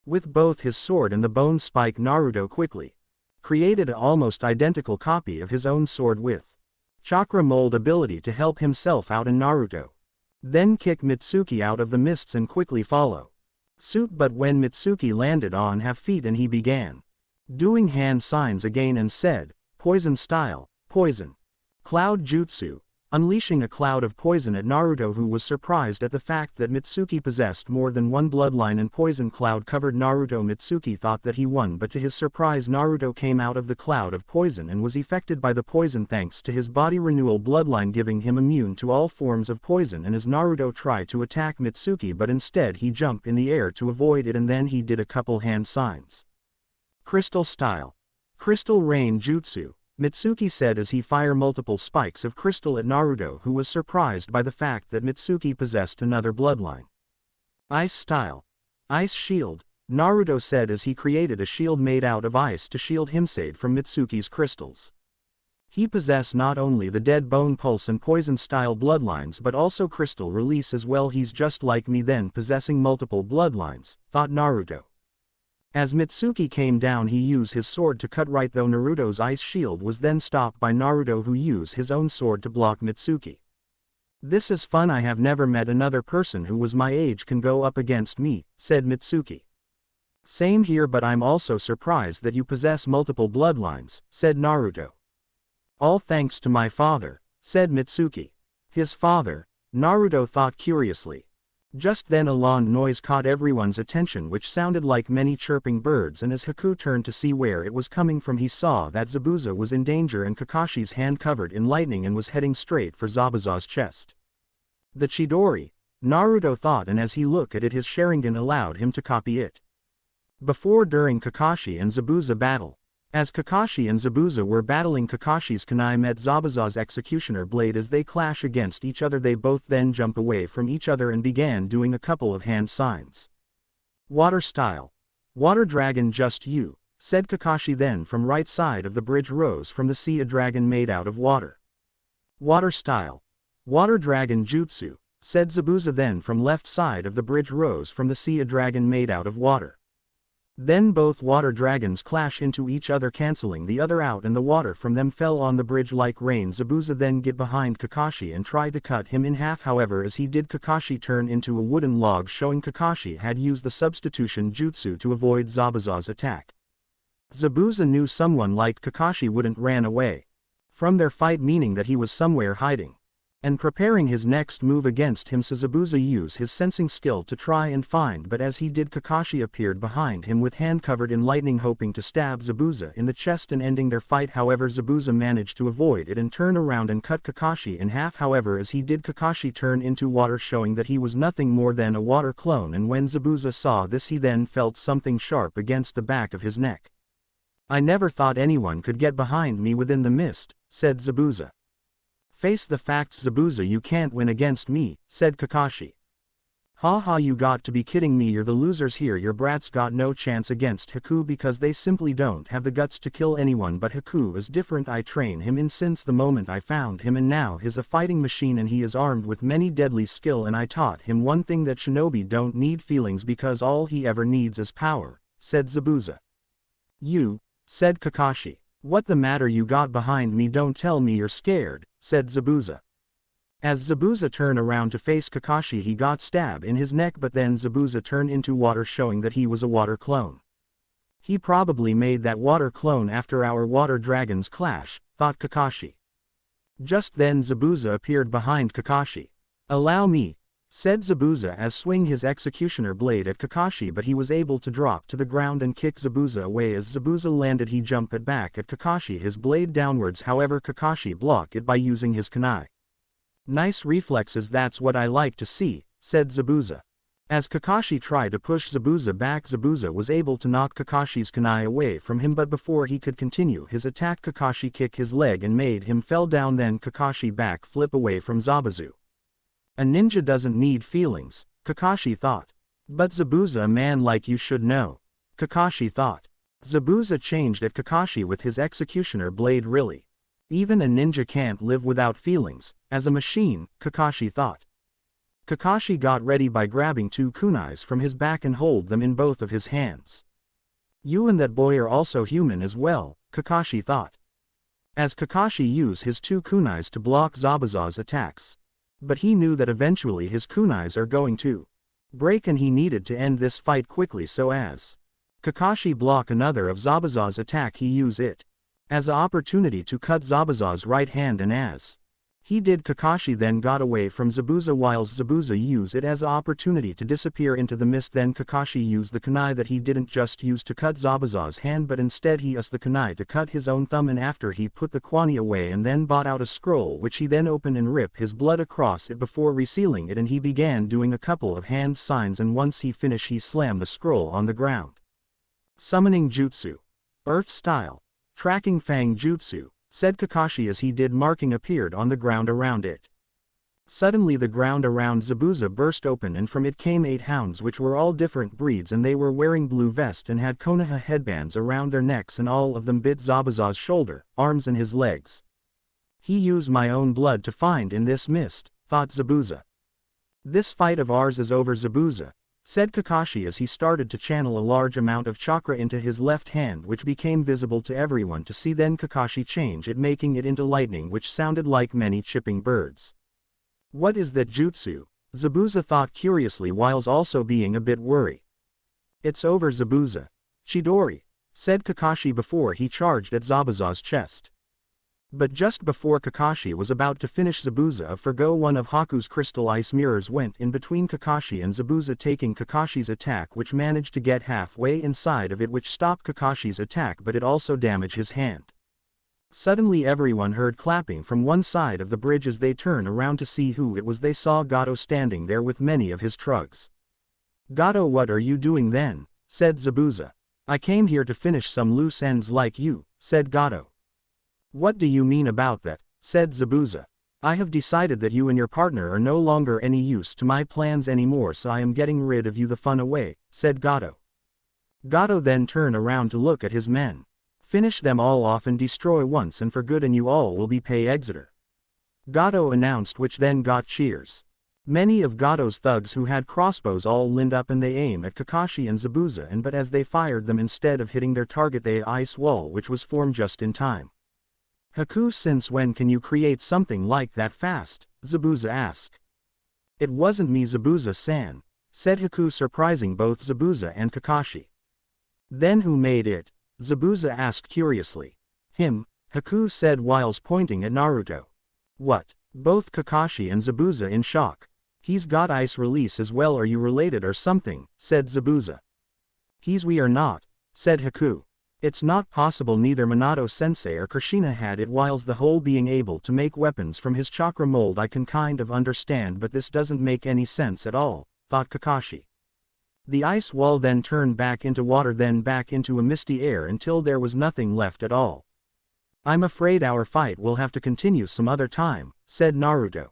with both his sword and the bone spike, Naruto quickly created an almost identical copy of his own sword with chakra mold ability to help himself out, and Naruto then kick Mitsuki out of the mists and quickly follow suit. But when Mitsuki landed on half feet and he began doing hand signs again and said, "Poison style, poison cloud jutsu," unleashing a cloud of poison at Naruto, who was surprised at the fact that Mitsuki possessed more than one bloodline, and poison cloud covered Naruto. Mitsuki thought that he won, but to his surprise Naruto came out of the cloud of poison and was affected by the poison thanks to his body renewal bloodline, giving him immune to all forms of poison. And as Naruto tried to attack Mitsuki, but instead he jumped in the air to avoid it, and then he did a couple hand signs. Crystal style, crystal rain jutsu, Mitsuki said as he fired multiple spikes of crystal at Naruto, who was surprised by the fact that Mitsuki possessed another bloodline. Ice style, ice shield, Naruto said as he created a shield made out of ice to shield himself from Mitsuki's crystals. He possessed not only the dead bone pulse and poison style bloodlines but also crystal release as well. He's just like me then, possessing multiple bloodlines, thought Naruto. As Mitsuki came down, he used his sword to cut right, though Naruto's ice shield was then stopped by Naruto, who used his own sword to block Mitsuki. "This is fun. I have never met another person who was my age can go up against me," said Mitsuki. "Same here, but I'm also surprised that you possess multiple bloodlines," said Naruto. "All thanks to my father," said Mitsuki. "His father?" Naruto thought curiously. Just then a loud noise caught everyone's attention, which sounded like many chirping birds, and as Haku turned to see where it was coming from, he saw that Zabuza was in danger and Kakashi's hand covered in lightning and was heading straight for Zabuza's chest. The Chidori, Naruto thought, and as he looked at it his Sharingan allowed him to copy it. During Kakashi and Zabuza battle. As Kakashi and Zabuza were battling, Kakashi's kunai met Zabuza's executioner blade. As they clash against each other, they both then jump away from each other and began doing a couple of hand signs. Water style, water dragon just you, said Kakashi. Then from right side of the bridge rose from the sea a dragon made out of water. Water style, water dragon jutsu, said Zabuza. Then from left side of the bridge rose from the sea a dragon made out of water. Then both water dragons clash into each other, cancelling the other out, and the water from them fell on the bridge like rain. Zabuza then get behind Kakashi and tried to cut him in half. However, as he did, Kakashi turned into a wooden log, showing Kakashi had used the substitution jutsu to avoid Zabuza's attack. Zabuza knew someone like Kakashi wouldn't ran away from their fight, meaning that he was somewhere hiding and preparing his next move against him. So Zabuza used his sensing skill to try and find, but as he did, Kakashi appeared behind him with hand covered in lightning, hoping to stab Zabuza in the chest and ending their fight. However, Zabuza managed to avoid it and turn around and cut Kakashi in half. However, as he did, Kakashi turned into water, showing that he was nothing more than a water clone, and when Zabuza saw this he then felt something sharp against the back of his neck. "I never thought anyone could get behind me within the mist," said Zabuza. "Face the facts, Zabuza, you can't win against me," said Kakashi. "Ha ha, you got to be kidding me. You're the losers here. Your brats got no chance against Haku because they simply don't have the guts to kill anyone. But Haku is different. I train him in since the moment I found him, and now he's a fighting machine, and he is armed with many deadly skill, and I taught him one thing, that shinobi don't need feelings because all he ever needs is power," said Zabuza. "You," said Kakashi. "What the matter? You got behind me. Don't tell me you're scared," said Zabuza. As Zabuza turned around to face Kakashi, he got stabbed in his neck, but then Zabuza turned into water, showing that he was a water clone. "He probably made that water clone after our water dragons clash," thought Kakashi. Just then Zabuza appeared behind Kakashi. "Allow me," said Zabuza as swing his executioner blade at Kakashi, but he was able to drop to the ground and kick Zabuza away. As Zabuza landed, he jumped back at Kakashi, his blade downwards. However, Kakashi blocked it by using his kunai. "Nice reflexes, that's what I like to see," said Zabuza. As Kakashi tried to push Zabuza back, Zabuza was able to knock Kakashi's kunai away from him, but before he could continue his attack, Kakashi kicked his leg and made him fell down. Then Kakashi back flip away from Zabuza. A ninja doesn't need feelings, Kakashi thought. But Zabuza, a man like you should know, Kakashi thought. Zabuza changed at Kakashi with his executioner blade. Really? Even a ninja can't live without feelings, as a machine, Kakashi thought. Kakashi got ready by grabbing 2 kunais from his back and hold them in both of his hands. You and that boy are also human as well, Kakashi thought. As Kakashi used his 2 kunais to block Zabuza's attacks. But he knew that eventually his kunais are going to break and he needed to end this fight quickly, so as Kakashi block another of Zabuza's attack, he used it as an opportunity to cut Zabuza's right hand, and as he did, Kakashi then got away from Zabuza whilst Zabuza used it as an opportunity to disappear into the mist. Then Kakashi used the kunai that he didn't just use to cut Zabuza's hand, but instead he used the kunai to cut his own thumb, and after he put the kwani away and then brought out a scroll which he then opened and ripped his blood across it before resealing it, and he began doing a couple of hand signs, and once he finished he slammed the scroll on the ground. Summoning Jutsu. Earth style. Tracking Fang Jutsu, said Kakashi as he did. Marking appeared on the ground around it. Suddenly the ground around Zabuza burst open, and from it came 8 hounds which were all different breeds, and they were wearing blue vests and had Konoha headbands around their necks, and all of them bit Zabuza's shoulder, arms and his legs. He used my own blood to find in this mist, thought Zabuza. This fight of ours is over, Zabuza, said Kakashi as he started to channel a large amount of chakra into his left hand, which became visible to everyone to see. Then Kakashi changed it, making it into lightning which sounded like many chipping birds. What is that jutsu? Zabuza thought curiously whilst also being a bit worried. It's over, Zabuza. Chidori, said Kakashi before he charged at Zabuza's chest. But just before Kakashi was about to finish Zabuza forgo, one of Haku's crystal ice mirrors went in between Kakashi and Zabuza, taking Kakashi's attack, which managed to get halfway inside of it, which stopped Kakashi's attack, but it also damaged his hand. Suddenly everyone heard clapping from one side of the bridge. As they turned around to see who it was, they saw Gato standing there with many of his trugs. Gato, what are you doing then? Said Zabuza. I came here to finish some loose ends like you, said Gato. What do you mean about that? Said Zabuza. I have decided that you and your partner are no longer any use to my plans anymore, so I am getting rid of you the fun away, said Gato. Gato then turned around to look at his men. Finish them all off and destroy once and for good, and you all will be pay exeter, Gato announced, which then got cheers. Many of Gato's thugs who had crossbows all lined up and they aimed at Kakashi and Zabuza, but as they fired them, instead of hitting their target, they ice wall which was formed just in time. Haku, since when can you create something like that fast? Zabuza asked. It wasn't me, Zabuza-san, said Haku, surprising both Zabuza and Kakashi. Then who made it? Zabuza asked curiously. Him, Haku said whilst pointing at Naruto. What? Both Kakashi and Zabuza in shock. He's got ice release as well, are you related or something? Said Zabuza. We are not, said Haku. It's not possible, neither Minato-sensei or Kushina had it, whilst the whole being able to make weapons from his chakra mold I can kind of understand, but this doesn't make any sense at all, thought Kakashi. The ice wall then turned back into water, then back into a misty air until there was nothing left at all. I'm afraid our fight will have to continue some other time, said Naruto.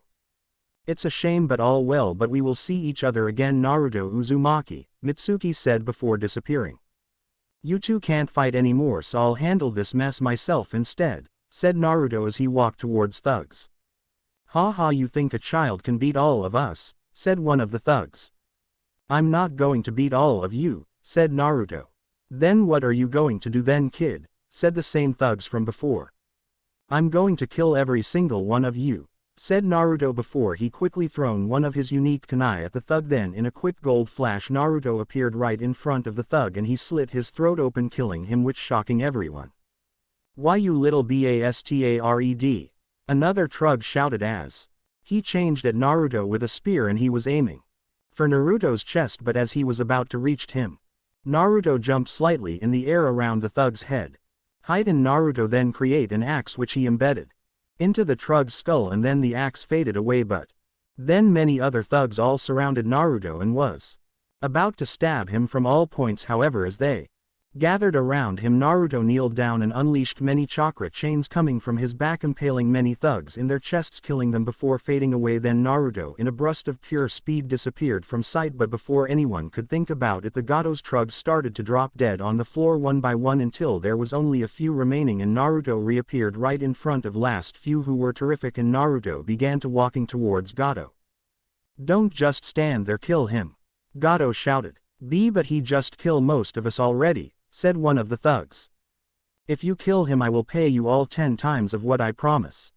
It's a shame, but all well, but we will see each other again, Naruto Uzumaki, Mitsuki said before disappearing. You two can't fight anymore, so I'll handle this mess myself instead, said Naruto as he walked towards thugs. Ha ha, you think a child can beat all of us, said one of the thugs. I'm not going to beat all of you, said Naruto. Then what are you going to do then, kid? Said the same thugs from before. I'm going to kill every single one of you, said Naruto before he quickly thrown one of his unique kunai at the thug. Then in a quick gold flash Naruto appeared right in front of the thug and he slit his throat open, killing him, which shocking everyone. Why, you little bastard, another trug shouted as he changed at Naruto with a spear and he was aiming for Naruto's chest, but as he was about to reach him, Naruto jumped slightly in the air around the thug's head. Hide in Naruto then create an axe which he embedded into the trug's skull, and then the axe faded away, but then many other thugs all surrounded Naruto and was about to stab him from all points. However, as they Gathered around him, Naruto kneeled down and unleashed many chakra chains coming from his back, impaling many thugs in their chests, killing them before fading away. Then Naruto in a burst of pure speed disappeared from sight, but before anyone could think about it, the Gatos trugs started to drop dead on the floor one by one until there was only a few remaining, and Naruto reappeared right in front of last few, who were terrific, and Naruto began to walking towards Gato. "Don't just stand there, kill him," Gato shouted. But he just kill most of us already," said one of the thugs. "If you kill him I will pay you all 10 times of what I promise,"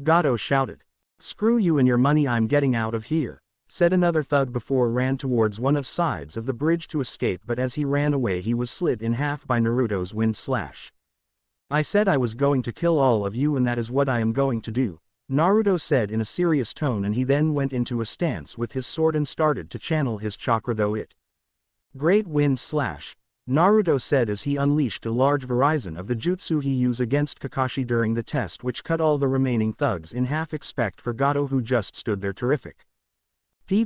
Gato shouted. "Screw you and your money, I'm getting out of here," said another thug before ran towards one of sides of the bridge to escape, but as he ran away he was slit in half by Naruto's wind slash. "I said I was going to kill all of you, and that is what I am going to do," Naruto said in a serious tone, and he then went into a stance with his sword and started to channel his chakra. Though it great wind slash, Naruto said as he unleashed a large variety of the jutsu he used against Kakashi during the test, which cut all the remaining thugs in half except for Gato, who just stood there terrific.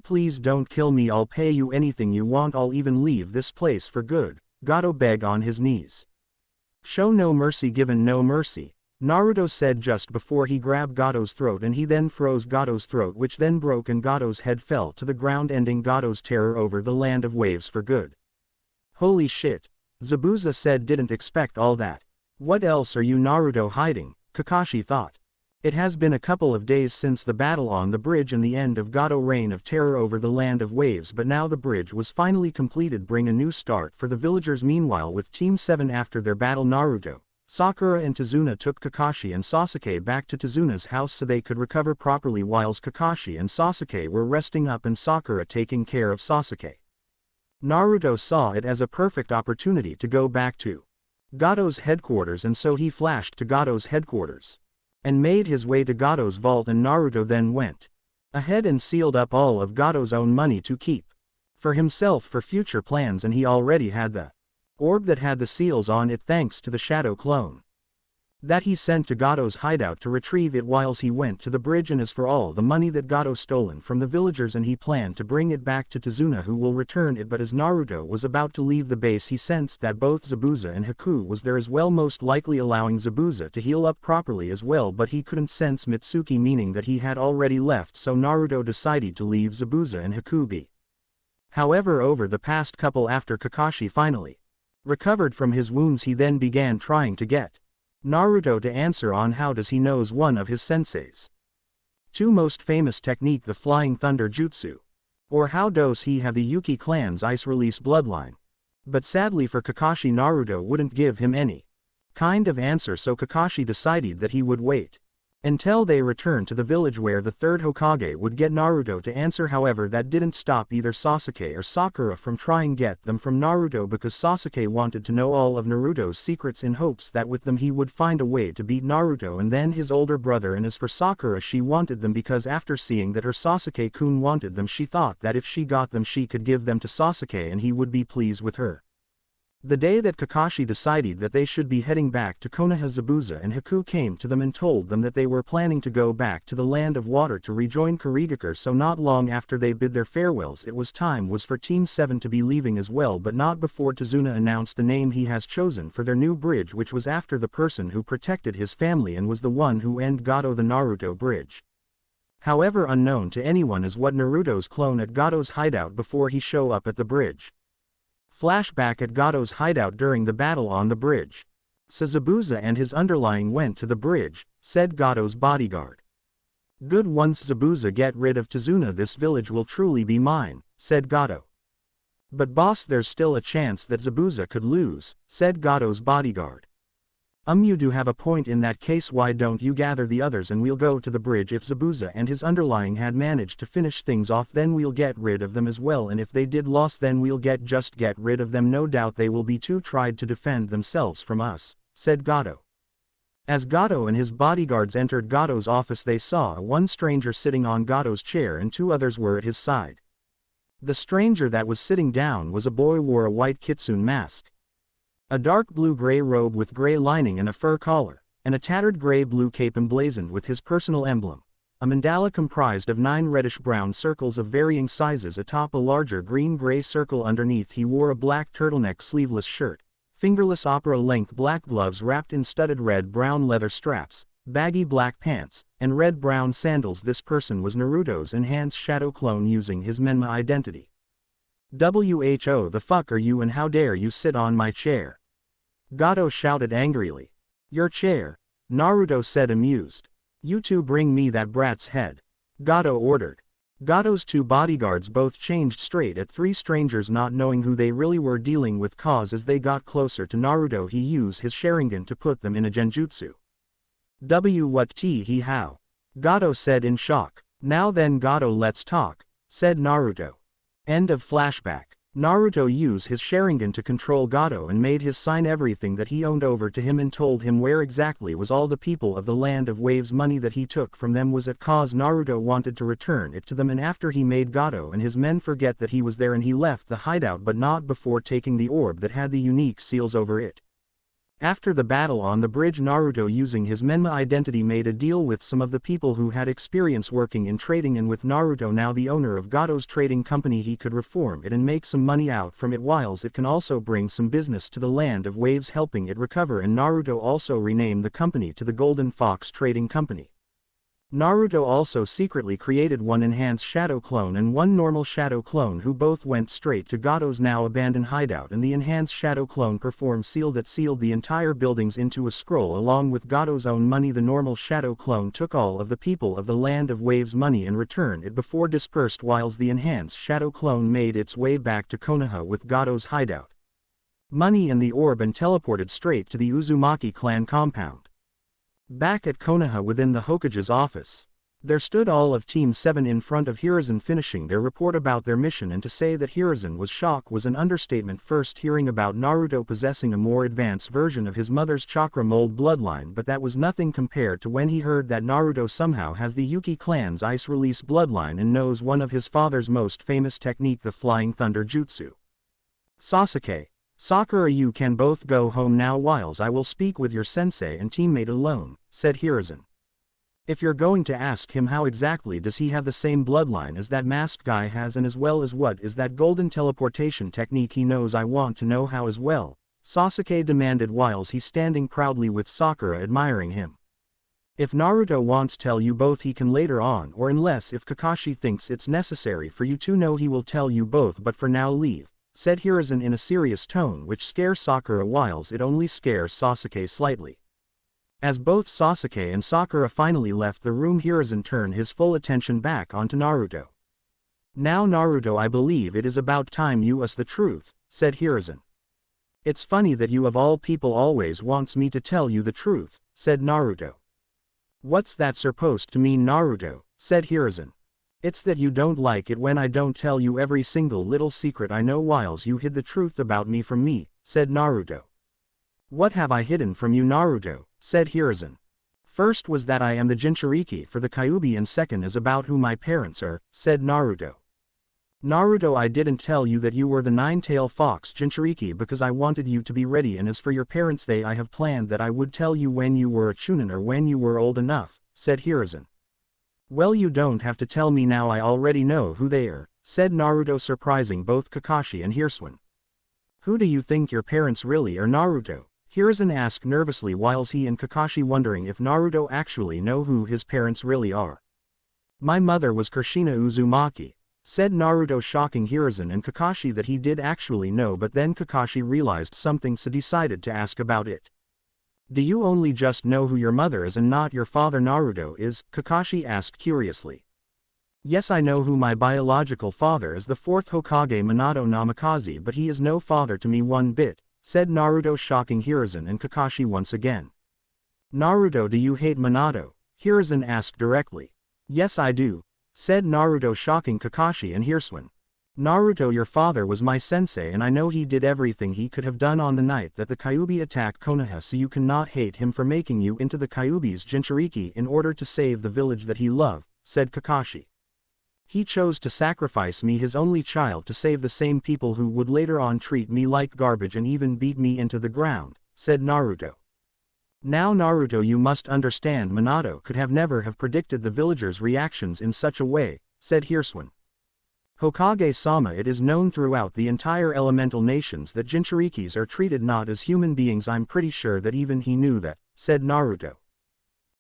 Please don't kill me, I'll pay you anything you want, I'll even leave this place for good," Gato begged on his knees. "Show no mercy, given no mercy," Naruto said just before he grabbed Gato's throat, and he then froze Gato's throat, which then broke and Gato's head fell to the ground, ending Gato's terror over the land of waves for good. "Holy shit," Zabuza said, "didn't expect all that." "What else are you Naruto hiding?" Kakashi thought. It has been a couple of days since the battle on the bridge and the end of Gato's reign of terror over the land of waves, but now the bridge was finally completed, bring a new start for the villagers. Meanwhile, with Team 7 after their battle, Naruto, Sakura and Tazuna took Kakashi and Sasuke back to Tazuna's house so they could recover properly, whilst Kakashi and Sasuke were resting up and Sakura taking care of Sasuke. Naruto saw it as a perfect opportunity to go back to Gato's headquarters, and so he flashed to Gato's headquarters and made his way to Gato's vault, and Naruto then went ahead and sealed up all of Gato's own money to keep for himself for future plans, and he already had the orb that had the seals on it thanks to the shadow clone that he sent to Gato's hideout to retrieve it whilst he went to the bridge. And as for all the money that Gato stolen from the villagers, and he planned to bring it back to Tazuna, who will return it, but as Naruto was about to leave the base he sensed that both Zabuza and Haku was there as well, most likely allowing Zabuza to heal up properly as well, but he couldn't sense Mitsuki, meaning that he had already left, so Naruto decided to leave Zabuza and Haku be. However, over the past couple after Kakashi finally recovered from his wounds, he then began trying to get Naruto to answer on how does he knows one of his sensei's two most famous technique, the Flying Thunder Jutsu, or how does he have the Yuki clan's ice release bloodline. But sadly for Kakashi, Naruto wouldn't give him any kind of answer, so Kakashi decided that he would wait until they returned to the village where the third Hokage would get Naruto to answer. However, that didn't stop either Sasuke or Sakura from trying to get them from Naruto, because Sasuke wanted to know all of Naruto's secrets in hopes that with them he would find a way to beat Naruto and then his older brother. And as for Sakura, she wanted them because after seeing that her Sasuke-kun wanted them, she thought that if she got them she could give them to Sasuke and he would be pleased with her. The day that Kakashi decided that they should be heading back to Konoha, Zabuza and Haku came to them and told them that they were planning to go back to the land of water to rejoin Kurigakure. So not long after they bid their farewells, it was for Team 7 to be leaving as well, but not before Tazuna announced the name he has chosen for their new bridge, which was after the person who protected his family and was the one who ended Gato, the Naruto bridge. However, unknown to anyone is what Naruto's clone at Gato's hideout before he show up at the bridge. Flashback at Gato's hideout during the battle on the bridge. Zabuza and his underlying went to the bridge, said Gato's bodyguard. "Good, once Zabuza get rid of Tazuna this village will truly be mine," said Gato. "But boss, there's still a chance that Zabuza could lose," said Gato's bodyguard. You do have a point. In that case, why don't you gather the others and we'll go to the bridge. If Zabuza and his underlying had managed to finish things off, then we'll get rid of them as well, and if they did lost, then we'll just get rid of them. No doubt they will be too tried to defend themselves from us," said Gato. As Gato and his bodyguards entered Gato's office, they saw one stranger sitting on Gato's chair and two others were at his side. The stranger that was sitting down was a boy, wore a white kitsune mask, a dark blue-gray robe with gray lining and a fur collar, and a tattered gray-blue cape emblazoned with his personal emblem, a mandala comprised of 9 reddish-brown circles of varying sizes atop a larger green-gray circle underneath. He wore a black turtleneck sleeveless shirt, Fingerless opera-length black gloves wrapped in studded red-brown leather straps, baggy black pants, and red-brown sandals. This person was Naruto's enhanced shadow clone using his Menma identity. "Who the fuck are you and how dare you sit on my chair?" Gato shouted angrily. "Your chair," Naruto said amused. "You two bring me that brat's head," Gato ordered. Gato's two bodyguards both changed straight at three strangers, not knowing who they really were dealing with, cause as they got closer to Naruto he used his Sharingan to put them in a genjutsu. What he how? Gato said in shock. "Now then Gato, let's talk," said Naruto. End of flashback. Naruto used his Sharingan to control Gato and made his sign everything that he owned over to him and told him where exactly was all the people of the Land of Waves money that he took from them was at, cause Naruto wanted to return it to them, and after he made Gato and his men forget that he was there and he left the hideout, but not before taking the orb that had the unique seals over it. After the battle on the bridge, Naruto using his Menma identity made a deal with some of the people who had experience working in trading, and with Naruto now the owner of Gato's trading company he could reform it and make some money out from it, whilst it can also bring some business to the Land of Waves, helping it recover, and Naruto also renamed the company to the Golden Fox Trading Company. Naruto also secretly created one enhanced shadow clone and one normal shadow clone who both went straight to Gato's now abandoned hideout, and the enhanced shadow clone performed seal that sealed the entire buildings into a scroll along with Gato's own money. The normal shadow clone took all of the people of the Land of Waves money and returned it before dispersed, whilst the enhanced shadow clone made its way back to Konoha with Gato's hideout money and the orb and teleported straight to the Uzumaki clan compound. Back at Konoha within the Hokage's office, there stood all of Team 7 in front of Hiruzen finishing their report about their mission, and to say that Hiruzen was shocked was an understatement, first hearing about Naruto possessing a more advanced version of his mother's chakra mold bloodline, but that was nothing compared to when he heard that Naruto somehow has the Yuki clan's ice release bloodline and knows one of his father's most famous technique, the Flying Thunder Jutsu. "Sasuke, Sakura, you can both go home now whilst I will speak with your sensei and teammate alone," said Hiruzen. "If you're going to ask him how exactly does he have the same bloodline as that masked guy has, and as well as what is that golden teleportation technique he knows, I want to know how as well," Sasuke demanded whilst he's standing proudly with Sakura admiring him. "If Naruto wants tell you both he can later on, or unless if Kakashi thinks it's necessary for you to know he will tell you both, but for now leave," said Hiruzen in a serious tone, which scares Sakura whilst it only scares Sasuke slightly. As both Sasuke and Sakura finally left the room, Hiruzen turned his full attention back onto Naruto. "Now Naruto, I believe it is about time you us the truth," said Hiruzen. "It's funny that you of all people always wants me to tell you the truth," said Naruto. "What's that supposed to mean, Naruto?" said Hiruzen. "It's that you don't like it when I don't tell you every single little secret I know whilst you hid the truth about me from me," said Naruto. "What have I hidden from you, Naruto?" said Hiruzen. "First was that I am the Jinchuriki for the Kyuubi, and second is about who my parents are," said Naruto. "Naruto, I didn't tell you that you were the Nine-Tailed Fox Jinchuriki because I wanted you to be ready, and as for your parents, I have planned that I would tell you when you were a chunin or when you were old enough," said Hiruzen. "Well, you don't have to tell me now, I already know who they are," said Naruto, surprising both Kakashi and Hiruzen. "Who do you think your parents really are, Naruto?" Hiruzen asked nervously whilst he and Kakashi wondering if Naruto actually know who his parents really are. "My mother was Kushina Uzumaki," said Naruto, shocking Hiruzen and Kakashi that he did actually know, but then Kakashi realized something so decided to ask about it. "Do you only just know who your mother is and not your father, Naruto is?" Kakashi asked curiously. "Yes, I know who my biological father is, the fourth Hokage Minato Namikaze, but he is no father to me one bit," said Naruto, shocking Hiruzen and Kakashi once again. "Naruto, do you hate Minato?" Hiruzen asked directly. "Yes, I do," said Naruto, shocking Kakashi and Hiruzen. "Naruto, your father was my sensei, and I know he did everything he could have done on the night that the Kyuubi attacked Konoha, so you cannot hate him for making you into the Kyuubi's Jinchuriki in order to save the village that he loved," said Kakashi. "He chose to sacrifice me, his only child, to save the same people who would later on treat me like garbage and even beat me into the ground," said Naruto. "Now Naruto, you must understand, Minato could have never have predicted the villagers' reactions in such a way," said Hiruzen. Hokage-sama, it is known throughout the entire elemental nations that Jinchurikis are treated not as human beings. I'm pretty sure that even he knew that, said Naruto.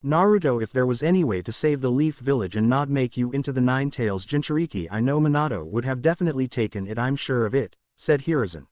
Naruto, if there was any way to save the Leaf Village and not make you into the Nine Tails Jinchuriki, I know Minato would have definitely taken it, I'm sure of it, said Hiruzen.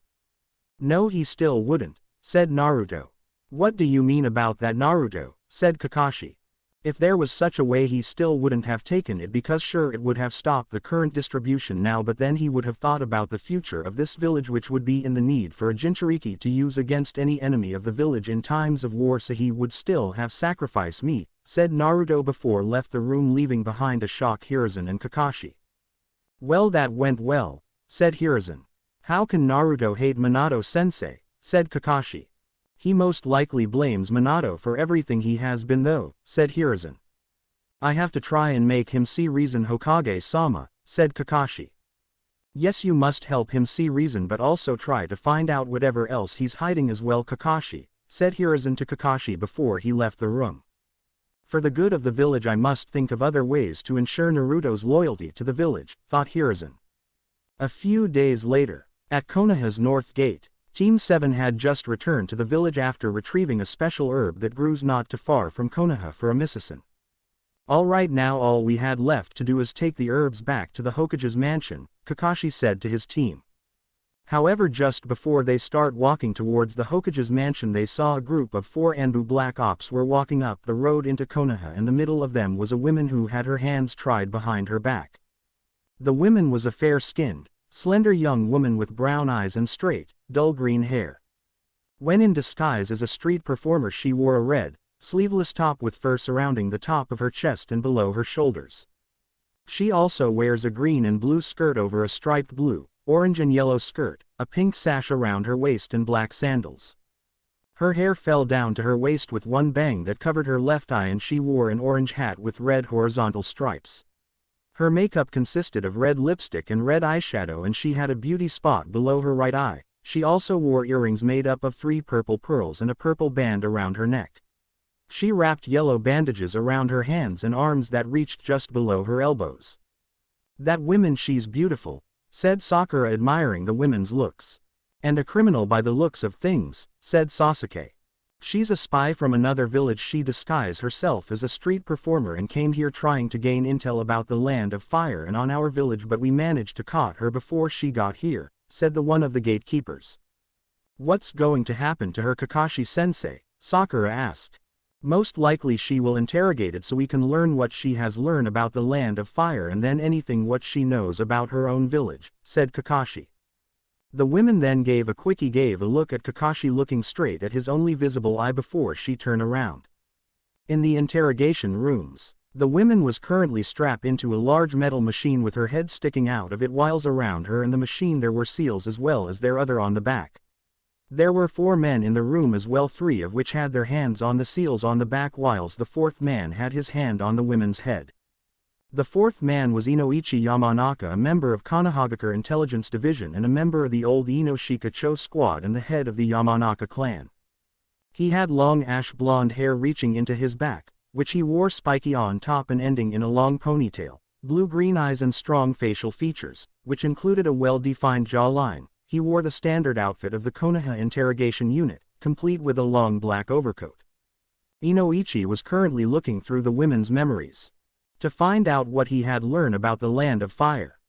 No, he still wouldn't, said Naruto. What do you mean about that, Naruto, said Kakashi. If there was such a way, he still wouldn't have taken it, because sure, it would have stopped the current distribution now, but then he would have thought about the future of this village, which would be in the need for a Jinchuriki to use against any enemy of the village in times of war, so he would still have sacrificed me, said Naruto before left the room, leaving behind a shocked Hiruzen and Kakashi. Well, that went well, said Hiruzen. How can Naruto hate Minato-sensei, said Kakashi. He most likely blames Minato for everything he has been though, said Hiruzen. I have to try and make him see reason, Hokage-sama, said Kakashi. Yes, you must help him see reason, but also try to find out whatever else he's hiding as well, Kakashi, said Hiruzen to Kakashi before he left the room. For the good of the village, I must think of other ways to ensure Naruto's loyalty to the village, thought Hiruzen. A few days later, at Konoha's North Gate, Team 7 had just returned to the village after retrieving a special herb that grows not too far from Konoha for a misacin. Alright, now all we had left to do is take the herbs back to the Hokage's mansion, Kakashi said to his team. However, just before they start walking towards the Hokage's mansion, they saw a group of 4 Anbu Black Ops were walking up the road into Konoha. In the middle of them was a woman who had her hands tied behind her back. The woman was a fair-skinned, slender young woman with brown eyes and straight, dull green hair. When in disguise as a street performer, she wore a red, sleeveless top with fur surrounding the top of her chest and below her shoulders. She also wears a green and blue skirt over a striped blue, orange and yellow skirt, a pink sash around her waist and black sandals. Her hair fell down to her waist with one bang that covered her left eye, and she wore an orange hat with red horizontal stripes. Her makeup consisted of red lipstick and red eyeshadow, and she had a beauty spot below her right eye. She also wore earrings made up of 3 purple pearls and a purple band around her neck. She wrapped yellow bandages around her hands and arms that reached just below her elbows. That woman, she's beautiful, said Sakura, admiring the women's looks. And a criminal by the looks of things, said Sasuke. She's a spy from another village. She disguised herself as a street performer and came here trying to gain intel about the land of fire and on our village, but we managed to caught her before she got here, said the one of the gatekeepers. What's going to happen to her, Kakashi-sensei? Sakura asked. Most likely she will interrogated so we can learn what she has learned about the land of fire and then anything what she knows about her own village, said Kakashi. The woman then gave a look at Kakashi, looking straight at his only visible eye before she turned around. In the interrogation rooms, the woman was currently strapped into a large metal machine with her head sticking out of it, whilst around her and the machine there were seals as well as their other on the back. There were 4 men in the room as well, 3 of which had their hands on the seals on the back, whilst the 4th man had his hand on the woman's head. The 4th man was Inoichi Yamanaka, a member of Konohagakure Intelligence Division and a member of the old Inoshika Cho squad and the head of the Yamanaka clan. He had long ash blonde hair reaching into his back, which he wore spiky on top and ending in a long ponytail, blue-green eyes and strong facial features, which included a well-defined jawline. He wore the standard outfit of the Konoha interrogation unit, complete with a long black overcoat. Inoichi was currently looking through the women's memories to find out what he had learned about the land of fire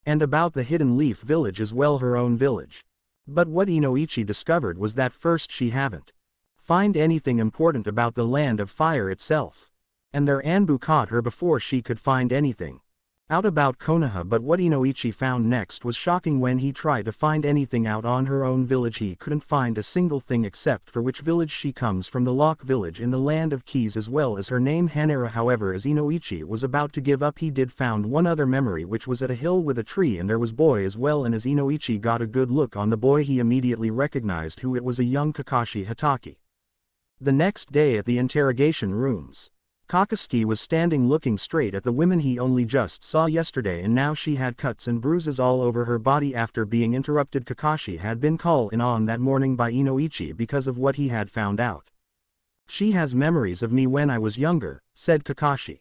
and about the Hidden Leaf Village as well, her own village. But what Inoichi discovered was that first, she haven't find anything important about the land of fire itself, and their Anbu caught her before she could find anything out about Konoha. But what Inoichi found next was shocking. When he tried to find anything out on her own village, he couldn't find a single thing except for which village she comes from, the Lock Village in the Land of Keys, as well as her name Hanera. However, as Inoichi was about to give up, he did found one other memory, which was at a hill with a tree, and there was boy as well, and as Inoichi got a good look on the boy, he immediately recognized who it was, a young Kakashi Hatake. The next day at the interrogation rooms, Kakashi was standing looking straight at the woman he only just saw yesterday, and now she had cuts and bruises all over her body after being interrupted. Kakashi had been called in on that morning by Inoichi because of what he had found out. She has memories of me when I was younger, said Kakashi.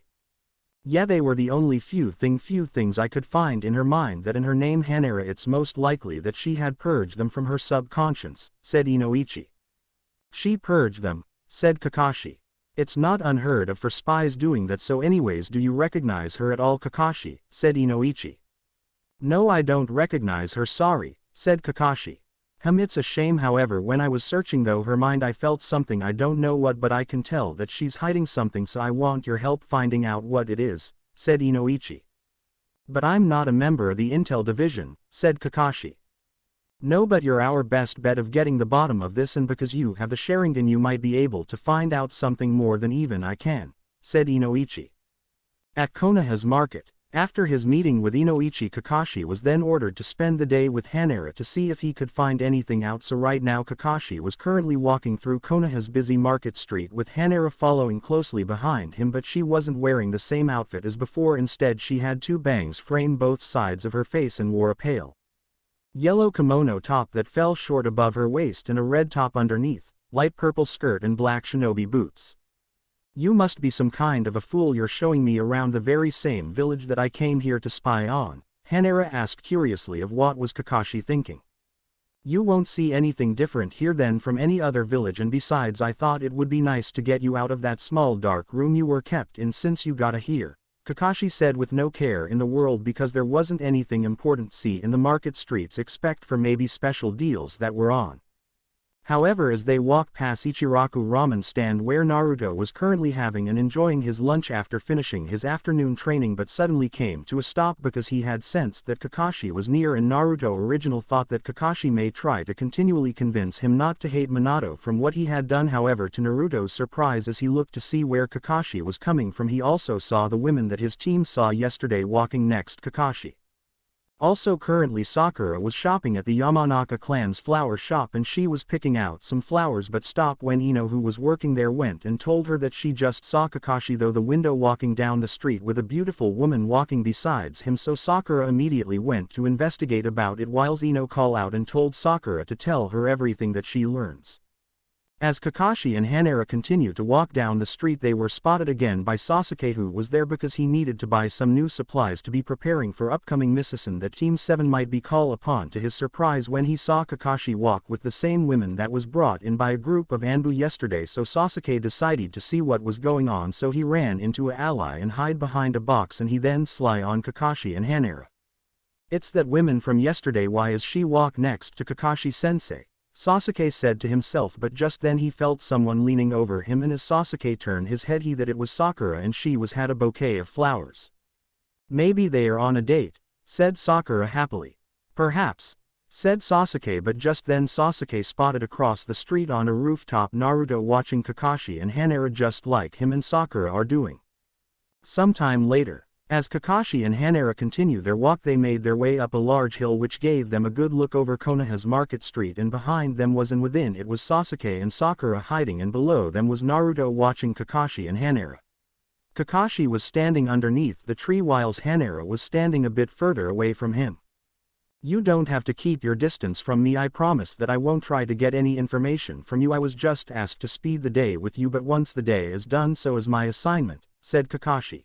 Yeah, they were the only few things I could find in her mind that in her name Hanera it's most likely that she had purged them from her subconscious, said Inoichi. She purged them, said Kakashi. It's not unheard of for spies doing that, so anyways do you recognize her at all, Kakashi, said Inoichi. No, I don't recognize her, sorry, said Kakashi. It's a shame, however when I was searching though her mind I felt something, I don't know what, but I can tell that she's hiding something, so I want your help finding out what it is, said Inoichi. But I'm not a member of the Intel Division, said Kakashi. No, but you're our best bet of getting the bottom of this, and because you have the Sharingan you might be able to find out something more than even I can, said Inoichi. At Konoha's market, after his meeting with Inoichi, Kakashi was then ordered to spend the day with Hanera to see if he could find anything out, so right now Kakashi was currently walking through Konoha's busy market street with Hanera following closely behind him, but she wasn't wearing the same outfit as before. Instead she had two bangs frame both sides of her face and wore a pale yellow kimono top that fell short above her waist and a red top underneath, light purple skirt and black shinobi boots. You must be some kind of a fool, you're showing me around the very same village that I came here to spy on, Hanera asked curiously of what was Kakashi thinking. You won't see anything different here than from any other village, and besides I thought it would be nice to get you out of that small dark room you were kept in since you got here, Kakashi said with no care in the world because there wasn't anything important see in the market streets except for maybe special deals that were on. However, as they walked past Ichiraku ramen stand where Naruto was currently having and enjoying his lunch after finishing his afternoon training, but suddenly came to a stop because he had sensed that Kakashi was near, and Naruto original thought that Kakashi may try to continually convince him not to hate Minato from what he had done. However, to Naruto's surprise, as he looked to see where Kakashi was coming from, he also saw the women that his team saw yesterday walking next Kakashi. Also currently Sakura was shopping at the Yamanaka clan's flower shop, and she was picking out some flowers but stopped when Ino, who was working there, went and told her that she just saw Kakashi through the window walking down the street with a beautiful woman walking besides him, so Sakura immediately went to investigate about it whilst Ino called out and told Sakura to tell her everything that she learns. As Kakashi and Hanera continued to walk down the street, they were spotted again by Sasuke, who was there because he needed to buy some new supplies to be preparing for upcoming mission that Team 7 might be called upon. To his surprise, when he saw Kakashi walk with the same women that was brought in by a group of Anbu yesterday, so Sasuke decided to see what was going on, so he ran into a ally and hid behind a box, and he then sly on Kakashi and Hanera. It's that woman from yesterday, why is she walk next to Kakashi-sensei? Sasuke said to himself, but just then he felt someone leaning over him, and as Sasuke turned his head he that it was Sakura, and she had a bouquet of flowers. Maybe they are on a date, said Sakura happily. Perhaps, said Sasuke, but just then Sasuke spotted across the street on a rooftop Naruto watching Kakashi and Hanera just like him and Sakura are doing. Sometime later, as Kakashi and Hanera continued their walk, they made their way up a large hill which gave them a good look over Konoha's market street, and behind them was, and within it was, Sasuke and Sakura hiding, and below them was Naruto watching Kakashi and Hanera. Kakashi was standing underneath the tree whilst Hanera was standing a bit further away from him. You don't have to keep your distance from me, I promise that I won't try to get any information from you. I was just asked to speed the day with you, but once the day is done, so is my assignment, said Kakashi.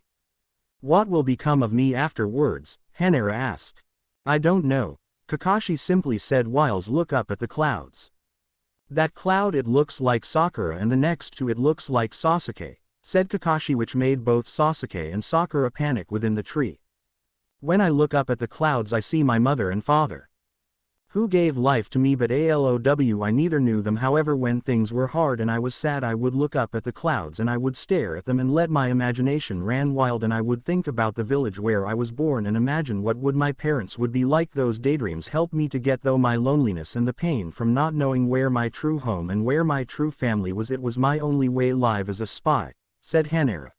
What will become of me afterwards? Hanera asked. I don't know, Kakashi simply said whilst look up at the clouds. That cloud, it looks like Sakura, and the next to it looks like Sasuke, said Kakashi, which made both Sasuke and Sakura panic within the tree. When I look up at the clouds I see my mother and father, who gave life to me, but ALOW I neither knew them. However, when things were hard and I was sad, I would look up at the clouds and I would stare at them and let my imagination run wild, and I would think about the village where I was born and imagine what would my parents would be like. Those daydreams helped me to get through my loneliness and the pain from not knowing where my true home and where my true family was. It was my only way alive as a spy, said Hanera.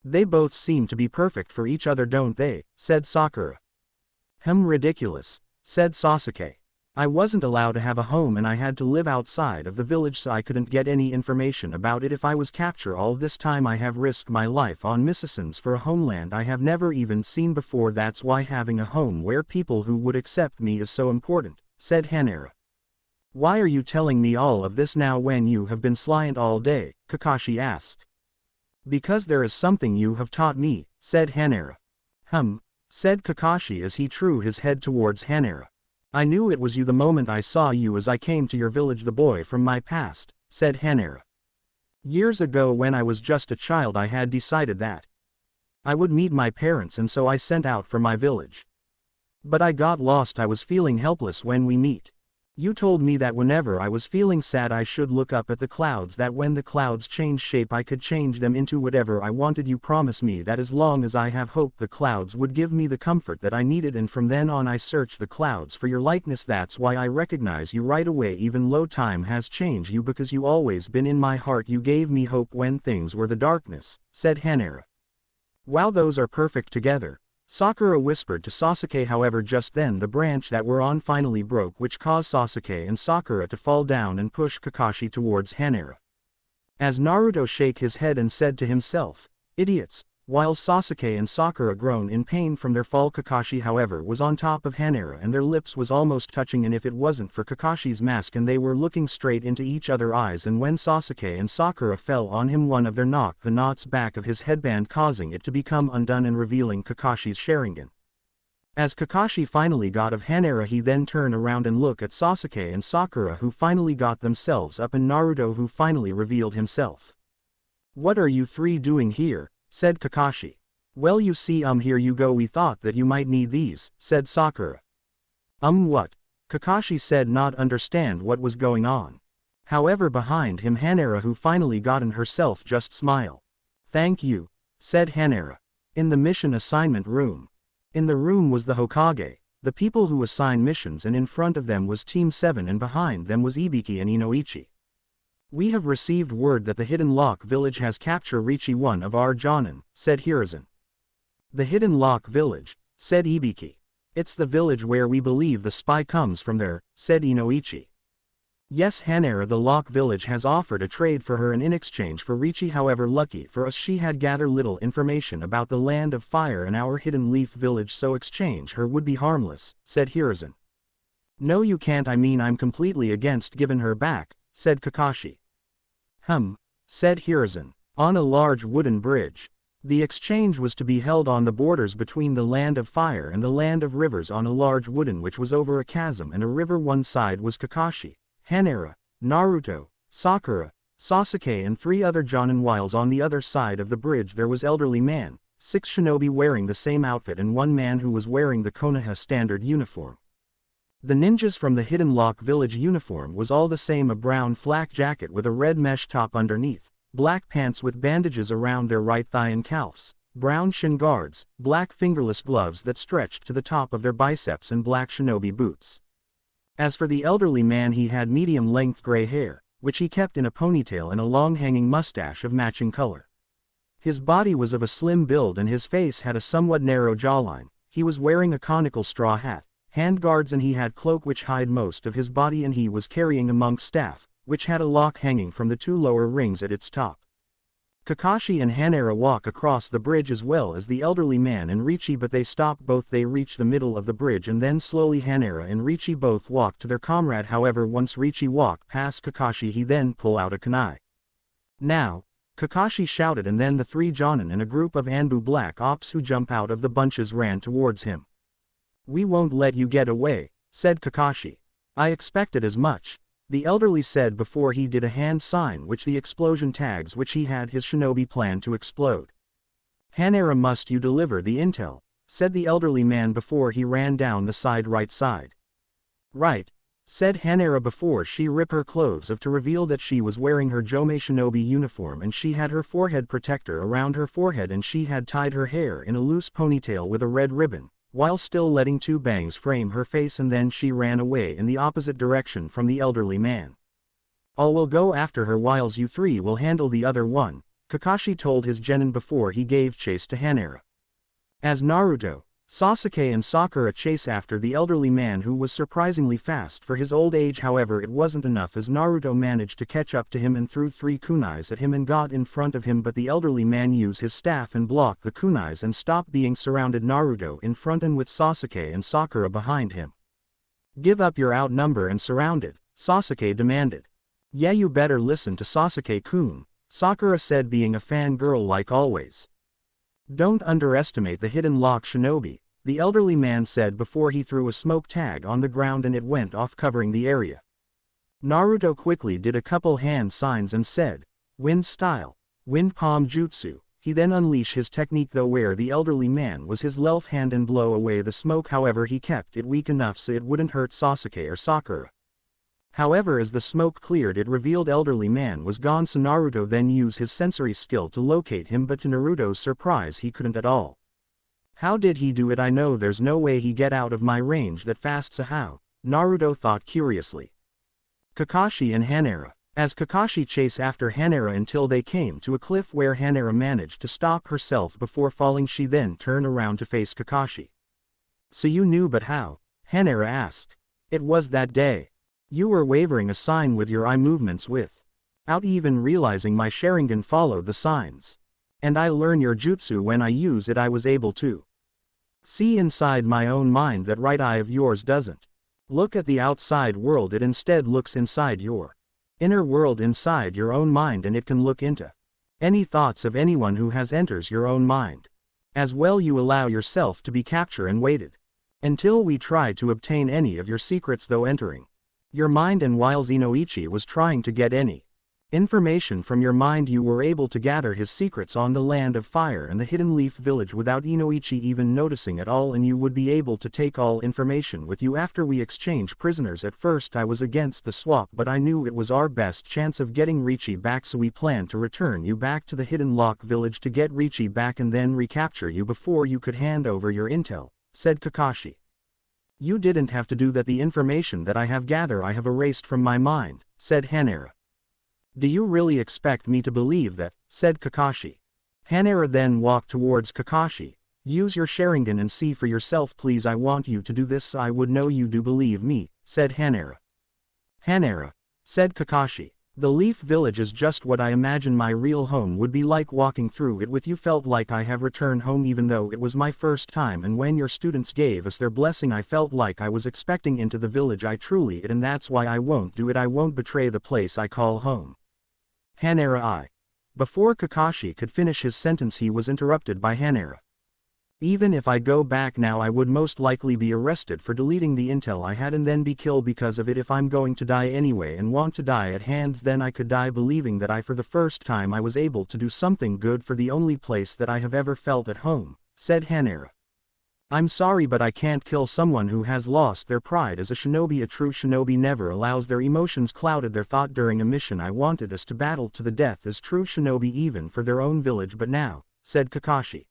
They both seem to be perfect for each other, don't they? Said Sakura. Ridiculous, said Sasuke. I wasn't allowed to have a home and I had to live outside of the village, so I couldn't get any information about it if I was captured. All this time I have risked my life on missions for a homeland I have never even seen before. That's why having a home where people who would accept me is so important, said Hanera. Why are you telling me all of this now when you have been silent all day? Kakashi asked. Because there is something you have taught me, said Hanera. Said Kakashi as he drew his head towards Hanera. I knew it was you the moment I saw you as I came to your village, the boy from my past, said Hanera. Years ago when I was just a child I had decided that I would meet my parents, and so I sent out for my village. But I got lost. I was feeling helpless when we meet. You told me that whenever I was feeling sad I should look up at the clouds, that when the clouds change shape I could change them into whatever I wanted. You promised me that as long as I have hope the clouds would give me the comfort that I needed, and from then on I searched the clouds for your likeness. That's why I recognize you right away, even though time has changed you, because you always been in my heart. You gave me hope when things were the darkness, said Hanera. Wow, those are perfect together, Sakura whispered to Sasuke. However, just then the branch that were on finally broke, which caused Sasuke and Sakura to fall down and push Kakashi towards Hanera. As Naruto shook his head and said to himself, idiots, while Sasuke and Sakura groaned in pain from their fall. Kakashi, however, was on top of Hanera and their lips was almost touching, and if it wasn't for Kakashi's mask and they were looking straight into each other's eyes, and when Sasuke and Sakura fell on him, one of them knocked the knots back of his headband, causing it to become undone and revealing Kakashi's Sharingan. As Kakashi finally got of Hanera, he then turned around and looked at Sasuke and Sakura, who finally got themselves up, and Naruto, who finally revealed himself. What are you three doing here? Said Kakashi. Well, you see, here you go, we thought that you might need these, said Sakura. What? Kakashi said, not understand what was going on. However, behind him Hanera, who finally gotten herself, just smile. Thank you, said Hanera. In the mission assignment room. In the room was the Hokage, the people who assign missions, and in front of them was Team 7 and behind them was Ibiki and Inoichi. We have received word that the Hidden Lock Village has captured Riichi, one of our Jonin, said Hiruzen. The Hidden Lock Village, said Ibiki. It's the village where we believe the spy comes from there, said Inoichi. Yes, Hanera, the Lock Village has offered a trade for her and in exchange for Riichi. However, lucky for us she had gathered little information about the Land of Fire and our Hidden Leaf Village, so exchange her would be harmless, said Hiruzen. No, you can't, I mean I'm completely against giving her back, said Kakashi. Said Hiruzen. On a large wooden bridge. The exchange was to be held on the borders between the Land of Fire and the Land of Rivers, on a large wooden which was over a chasm and a river. One side was Kakashi, Hanera, Naruto, Sakura, Sasuke and 3 other Jonin, whiles on the other side of the bridge there was elderly man, 6 shinobi wearing the same outfit, and 1 man who was wearing the Konoha standard uniform. The ninjas from the Hidden Lock Village uniform was all the same, a brown flak jacket with a red mesh top underneath, black pants with bandages around their right thigh and calves, brown shin guards, black fingerless gloves that stretched to the top of their biceps, and black shinobi boots. As for the elderly man, he had medium-length gray hair, which he kept in a ponytail, and a long-hanging mustache of matching color. His body was of a slim build and his face had a somewhat narrow jawline. He was wearing a conical straw hat, handguards, and he had cloak which hid most of his body, and he was carrying a monk's staff, which had a lock hanging from the 2 lower rings at its top. Kakashi and Hanera walk across the bridge as well as the elderly man and Riichi, but they stopped both. They reached the middle of the bridge and then slowly Hanera and Riichi both walked to their comrade. However, once Riichi walked past Kakashi, he then pulled out a kunai. Now, Kakashi shouted, and then the 3 Jonin and a group of Anbu Black Ops who jump out of the bunches ran towards him. We won't let you get away, said Kakashi. I expected as much, the elderly said before he did a hand sign which the explosion tags which he had his shinobi plan to explode. Hanera, must you deliver the intel, said the elderly man before he ran down the right side. Right, said Hanera before she ripped her clothes off to reveal that she was wearing her Jome shinobi uniform, and she had her forehead protector around her forehead, and she had tied her hair in a loose ponytail with a red ribbon, while still letting 2 bangs frame her face, and then she ran away in the opposite direction from the elderly man. All will go after her whiles you 3 will handle the other one, Kakashi told his genin before he gave chase to Hanera. As Naruto, Sasuke and Sakura chase after the elderly man, who was surprisingly fast for his old age. However, it wasn't enough as Naruto managed to catch up to him and threw 3 kunais at him and got in front of him, but the elderly man used his staff and blocked the kunais and stopped being surrounded. Naruto in front and with Sasuke and Sakura behind him. Give up, you're outnumbered and surrounded, Sasuke demanded. Yeah, you better listen to Sasuke-kun, Sakura said, being a fangirl like always. Don't underestimate the hidden lock shinobi, the elderly man said before he threw a smoke tag on the ground and it went off covering the area. Naruto quickly did a couple hand signs and said, "Wind style, wind palm jutsu." He then unleashed his technique though where the elderly man was his left hand and blow away the smoke, however he kept it weak enough so it wouldn't hurt Sasuke or Sakura. However, as the smoke cleared it revealed elderly man was gone, so Naruto then used his sensory skill to locate him, but to Naruto's surprise he couldn't at all. How did he do it? I know there's no way he get out of my range that fast, so how? Naruto thought curiously. Kakashi and Hanera. As Kakashi chased after Hanera until they came to a cliff where Hanera managed to stop herself before falling, she then turned around to face Kakashi. "So you knew, but how?" Hanera asked. "It was that day. You were wavering a sign with your eye movements without even realizing my Sharingan followed the signs. And I learn your jutsu when I use it. I was able to see inside my own mind that right eye of yours doesn't look at the outside world, it instead looks inside your inner world, inside your own mind, and it can look into any thoughts of anyone who has enters your own mind. As well you allow yourself to be captured and waited until we try to obtain any of your secrets though entering your mind, and while Inoichi was trying to get any information from your mind you were able to gather his secrets on the land of fire and the hidden leaf village without Inoichi even noticing at all, and you would be able to take all information with you after we exchange prisoners. At first I was against the swap, but I knew it was our best chance of getting Richi back, so we planned to return you back to the hidden lock village to get Richi back and then recapture you before you could hand over your intel," said Kakashi. "You didn't have to do that. The information that I have gathered I have erased from my mind," said Hanera. "Do you really expect me to believe that?" said Kakashi. Hanera then walked towards Kakashi. "Use your Sharingan and see for yourself, please. I want you to do this. I would know you do believe me," said Hanera. "Hanera," said Kakashi, "the Leaf Village is just what I imagine my real home would be like. Walking through it with you felt like I have returned home, even though it was my first time, and when your students gave us their blessing I felt like I was expecting into the village. I truly it, and that's why I won't do it. I won't betray the place I call home." Hanera. Before Kakashi could finish his sentence he was interrupted by Hanera. "Even if I go back now I would most likely be arrested for deleting the intel I had and then be killed because of it. If I'm going to die anyway and want to die at hands, then I could die believing that for the first time I was able to do something good for the only place that I have ever felt at home," said Hanera. "I'm sorry, but I can't kill someone who has lost their pride as a shinobi. A true shinobi never allows their emotions clouded their thought during a mission. I wanted us to battle to the death as true shinobi even for their own village, but now," said Kakashi.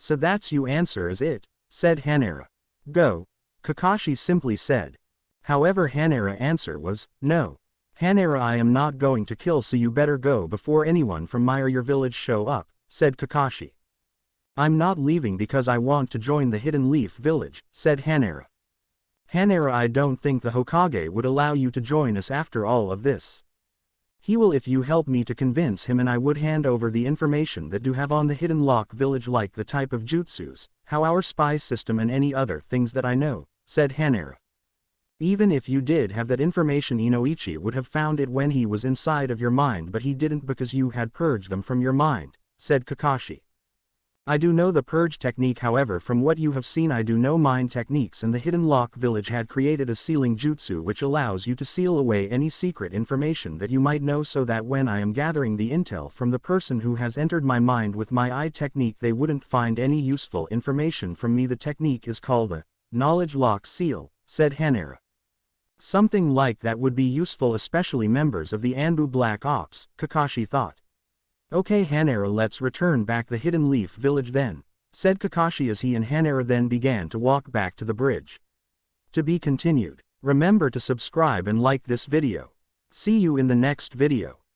"So that's you answer is it?" said Hanera. "Go," Kakashi simply said. However Hanera's answer was, "No. Hanera, I am not going to kill, so you better go before anyone from my or your village show up," said Kakashi. "I'm not leaving because I want to join the Hidden Leaf Village," said Hanera. "Hanera, I don't think the Hokage would allow you to join us after all of this. He will if you help me to convince him, and I would hand over the information that you have on the Hidden Lock Village, like the type of jutsus, how our spy system and any other things that I know," said Hanera. "Even if you did have that information, Inoichi would have found it when he was inside of your mind, but he didn't because you had purged them from your mind," said Kakashi. "I do know the purge technique, however from what you have seen I do know mind techniques, and the Hidden Lock Village had created a sealing jutsu which allows you to seal away any secret information that you might know, so that when I am gathering the intel from the person who has entered my mind with my eye technique they wouldn't find any useful information from me. The technique is called the knowledge lock seal," said Hanera. "Something like that would be useful, especially members of the Anbu Black Ops," Kakashi thought. "Okay Hanera, let's return back the Hidden Leaf Village then," said Kakashi as he and Hanera then began to walk back to the bridge. To be continued. Remember to subscribe and like this video. See you in the next video.